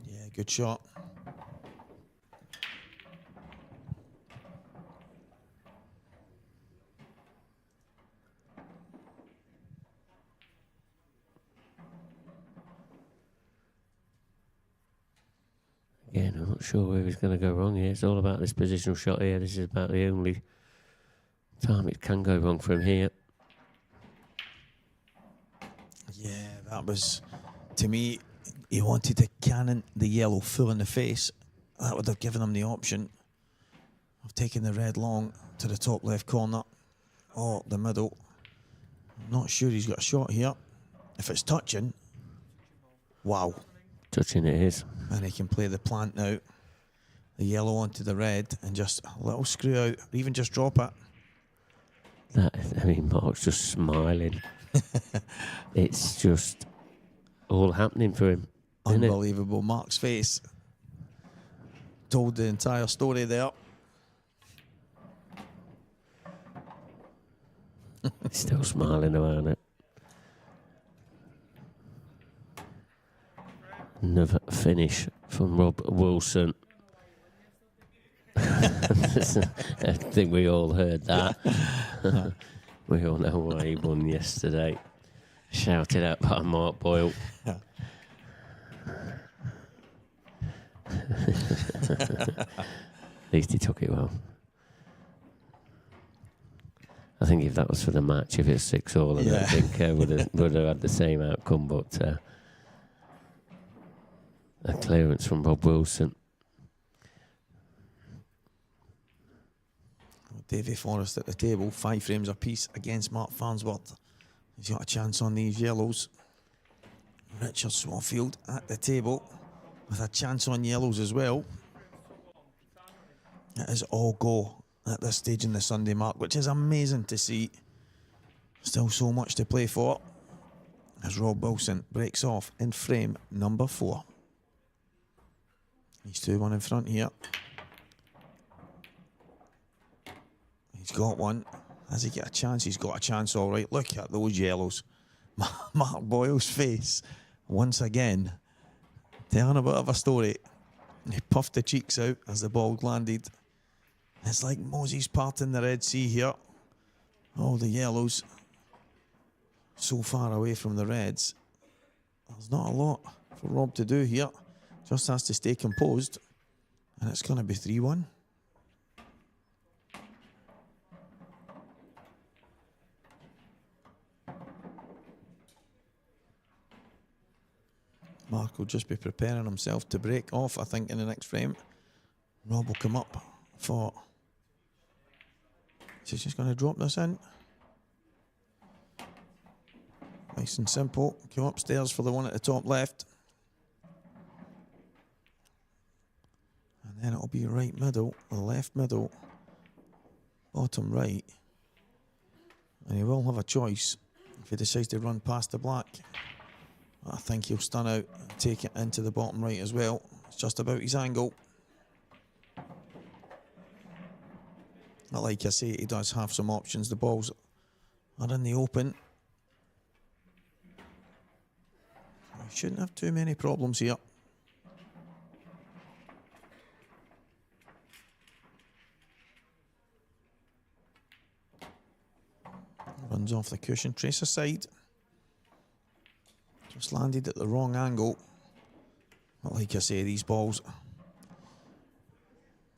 Yeah, good shot. Again, I'm not sure where he's going to go wrong here. It's all about this positional shot here. This is about the only time it can go wrong from here. Yeah, that was, to me, he wanted to cannon the yellow full in the face. That would have given him the option of taking the red long to the top left corner or the middle. I'm not sure he's got a shot here. If it's touching, wow. Touching it is. And he can play the plant now. The yellow onto the red and just a little screw out, or even just drop it. Mark's just smiling. It's just all happening for him. Unbelievable. Mark's face told the entire story there. He's still smiling about it. Another finish from Rob Wilson. I think we all heard that. We all know why he won yesterday. Shouted out by Mark Boyle. At least he took it well. I think if that was for the match, if it's 6-all, I don't think would have had the same outcome. But a clearance from Rob Wilson. Davy Forrest at the table, 5 frames apiece against Mark Farnsworth. He's got a chance on these yellows. Richard Swanfield at the table with a chance on yellows as well. It is all go at this stage in the Sunday, Mark, which is amazing to see. Still so much to play for as Rob Wilson breaks off in frame number 4. He's 2-1 in front here. He's got one. Has he got a chance? He's got a chance, all right. Look at those yellows. Mark Boyle's face, once again, telling a bit of a story. He puffed the cheeks out as the ball landed. It's like Moses parting the Red Sea here. All the yellows so far away from the reds. There's not a lot for Rob to do here. Just has to stay composed, and it's going to be 3-1. Mark will just be preparing himself to break off, I think, in the next frame. Rob will come up for... She's just going to drop this in. Nice and simple. Go upstairs for the one at the top left. And then it'll be right middle, or left middle, bottom right. And he will have a choice if he decides to run past the black. I think he'll stun out and take it into the bottom right as well. It's just about his angle. But like I say, he does have some options. The balls are in the open. He shouldn't have too many problems here. Runs off the cushion, trace aside. Just landed at the wrong angle. But like I say, these balls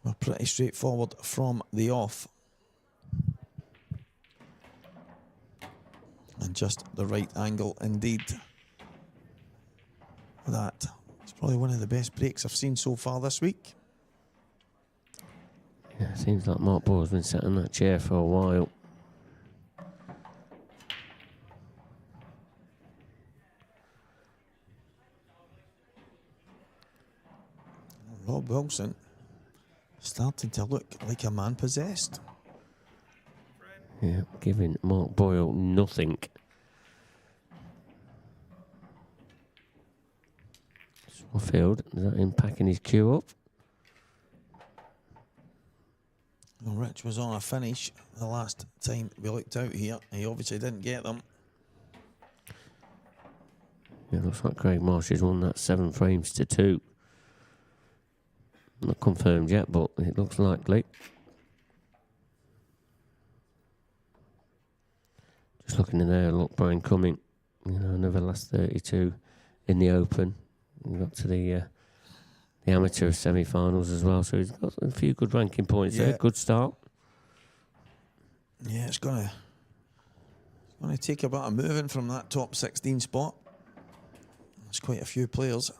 are pretty straightforward from the off. And just the right angle indeed. That is probably one of the best breaks I've seen so far this week. Yeah, it seems like Mark Boyle's been sat in that chair for a while. Rob Wilson starting to look like a man possessed. Yeah, giving Mark Boyle nothing. Swaffield, is that him packing his cue up? Well, Rich was on a finish the last time we looked out here. He obviously didn't get them. Yeah, looks like Craig Marsh has won that 7-2. Not confirmed yet, but it looks likely. Just looking in there, look, Brian Cumming, another last 32 in the Open. We got to the amateur semi-finals as well, so he's got a few good ranking points there. Good start. Yeah, it's gonna take a bit of moving from that top 16 spot. There's quite a few players,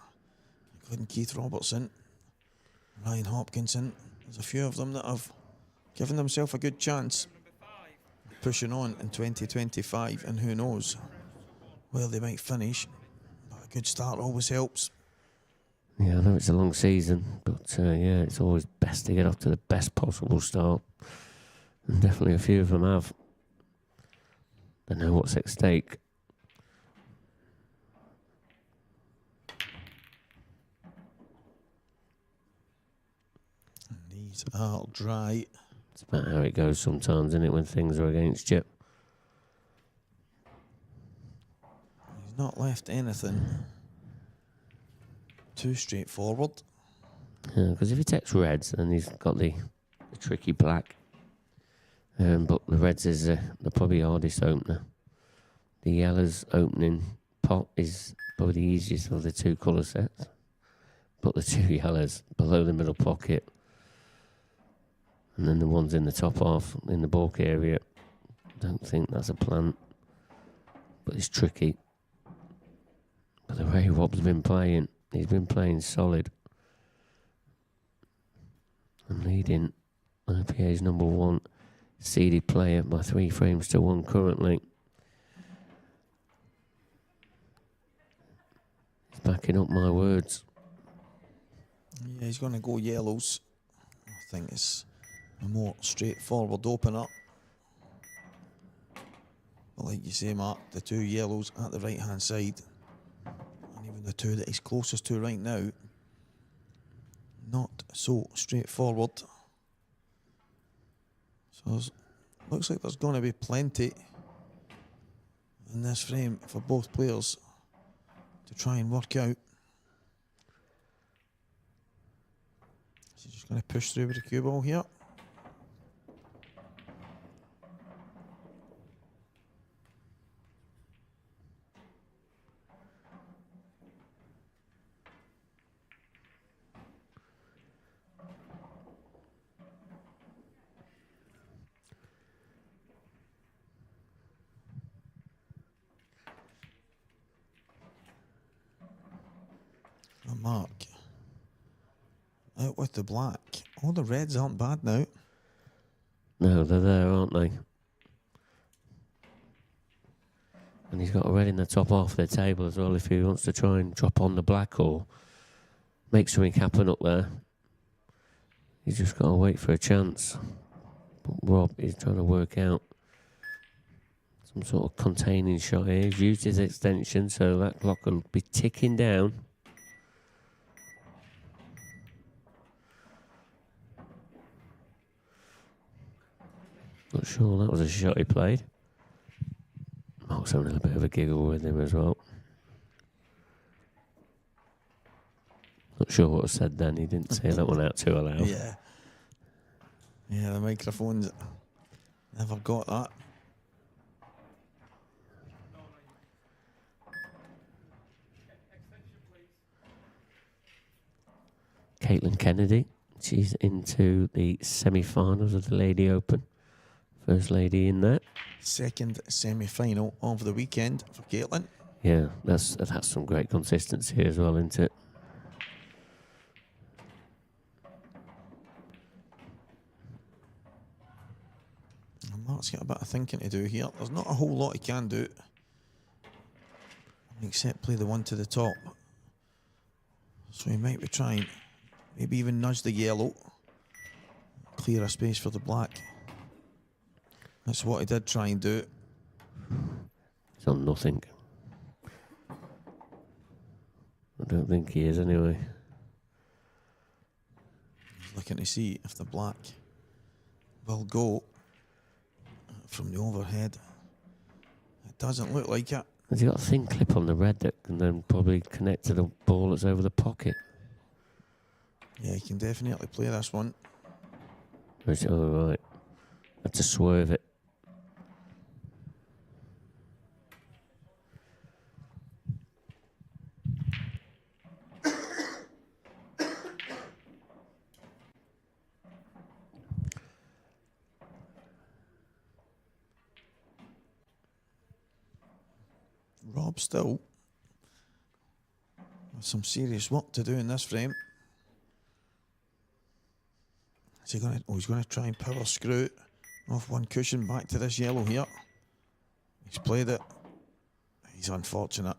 including Keith Robertson, Ryan Hopkinson. There's a few of them that have given themselves a good chance pushing on in 2025, and who knows where they might finish. But a good start always helps. Yeah, I know it's a long season, but yeah, it's always best to get off to the best possible start. And definitely a few of them have. They know what's at stake. These are dry. It's about how it goes sometimes, isn't it, when things are against you? He's not left anything too straightforward. Yeah, because if he takes reds, then he's got the tricky black. But the reds is the probably hardest opener. The yellows opening pot is probably the easiest of the two colour sets. But the two yellows below the middle pocket, and then the ones in the top half in the bulk area, don't think that's a plan. But it's tricky. But the way Rob's been playing, he's been playing solid. And leading IPA's number one seeded player by 3 frames to 1 currently. He's backing up my words. Yeah, he's going to go yellows. I think it's a more straightforward opener. But like you say, Mark, the two yellows at the right-hand side, and even the two that he's closest to right now, not so straightforward. So looks like there's going to be plenty in this frame for both players to try and work out. He's just going to push through with the cue ball here. Mark. Out with the black. All the reds aren't bad now. No, they're there, aren't they? And he's got a red in the top half of the table as well if he wants to try and drop on the black or make something happen up there. He's just got to wait for a chance. But Rob is trying to work out some sort of containing shot here. He's used his extension, so that clock will be ticking down. Not sure that was a shot he played. Mark's having a bit of a giggle with him as well. Not sure what was said then. He didn't say that one out too loud. Yeah. Yeah, the microphones never got that. Caitlin Kennedy. She's into the semi-finals of the Lady Open. First lady in there. Second semi-final of the weekend for Caitlin. Yeah, that's some great consistency as well, isn't it? Mark's got a bit of thinking to do here. There's not a whole lot he can do, except play the one to the top. So he might be trying, maybe even nudge the yellow, clear a space for the black. That's what he did try and do. He's on nothing. I don't think he is anyway. He's looking to see if the black will go from the overhead. It doesn't look like it. Has he got a thin clip on the red that can then probably connect to the ball that's over the pocket? Yeah, he can definitely play this one. Oh, right. Had to swerve it. Rob still with some serious work to do in this frame. Is he going to? Oh, he's going to try and power screw off one cushion back to this yellow here. He's played it. He's unfortunate.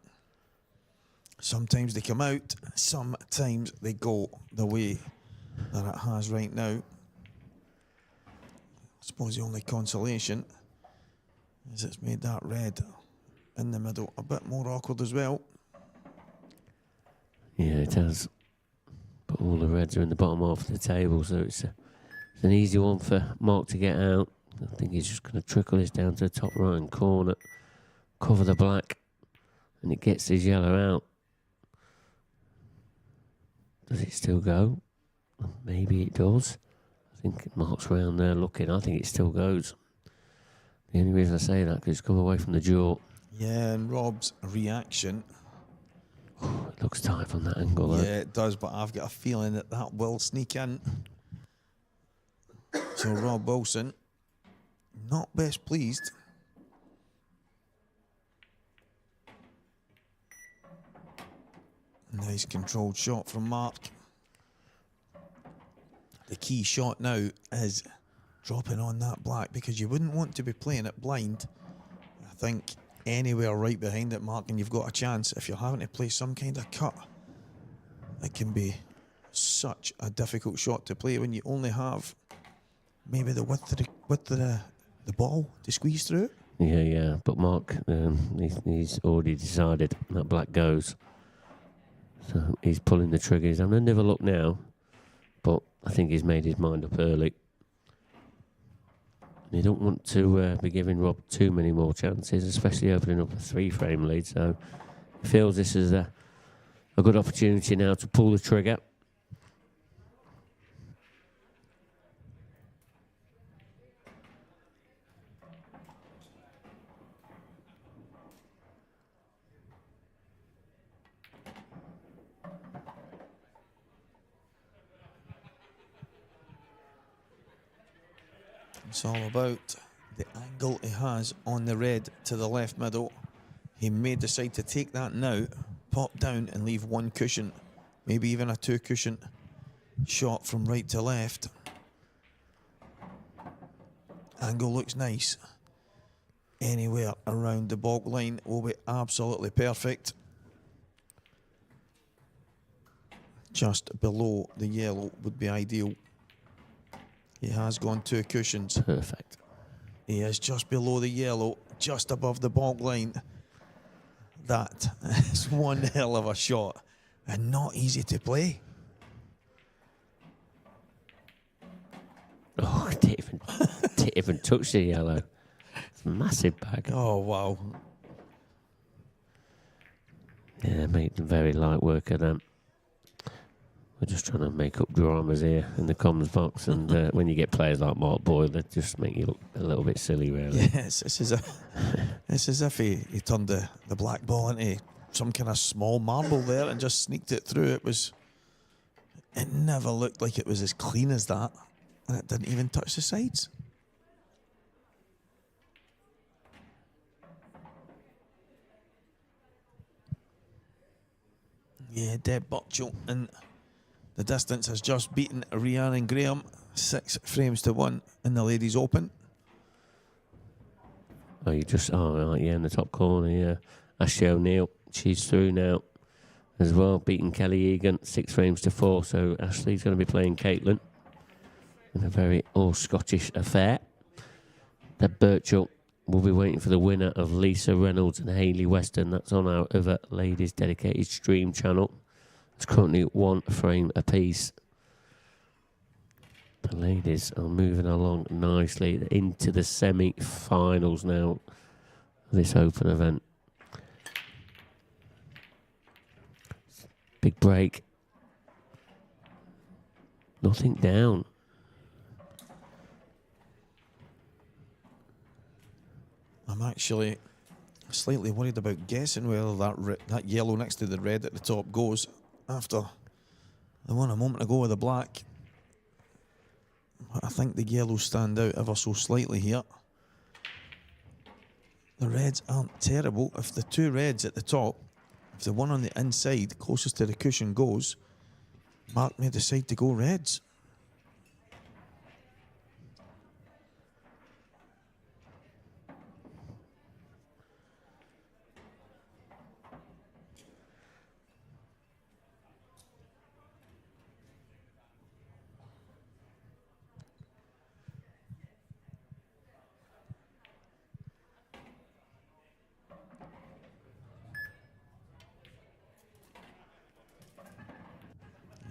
Sometimes they come out, sometimes they go the way that it has right now. I suppose the only consolation is it's made that red in the middle a bit more awkward as well. Yeah, it has. But all the reds are in the bottom half of the table, so it's an easy one for Mark to get out. I think he's just going to trickle this down to the top right-hand corner, cover the black, and it gets his yellow out. Does it still go? Maybe it does. I think Mark's round there looking. I think it still goes. The only reason I say that because it's come away from the jaw. Yeah, and Rob's reaction. It looks tight from that angle, though. Yeah, it does, but I've got a feeling that that will sneak in. So Rob Wilson, not best pleased. Nice controlled shot from Mark. The key shot now is dropping on that black because you wouldn't want to be playing it blind. I think anywhere right behind it, Mark, and you've got a chance. If you're having to play some kind of cut, it can be such a difficult shot to play when you only have maybe the width of the ball to squeeze through. Yeah. But Mark, he's already decided that black goes. So he's pulling the trigger. He's having another look now, but I think he's made his mind up early. And you don't want to be giving Rob too many more chances, especially opening up a 3-frame lead. So he feels this is a good opportunity now to pull the trigger. It's all about the angle he has on the red to the left middle. He may decide to take that now, pop down and leave one cushion maybe even a 2-cushion shot from right to left. Angle looks nice. Anywhere around the baulk line will be absolutely perfect. Just below the yellow would be ideal. He has gone 2 cushions. Perfect. He is just below the yellow, just above the baulk line. That is one hell of a shot and not easy to play. Oh, didn't even touch the yellow. It's a massive bag. Oh, wow. Yeah, made very light work of them. We're just trying to make up dramas here in the comms box, and when you get players like Mark Boyle, they just make you look a little bit silly, really. Yes, it's as if he turned the black ball into some kind of small marble there and just sneaked it through. It never looked like it was as clean as that, and it didn't even touch the sides. Yeah, Deb Burchell and the distance has just beaten Rhiannon Graham 6 frames to 1 in the Ladies Open. Oh, right, yeah, in the top corner, yeah. Ashley O'Neill, she's through now as well, beating Kelly Egan 6 frames to 4. So Ashley's going to be playing Caitlin in a very all-Scottish affair. Deb Burchell will be waiting for the winner of Lisa Reynolds and Hayley Weston. That's on our other ladies dedicated stream channel. It's currently 1 frame apiece. The ladies are moving along nicely into the semi-finals now of this open event. Big break. Nothing down. I'm actually slightly worried about guessing whether that yellow next to the red at the top goes after the one a moment ago with the black. But I think the yellows stand out ever so slightly here. The reds aren't terrible. If the 2 reds at the top, if the one on the inside closest to the cushion goes, Mark may decide to go reds.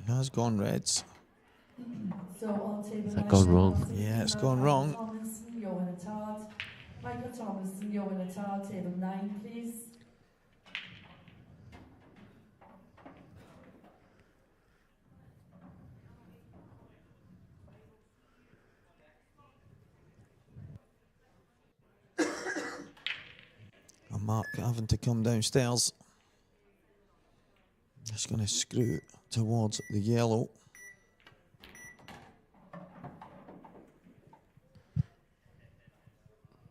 Has gone reds. So on table Has that gone wrong? Yeah, it's gone wrong. Tomlinson, Johan Attard. Michael Tomlinson, Johan Attard, table 9, please. And Mark having to come downstairs. Just going to screw towards the yellow.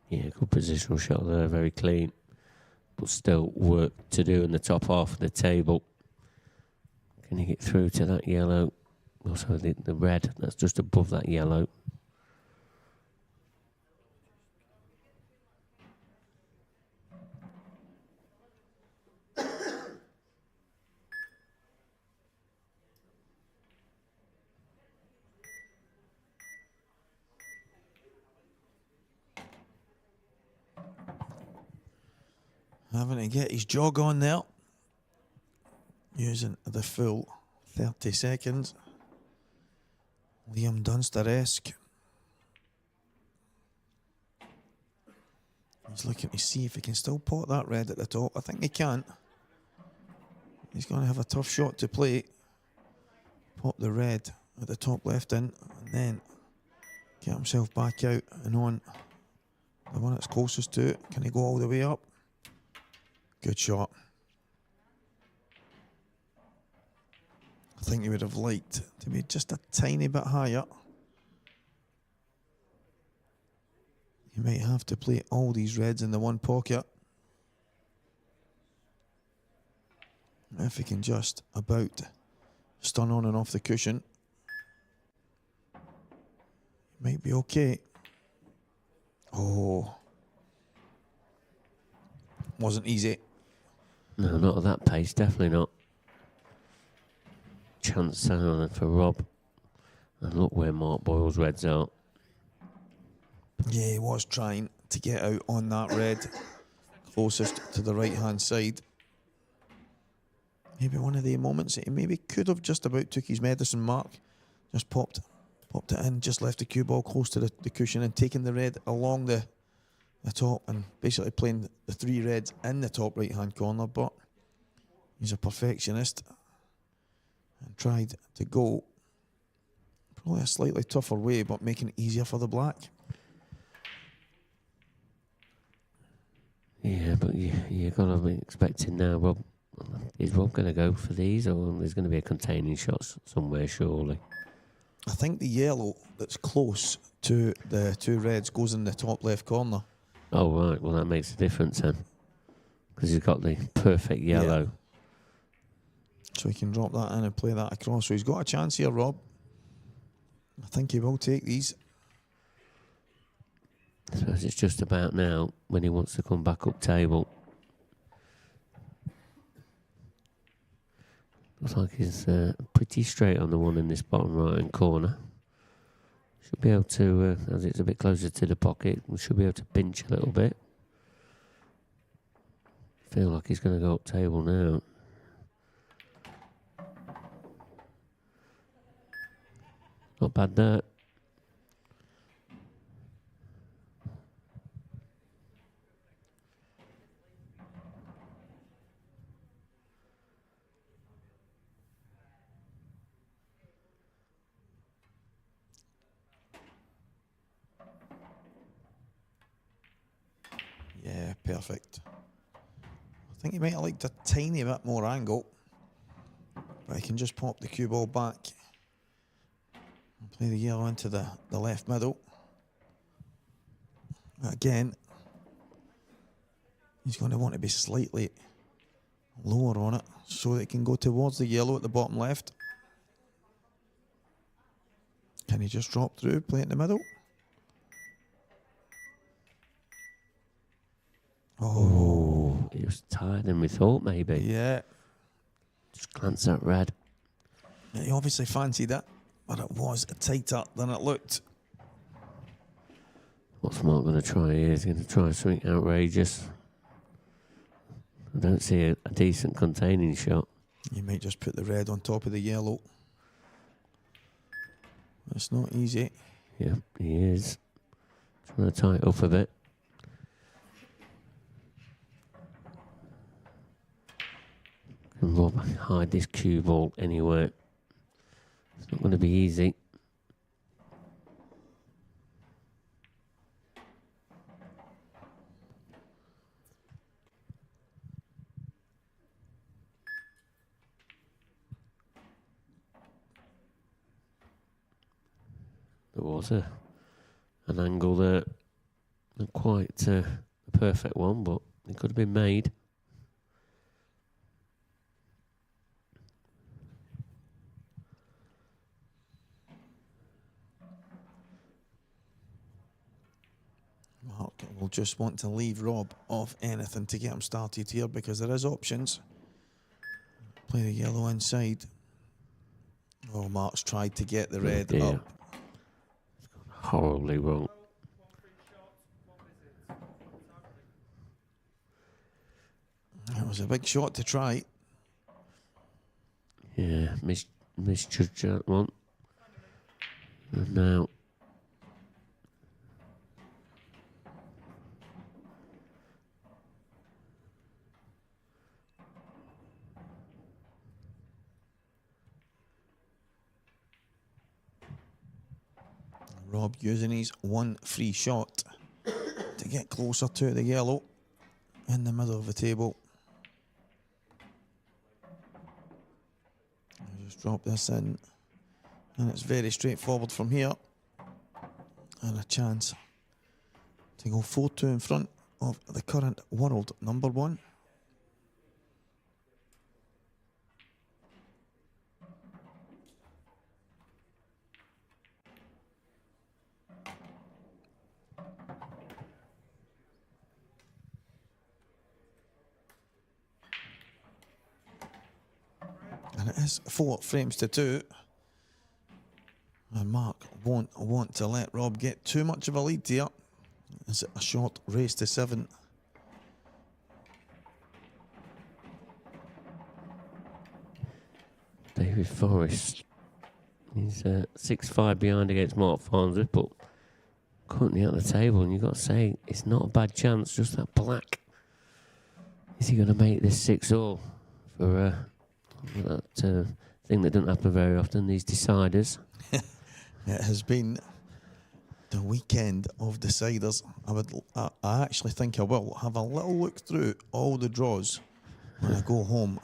Yeah, good positional shot there, very clean. But still work to do in the top half of the table. Can he get through to that yellow? Also the red, that's just above that yellow. Having to get his jog on there. Using the full 30 seconds. Liam Dunster-esque. He's looking to see if he can still pot that red at the top. I think he can. He's going to have a tough shot to play. Pop the red at the top left in, and then get himself back out and on the one that's closest to it. Can he go all the way up? Good shot. I think he would have liked to be just a tiny bit higher. You might have to play all these reds in the one pocket. If he can just about stun on and off the cushion. Might be okay. Oh. Wasn't easy. No, not at that pace, definitely not. Chance down for Rob. And look where Mark Boyle's reds are. Yeah, he was trying to get out on that red. Closest to the right-hand side. Maybe one of the moments that he maybe could have just about took his medicine, Mark. Just popped it in, just left the cue ball close to the cushion and taken the red along the top and basically playing the 3 reds in the top right-hand corner, but he's a perfectionist and tried to go probably a slightly tougher way, but making it easier for the black. Yeah, but you got to be expecting now, Rob. Is Rob going to go for these, or there's going to be a containing shot somewhere, surely? I think the yellow that's close to the 2 reds goes in the top left corner. Oh, right. Well, that makes a difference then. Because he's got the perfect yellow. Yeah. So he can drop that in and play that across. So he's got a chance here, Rob. I think he will take these. I suppose it's just about now when he wants to come back up table. Looks like he's pretty straight on the one in this bottom right-hand corner. Should be able to, as it's a bit closer to the pocket, we should be able to pinch a little bit. Feel like he's going to go up table now. Not bad that. Yeah, perfect. I think he might have liked a tiny bit more angle, but he can just pop the cue ball back and play the yellow into the left middle. Again, he's going to want to be slightly lower on it so that it can go towards the yellow at the bottom left. Can he just drop through, play it in the middle? Oh, he was tighter than we thought, maybe. Yeah. Just glance at red. He obviously fancied it, but it was tighter than it looked. What's Mark going to try here? He's going to try something outrageous. I don't see a decent containing shot. You might just put the red on top of the yellow. It's not easy. Yeah, he is. Trying to tie it up a bit. Can Rob hide this cue ball anywhere? It's not going to be easy. There was an angle there. Not quite a perfect one, but it could have been made. Mark will just want to leave Rob off anything to get him started here because there is options. Play the yellow inside. Oh, Mark's tried to get the red up. It's gone horribly wrong. It was a big shot to try. Yeah, misjudged that one. And now Rob using his one free shot to get closer to the yellow in the middle of the table. I'll just drop this in, and it's very straightforward from here. And a chance to go 4-2 in front of the current world number 1. And it is 4 frames to 2. And Mark won't want to let Rob get too much of a lead here. It's a short race to 7. David Forrest. He's 6-5 behind against Mark Farnsworth, but currently at the table, and you've got to say, it's not a bad chance, just that black. Is he going to make this 6-all for that thing that doesn't happen very often, these deciders? It has been the weekend of deciders. I actually think I will have a little look through all the draws when I go home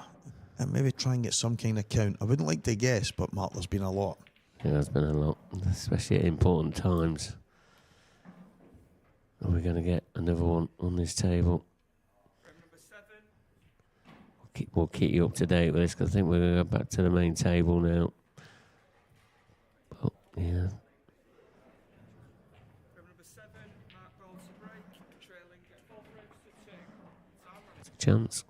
and maybe try and get some kind of count. I wouldn't like to guess, but Mark, there's been a lot. Yeah, there's been a lot, especially at important times. Are we going to get another one on this table? We'll keep you up to date with this, because I think we're going to go back to the main table now. But, yeah. It's a chance.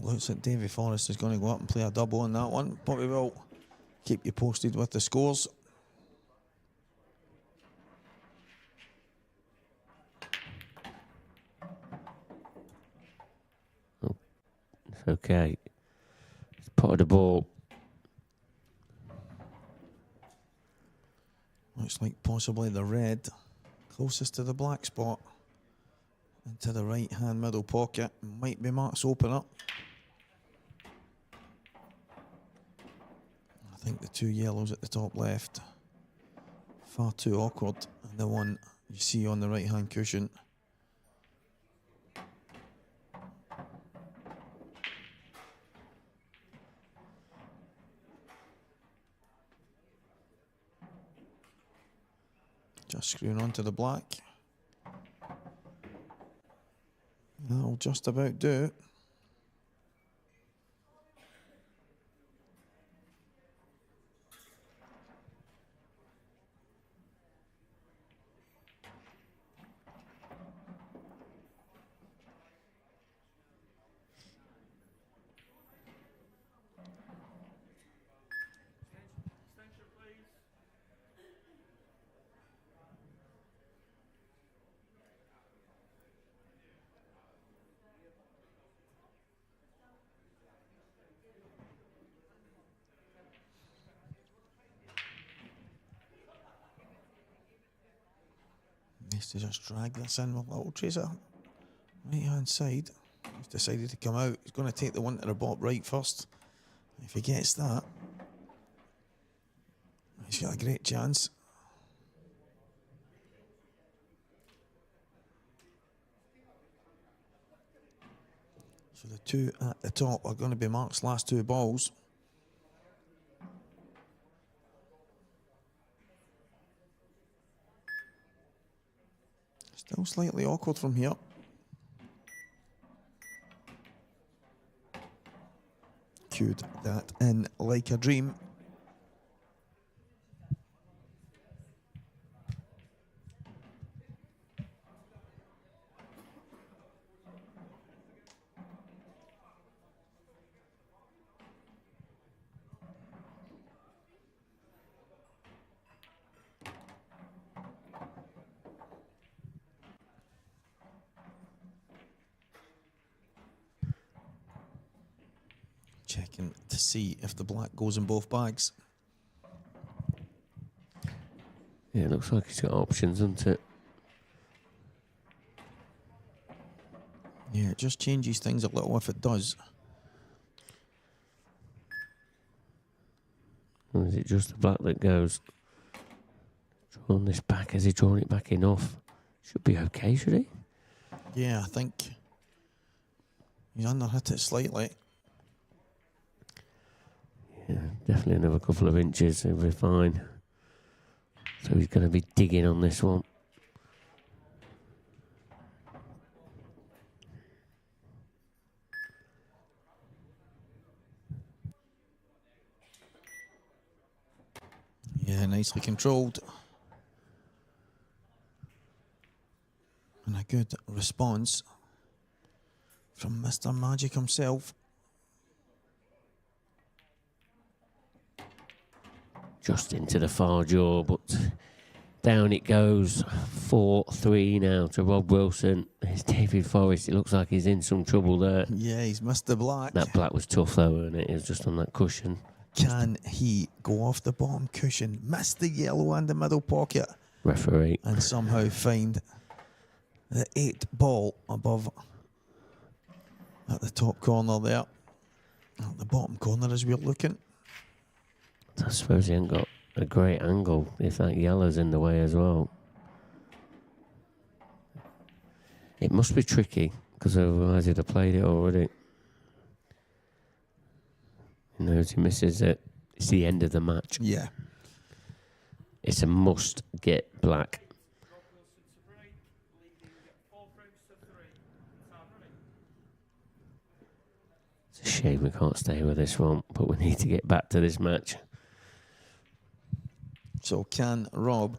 Looks like Davy Forrest is going to go up and play a double on that one, but we will keep you posted with the scores. Oh, it's okay. It's potted the ball. Looks like possibly the red closest to the black spot. Into the right hand middle pocket. Might be Mark's opener. I think the 2 yellows at the top left. Far too awkward. And the one you see on the right hand cushion. Just screwing onto the black. That'll just about do it. Needs to just drag this in with a little tracer. Right hand side. He's decided to come out. He's going to take the one to the bottom right first. If he gets that, he's got a great chance. So the 2 at the top are going to be Mark's last 2 balls. Still slightly awkward from here. Cued that in like a dream. Checking to see if the black goes in both bags. Yeah, it looks like he's got options, doesn't it? Yeah, it just changes things a little if it does. Or is it just the black that goes? Drawing this back, has he drawn it back enough? Should be okay, should he? Yeah, I think he's underhit it slightly. Yeah, definitely another couple of inches, he'll be fine. So he's going to be digging on this one. Yeah, nicely controlled. And a good response from Mr. Magic himself. Just into the far jaw, but down it goes. 4-3 now to Rob Wilson. It's David Forrest. It looks like he's in some trouble there. Yeah, he's missed the black. That black was tough though, wasn't it? It was just on that cushion. Can he go off the bottom cushion, miss the yellow and the middle pocket, Referee. and somehow find the 8 ball above at the top corner there? At the bottom corner as we're looking. I suppose he ain't got a great angle if that yellow's in the way as well. It must be tricky, because otherwise he'd have played it already. He knows he misses it. It's the end of the match. Yeah. It's a must get black. It's a shame we can't stay with this one, but we need to get back to this match. So can Rob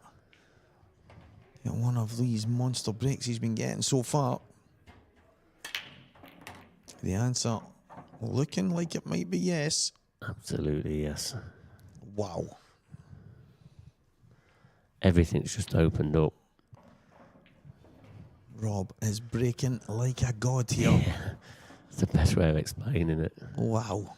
get one of these monster breaks he's been getting so far? The answer looking like it might be yes. Absolutely yes. Wow. Everything's just opened up. Rob is breaking like a god here. Yeah. It's the best way of explaining it. Wow.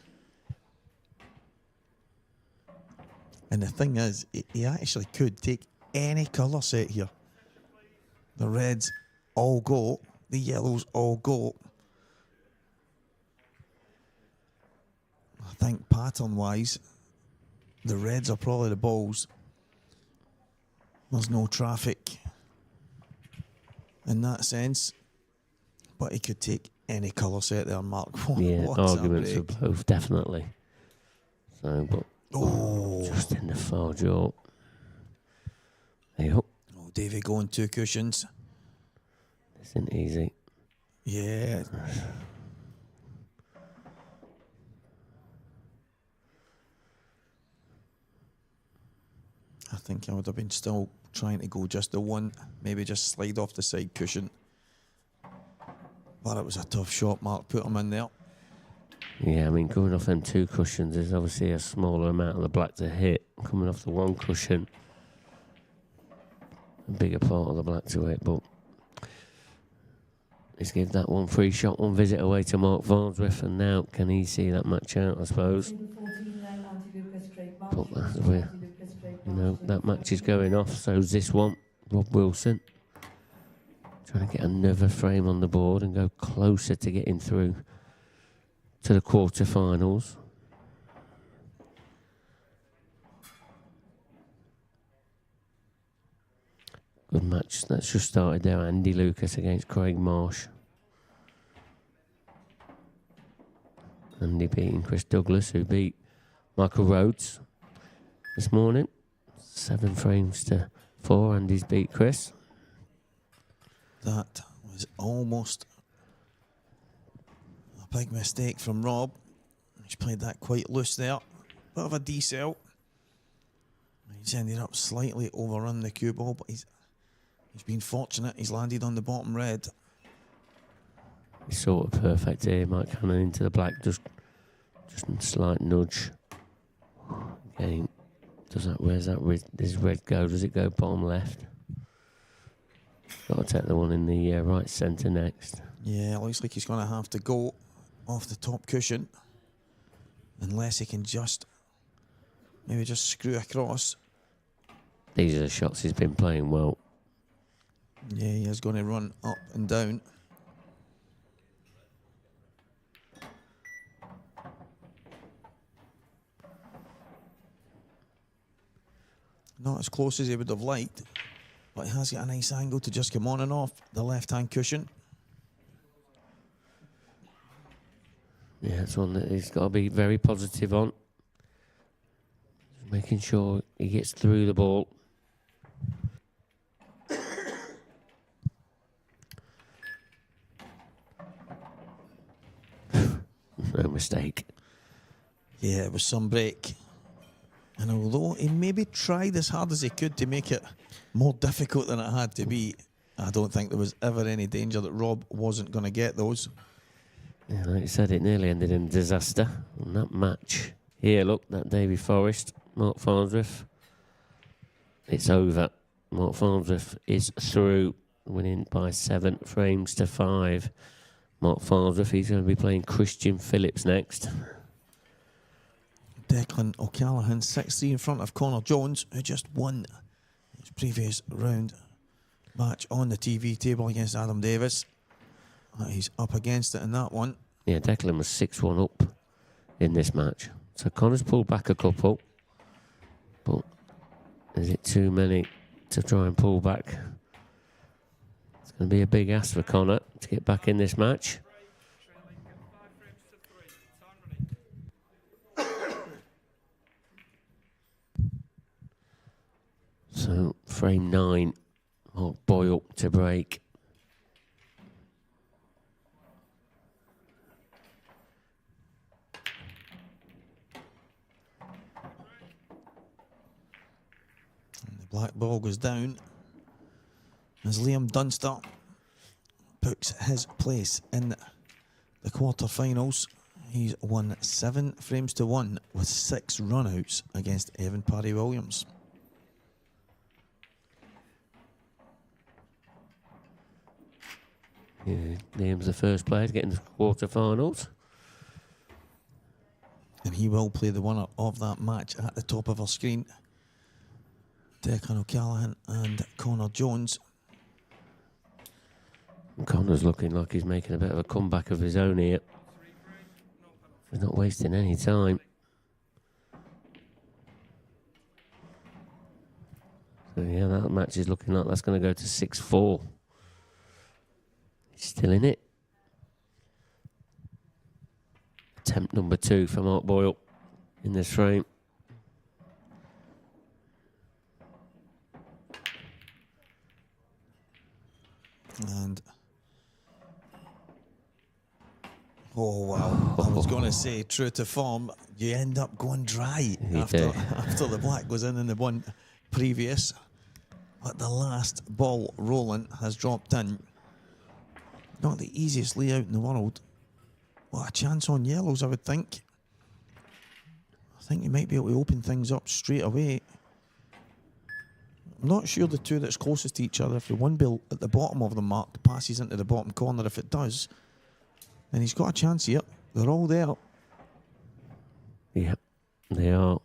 And the thing is, he actually could take any colour set here. The reds all go, the yellows all go. I think pattern-wise, the reds are probably the balls. There's no traffic in that sense, but he could take any colour set there, Mark. Yeah, What's that arguments for break? both, definitely. So, but Oh, just in the far jaw. There you go. oh, Davey going 2 cushions. This isn't easy. Yeah. I think I would have been still trying to go just the one, maybe just slide off the side cushion. But it was a tough shot, Mark. Put him in there. Yeah, I mean, going off them 2 cushions is obviously a smaller amount of the black to hit. Coming off the 1 cushion, a bigger part of the black to hit, but let's give that one free shot, one visit away to Mark Farnsworth, and now can he see that match out, I suppose? But that's where, you know, that match is going off, so's this one. Rob Wilson trying to get another frame on the board and go closer to getting through to the quarterfinals. Good match. That's just started there. Andy Lucas against Craig Marsh. Andy beating Chris Douglas, who beat Michael Rhodes this morning. 7 frames to 4. Andy's beat Chris. That was almost a big mistake from Rob. He's played that quite loose there. Bit of a decel. He's ended up slightly overrun the cue ball, but he's been fortunate. He's landed on the bottom red. It's sort of perfect here. Mike Cannon into the black, just a slight nudge. Again, where's that red, this red go? Does it go bottom left? Got to take the one in the right centre next. Yeah, it looks like he's going to have to go off the top cushion. Unless he can maybe just screw across. These are the shots he's been playing well. Yeah, he is going to run up and down. Not as close as he would have liked, but he has got a nice angle to just come on and off the left-hand cushion. Yeah, it's one that he's got to be very positive on. Just making sure he gets through the ball. No mistake. Yeah, it was some break. And although he maybe tried as hard as he could to make it more difficult than it had to be, I don't think there was ever any danger that Rob wasn't going to get those. Yeah, like you said, it nearly ended in disaster on that match. Here, look, that Davy Forrest Mark Farnsworth. It's over. Mark Farnsworth is through, winning by 7 frames to 5. Mark Farnsworth, he's going to be playing Christian Phillips next. Declan O'Callaghan, 6-3 in front of Connor Jones, who just won his previous round match on the TV table against Adam Davis. He's up against it in that one. Yeah, Declan was 6-1 up in this match. So Connor's pulled back a couple. But is it too many to try and pull back? It's going to be a big ask for Connor to get back in this match. So frame 9, Mark Boyle to break. And the black ball goes down as Liam Dunster books his place in the quarterfinals. He's won 7 frames to 1 with 6 runouts against Evan Parry Williams. Yeah, Liam's the first player to get into the quarterfinals. And he will play the winner of that match at the top of our screen. Declan O'Callaghan and Connor Jones. Connor's looking like he's making a bit of a comeback of his own here. He's not wasting any time. So yeah, that match is looking like that's going to go to 6-4. He's still in it. Attempt number 2 for Mark Boyle in this frame. And oh wow, I was going to say true to form, you end up going dry after the black was in the one previous. But the last ball rolling has dropped in. Not the easiest layout in the world. What a chance on yellows, I would think. I think you might be able to open things up straight away. I'm not sure the two that's closest to each other, if the one bill at the bottom of the mark passes into the bottom corner, if it does, then he's got a chance here. They're all there. Yep, they are.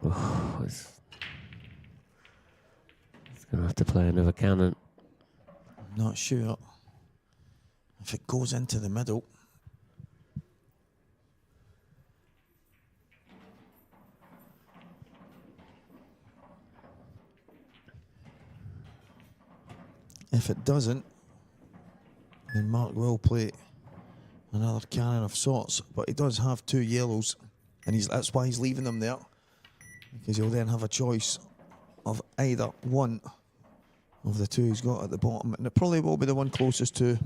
Oh, it's going to have to play another cannon. I'm not sure if it goes into the middle. If it doesn't, then Mark will play another cannon of sorts, but he does have 2 yellows, and that's why he's leaving them there, because he'll then have a choice of either one of the 2 he's got at the bottom, and it probably will be the one closest to,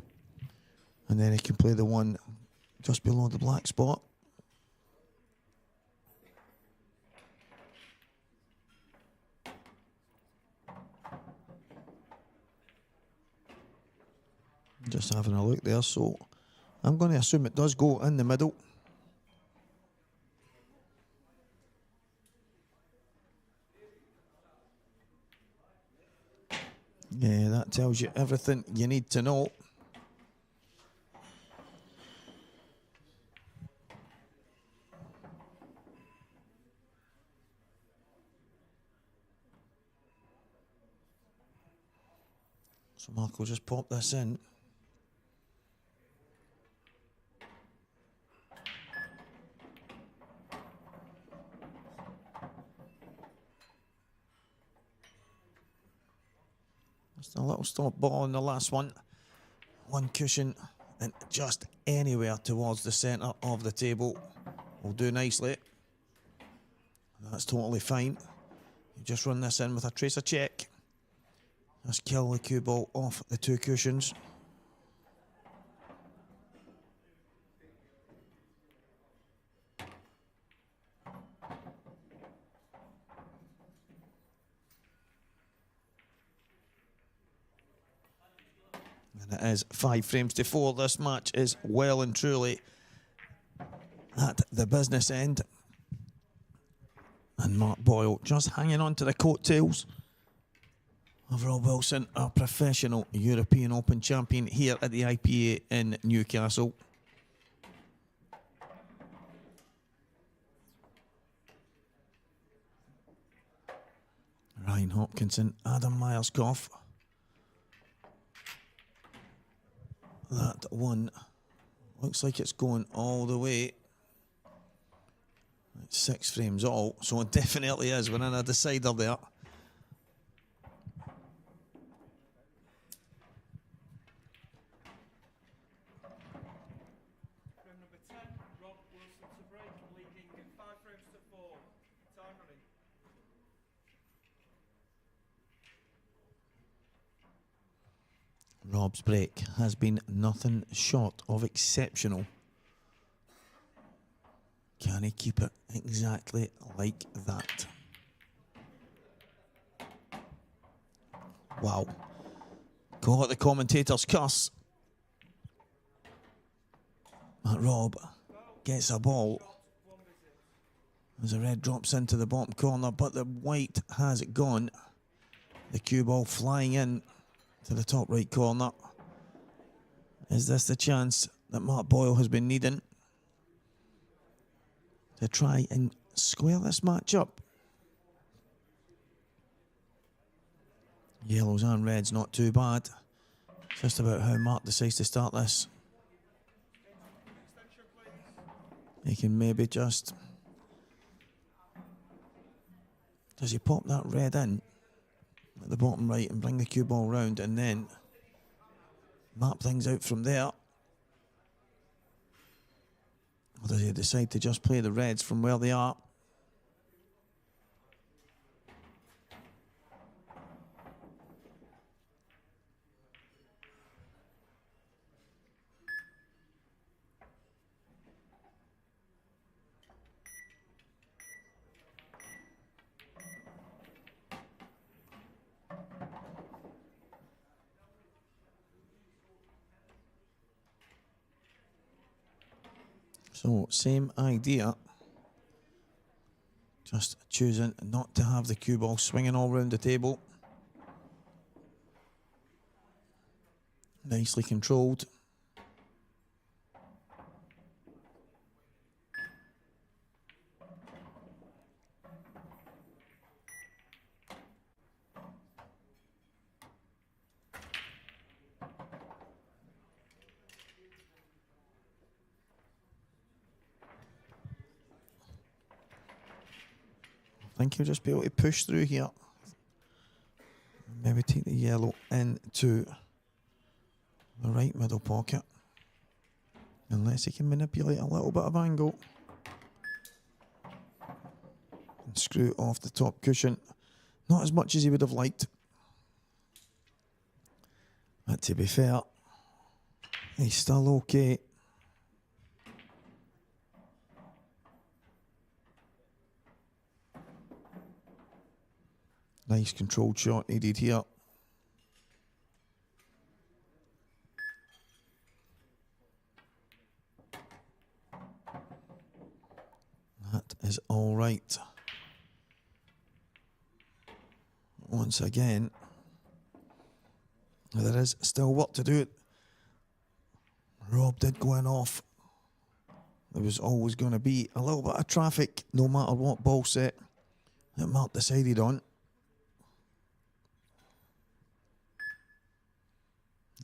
and then he can play the one just below the black spot. Just having a look there, so I'm going to assume it does go in the middle. Yeah, that tells you everything you need to know. So Mark will just pop this in. Just a little stop ball on the last one. One cushion and just anywhere towards the centre of the table will do nicely. That's totally fine. You just run this in with a tracer check. Just kill the cue ball off the 2 cushions. And it is 5 frames to 4. This match is well and truly at the business end. And Mark Boyle just hanging on to the coattails of Rob Wilson, our professional European Open champion here at the IPA in Newcastle. Ryan Hopkinson, Adam Myerscough. That one looks like it's going all the way. It's 6 frames all, so it definitely is. We're in a decider there. Frame number 10, Rob Wilson to break, leading 5 frames to 4. Time running. Rob's break has been nothing short of exceptional. Can he keep it exactly like that? Wow. Call it the commentator's curse. But Rob gets a ball as the red drops into the bottom corner, but the white has gone. The cue ball flying in to the top right corner. Is this the chance that Mark Boyle has been needing to try and square this match up? Yellows and reds not too bad. Just about how Mark decides to start this. He can maybe just... Does he pop that red in at the bottom right and bring the cue ball round and then map things out from there? Or does he decide to just play the reds from where they are? So, same idea. Just choosing not to have the cue ball swinging all around the table. Nicely controlled. I think he'll just be able to push through here. Maybe take the yellow into the right middle pocket. Unless he can manipulate a little bit of angle. And screw off the top cushion. Not as much as he would have liked. But to be fair, he's still okay. Nice controlled shot he did here. That is all right. Once again, there is still work to do. Rob did go in off. There was always going to be a little bit of traffic, no matter what ball set that Mark decided on.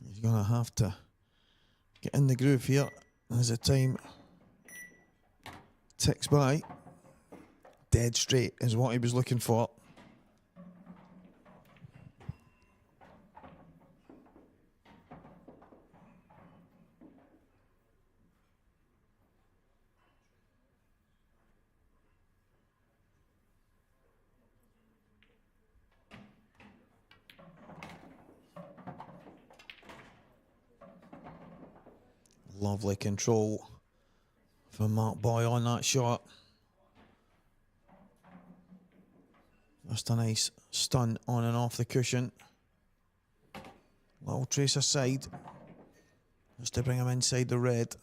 He's going to have to get in the groove here as the time ticks by. Dead straight is what he was looking for. Lovely control from Mark Boyle on that shot. Just a nice stun on and off the cushion. Little trace aside, just to bring him inside the red.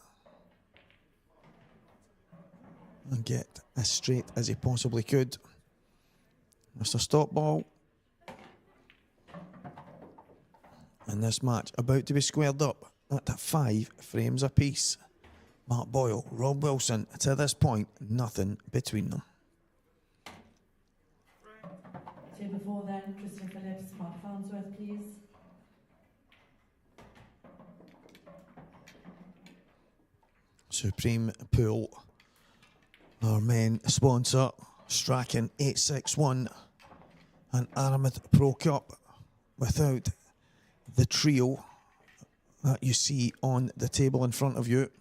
and get as straight as he possibly could. Mr. Stop Ball. And this match about to be squared up at 5 frames apiece. Mark Boyle, Rob Wilson, to this point, nothing between them. Table 4 then, Christian Phillips, Mark Farnsworth, please. Supreme Pool, our main sponsor, Strachan 861 and Aramith Pro Cup. Without the trio that you see on the table in front of you,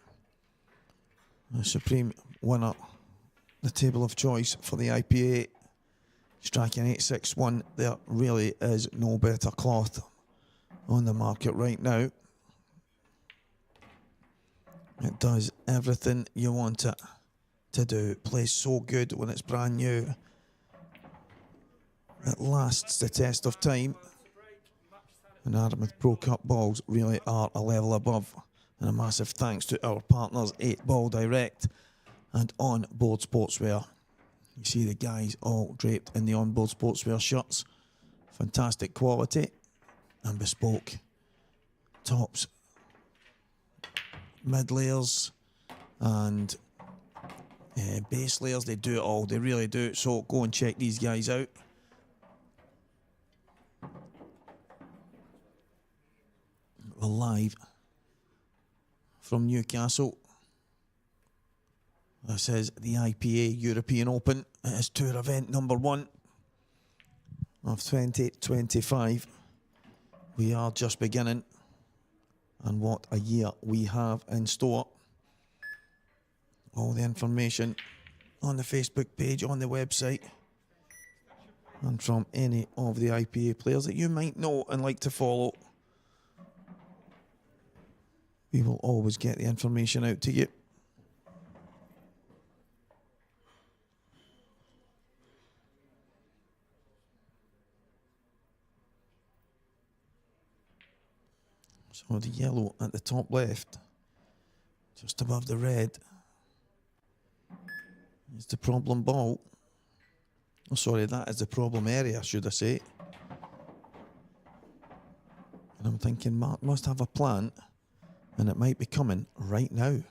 the Supreme winner, the table of choice for the IPA, Strachan 861. There really is no better cloth on the market right now. It does everything you want it to do. Plays so good when it's brand new. It lasts the test of time. And Aramith Pro Cup balls really are a level above. And a massive thanks to our partners 8 Ball Direct and On Board Sportswear. You see the guys all draped in the On Board Sportswear shirts. Fantastic quality and bespoke tops, mid layers and base layers. They do it all, they really do. So go and check these guys out. We're live from Newcastle. This is the IPA European Open. It is tour event number 1 of 2025. We are just beginning, and what a year we have in store. All the information on the Facebook page, on the website, and from any of the IPA players that you might know and like to follow. We will always get the information out to you. So the yellow at the top left, just above the red, is the problem ball. Oh, sorry, that is the problem area, should I say. And I'm thinking Mark must have a plan, and it might be coming right now.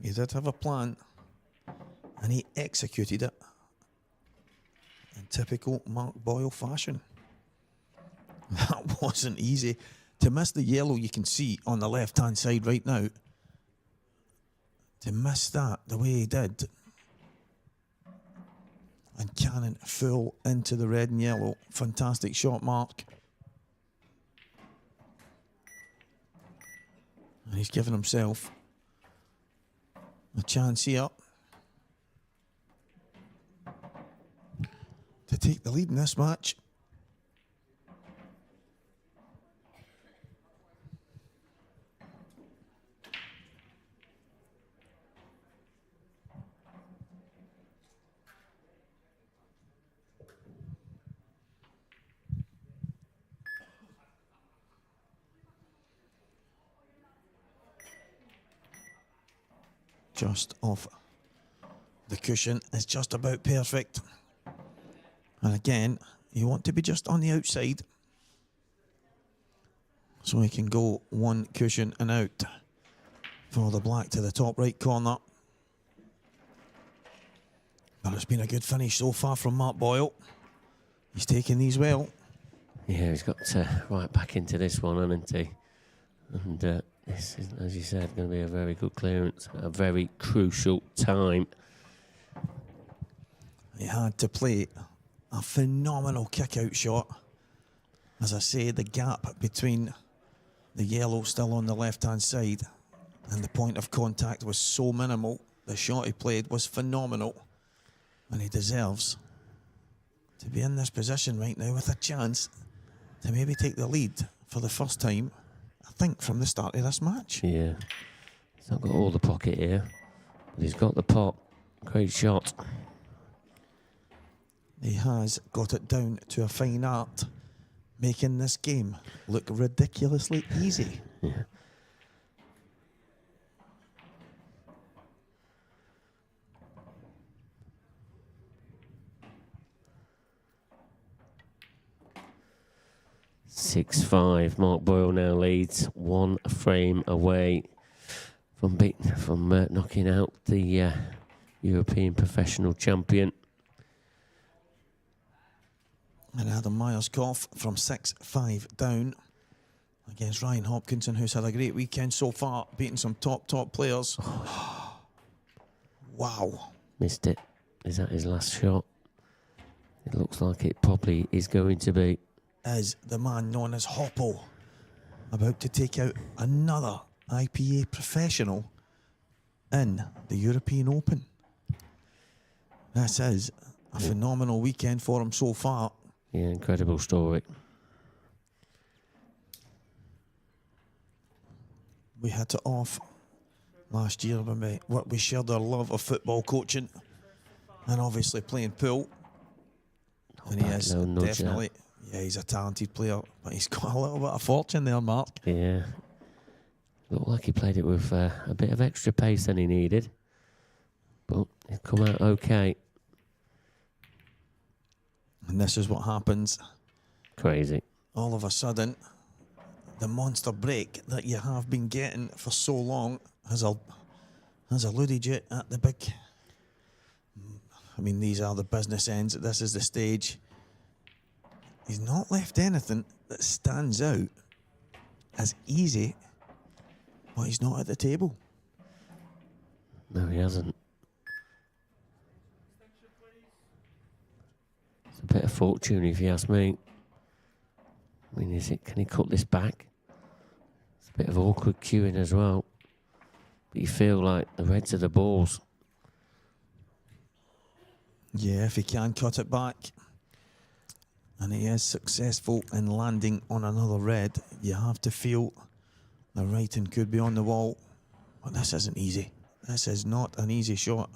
He did have a plan, and he executed it in typical Mark Boyle fashion. That wasn't easy. To miss the yellow you can see on the left-hand side right now, to miss that the way he did, and cannon full into the red and yellow. Fantastic shot, Mark. And he's given himself a chance here to take the lead in this match. Just off the cushion is just about perfect. And again, you want to be just on the outside, so he can go one cushion and out for the black to the top right corner. But it's been a good finish so far from Mark Boyle. He's taking these well. Yeah, he's got right back into this one, hasn't he? And this is, as you said, going to be a very good clearance, a very crucial time. He had to play a phenomenal kick-out shot. As I say, the gap between the yellow still on the left-hand side and the point of contact was so minimal. The shot he played was phenomenal, and he deserves to be in this position right now with a chance to maybe take the lead for the first time, I think, from the start of this match. Yeah, he's not got all the pocket here, But he's got the pot. Great shot. He has got it down to a fine art, making this game look ridiculously easy. Yeah. (6-5). Mark Boyle now leads, one frame away from knocking out the European professional champion. And Adam Myers-Koff from 6-5 down against Ryan Hopkinson, who's had a great weekend so far, beating some top players. Wow. Missed it. Is that his last shot? It looks like it probably is going to be. Is the man known as Hoppo about to take out another IPA professional in the European Open? This is a phenomenal weekend for him so far. Yeah, incredible story. We had it off last year when we shared our love of football coaching and obviously playing pool. And he is definitely, yeah, he's a talented player, but he's got a little bit of fortune there, Mark. Yeah. Looked like he played it with a bit of extra pace than he needed. But it come out okay. And this is what happens. Crazy. All of a sudden, the monster break that you have been getting for so long has eluded you at the big... I mean, these are the business ends. This is the stage. He's not left anything that stands out as easy, but he's not at the table. No, he hasn't. It's a bit of fortune, if you ask me. I mean, can he cut this back? It's a bit of awkward queuing as well. But you feel like the reds are the balls. Yeah, if he can cut it back. And he is successful in landing on another red, you have to feel the writing could be on the wall. But this isn't easy. This is not an easy shot.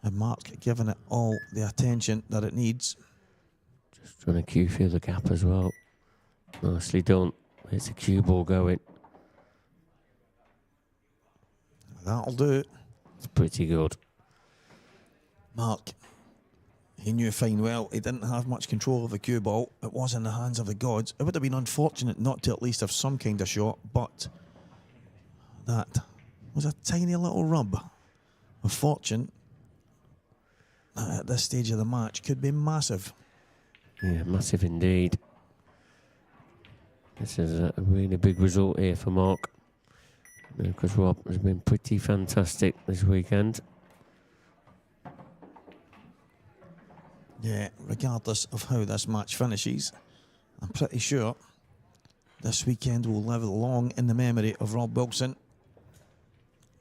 And Mark giving it all the attention that it needs. Just trying to cue through the gap as well. Nicely done. Where's the cue ball going? That'll do it. It's pretty good. Mark, he knew fine well he didn't have much control of the cue ball. It was in the hands of the gods. It would have been unfortunate not to at least have some kind of shot, but that was a tiny little rub of fortune that at this stage of the match could be massive. Yeah, massive indeed. This is a really big result here for Mark, because Rob has been pretty fantastic this weekend. Yeah, regardless of how this match finishes, I'm pretty sure this weekend will live long in the memory of Rob Wilson,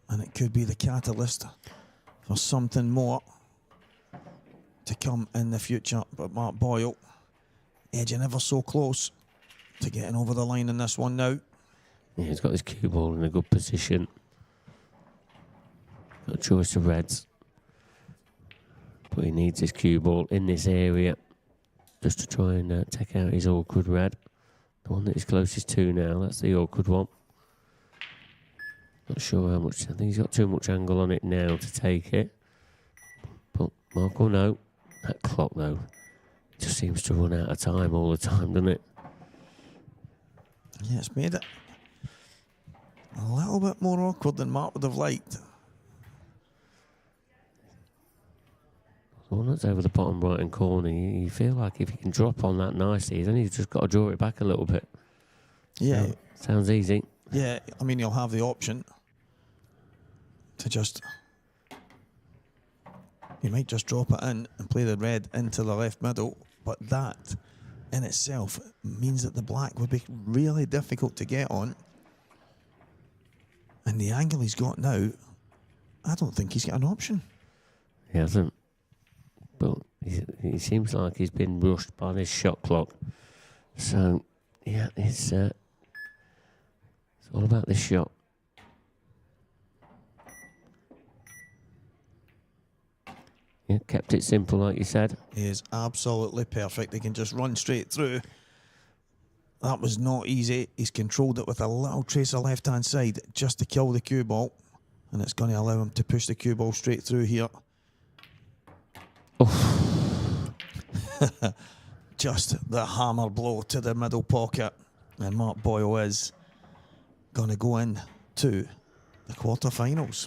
and it could be the catalyst for something more to come in the future. But Mark Boyle edging ever so close to getting over the line in this one now. Yeah, he's got his cue ball in a good position. Got a choice of reds. But he needs his cue ball in this area just to try and take out his awkward red. The one that he's closest to now, that's the awkward one. Not sure how much, I think he's got too much angle on it now to take it. But Mark will know. That clock though, just seems to run out of time all the time, doesn't it? Yeah, it's made it a little bit more awkward than Mark would have liked. The one that's over the bottom right-hand corner, you feel like if you can drop on that nicely, then you've just got to draw it back a little bit. Yeah. So, sounds easy. Yeah, I mean, you'll have the option to just... You might just drop it in and play the red into the left middle, but that in itself means that the black would be really difficult to get on. And the angle he's got now, I don't think he's got an option. He hasn't. But he seems like he's been rushed by this shot clock. So, yeah, it's all about this shot. Yeah, kept it simple, like you said. He is absolutely perfect. He can just run straight through. That was not easy. He's controlled it with a little trace of left-hand side just to kill the cue ball. And it's going to allow him to push the cue ball straight through here. Just the hammer blow to the middle pocket. And Mark Boyle is going to go in to the quarterfinals.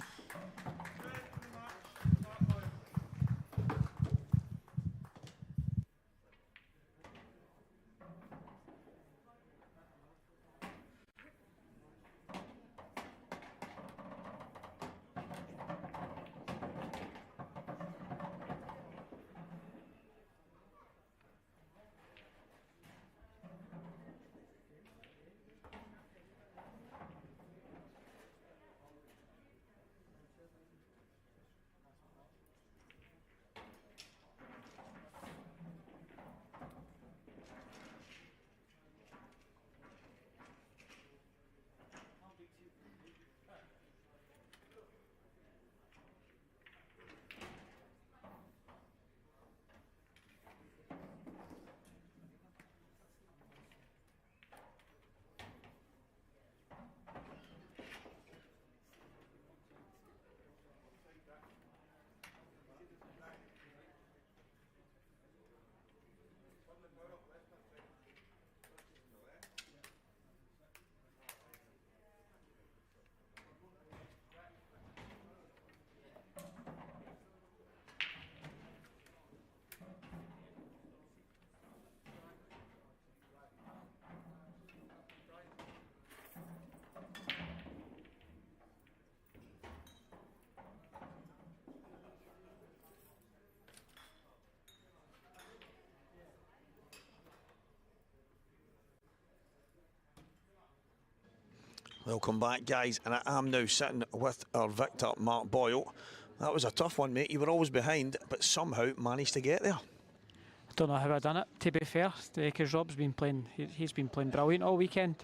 Welcome back, guys, and I am now sitting with our victor, Mark Boyle. That was a tough one, mate. You were always behind, but somehow managed to get there. I don't know how I done it, to be fair, because Rob's been playing, he's been playing brilliant all weekend.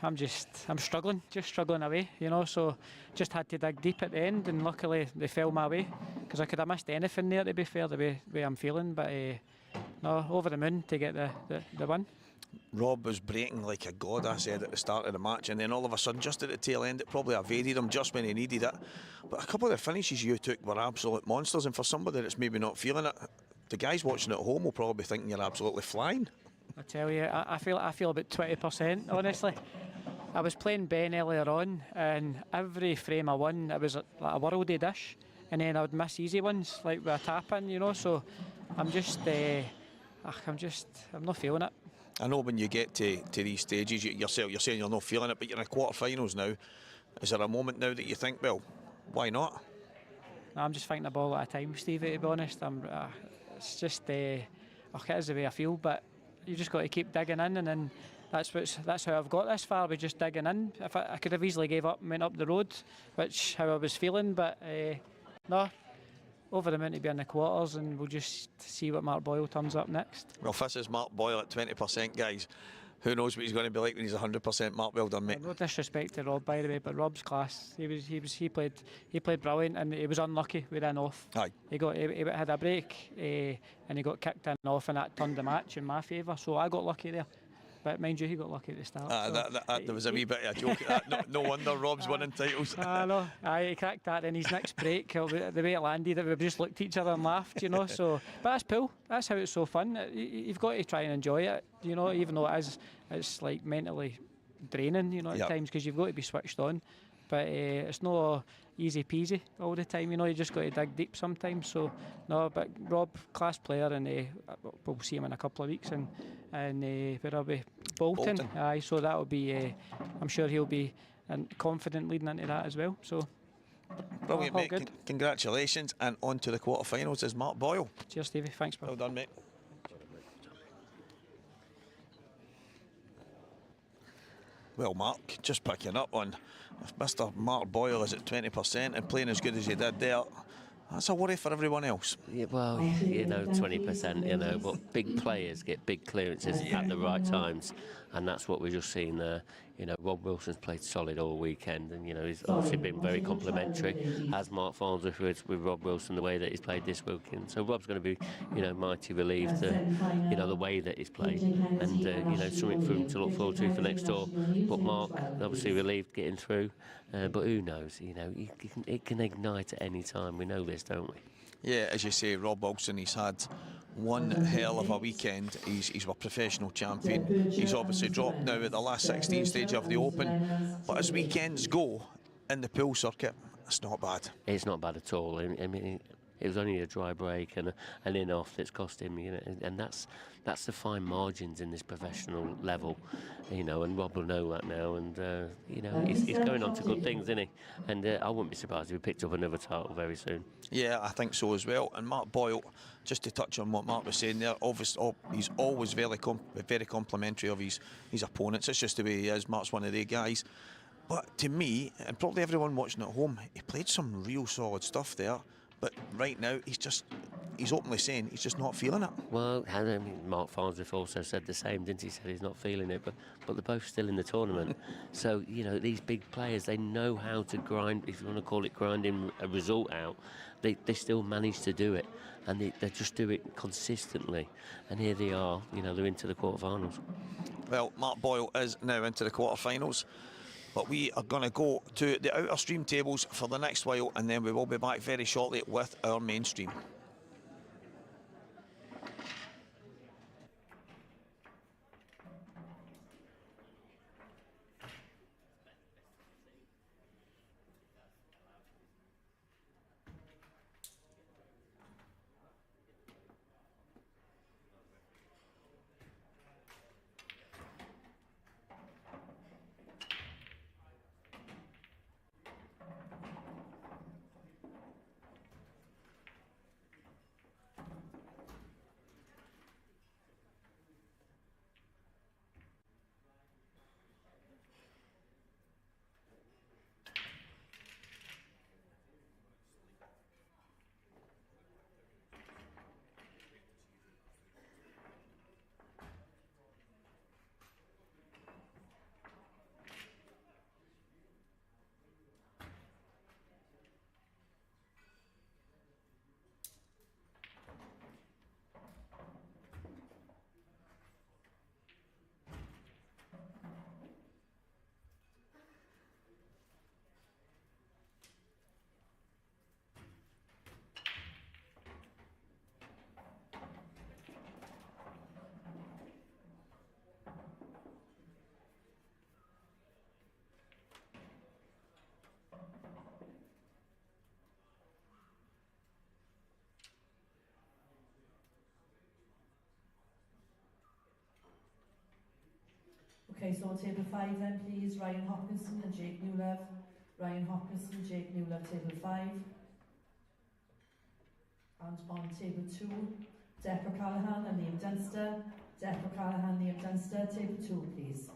I'm struggling, just struggling away, you know, so just had to dig deep at the end, and luckily they fell my way, because I could have missed anything there, to be fair, the way I'm feeling, but no, over the moon to get the win. Rob was breaking like a god, I said at the start of the match, and then all of a sudden, just at the tail end, it probably evaded him just when he needed it. But a couple of the finishes you took were absolute monsters, and for somebody that's maybe not feeling it, the guys watching at home will probably be thinking you're absolutely flying. I tell you, I feel about 20%, honestly. I was playing Ben earlier on, and every frame I won, it was like a worldie dish, and then I would miss easy ones, like with a tap-in, you know, so I'm not feeling it. I know when you get to these stages, you're saying you're not feeling it, but you're in the quarterfinals now. Is there a moment now that you think, well, why not? No, I'm just thinking about all at a time, Stevie, to be honest. It's just, it is the way I feel, but you just got to keep digging in, and then that's how I've got this far, by just digging in. If I could have easily gave up and went up the road, which how I was feeling, but no. Over the moon to be in the quarters, and we'll just see what Mark Boyle turns up next. Well, if this is Mark Boyle at 20%, guys, who knows what he's going to be like when he's 100%. Mark, well done, mate. No disrespect to Rob, by the way, but Rob's class. He played brilliant, and he was unlucky with an off. Aye. He had a break, and he got kicked in off, and that turned the match in my favour. So I got lucky there. But mind you, he got lucky at the start. There was a wee bit of a joke. No wonder Rob's winning titles. I know. He cracked that in his next break. The way it landed, we just looked at each other and laughed, you know. So, but that's cool. That's how it's so fun. You've got to try and enjoy it, you know. Even though it's like mentally draining, you know, at times, because you've got to be switched on. But it's not easy peasy all the time, you know. You just got to dig deep sometimes. So no, but Rob, class player, and we'll see him in a couple of weeks, and where are we? Bolton. Aye, so that'll be. I'm sure he'll be confident leading into that as well. So brilliant, mate. Congratulations, and on to the quarterfinals is Mark Boyle. Cheers, Stevie. Thanks, bro. Well done, mate. Well, Mark, just picking up on if Mr. Mark Boyle is at 20% and playing as good as he did there, That's a worry for everyone else. Yeah, well, 20%, but big players get big clearances at the right times, and that's what we're just seeing there. Rob Wilson's played solid all weekend, and he's obviously been very complimentary, as Mark Farnsworth with Rob Wilson, the way that he's played this weekend. So Rob's going to be, mighty relieved, the way that he's played, and something for him to look forward to for next tour. But Mark, obviously relieved getting through, but who knows? It can ignite at any time. We know this, don't we? Yeah, as you say, Rob Wilson, he's had one hell of a weekend. He's a professional champion. He's obviously dropped now at the last 16 stage of the Open. But as weekends go in the pool circuit, it's not bad. It's not bad at all. I mean, it was only a dry break and an in-off that's cost him, and that's the fine margins in this professional level, and Rob will know that now, and he's going on to good things, isn't he? And I wouldn't be surprised if he picked up another title very soon. Yeah, I think so as well. And Mark Boyle, just to touch on what Mark was saying there, obviously he's always very complimentary of his opponents. It's just the way he is. Mark's one of the guys. But to me, and probably everyone watching at home, he played some real solid stuff there. But right now, he's openly saying he's just not feeling it. Well, Mark Farnsworth also said the same, didn't he? Said he's not feeling it, but they're both still in the tournament. So, these big players, they know how to grind, if you want to call it grinding a result out. They still manage to do it, and they just do it consistently. And here they are, they're into the quarterfinals. Well, Mark Boyle is now into the quarterfinals. But we are going to go to the outer stream tables for the next while, and then we will be back very shortly with our main stream. Okay, so on table 5 then, please, Ryan Hopkinson and Jake Newlev. Ryan Hopkinson, Jake Newlev, table 5. And on table 2, Depp O'Callaghan and Liam Dunster. Depp O'Callaghan, Liam Dunster, table 2, please.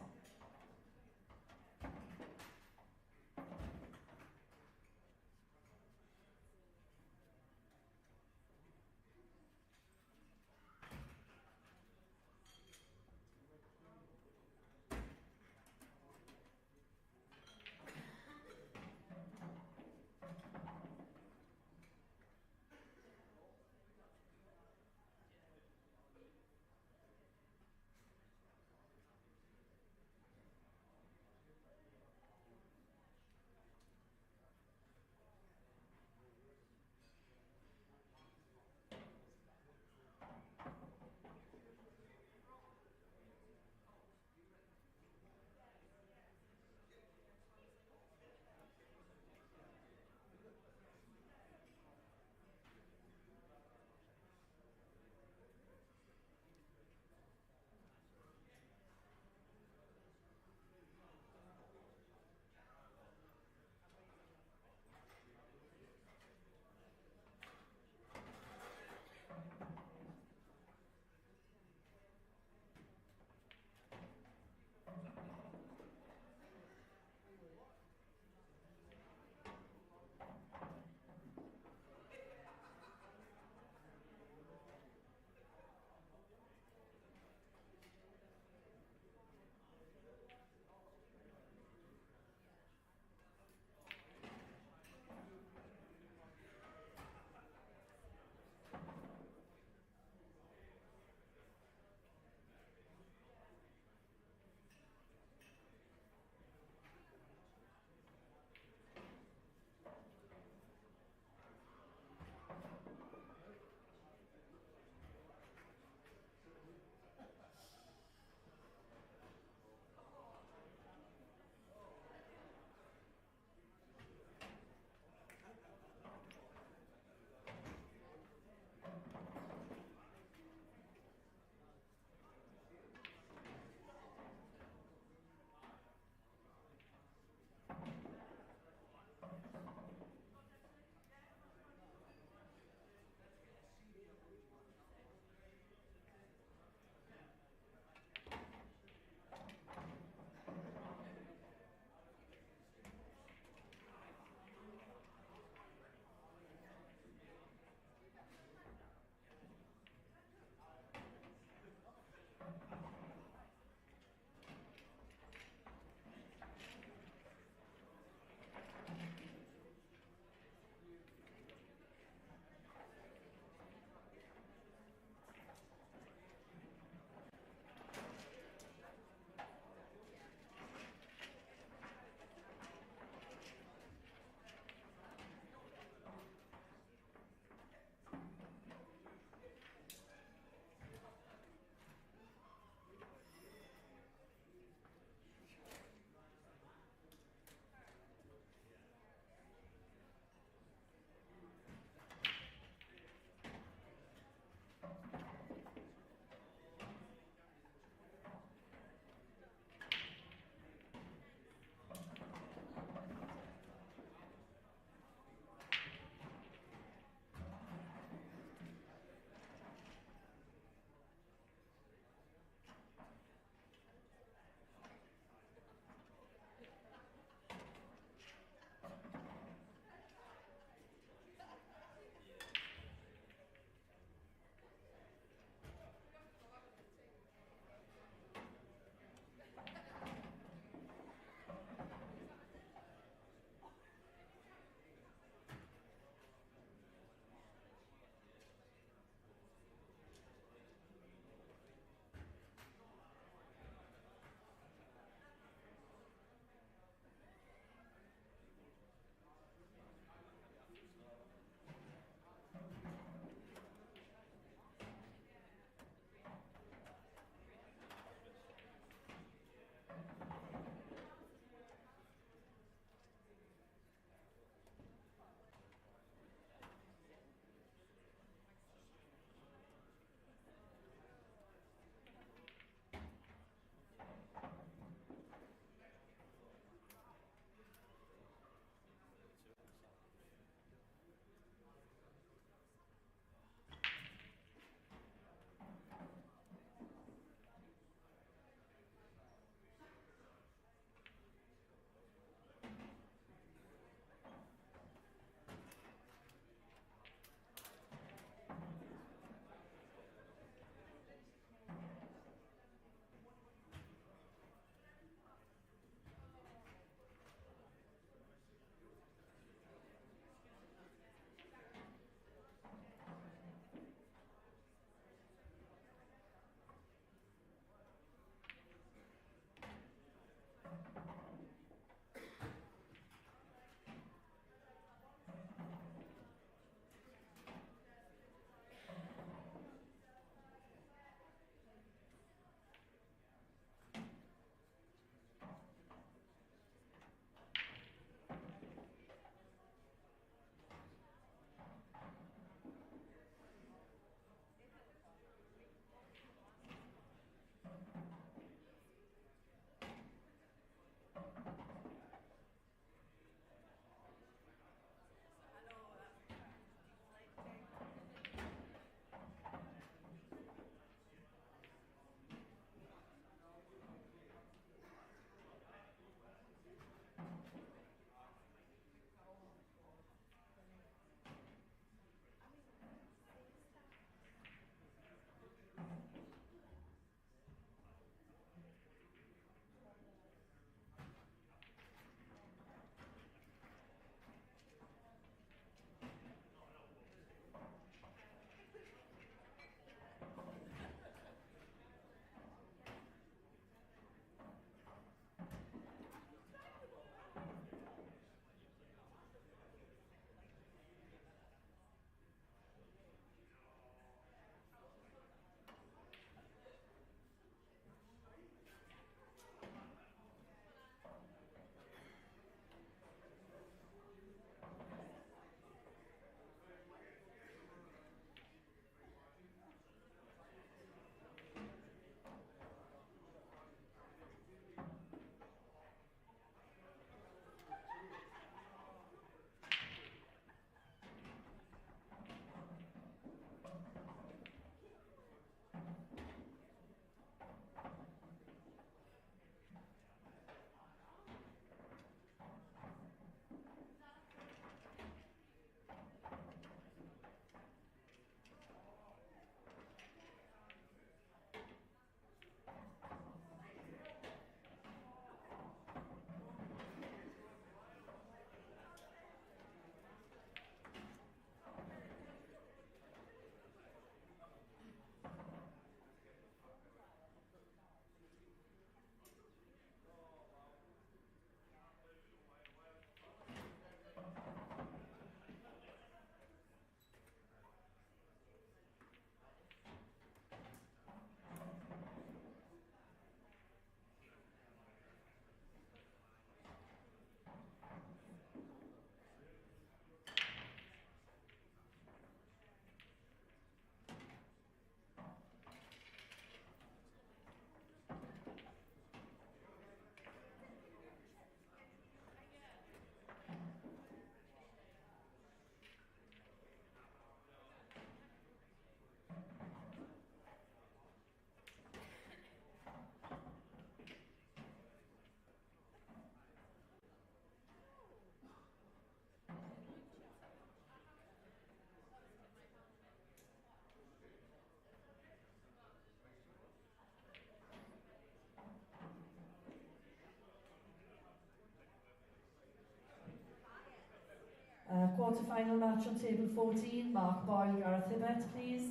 Quarterfinal match on table 14, Mark Boyle, Gareth Hibbert, please.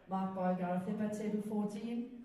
Mark Boyle, Gareth Hibbert, table 14.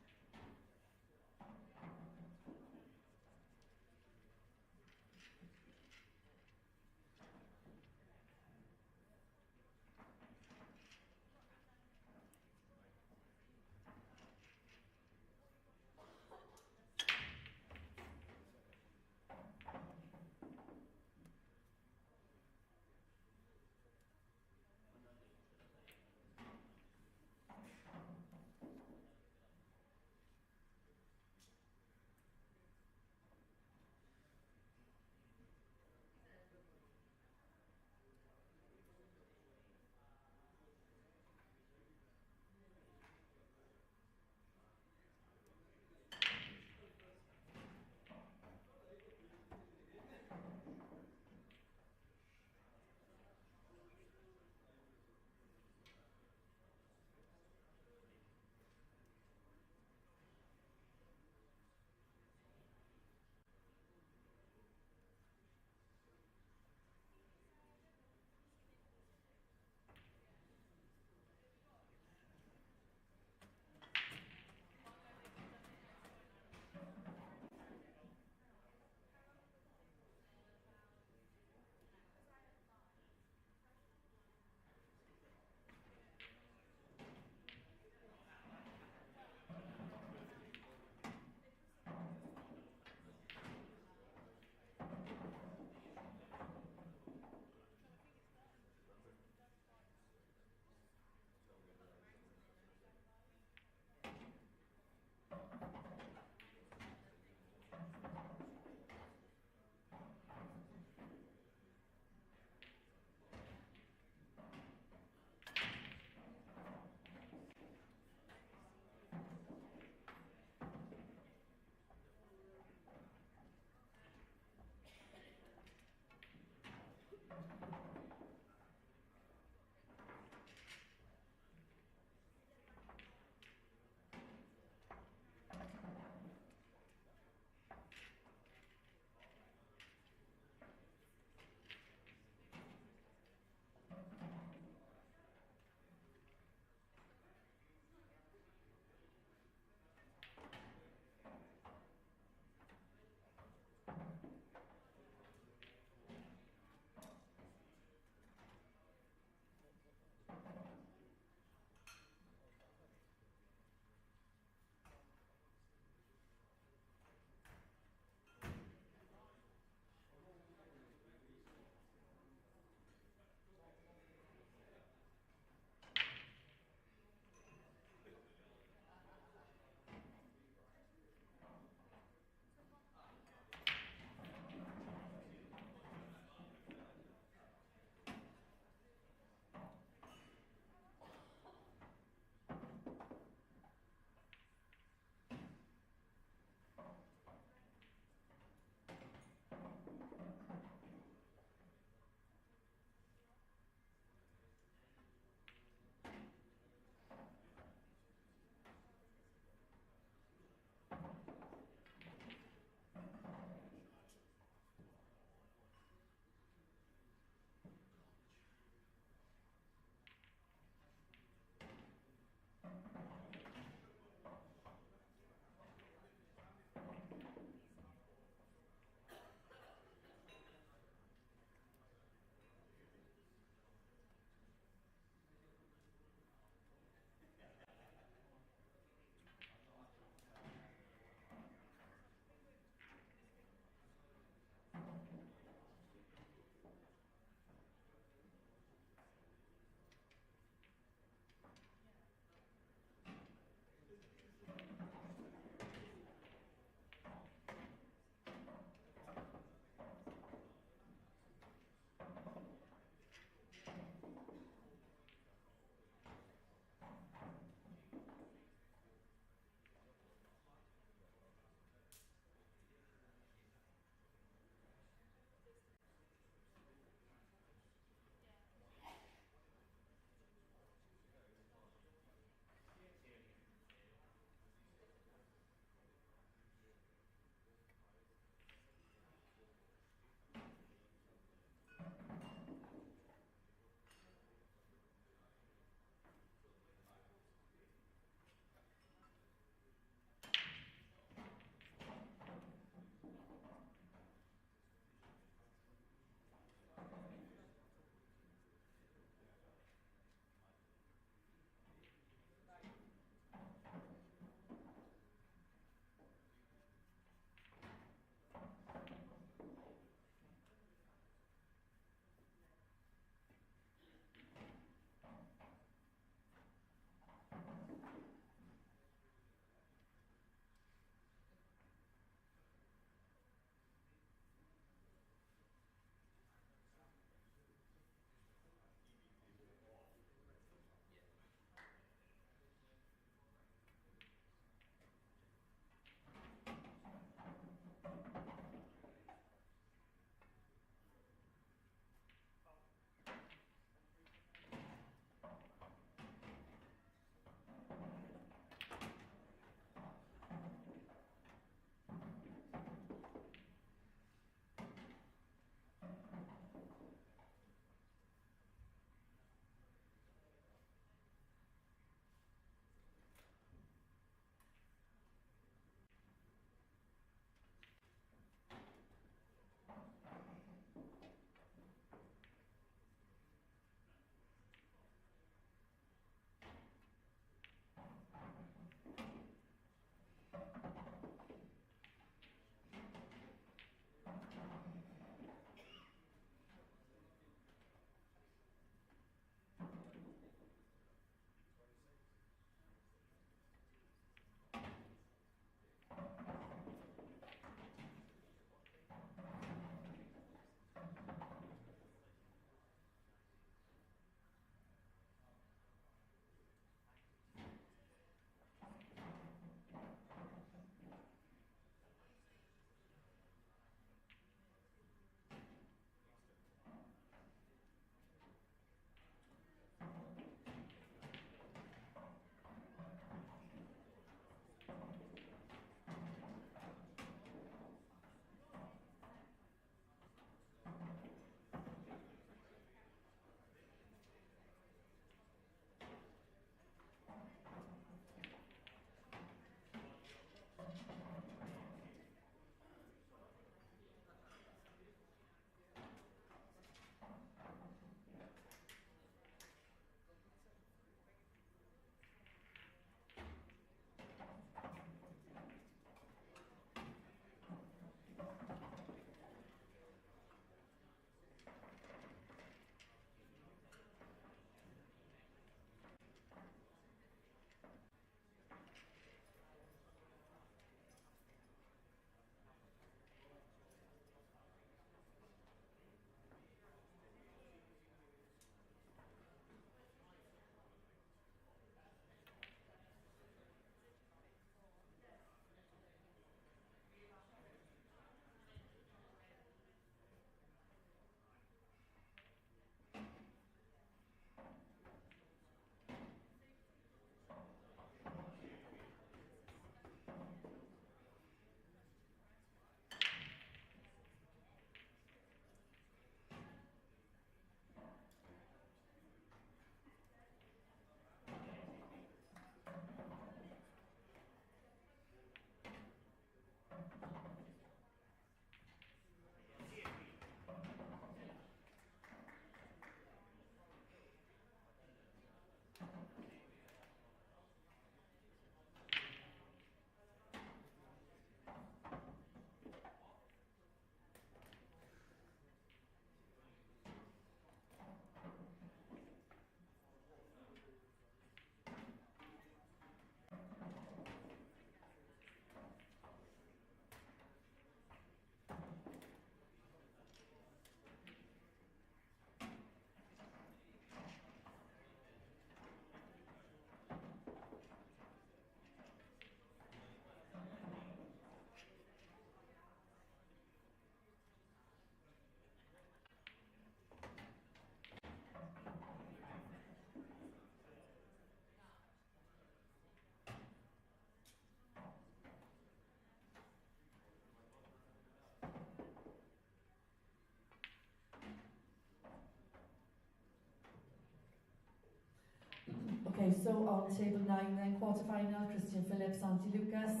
Okay, so on table 9 then, quarterfinal, Christian Phillips, Andy Lucas.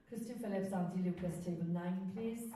Christian Phillips, Andy Lucas, table 9, please.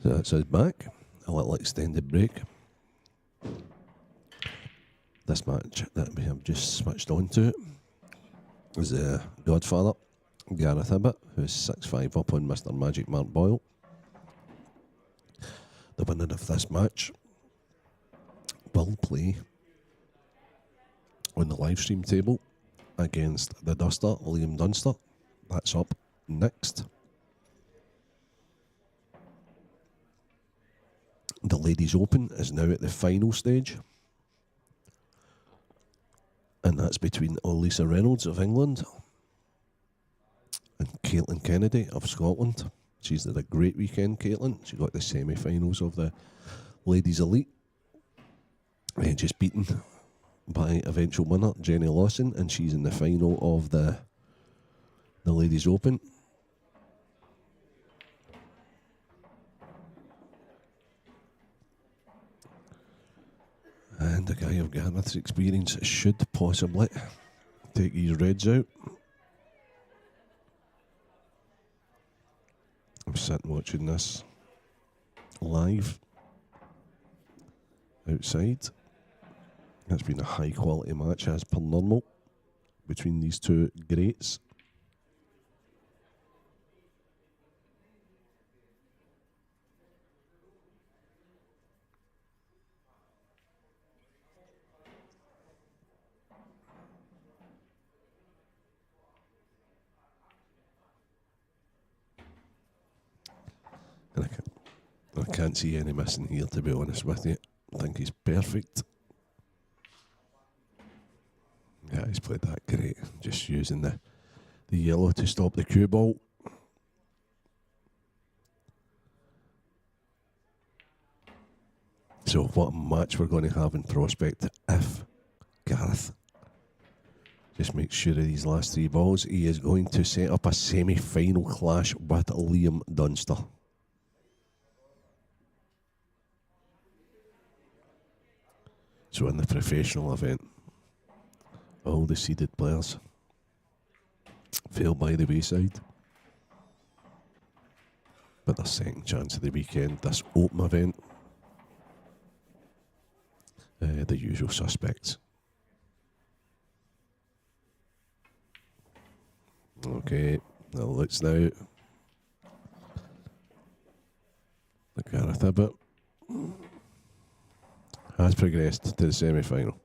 So that's us back. A little extended break. This match that we have just switched on to is the Godfather, Gareth Ibbott, who's 6'5" up on Mr. Magic Mark Boyle. The winner of this match will play on the live stream table against the Duster, Liam Dunster. That's up next. The Ladies Open is now at the final stage, and that's between Lisa Reynolds of England and Caitlin Kennedy of Scotland. She's had a great weekend, Caitlin. She got the semi-finals of the Ladies Elite, just beaten by eventual winner Jenny Lawson, and she's in the final of the Ladies Open. And a guy of Gareth's experience should possibly take his reds out. I'm sitting watching this live outside. It's been a high quality match as per normal between these two greats. And I can't see any missing here, to be honest with you. I think he's perfect. Yeah, he's played that great. Just using the yellow to stop the cue ball. So what a match we're going to have in prospect if Gareth just makes sure of these last three balls. He is going to set up a semi-final clash with Liam Dunster. So in the professional event, all the seeded players fell by the wayside. But their second chance of the weekend, this open event, the usual suspects. Okay, now let's now the Gareth Ibbott has progressed to the semi-final.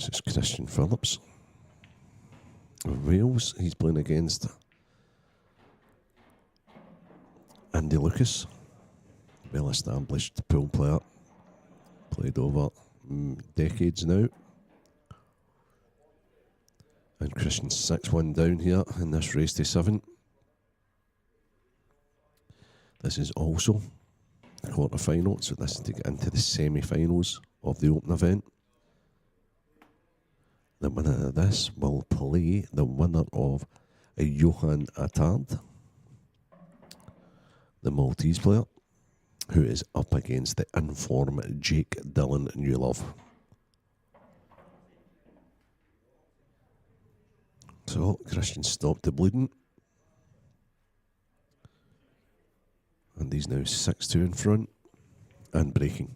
This is Christian Phillips of Wales. He's playing against Andy Lucas, well-established pool player, played over decades now. And Christian's 6-1 down here in this race to 7. This is also the quarter-final, so this is to get into the semi-finals of the open event. The winner of this will play the winner of Johan Attard, the Maltese player, who is up against the informed Jake Dillon Newlove. So, Christian stopped the bleeding. And he's now 6-2 in front and breaking.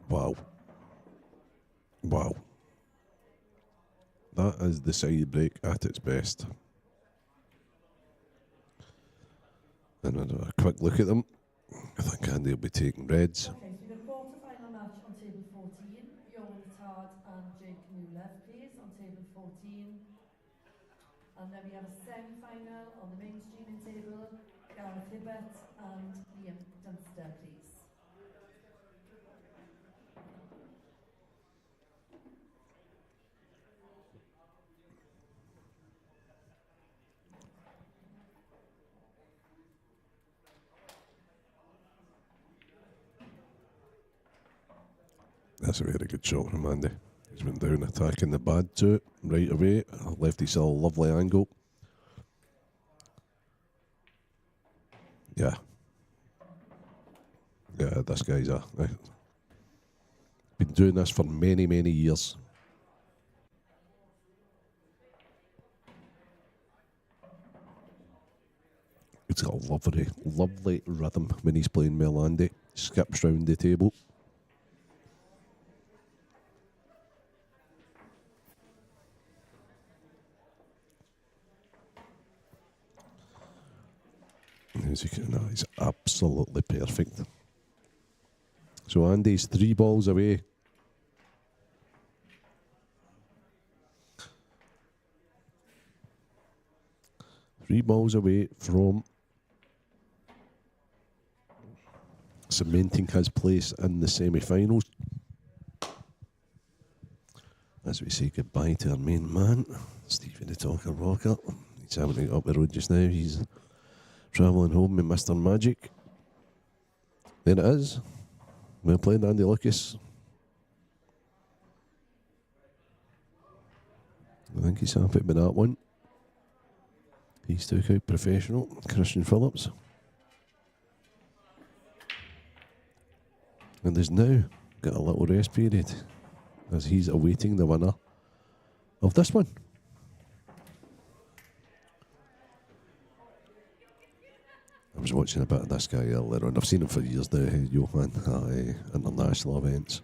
Wow. Wow. That is the side break at its best. And a quick look at them. I think Andy will be taking reds. Okay, so we've got quarter-final match on table 14. Johan Attard and Jake Newlove, please, on table 14. And then we have a semi-final on the mainstreaming table. Gareth Hibbert and Liam Dunster, please. That's a very good shot from Andy. He's been down attacking the bad to it right away. Left himself a lovely angle. Yeah. Yeah, this guy's been doing this for many, many years. He's got a lovely, lovely rhythm when he's playing with Andy. Skips round the table. He's absolutely perfect. So Andy's 3 balls away. Three balls away from cementing his place in the semi-finals. As we say goodbye to our main man, Stephen the Talker Rocker. He's having to go up the road just now. He's travelling home with Mr. Magic. There it is. Well played, Andy Lucas. I think he's happy with that one. He's took out professional Christian Phillips. And there's now got a little rest period as he's awaiting the winner of this one. I was watching a bit of this guy earlier on. I've seen him for years now, Johan, at international events.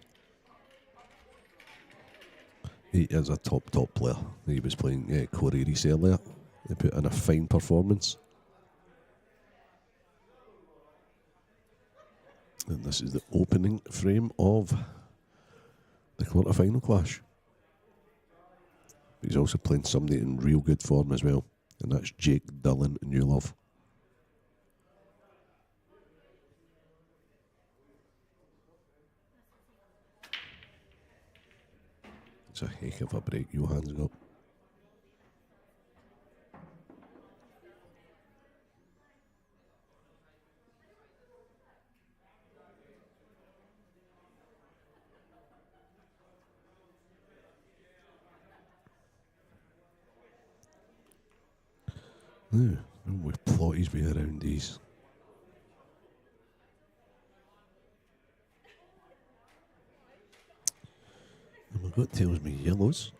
He is a top player. He was playing Correris earlier. They put in a fine performance. And this is the opening frame of the quarter-final clash. He's also playing somebody in real good form as well, and that's Jake Dillon Newlove. It's a heck of a break Johan's got. No, we've plotted his way around these. And we've got tells me yellows.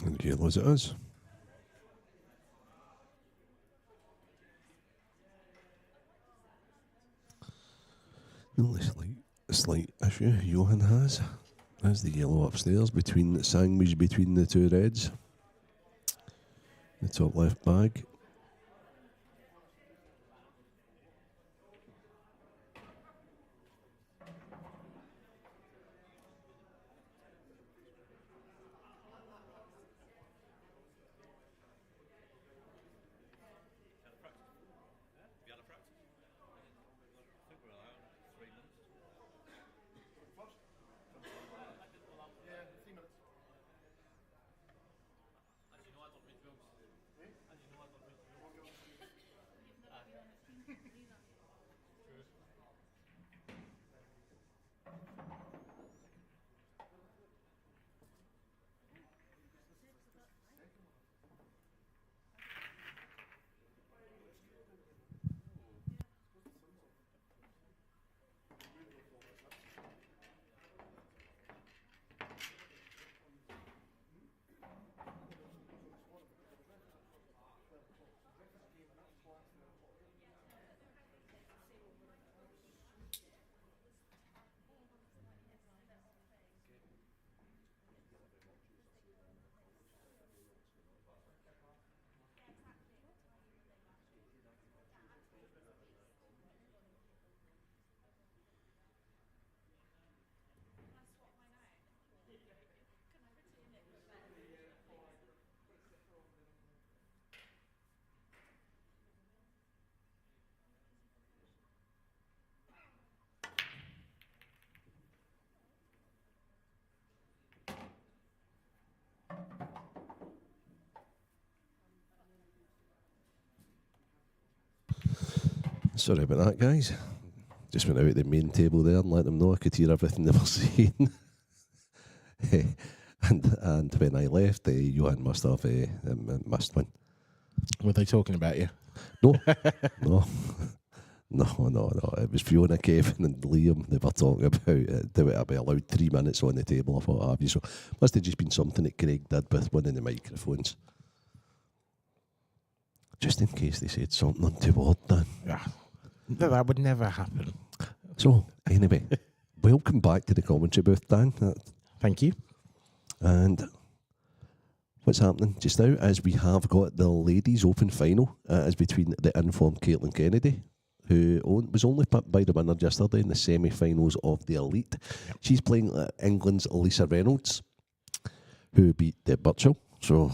And yellows it is. The only slight issue Johan has is the yellow upstairs sandwiched between the two reds. The top left bag. Sorry about that, guys. Just went out at the main table there and let them know I could hear everything they were saying. and when I left, Johan must have missed one. Were they talking about you? No, no. It was Fiona, Kevin and Liam. They were talking about I'll be allowed 3 minutes on the table. I thought, have you? So must have just been something that Craig did with one of the microphones. Just in case they said something untoward, Dan. Yeah. No, that would never happen. So, anyway, welcome back to the commentary booth, Dan. Thank you. And what's happening just now is we have got the ladies' open final as between the informed Caitlin Kennedy, who was only picked by the winner yesterday in the semi-finals of the Elite. Yep. She's playing England's Lisa Reynolds, who beat Deb Burchell. So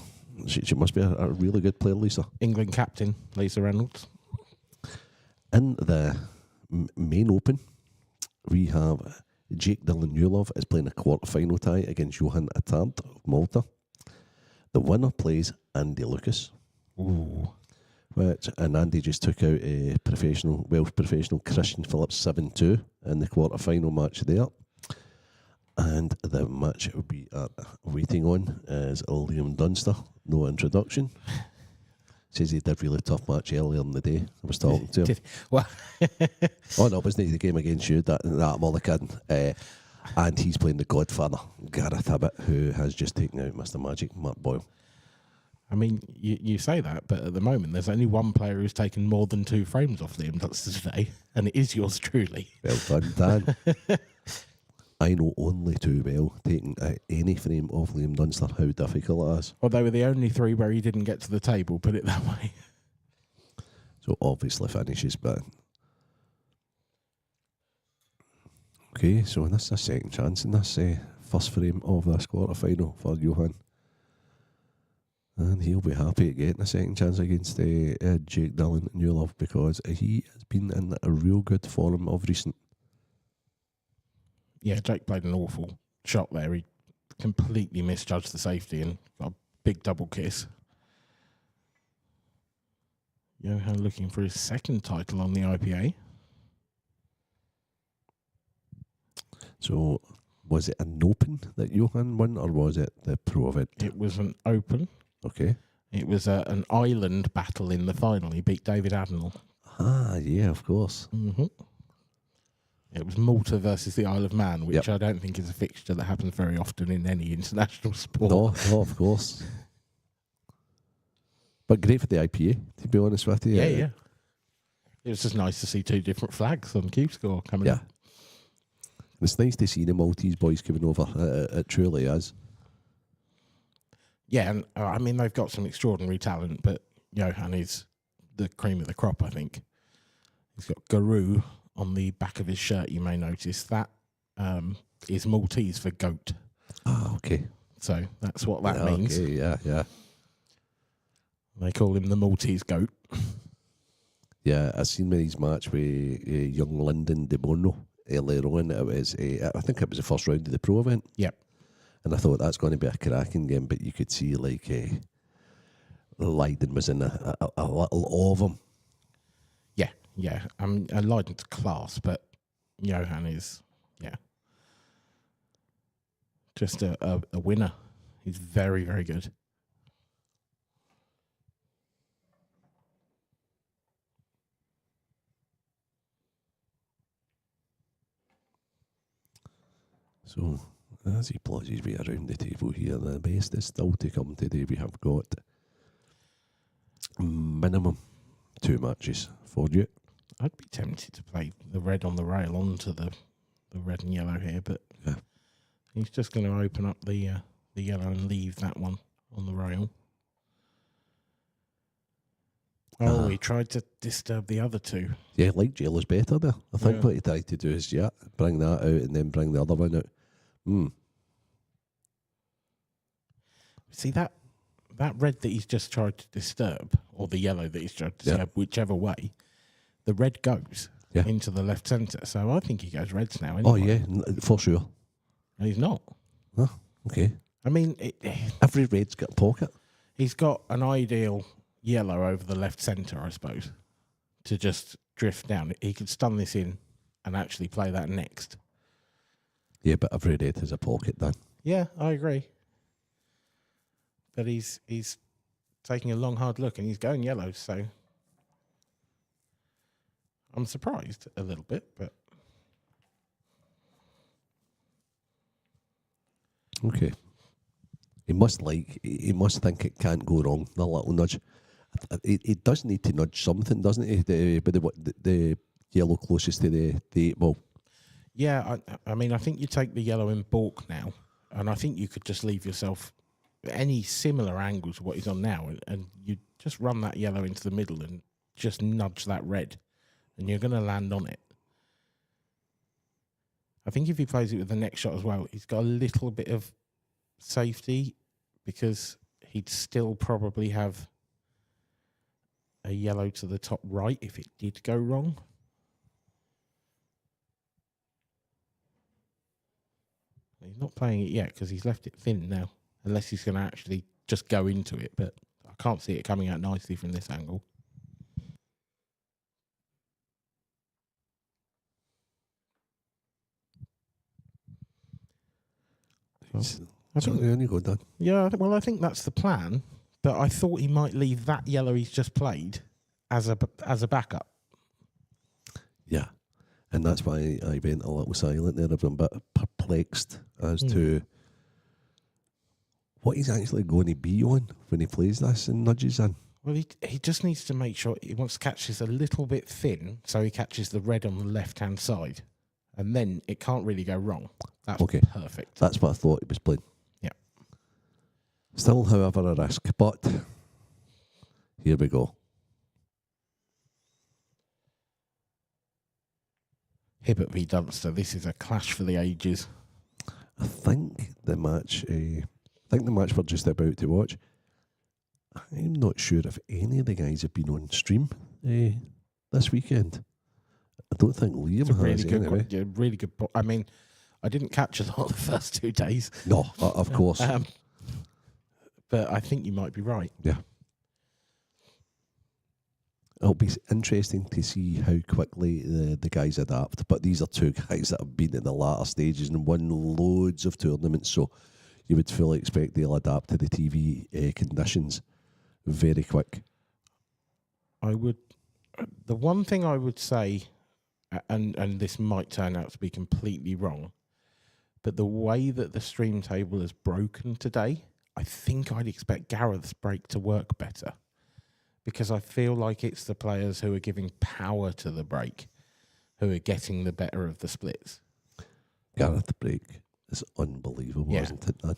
she must be a really good player, Lisa. England captain, Lisa Reynolds. In the main open, we have Jake Dillon-Newlove is playing a quarter-final tie against Johan Attard of Malta. The winner plays Andy Lucas. Ooh. And Andy just took out a Welsh professional Christian Phillips 7-2 in the quarter-final match there. And the match we are waiting on is Liam Dunster. No introduction. Says he did a really tough match earlier in the day. I was talking to him. What? Oh no, wasn't he the game against you? That I'm only kidding. And he's playing the Godfather, Gareth Abbott, who has just taken out Mr. Magic, Matt Boyle. I mean, you say that, but at the moment there's only one player who's taken more than 2 frames off Liam Dunster today, and it is yours truly. Well done, Dan. I know only too well, taking any frame of Liam Dunster, how difficult it is. Well, they were the only 3 where he didn't get to the table, put it that way. So obviously finishes, but... Okay, so this is a second chance in this first frame of this quarter-final for Johan. And he'll be happy at getting a second chance against Jake Dillon-Newlove because he has been in a real good form of recent. Yeah, Jake played an awful shot there. He completely misjudged the safety and big double kiss. Johan looking for his second title on the IPA. So, was it an open that Johan won, or was it the pro event? It was an open. Okay. It was an island battle in the final. He beat David Admiral. Ah, yeah, of course. Mm-hmm. It was Malta versus the Isle of Man, which I don't think is a fixture that happens very often in any international sport. No, of course. But great for the IPA, to be honest with you. Yeah. It was just nice to see two different flags on Cuesports coming up. It's nice to see the Maltese boys coming over. It truly is. Yeah, and I mean, they've got some extraordinary talent, but Johan is the cream of the crop, I think. He's got Guru on the back of his shirt, you may notice. That is Maltese for goat. Oh, okay. So that's what that means. Okay, yeah. They call him the Maltese goat. Yeah, I seen his match with young Lyndon De Bono earlier on. It was, I think it was the first round of the pro event. Yep. And I thought that's going to be a cracking game, but you could see like Leiden was in a little of him. Yeah. I mean, Leiden's class, but Johan is, just a winner. He's very, very good. So, as he plods his way around the table here, the best is still to come today. We have got minimum 2 matches for you. I'd be tempted to play the red on the rail onto the red and yellow here, but he's just going to open up the yellow and leave that one on the rail. Oh, he tried to disturb the other two. Yeah, like Jailers better there. I think what he tried to do is, bring that out and then bring the other one out. See, that red that he's just tried to disturb, or the yellow that he's tried to disturb, whichever way, the red goes into the left centre. So I think he goes reds now anyway. Oh, yeah, for sure. And he's not. Oh, okay. I mean... every red's got a pocket. He's got an ideal yellow over the left centre, I suppose, to just drift down. He could stun this in and actually play that next. Yeah, but every red has a pocket then. Yeah, I agree. But he's taking a long, hard look and he's going yellow, so I'm surprised a little bit, but... Okay. He must think it can't go wrong, the little nudge. He does need to nudge something, doesn't he? The yellow closest to the 8 ball. Yeah, I mean, I think you take the yellow in balk now, and I think you could just leave yourself any similar angle to what he's on now, and you just run that yellow into the middle and just nudge that red, and you're going to land on it. I think if he plays it with the next shot as well, he's got a little bit of safety because he'd still probably have a yellow to the top right if it did go wrong. He's not playing it yet because he's left it thin now, unless he's going to actually just go into it, but I can't see it coming out nicely from this angle. I think, I think that's the plan, but I thought he might leave that yellow he's just played as a backup. Yeah, and that's why I went a little silent there. I've been a bit perplexed as to what he's actually going to be on when he plays this and nudges in. Well, he just needs to make sure he wants to catch this a little bit thin, so he catches the red on the left-hand side, and then it can't really go wrong. That's perfect. That's what I thought he was playing. Yeah. Still, however, a risk, but here we go. Hibbert v Dunster. This is a clash for the ages. I think the match we're just about to watch, I'm not sure if any of the guys have been on stream this weekend. I don't think Liam has really good, anyway. Really good. I mean, I didn't catch a lot the first 2 days. No, of course. but I think you might be right. Yeah. It'll be interesting to see how quickly the guys adapt. But these are two guys that have been in the latter stages and won loads of tournaments, so you would fully expect they'll adapt to the TV conditions very quick. The one thing I would say, and this might turn out to be completely wrong, but the way that the stream table is broken today, I think I'd expect Gareth's break to work better, because I feel like it's the players who are giving power to the break who are getting the better of the splits. Gareth's break is unbelievable, isn't it, man?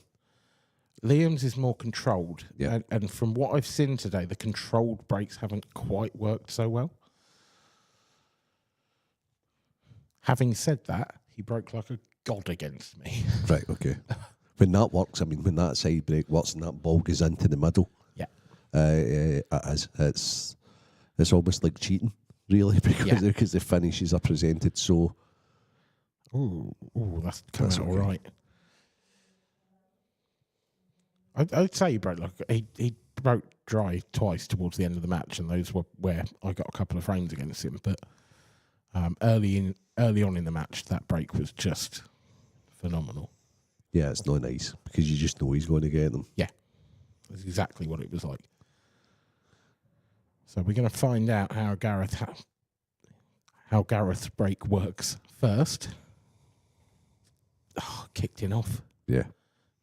Liam's is more controlled, yeah. and from what I've seen today, the controlled breaks haven't quite worked so well. Having said that, he broke like a god against me. Right, okay. When that works, I mean, when that side break works and that ball goes into the middle, it's almost like cheating, really, because the finishes are presented so. Ooh, that's coming out all right. I'd say he broke he broke dry twice towards the end of the match, and those were where I got a couple of frames against him. But early on in the match, that break was just phenomenal. Yeah, it's not nice because you just know he's going to get them. Yeah, that's exactly what it was like. So we're going to find out how Gareth's break works first. Oh, kicked in off. Yeah,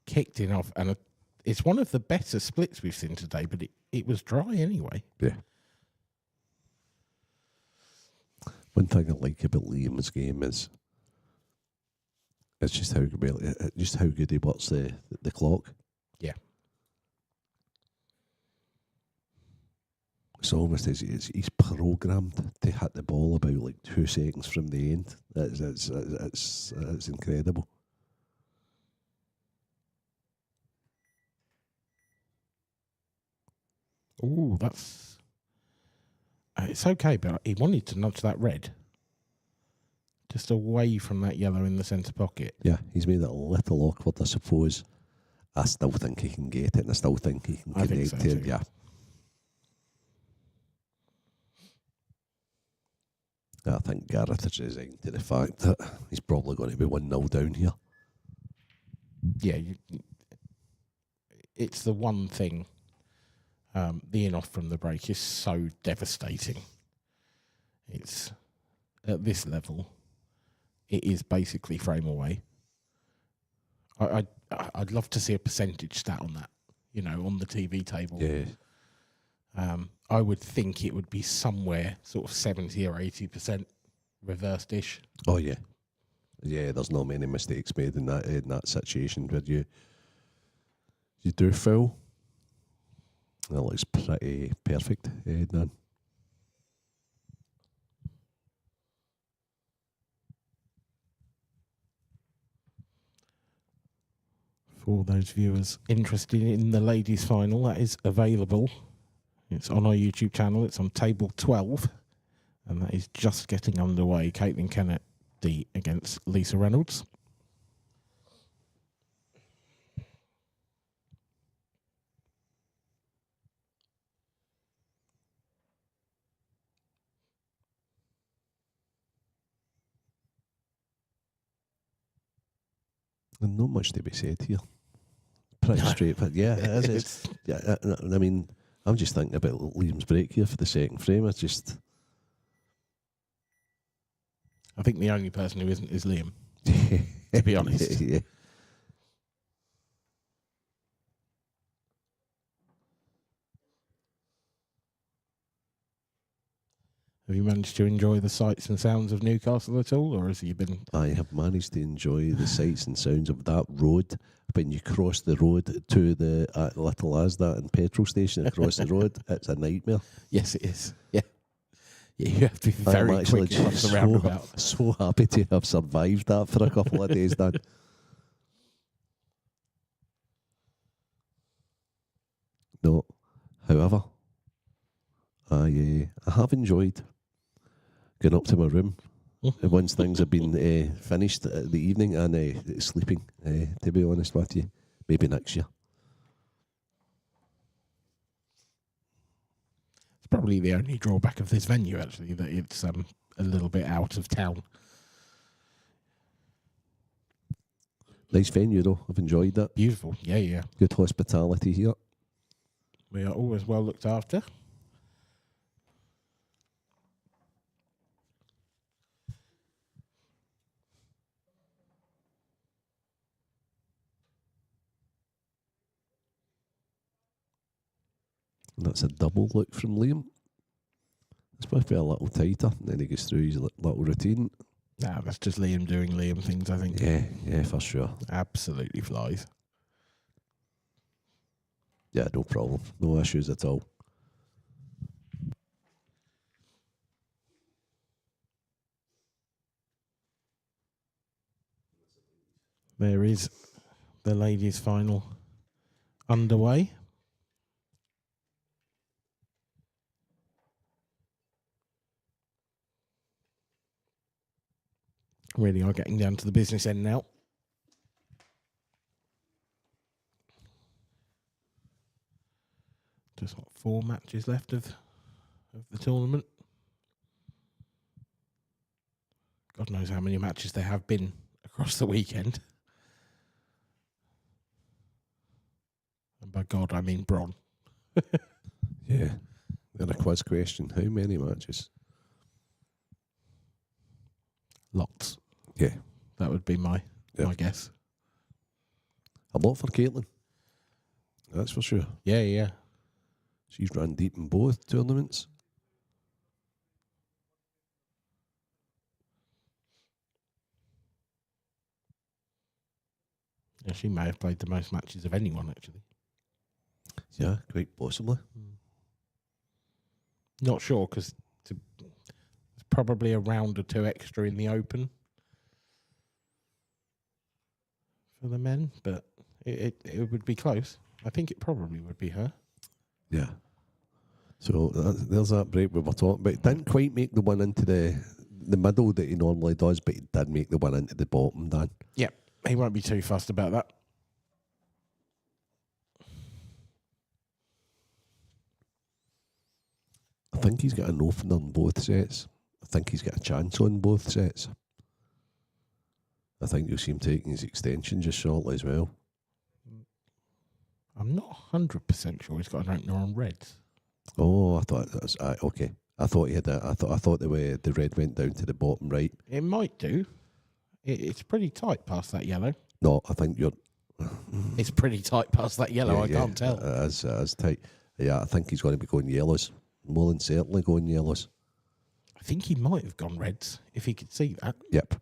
kicked in off, and it's one of the better splits we've seen today, but it was dry anyway. Yeah. One thing I like about Liam's game is it's just how good he works the clock. Yeah. It's almost as he's programmed to hit the ball about like 2 seconds from the end. It's incredible. Oh, that's... it's okay, but he wanted to nudge that red. Just away from that yellow in the centre pocket. Yeah, he's made it a little awkward, I suppose. I still think he can get it, and I still think he can connect to it. Yeah. I think Gareth is resigned to the fact that he's probably going to be 1-0 down here. Yeah, it's the one thing. The in-off from the break is so devastating. It's at this level, it is basically frame away. I'd love to see a percentage stat on that, on the TV table. Yeah. I would think it would be somewhere sort of 70 or 80% reversed-ish. Oh yeah, yeah. There's not many mistakes made in that situation where you do foul. That looks pretty perfect, Dan. For those viewers interested in the ladies' final, that is available. It's on our YouTube channel. It's on table 12, and that is just getting underway. Caitlin Kennedy against Lisa Reynolds. And not much to be said here. Pretty straight, but yeah, it is. Yeah, I mean, I'm just thinking about Liam's break here for the second frame. I think the only person who isn't is Liam, to be honest. Yeah. Have you managed to enjoy the sights and sounds of Newcastle at all, or has you been... I have managed to enjoy the sights and sounds of that road. When you cross the road to the Little Asda and petrol station across the road, it's a nightmare. Yes, it is. Yeah. Yeah, you have to be very quick across the roundabout. So happy to have survived that for a couple of days, Dan. No, however, I have enjoyed going up to my room once things have been finished the evening and sleeping, to be honest with you. Maybe next year. probably the only drawback of this venue, actually, that it's a little bit out of town. Nice venue, though. I've enjoyed that. Beautiful. Yeah, yeah. Good hospitality here. We are always well looked after. And that's a double look from Liam. It's supposed to be a little tighter, and then he goes through his little routine. Nah, that's just Liam doing Liam things, I think. Yeah, for sure. Absolutely flies. Yeah, no problem. No issues at all. There is the ladies' final underway. Really are getting down to the business end now. Just what, 4 matches left of the tournament. God knows how many matches there have been across the weekend. And by God, I mean Bron. Yeah. And a quiz question. How many matches? Lots. Yeah. That would be my guess. A lot for Caitlin. That's for sure. Yeah, yeah. She's run deep in both tournaments. Yeah, she may have played the most matches of anyone, actually. Yeah, quite possibly. Not sure, because it's probably a round or 2 extra in the Open for the men, but it would be close. I think it probably would be her. Yeah. So there's that break we were talking about. Didn't quite make the one into the middle that he normally does, but he did make the one into the bottom, Dan. Yeah, he won't be too fussed about that. I think he's got an opener on both sets. I think he's got a chance on both sets. I think you'll see him taking his extension just shortly as well. I'm not 100% sure he's got an opener on reds. Oh, I thought that was okay. I thought he had that. I thought the way the red went down to the bottom right. It might do. It's pretty tight past that yellow. No, I think you're. It's pretty tight past that yellow. I can't tell. As tight. Yeah, I think he's going to be going yellows. More than certainly going yellows. I think he might have gone reds if he could see that. Yep.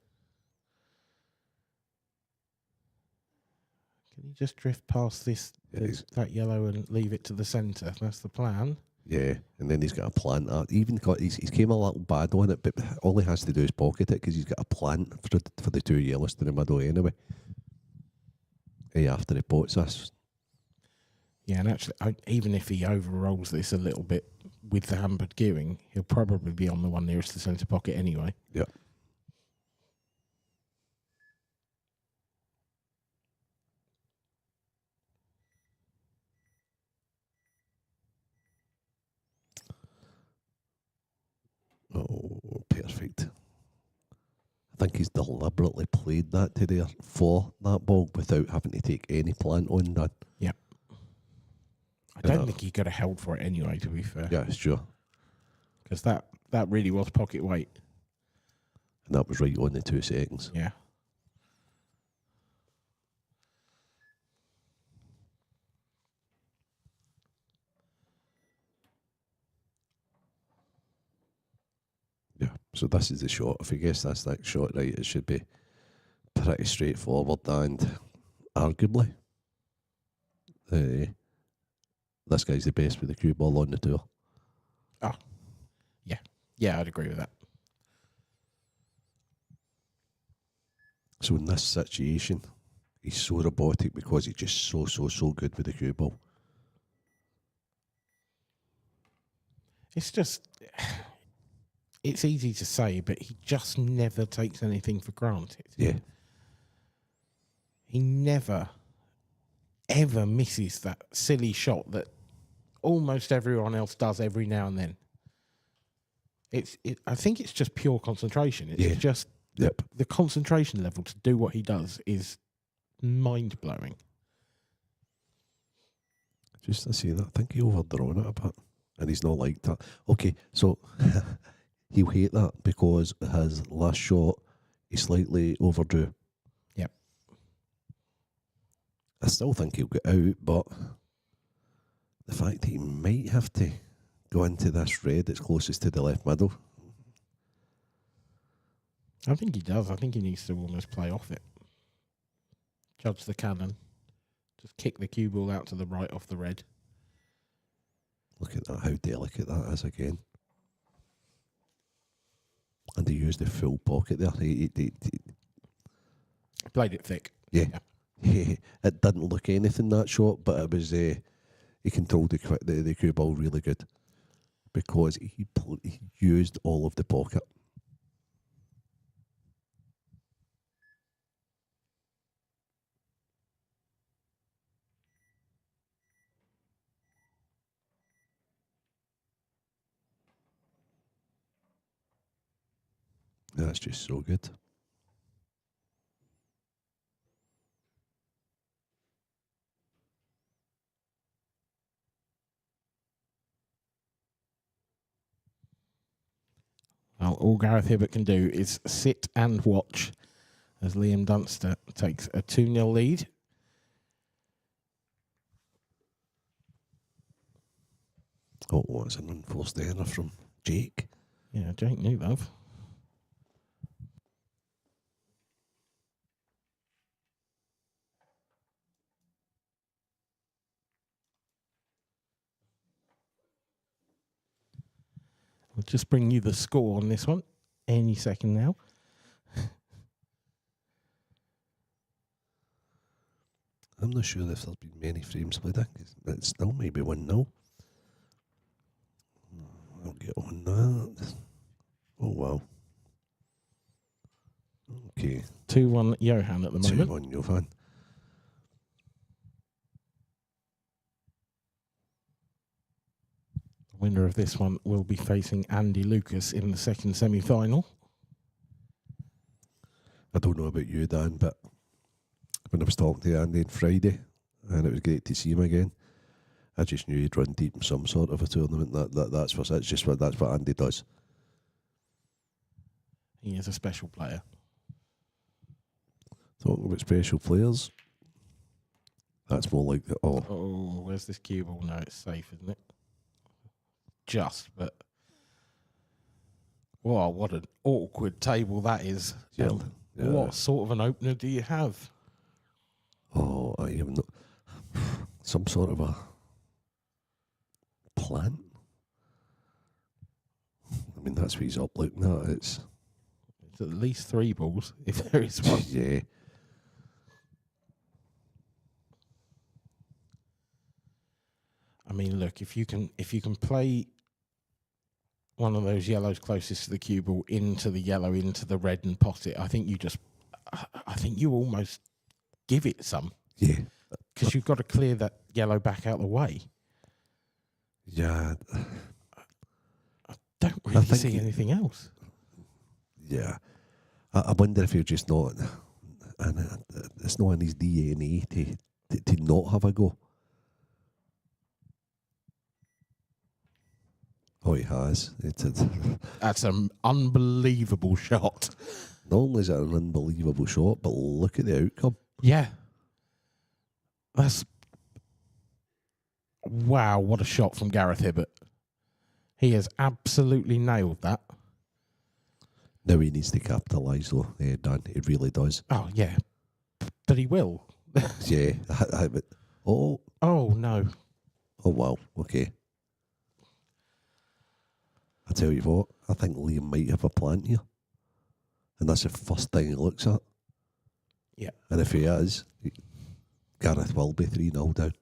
Can he just drift past that yellow and leave it to the centre? That's the plan. Yeah, and then he's got a plant. He's came a little bad on it, but all he has to do is pocket it because he's got a plant for the 2 yellows to the middle anyway. Hey, after he pots us. Yeah, and actually, even if he overrolls this a little bit with the hampered gearing, he'll probably be on the one nearest the centre pocket anyway. Yeah. Oh, perfect. I think he's deliberately played that to there for that ball without having to take any plant on that. Yeah. I don't think he could have held for it anyway, to be fair. Yeah, sure. Because that really was pocket weight. And that was right on the 2 seconds. Yeah. Yeah, so this is the shot. If you guess that's that shot right, it should be pretty straightforward and arguably this guy's the best with the cue ball on the tour. Oh, yeah. Yeah, I'd agree with that. So in this situation, he's so robotic because he's just so good with the cue ball. It's just... It's easy to say, but he just never takes anything for granted. Yeah. He never, ever misses that silly shot that almost everyone else does every now and then. I think it's just pure concentration. It's just the concentration level to do what he does is mind blowing. Just to say that, I think he overdrawn it a bit, and he's not like that. Okay, so he'll hate that because his last shot he slightly overdrew. Yep. I still think he'll get out, but the fact that he might have to go into this red that's closest to the left middle. I think he does. I think he needs to almost play off it. Judge the cannon. Just kick the cue ball out to the right off the red. Look at that, how delicate that is again. And he used the full pocket there. He played it thick. Yeah. It didn't look anything that shot, but it was he controlled the cue ball really good because he used all of the pocket. That's just so good. Well, all Gareth Hibbert can do is sit and watch as Liam Dunster takes a 2-0 lead. Oh, it's an unforced error from Jake. Yeah, Jake knew that. We'll just bring you the score on this one any second now. I'm not sure if there's been many frames played. It still maybe 1-0. I'll get on that. Oh, wow. Okay. 2-1 Johan at the moment. 2-1 Johan. Winner of this one will be facing Andy Lucas in the second semi-final. I don't know about you, Dan, but when I was talking to Andy on Friday, and it was great to see him again, I just knew he'd run deep in some sort of a tournament. That's what Andy does. He is a special player. Talking about special players, that's more like the Oh, where's this cue ball? No, it's safe, isn't it? Just, but wow, what an awkward table that is. Yeah. What sort of an opener do you have? Oh, I have no, some sort of a plant. I mean, that's what he's up looking at. It's at least 3 balls, if there is one. Yeah. I mean, look, if you can play one of those yellows closest to the cue ball into the yellow, into the red and pot it, I think you almost give it some. Yeah. Because you've got to clear that yellow back out of the way. Yeah. I don't really see anything else. Yeah. I wonder if you're just not, and it's not in his DNA to not have a go. Oh, he has. That's an unbelievable shot. Not only is it an unbelievable shot, but look at the outcome. Yeah. Wow, what a shot from Gareth Hibbert. He has absolutely nailed that. Now he needs to capitalise, though, Dan. He really does. Oh, yeah. But he will. Yeah. Oh, no. Oh, wow. Okay. I tell you what, I think Liam might have a plan here. And that's the first thing he looks at. Yeah. And if he is, Gareth will be 3-0 down.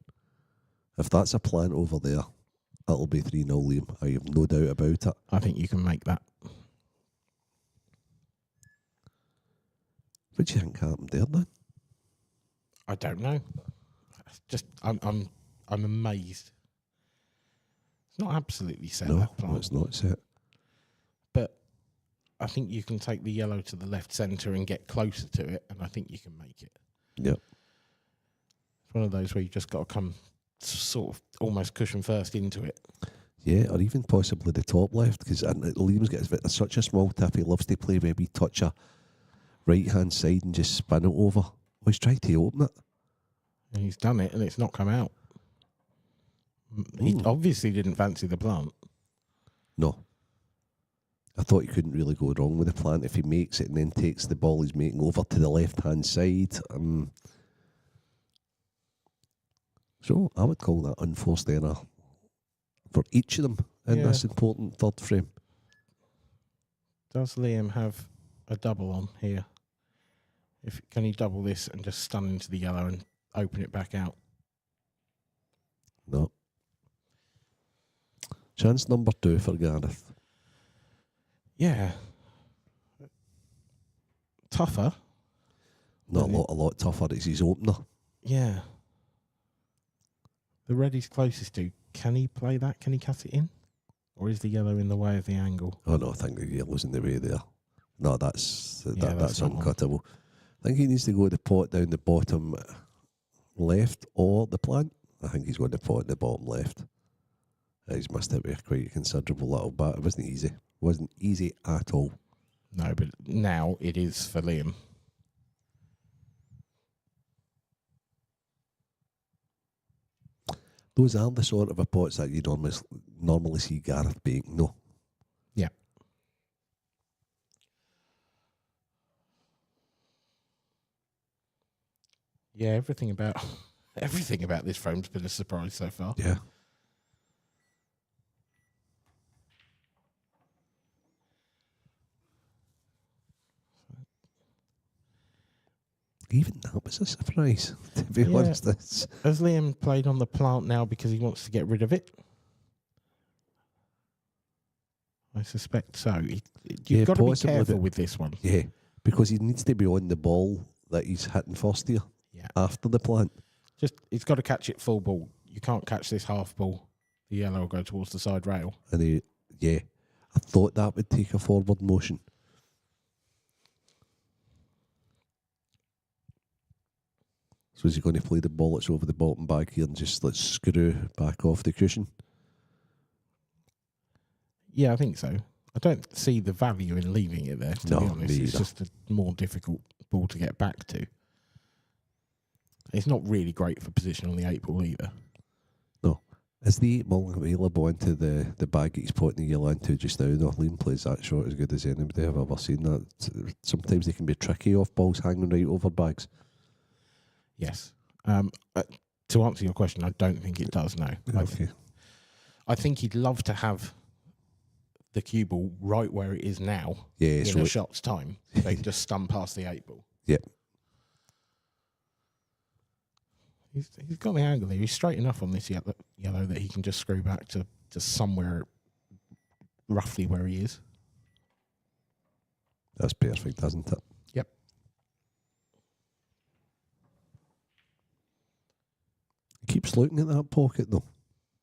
If that's a plan over there, it'll be 3-0 Liam. I have no doubt about it. I think you can make that. What do you think happened there, then? I don't know. Just I'm amazed. It's not absolutely set. No, that plan. it's not set. I think you can take the yellow to the left centre and get closer to it, and I think you can make it. Yep. It's one of those where you just got to come sort of almost cushion first into it. Yeah, or even possibly the top left, because Liam's got such a small tip. He loves to play where we touch a right-hand side and just spin it over. Well, he's tried to open it. And he's done it, and it's not come out. He obviously didn't fancy the plant. No. I thought he couldn't really go wrong with the plant if he makes it and then takes the ball he's making over to the left-hand side. So I would call that unforced error for each of them in this important third frame. Does Liam have a double on here? Can he double this and just stun into the yellow and open it back out? No. Chance number 2 for Gareth. Yeah. Tougher. Not a lot tougher. It's his opener. Yeah. The red he's closest to. Can he play that? Can he cut it in? Or is the yellow in the way of the angle? Oh no, I think the yellow's in the way there. No, that's uncuttable. I think he needs to go the pot down the bottom left or the plant. I think he's going to pot in the bottom left. He's missed it with quite a considerable little bit. It wasn't easy. Wasn't easy at all. No, but now it is for Liam. Those are the sort of pots that you normally see Gareth baking, no? Yeah. Yeah, everything about this frame's been a surprise so far. Yeah. Even that was a surprise, to be honest. Has Liam played on the plant now because he wants to get rid of it? I suspect so. You've got to be careful with this one. Yeah, because he needs to be on the ball that he's hitting first here after the plant. He's got to catch it full ball. You can't catch this half ball. The yellow will go towards the side rail. And I thought that would take a forward motion. So is he going to play the ball that's over the bottom bag here and just let's screw back off the cushion? Yeah, I think so. I don't see the value in leaving it there, to be honest. It's just a more difficult ball to get back to. It's not really great for position on the 8 ball either. No. Is the 8 ball available into the bag that he's putting the yellow into just now? No, Liam plays that shot as good as anybody I've ever seen. That sometimes they can be tricky off balls hanging right over bags. Yes. To answer your question, I don't think it does, no. Okay. I think he'd love to have the cue ball right where it is now in a shot's time. They can just stun past the 8 ball. Yep. He's got the angle there. He's straight enough on this yellow that he can just screw back to somewhere roughly where he is. That's perfect, isn't it? Yep. He keeps looking at that pocket though.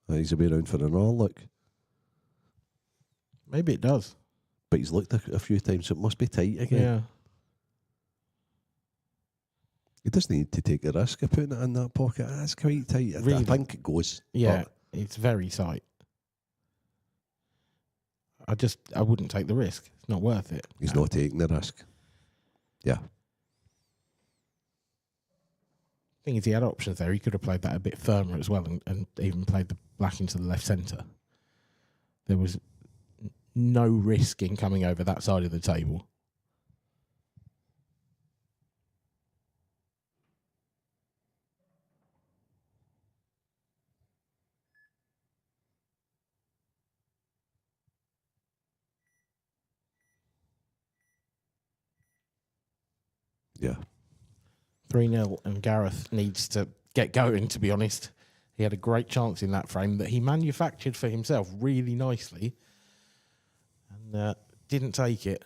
He's a way around for another look. Maybe it does. But he's looked a few times, so it must be tight again. Yeah. He doesn't need to take the risk of putting it in that pocket. That's quite tight. Really? I think it goes. Yeah, it's very tight. I wouldn't take the risk. It's not worth it. He's not taking the risk. Yeah. Thing is, he had options there. He could have played that a bit firmer as well and even played the black into the left centre. There was no risk in coming over that side of the table. Yeah. 3-0 and Gareth needs to get going, to be honest. He had a great chance in that frame that he manufactured for himself really nicely and didn't take it.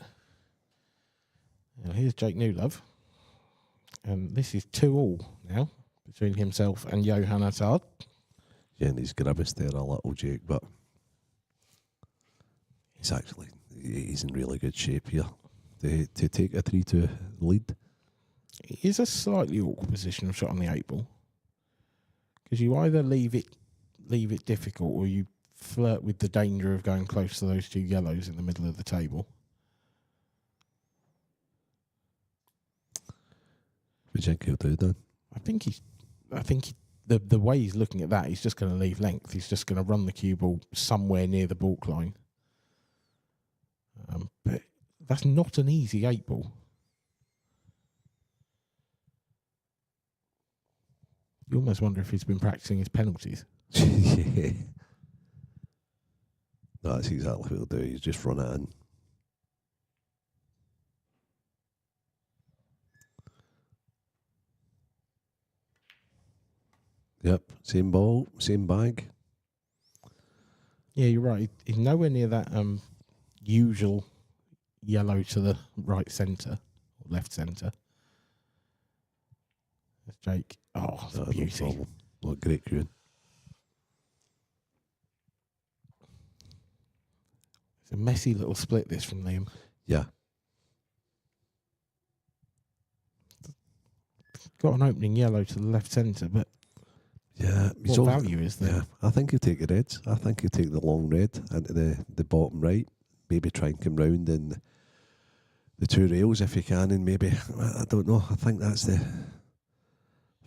Now here's Jake Newlove. And this is 2-2 now between himself and Johan Attard. Yeah, and he's grimaced there a little, Jake, but he's he's in really good shape here to take a 3-2 lead. It is a slightly awkward position of shot on the 8 ball, because you either leave it difficult, or you flirt with the danger of going close to those 2 yellows in the middle of the table. What do you think he'll do, Dan? I think the way he's looking at that, he's just going to leave length. He's just going to run the cue ball somewhere near the baulk line. But that's not an easy 8 ball. You almost wonder if he's been practicing his penalties. Yeah. No, that's exactly what he'll do. He's just run it in. Yep, same ball, same bag. Yeah, you're right. He's nowhere near that usual yellow to the right centre, or left centre. That's Jake. Oh, it's a beauty. No problem. What great cueing. It's a messy little split, this, from Liam. Yeah. Got an opening yellow to the left centre, but yeah, what value is there? Yeah, I think he'll take the reds. I think he'll take the long red into the bottom right. Maybe try and come round in the 2 rails if he can, and maybe, I don't know. I think that's the...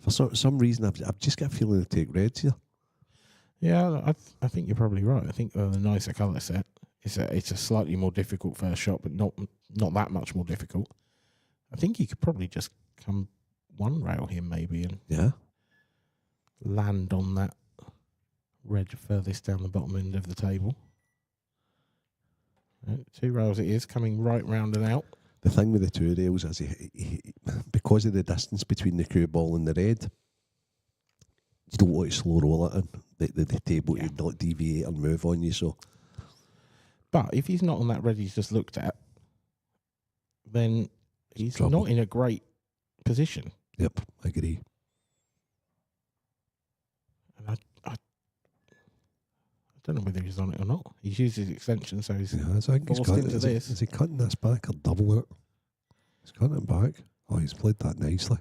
For some reason, I've just got a feeling he'll take reds here. Yeah, I think you're probably right. I think they're the nicer colour set. It's a slightly more difficult first shot, but not that much more difficult. I think he could probably just come 1 rail here maybe and land on that red furthest down the bottom end of the table. 2 rails it is, coming right round and out. The thing with the 2 rails is he because of the distance between the cue ball and the red, you don't want to slow roll it in the table to deviate and move on you. So, but if he's not on that red he's just looked at, then he's not in a great position. Yep, I agree. And I don't know whether he's on it or not. He's used his extension, so he's forced into this. Is he cutting this back or double it? He's cutting it back. Oh, he's played that nicely.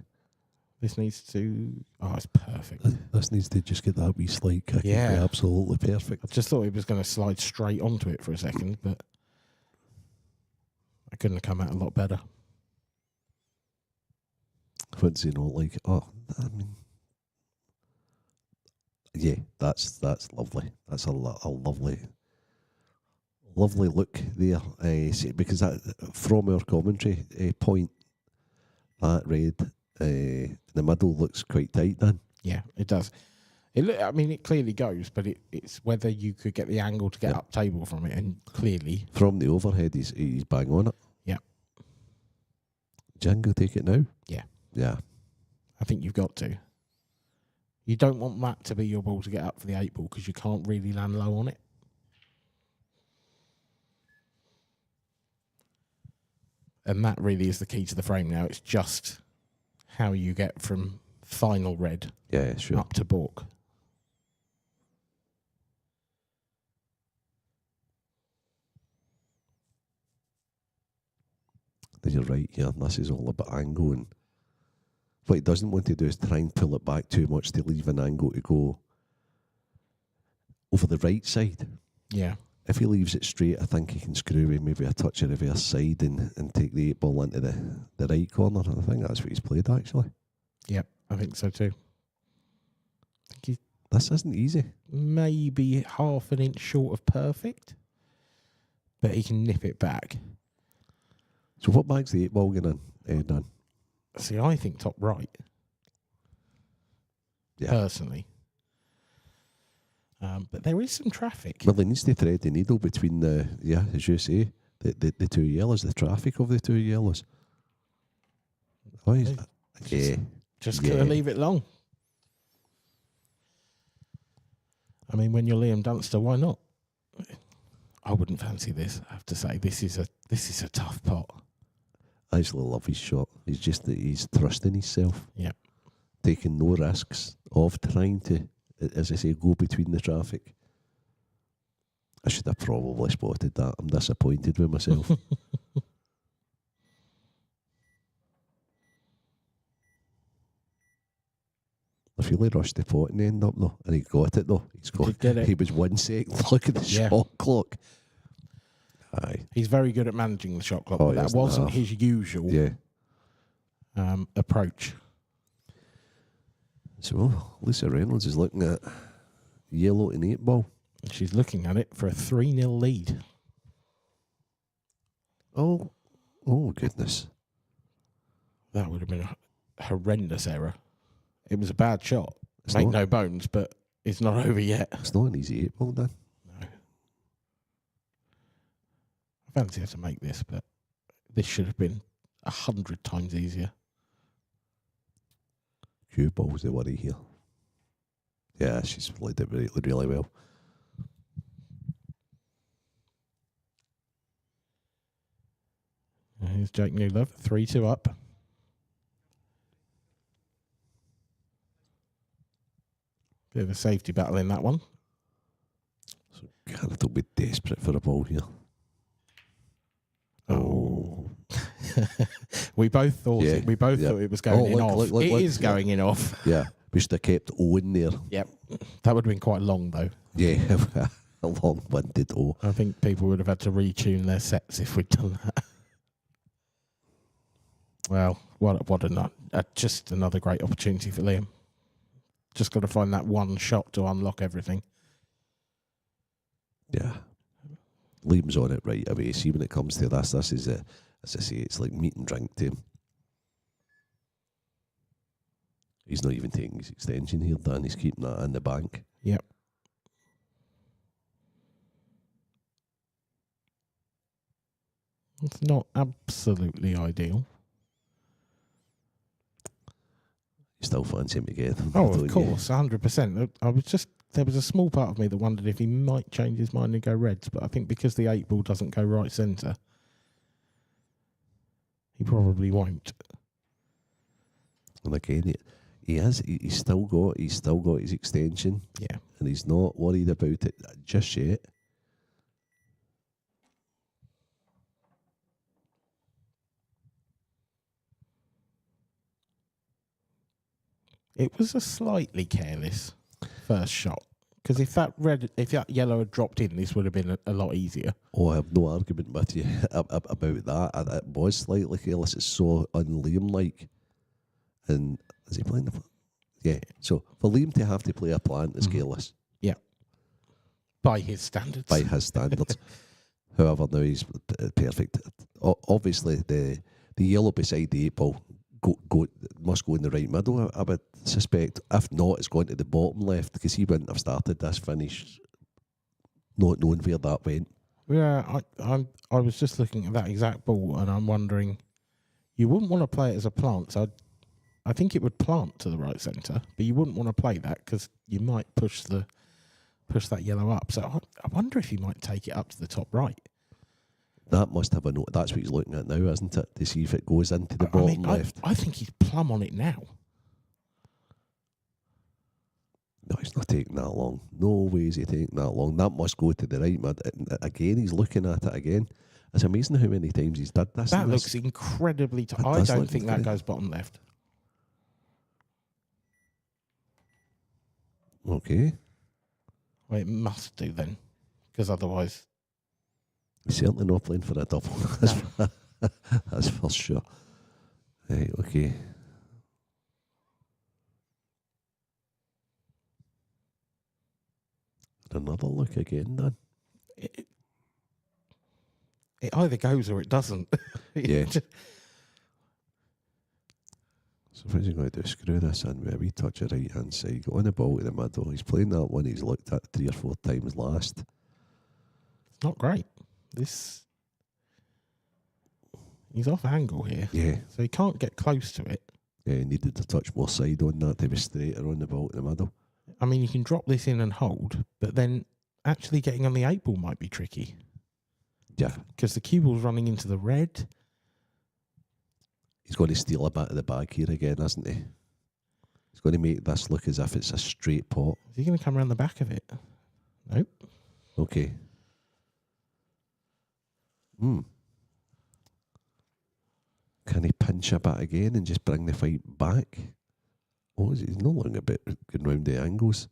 This needs to... Oh, it's perfect. This needs to just get that wee slight kick. Yeah. Absolutely perfect. I just thought he was going to slide straight onto it for a second, but I couldn't have come out a lot better. What's he not like? Oh, I mean... Yeah, that's lovely. That's a lovely look there. Because that, from our commentary point, that red in the middle looks quite tight then. Yeah, it does. It clearly goes, but it's whether you could get the angle to get up table from it, and clearly from the overhead, he's bang on it. Yeah. Django, take it now. Yeah. I think you've got to. You don't want that to be your ball to get up for the 8 ball, because you can't really land low on it. And that really is the key to the frame now. It's just how you get from final red up to baulk. You're right, yeah. This is all about angle, and what he doesn't want to do is try and pull it back too much to leave an angle to go over the right side. Yeah. If he leaves it straight, I think he can screw with maybe a touch of reverse side and take the 8 ball into the right corner. I think that's what he's played, actually. Yep, I think so too. This isn't easy. Maybe half an inch short of perfect, but he can nip it back. So what bag's the 8 ball going in, Dan? See, I think top right. Yeah. Personally. But there is some traffic. Well, he needs to thread the needle between as you say, the 2 yellows, the traffic of the 2 yellows. Oh, Just going to leave it long. I mean, when you're Liam Dunster, why not? I wouldn't fancy this, I have to say. This is a tough pot. I actually love his shot. He's trusting himself. Yeah. Taking no risks of trying to, as I say, go between the traffic. I should have probably spotted that. I'm disappointed with myself. I feel he rushed the pot in the end up though, and he got it though. He was 1 second. Look at the shot clock. Aye. He's very good at managing the shot clock, but that wasn't his usual approach. So Lisa Reynolds is looking at yellow and 8 ball. She's looking at it for a 3-0 lead. Oh goodness. That would have been a horrendous error. It was a bad shot. Make no bones, but it's not over yet. It's not an easy 8 ball, Dan. No. I fancy her to make this, but this should have been 100 times easier. Cue ball's the worry here. Yeah, she's played it really, really well. Here's Jake Newlove, 3-2 up. Bit of a safety battle in that one. So Canada will be desperate for a ball here. Oh. we both thought it. We both thought it was going in off. It is going in off. Yeah, we should have kept Owen there. Yep. That would have been quite long though. Yeah, a long one did O. I think people would have had to retune their sets if we'd done that. Well, just another great opportunity for Liam. Just got to find that one shot to unlock everything. Yeah. Liam's on it right away. See, when it comes to this is, as I say, it's like meat and drink to him. He's not even taking his extension here, Dan. He's keeping that in the bank. Yep. It's not absolutely ideal. You still fancy him to get them? Oh, of course, 100%. There was a small part of me that wondered if he might change his mind and go Reds, but I think because the 8 ball doesn't go right centre, he probably won't. And again, he's still got his extension. Yeah. And he's not worried about it just yet. It was a slightly careless first shot, because if that yellow had dropped in, this would have been a lot easier. Oh, I have no argument with you about that. It was slightly careless. It's so un-Liam-like. And is he playing the... Yeah. So for Liam to have to play a plant is careless. Yeah. By his standards. By his standards. However, now he's perfect. Obviously, the yellow beside the 8 ball must go in the right middle, I would suspect. If not, it's going to the bottom left, because he wouldn't have started this finish not knowing where that went. Yeah, I was just looking at that exact ball, and I'm wondering, you wouldn't want to play it as a plant, so I think it would plant to the right centre, but you wouldn't want to play that because you might push that yellow up. So I wonder if he might take it up to the top right. That must have a note. That's what he's looking at now, isn't it? To see if it goes into the bottom left. I think he's plumb on it now. No, he's not taking that long. No way is he taking that long. That must go to the right mid. Again, he's looking at it again. It's amazing how many times he's did this. That looks incredibly tight. I don't think that goes bottom left. Okay. Well, it must do then, because otherwise... He's certainly not playing for a double. That's for sure. Right, okay. Another look again, Dan. It either goes or it doesn't. Yeah. So what's he going to do? Screw this in with a wee touch of right hand side. Go on the ball to the middle. He's playing that one he's looked at 3 or 4 times last. It's not great. He's off angle here. Yeah. So he can't get close to it. Yeah, he needed to touch more side on that to be straighter on the ball to the middle. I mean, you can drop this in and hold, but then actually getting on the 8 ball might be tricky. Yeah. Because the cue ball's running into the red. He's going to steal a bit of the bag here again, isn't he? He's going to make this look as if it's a straight pot. Is he going to come around the back of it? Nope. Okay. Can he pinch a bit again and just bring the fight back? What is it? He's not looking a bit going round the angles.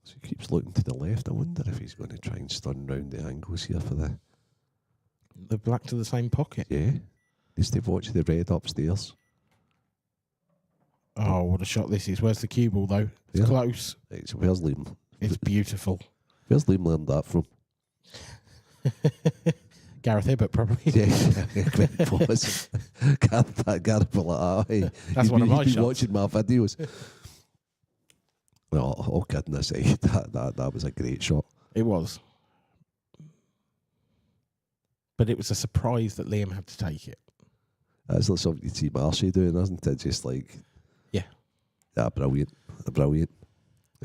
So he keeps looking to the left. I wonder if he's going to try and stun round the angles here for the black to the same pocket. Yeah. Needs to watch the red upstairs. Oh, what a shot this is. Where's the cue ball, though? It's close. Right, so where's Liam? It's beautiful. Where's Liam learned that from? Gareth Hibbert, probably. Yeah, Gareth will like that. That's one of my shots. shots. Watching my videos. Oh goodness, that was a great shot. It was. But it was a surprise that Liam had to take it. That's like something you see Marshy doing, isn't it? Just like... Yeah. Yeah, brilliant. Brilliant.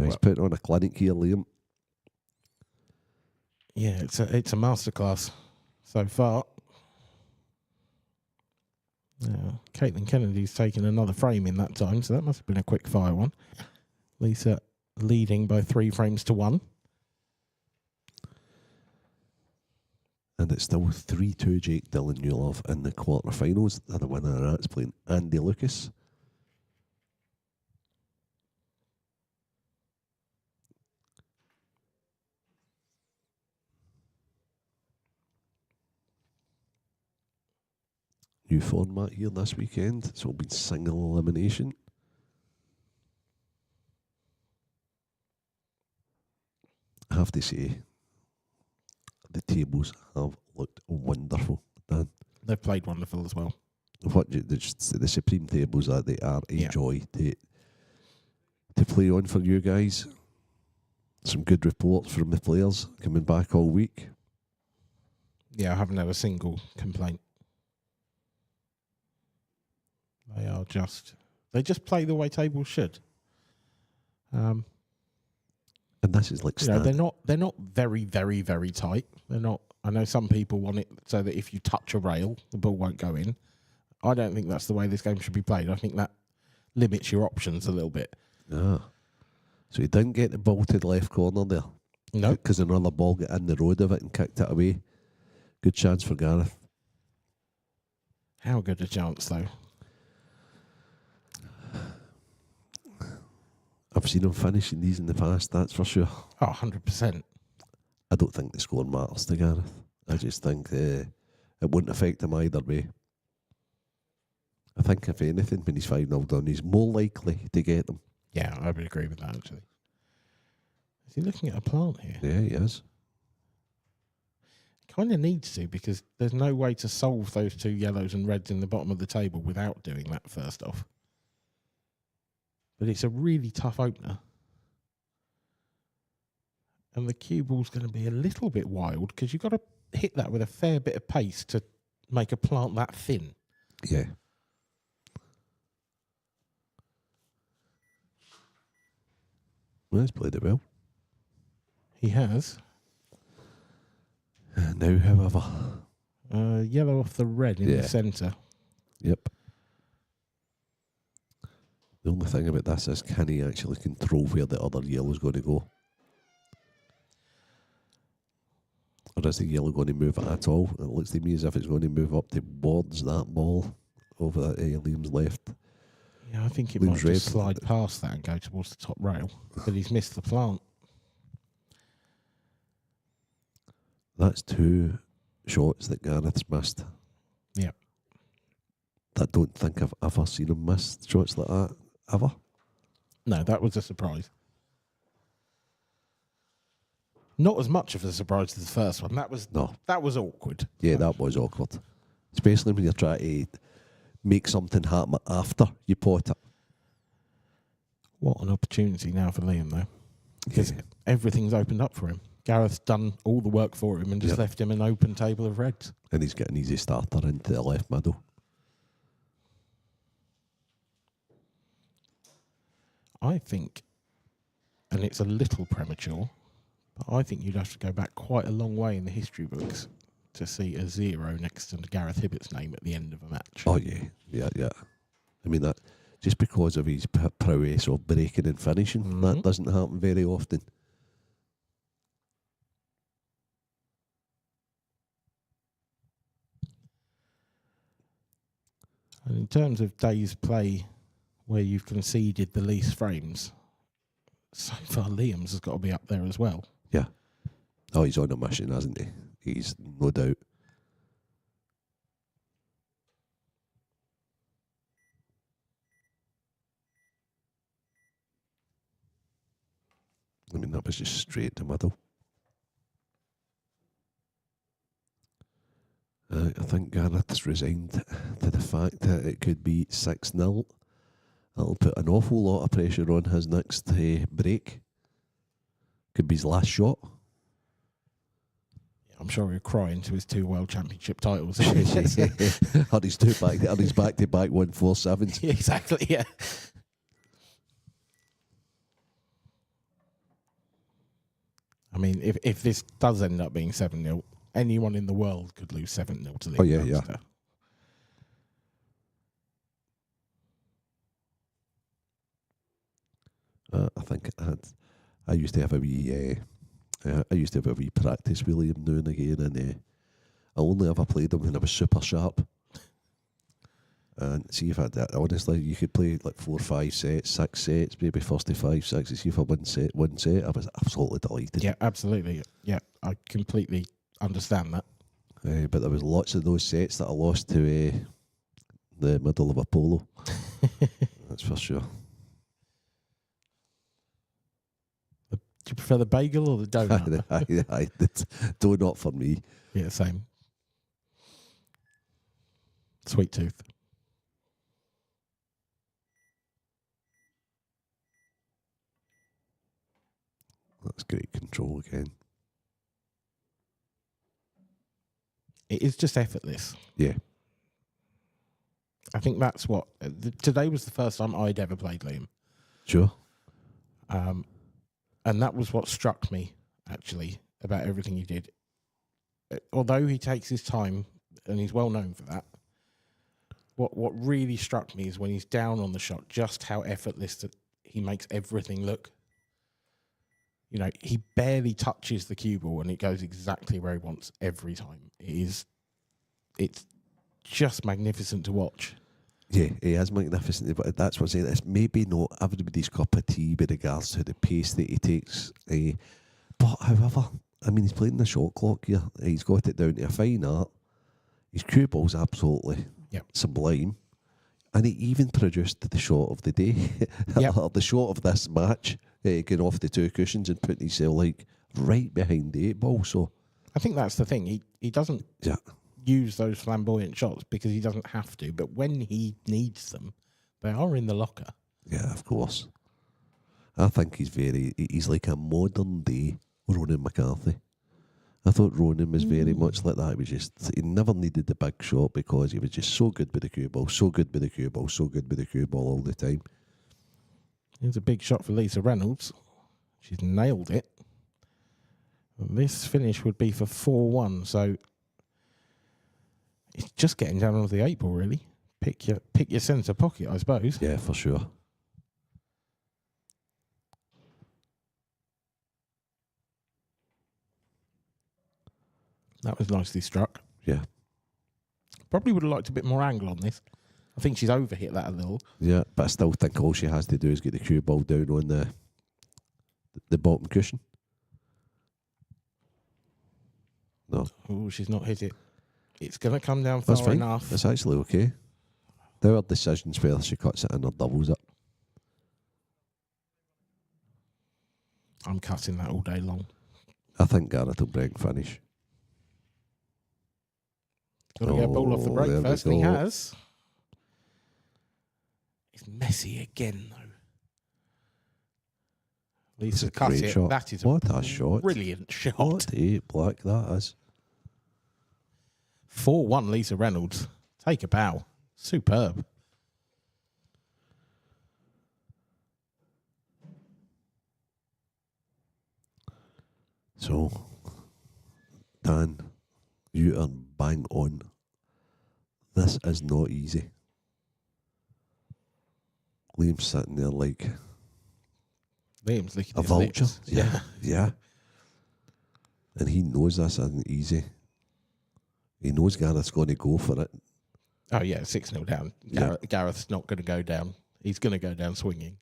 He's putting on a clinic here, Liam. Yeah, it's a masterclass so far. Caitlin Kennedy's taken another frame in that time, so that must have been a quick fire one. Lisa leading by 3 frames to 1. And it's still 3-2 Jake Dylan Newlove in the quarterfinals. They're the winner of that's playing Andy Lucas. New format here this weekend. It's all been single elimination. I have to say, the tables have looked wonderful, Dan. They've played wonderful as well. The Supreme tables are they are a joy to play on for you guys. Some good reports from the players coming back all week. Yeah, I haven't had a single complaint. They just play the way tables should. And this is like they're not very, very, very tight. They're not. I know some people want it so that if you touch a rail, the ball won't go in. I don't think that's the way this game should be played. I think that limits your options a little bit. Yeah. So he didn't get the ball to the left corner there. No. Because another ball got in the road of it and kicked it away. Good chance for Gareth. How good a chance, though? I've seen him finishing these in the past, that's for sure. Oh, 100%. I don't think the score matters to Gareth. I just think it wouldn't affect him either way. I think, if anything, when he's 5-0 done, he's more likely to get them. Yeah, I would agree with that, actually. Is he looking at a plant here? Yeah, he is. Kind of needs to, because there's no way to solve those 2 yellows and reds in the bottom of the table without doing that first off. But it's a really tough opener. And the cue ball's going to be a little bit wild because you've got to hit that with a fair bit of pace to make a plant that thin. Yeah. Well, he's played it well. He has. Now, however... yellow off the red in the centre. Yep. The only thing about this is, can he actually control where the other yellow's going to go? Or is the yellow going to move at all? It looks to me as if it's going to move up towards that ball over Liam's left. Yeah, I think it Liam's might just slide past that and go towards the top rail. But he's missed the plant. That's 2 shots that Gareth's missed. Yeah. I don't think I've ever seen him miss shots like that, ever. No, that was a surprise. Not as much of a surprise as the first one. That was awkward. Yeah, that was awkward. Especially when you're trying to make something happen after you pot it. What an opportunity now for Liam, though. Because everything's opened up for him. Gareth's done all the work for him and just left him an open table of reds. And he's got an easy starter into the left middle. I think, and it's a little premature, but I think you'd have to go back quite a long way in the history books to see a 0 next to Gareth Hibbert's name at the end of a match. Oh, yeah. I mean, that just because of his prowess of breaking and finishing. That doesn't happen very often. And in terms of days play where you've conceded the least frames, so far Liam's has got to be up there as well. Yeah. Oh, he's on a mission, hasn't he? He's no doubt. I mean, that was just straight to middle. I think Gareth's resigned to the fact that it could be 6-0. That'll put an awful lot of pressure on his next break. Could be his last shot. I'm sure he'll cry into his 2 World Championship titles. On his back-to-back 147s. Exactly, yeah. I mean, if this does end up being 7-0, anyone in the world could lose 7-0 to Liam. Oh, yeah, Webster. yeah. I think I used to have a wee practice with Liam now and again, and I only ever played him when I was super sharp. And see if I did, honestly, you could play like 4, 5 sets, 6 sets, maybe first to 5, 6. See if I one set, I was absolutely delighted. Yeah, absolutely. Yeah, I completely understand that. But there was lots of those sets that I lost to the middle of a polo. That's for sure. Do you prefer the bagel or the donut? I donut for me. Yeah, same. Sweet tooth. That's great control again. It is just effortless. Yeah. I think that's what... today was the first time I'd ever played Liam. Sure. And that was what struck me, actually, about everything he did. Although he takes his time, and he's well known for that, what really struck me is when he's down on the shot, just how effortless that he makes everything look. You know, he barely touches the cue ball and it goes exactly where he wants every time. It's just magnificent to watch. Yeah, he is magnificent, but that's what I'm saying. It's maybe not everybody's cup of tea with regards to the pace that he takes. But however, I mean, he's playing the shot clock here. He's got it down to a fine art. His cue ball's absolutely sublime. And he even produced the shot of the day, the shot of this match, getting off the 2 cushions and putting himself like right behind the 8 ball. So I think that's the thing. He doesn't use those flamboyant shots because he doesn't have to. But when he needs them, they are in the locker. Yeah, of course. I think he's like a modern day Ronan McCarthy. I thought Ronan was very much like that. He never needed the big shot because he was just so good with the cue ball, so good with the cue ball, so good with the cue ball all the time. Here's a big shot for Lisa Reynolds. She's nailed it. And this finish would be for 4-1, so it's just getting down onto the 8 ball, really. Pick your centre pocket, I suppose. Yeah, for sure. That was nicely struck. Yeah. Probably would have liked a bit more angle on this. I think she's overhit that a little. Yeah, but I still think all she has to do is get the cue ball down on the bottom cushion. No. Oh, she's not hit it. It's going to come down far That's fine. enough. That's actually okay. There are decisions whether she cuts it in or doubles it. I'm cutting that all day long. I think Gareth will break finish. Got to get a ball off the break there we first, and he go. has. It's messy again, though. Lisa cut Great it. shot. That is What a shot. Brilliant shot. What a black that is. 4-1 Lisa Reynolds. Take a bow. Superb. So, Dan, you are bang on. This is not easy. Liam's sitting there like Liam's licking a his vulture. lips. Yeah. And he knows this isn't easy. He knows Gareth's going to go for it. Oh, yeah, 6-0 down. Gareth's not going to go down. He's going to go down swinging.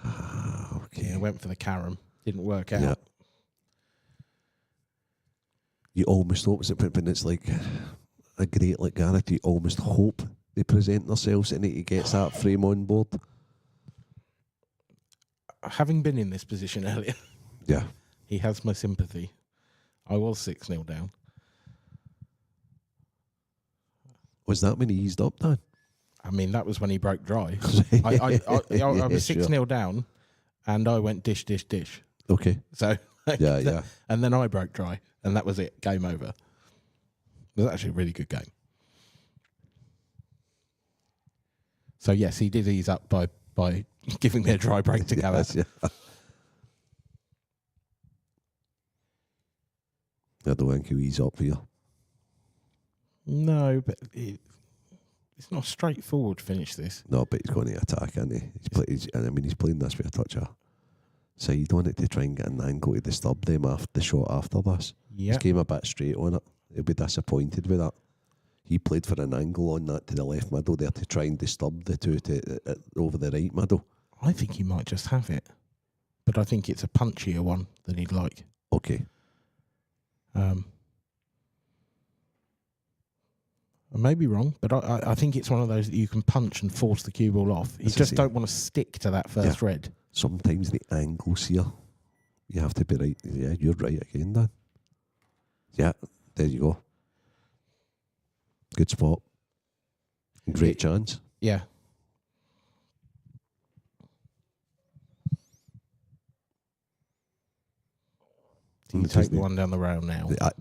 Okay. Yeah, went for the carom. Didn't work out. Yeah. You almost hope when it's like a great like Gareth, you almost hope they present themselves and he gets that frame on board. Having been in this position earlier, Yeah. he has my sympathy. I was 6-0 down. Was that when he eased up, Dan? I mean, that was when he broke dry. I was 6-0 down, and I went dish, dish, dish. Okay. So yeah. And then I broke dry, and that was it. Game over. It was actually a really good game. So yes, he did ease up by giving me a dry break to Gareth. Yeah. I don't think he'll ease up here. No, but it's not a straightforward finish, this. No, but he's going to attack, isn't he? He's playing this with a touch of side on it to try and get an angle to disturb them after the shot after this. Yeah. He's came a bit straight on it. He'll be disappointed with that. He played for an angle on that to the left middle there to try and disturb the two over the right middle. I think he might just have it, but I think it's a punchier one than he'd like. Okay. I may be wrong, but I think it's one of those that you can punch and force the cue ball off. You just don't want to stick to that first red. Sometimes the angles here, you have to be right. Yeah, you're right again, Dan. Yeah, there you go. Good spot. Great chance. Yeah. Do you take the one down the rail now? I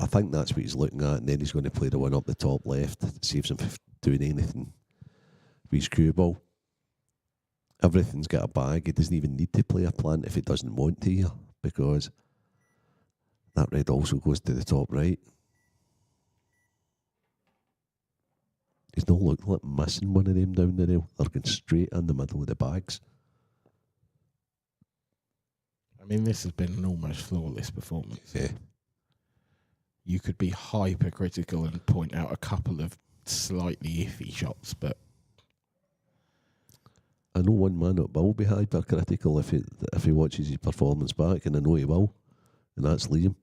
think that's what he's looking at, and then he's going to play the one up the top left. Saves him from doing anything with his cue ball. Everything's got a bag. He doesn't even need to play a plant if he doesn't want to here, because that red also goes to the top right. He's not looking like missing one of them down the rail. They're going straight in the middle of the bags. I mean, this has been an almost flawless performance. Yeah. You could be hypercritical and point out a couple of slightly iffy shots, but I know one man that will be hypercritical if he watches his performance back, and I know he will, and that's Liam.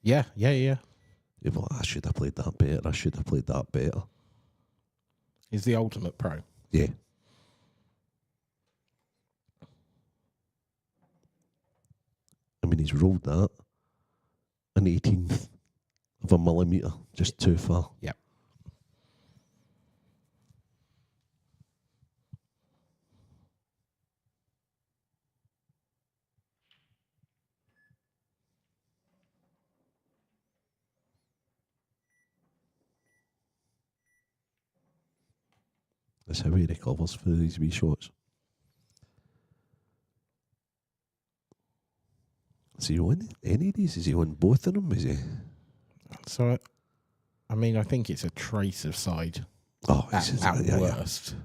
Yeah. He'll be like, I should have played that better. He's the ultimate pro. Yeah. I mean, he's rolled that an 18th of a millimetre, just too far. Yep. That's how he recovers for these wee shots. Is he on any of these? Is he on both of them? Is he? So, I mean, I think it's a trace of side. Oh, at worst.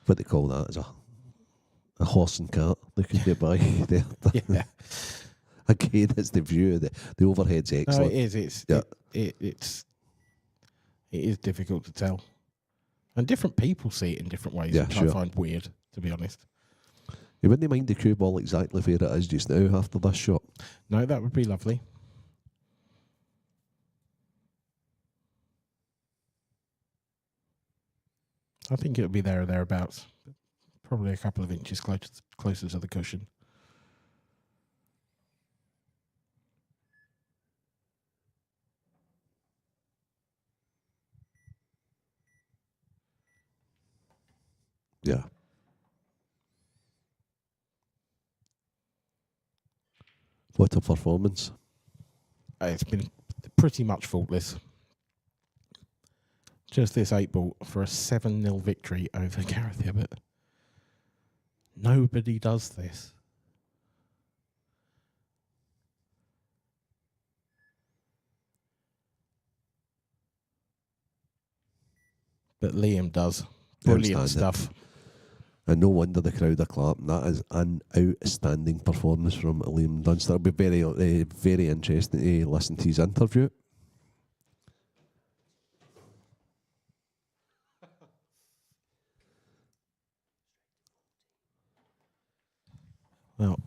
What they call that is a horse and cart they could get by there. Yeah. Again, it's the view. The overhead's excellent. No, it is. It is difficult to tell. And different people see it in different ways, which I find weird, to be honest. You wouldn't mind the cue ball exactly where it is just now after this shot? No, that would be lovely. I think it would be there or thereabouts. Probably a couple of inches closer to the cushion. Yeah. What a performance. It's been pretty much faultless. Just this 8-ball for a 7-0 victory over Gareth Hibbert. Nobody does this. but Liam does. Brilliant stuff. And no wonder the crowd are clapping. That is an outstanding performance from Liam Dunster. It'll be very, very interesting to listen to his interview. Well,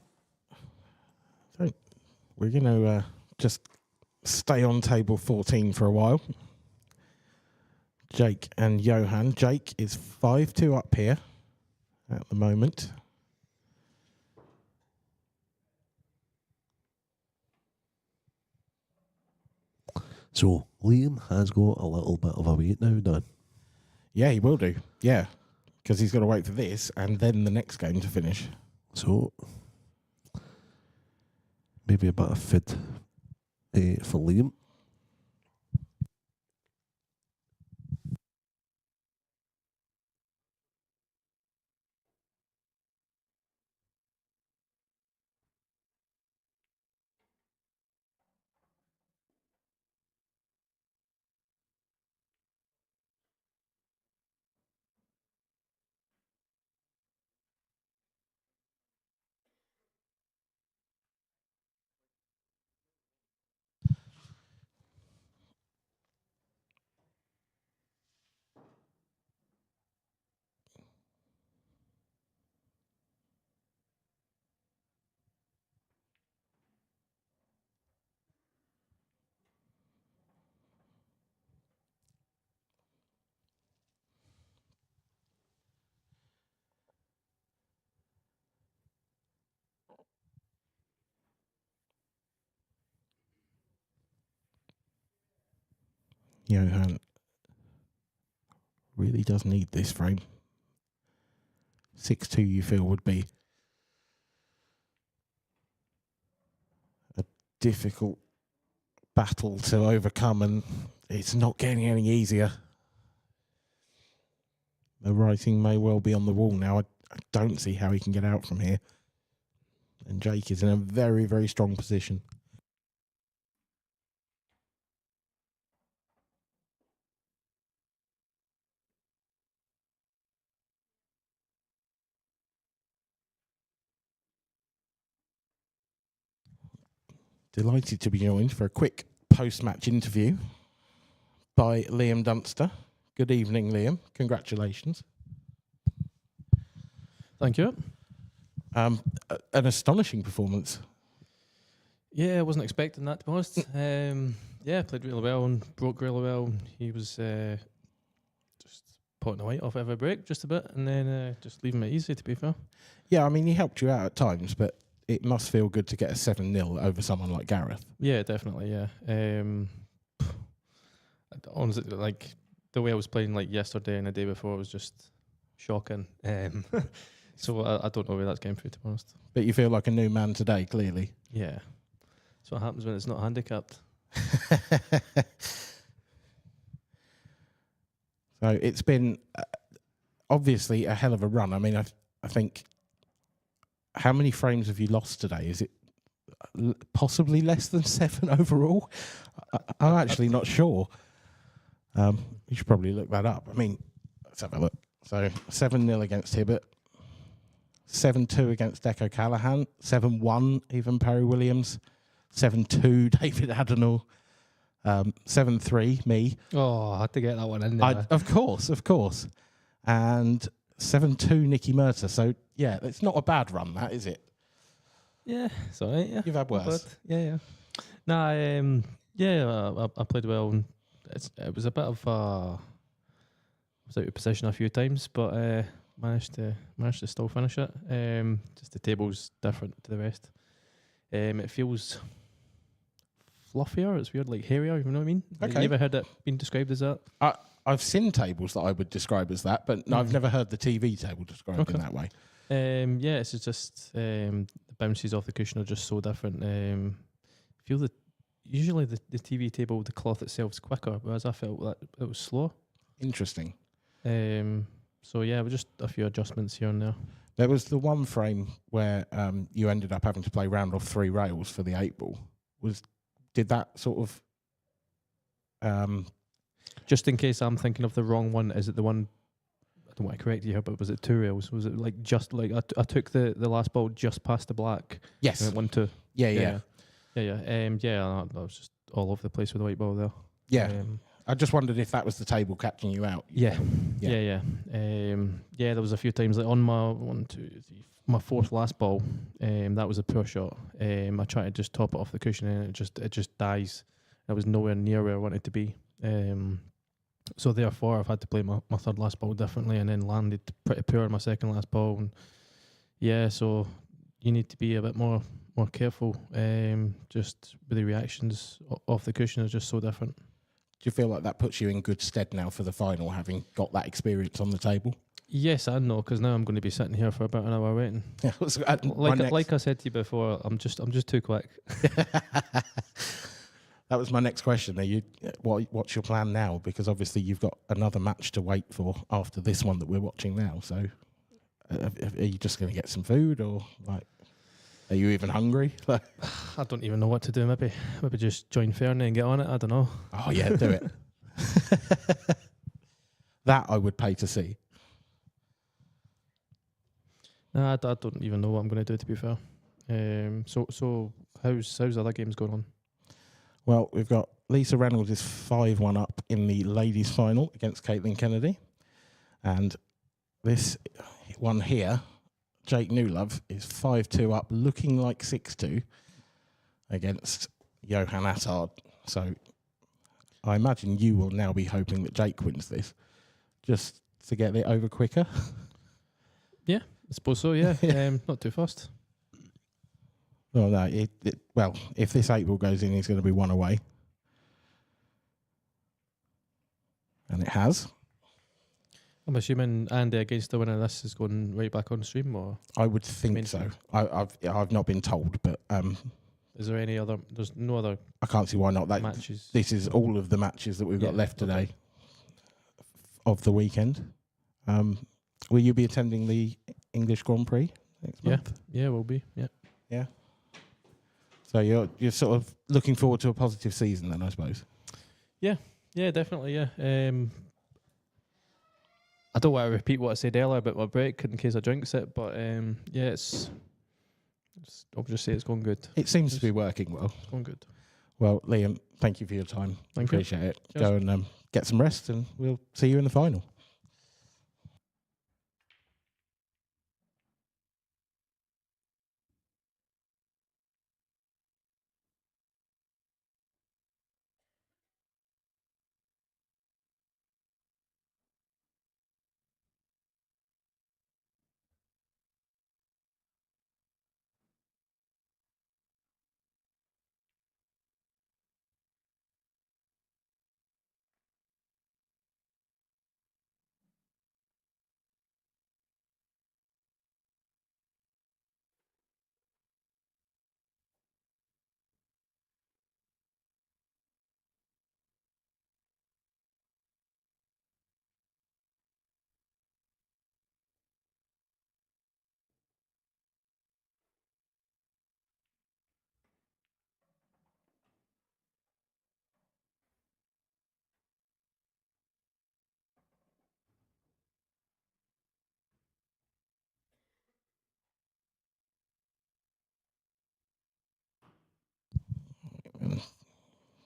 we're going to just stay on table 14 for a while. Jake and Johan. Jake is 5-2 up here at the moment. So Liam has got a little bit of a wait now, Dan. Yeah, he will do. Yeah, because he's got to wait for this and then the next game to finish. So maybe a bit of fid for Liam. Johan really does need this frame. 6-2 you feel would be a difficult battle to overcome, and it's not getting any easier. The writing may well be on the wall now. I don't see how he can get out from here. And Jake is in a very, very strong position. Delighted to be joined for a quick post-match interview by Liam Dunster. Good evening, Liam. Congratulations. Thank you. An astonishing performance. Yeah, I wasn't expecting that, to be honest. Yeah, played really well and broke really well. He was just putting the weight off every break just a bit and then just leaving it easy, to be fair. Yeah, I mean, he helped you out at times, but it must feel good to get a 7-0 over someone like Gareth. Yeah, definitely, yeah. Honestly, like, the way I was playing like yesterday and the day before was just shocking. So I don't know where that's going through, to be honest. But you feel like a new man today, clearly. Yeah. That's what happens when it's not handicapped. So it's been obviously a hell of a run. I mean, I think, how many frames have you lost today? Is it possibly less than 7 overall? I'm actually not sure. You should probably look that up. I mean, let's have a look. So 7-0 against Hibbert, 7-2 against Deco Callahan, 7-1 even Perry Williams, 7-2 David Adenall, 7-3 me. Oh, I had to get that one in there. Of course. And 7-2 Nicky Mercer. So, yeah, it's not a bad run, that, is it? Yeah, it's all right, yeah. You've had worse. But, yeah. Nah, yeah, I played well. And it was a bit of I was out of position a few times, but managed to still finish it. Just the table's different to the rest. It feels fluffier. It's weird, like hairier. You know what I mean? Okay. Have you ever heard it being described as that? I've seen tables that I would describe as that, but I've never heard the TV table described in that way. Yeah, it's just the bounces off the cushion are just so different. Feel that usually the TV table, the cloth itself is quicker, whereas I felt that it was slow. Interesting. So yeah, it was just a few adjustments here and there. There was the one frame where you ended up having to play round off 3 rails for the 8 ball. Did that sort of Just in case I'm thinking of the wrong one, is it the one? I don't want to correct you here, but was it 2 rails? Was it like just like I took the last ball just past the black? Yes. And it 1-2. Yeah. I was just all over the place with the white ball there. Yeah. I just wondered if that was the table catching you out. Yeah. There was a few times like on my my fourth last ball. That was a poor shot. I tried to just top it off the cushion and it just dies. I was nowhere near where I wanted to be. So therefore, I've had to play my third last ball differently, and then landed pretty poor on my second last ball. And so you need to be a bit more careful. Just with the reactions off the cushion is just so different. Do you feel like that puts you in good stead now for the final, having got that experience on the table? Yes and no, because now I'm going to be sitting here for about an hour waiting. Like I said to you before, I'm just too quick. That was my next question. What's your plan now? Because obviously you've got another match to wait for after this one that we're watching now. So, are you just going to get some food, or like, are you even hungry? I don't even know what to do. Maybe just join Fernie and get on it. I don't know. Oh yeah, do it. That I would pay to see. No, I don't even know what I'm going to do, to be fair. So how's other games going on? Well, we've got Lisa Reynolds is 5-1 up in the ladies' final against Caitlin Kennedy. And this one here, Jake Newlove, is 5-2 up, looking like 6-2 against Johan Attard. So I imagine you will now be hoping that Jake wins this, just to get it over quicker. Yeah, I suppose so, yeah. Not too fast. Well, no. Well, if this 8 ball goes in, he's going to be 1 away, and it has. I'm assuming Andy against the winner of this is going right back on stream, or I would think so. I've not been told, but is there any other? There's no other. I can't see why not. Matches. This is all of the matches that we've got left today of the weekend. Will you be attending the English Grand Prix next month? Yeah, we'll be. Yeah. So you're sort of looking forward to a positive season then, I suppose. Yeah, definitely. Yeah. I don't want to repeat what I said earlier about my break in case I jinx it, but I'll just say it's going good. It seems to be working well. It's going good. Well, Liam, thank you for your time. Appreciate it. Cheers. Go and get some rest, and we'll see you in the final.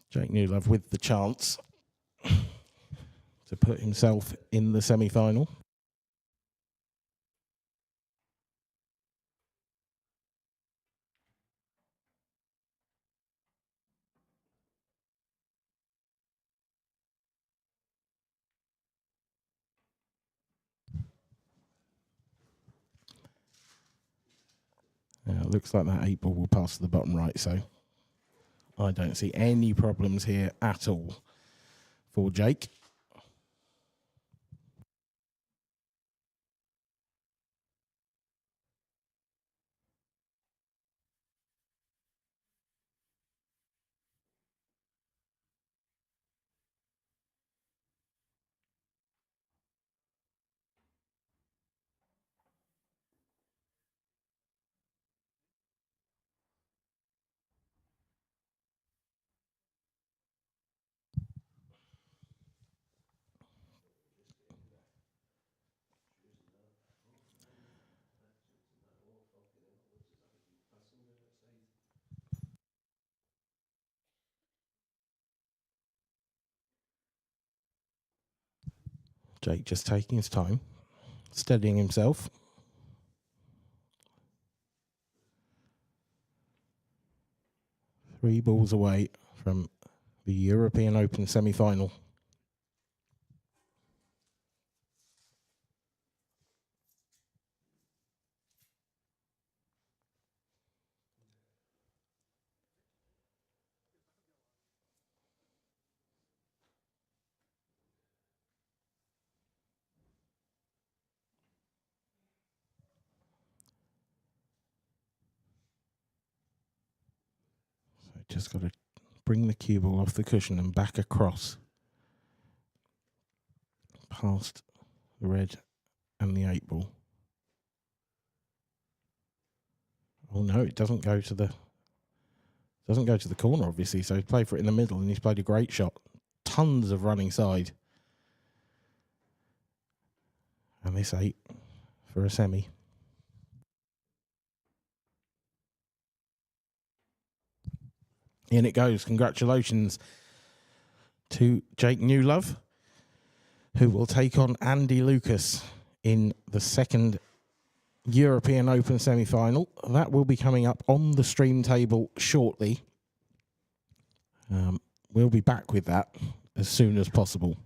Jake Newlove with the chance to put himself in the semi-final. It looks like that 8 ball will pass to the bottom right, so I don't see any problems here at all for Jake. Jake just taking his time, steadying himself. Three balls away from the European Open semi-final. So just got to bring the cue ball off the cushion and back across past the red and the 8 ball. Oh no, it doesn't go to the corner, obviously, so he played for it in the middle and he's played a great shot. Tons of running side. And this 8 for a semi. In it goes. Congratulations to Jake Newlove, who will take on Andy Lucas in the second European Open semi-final. That will be coming up on the stream table shortly. We'll be back with that as soon as possible.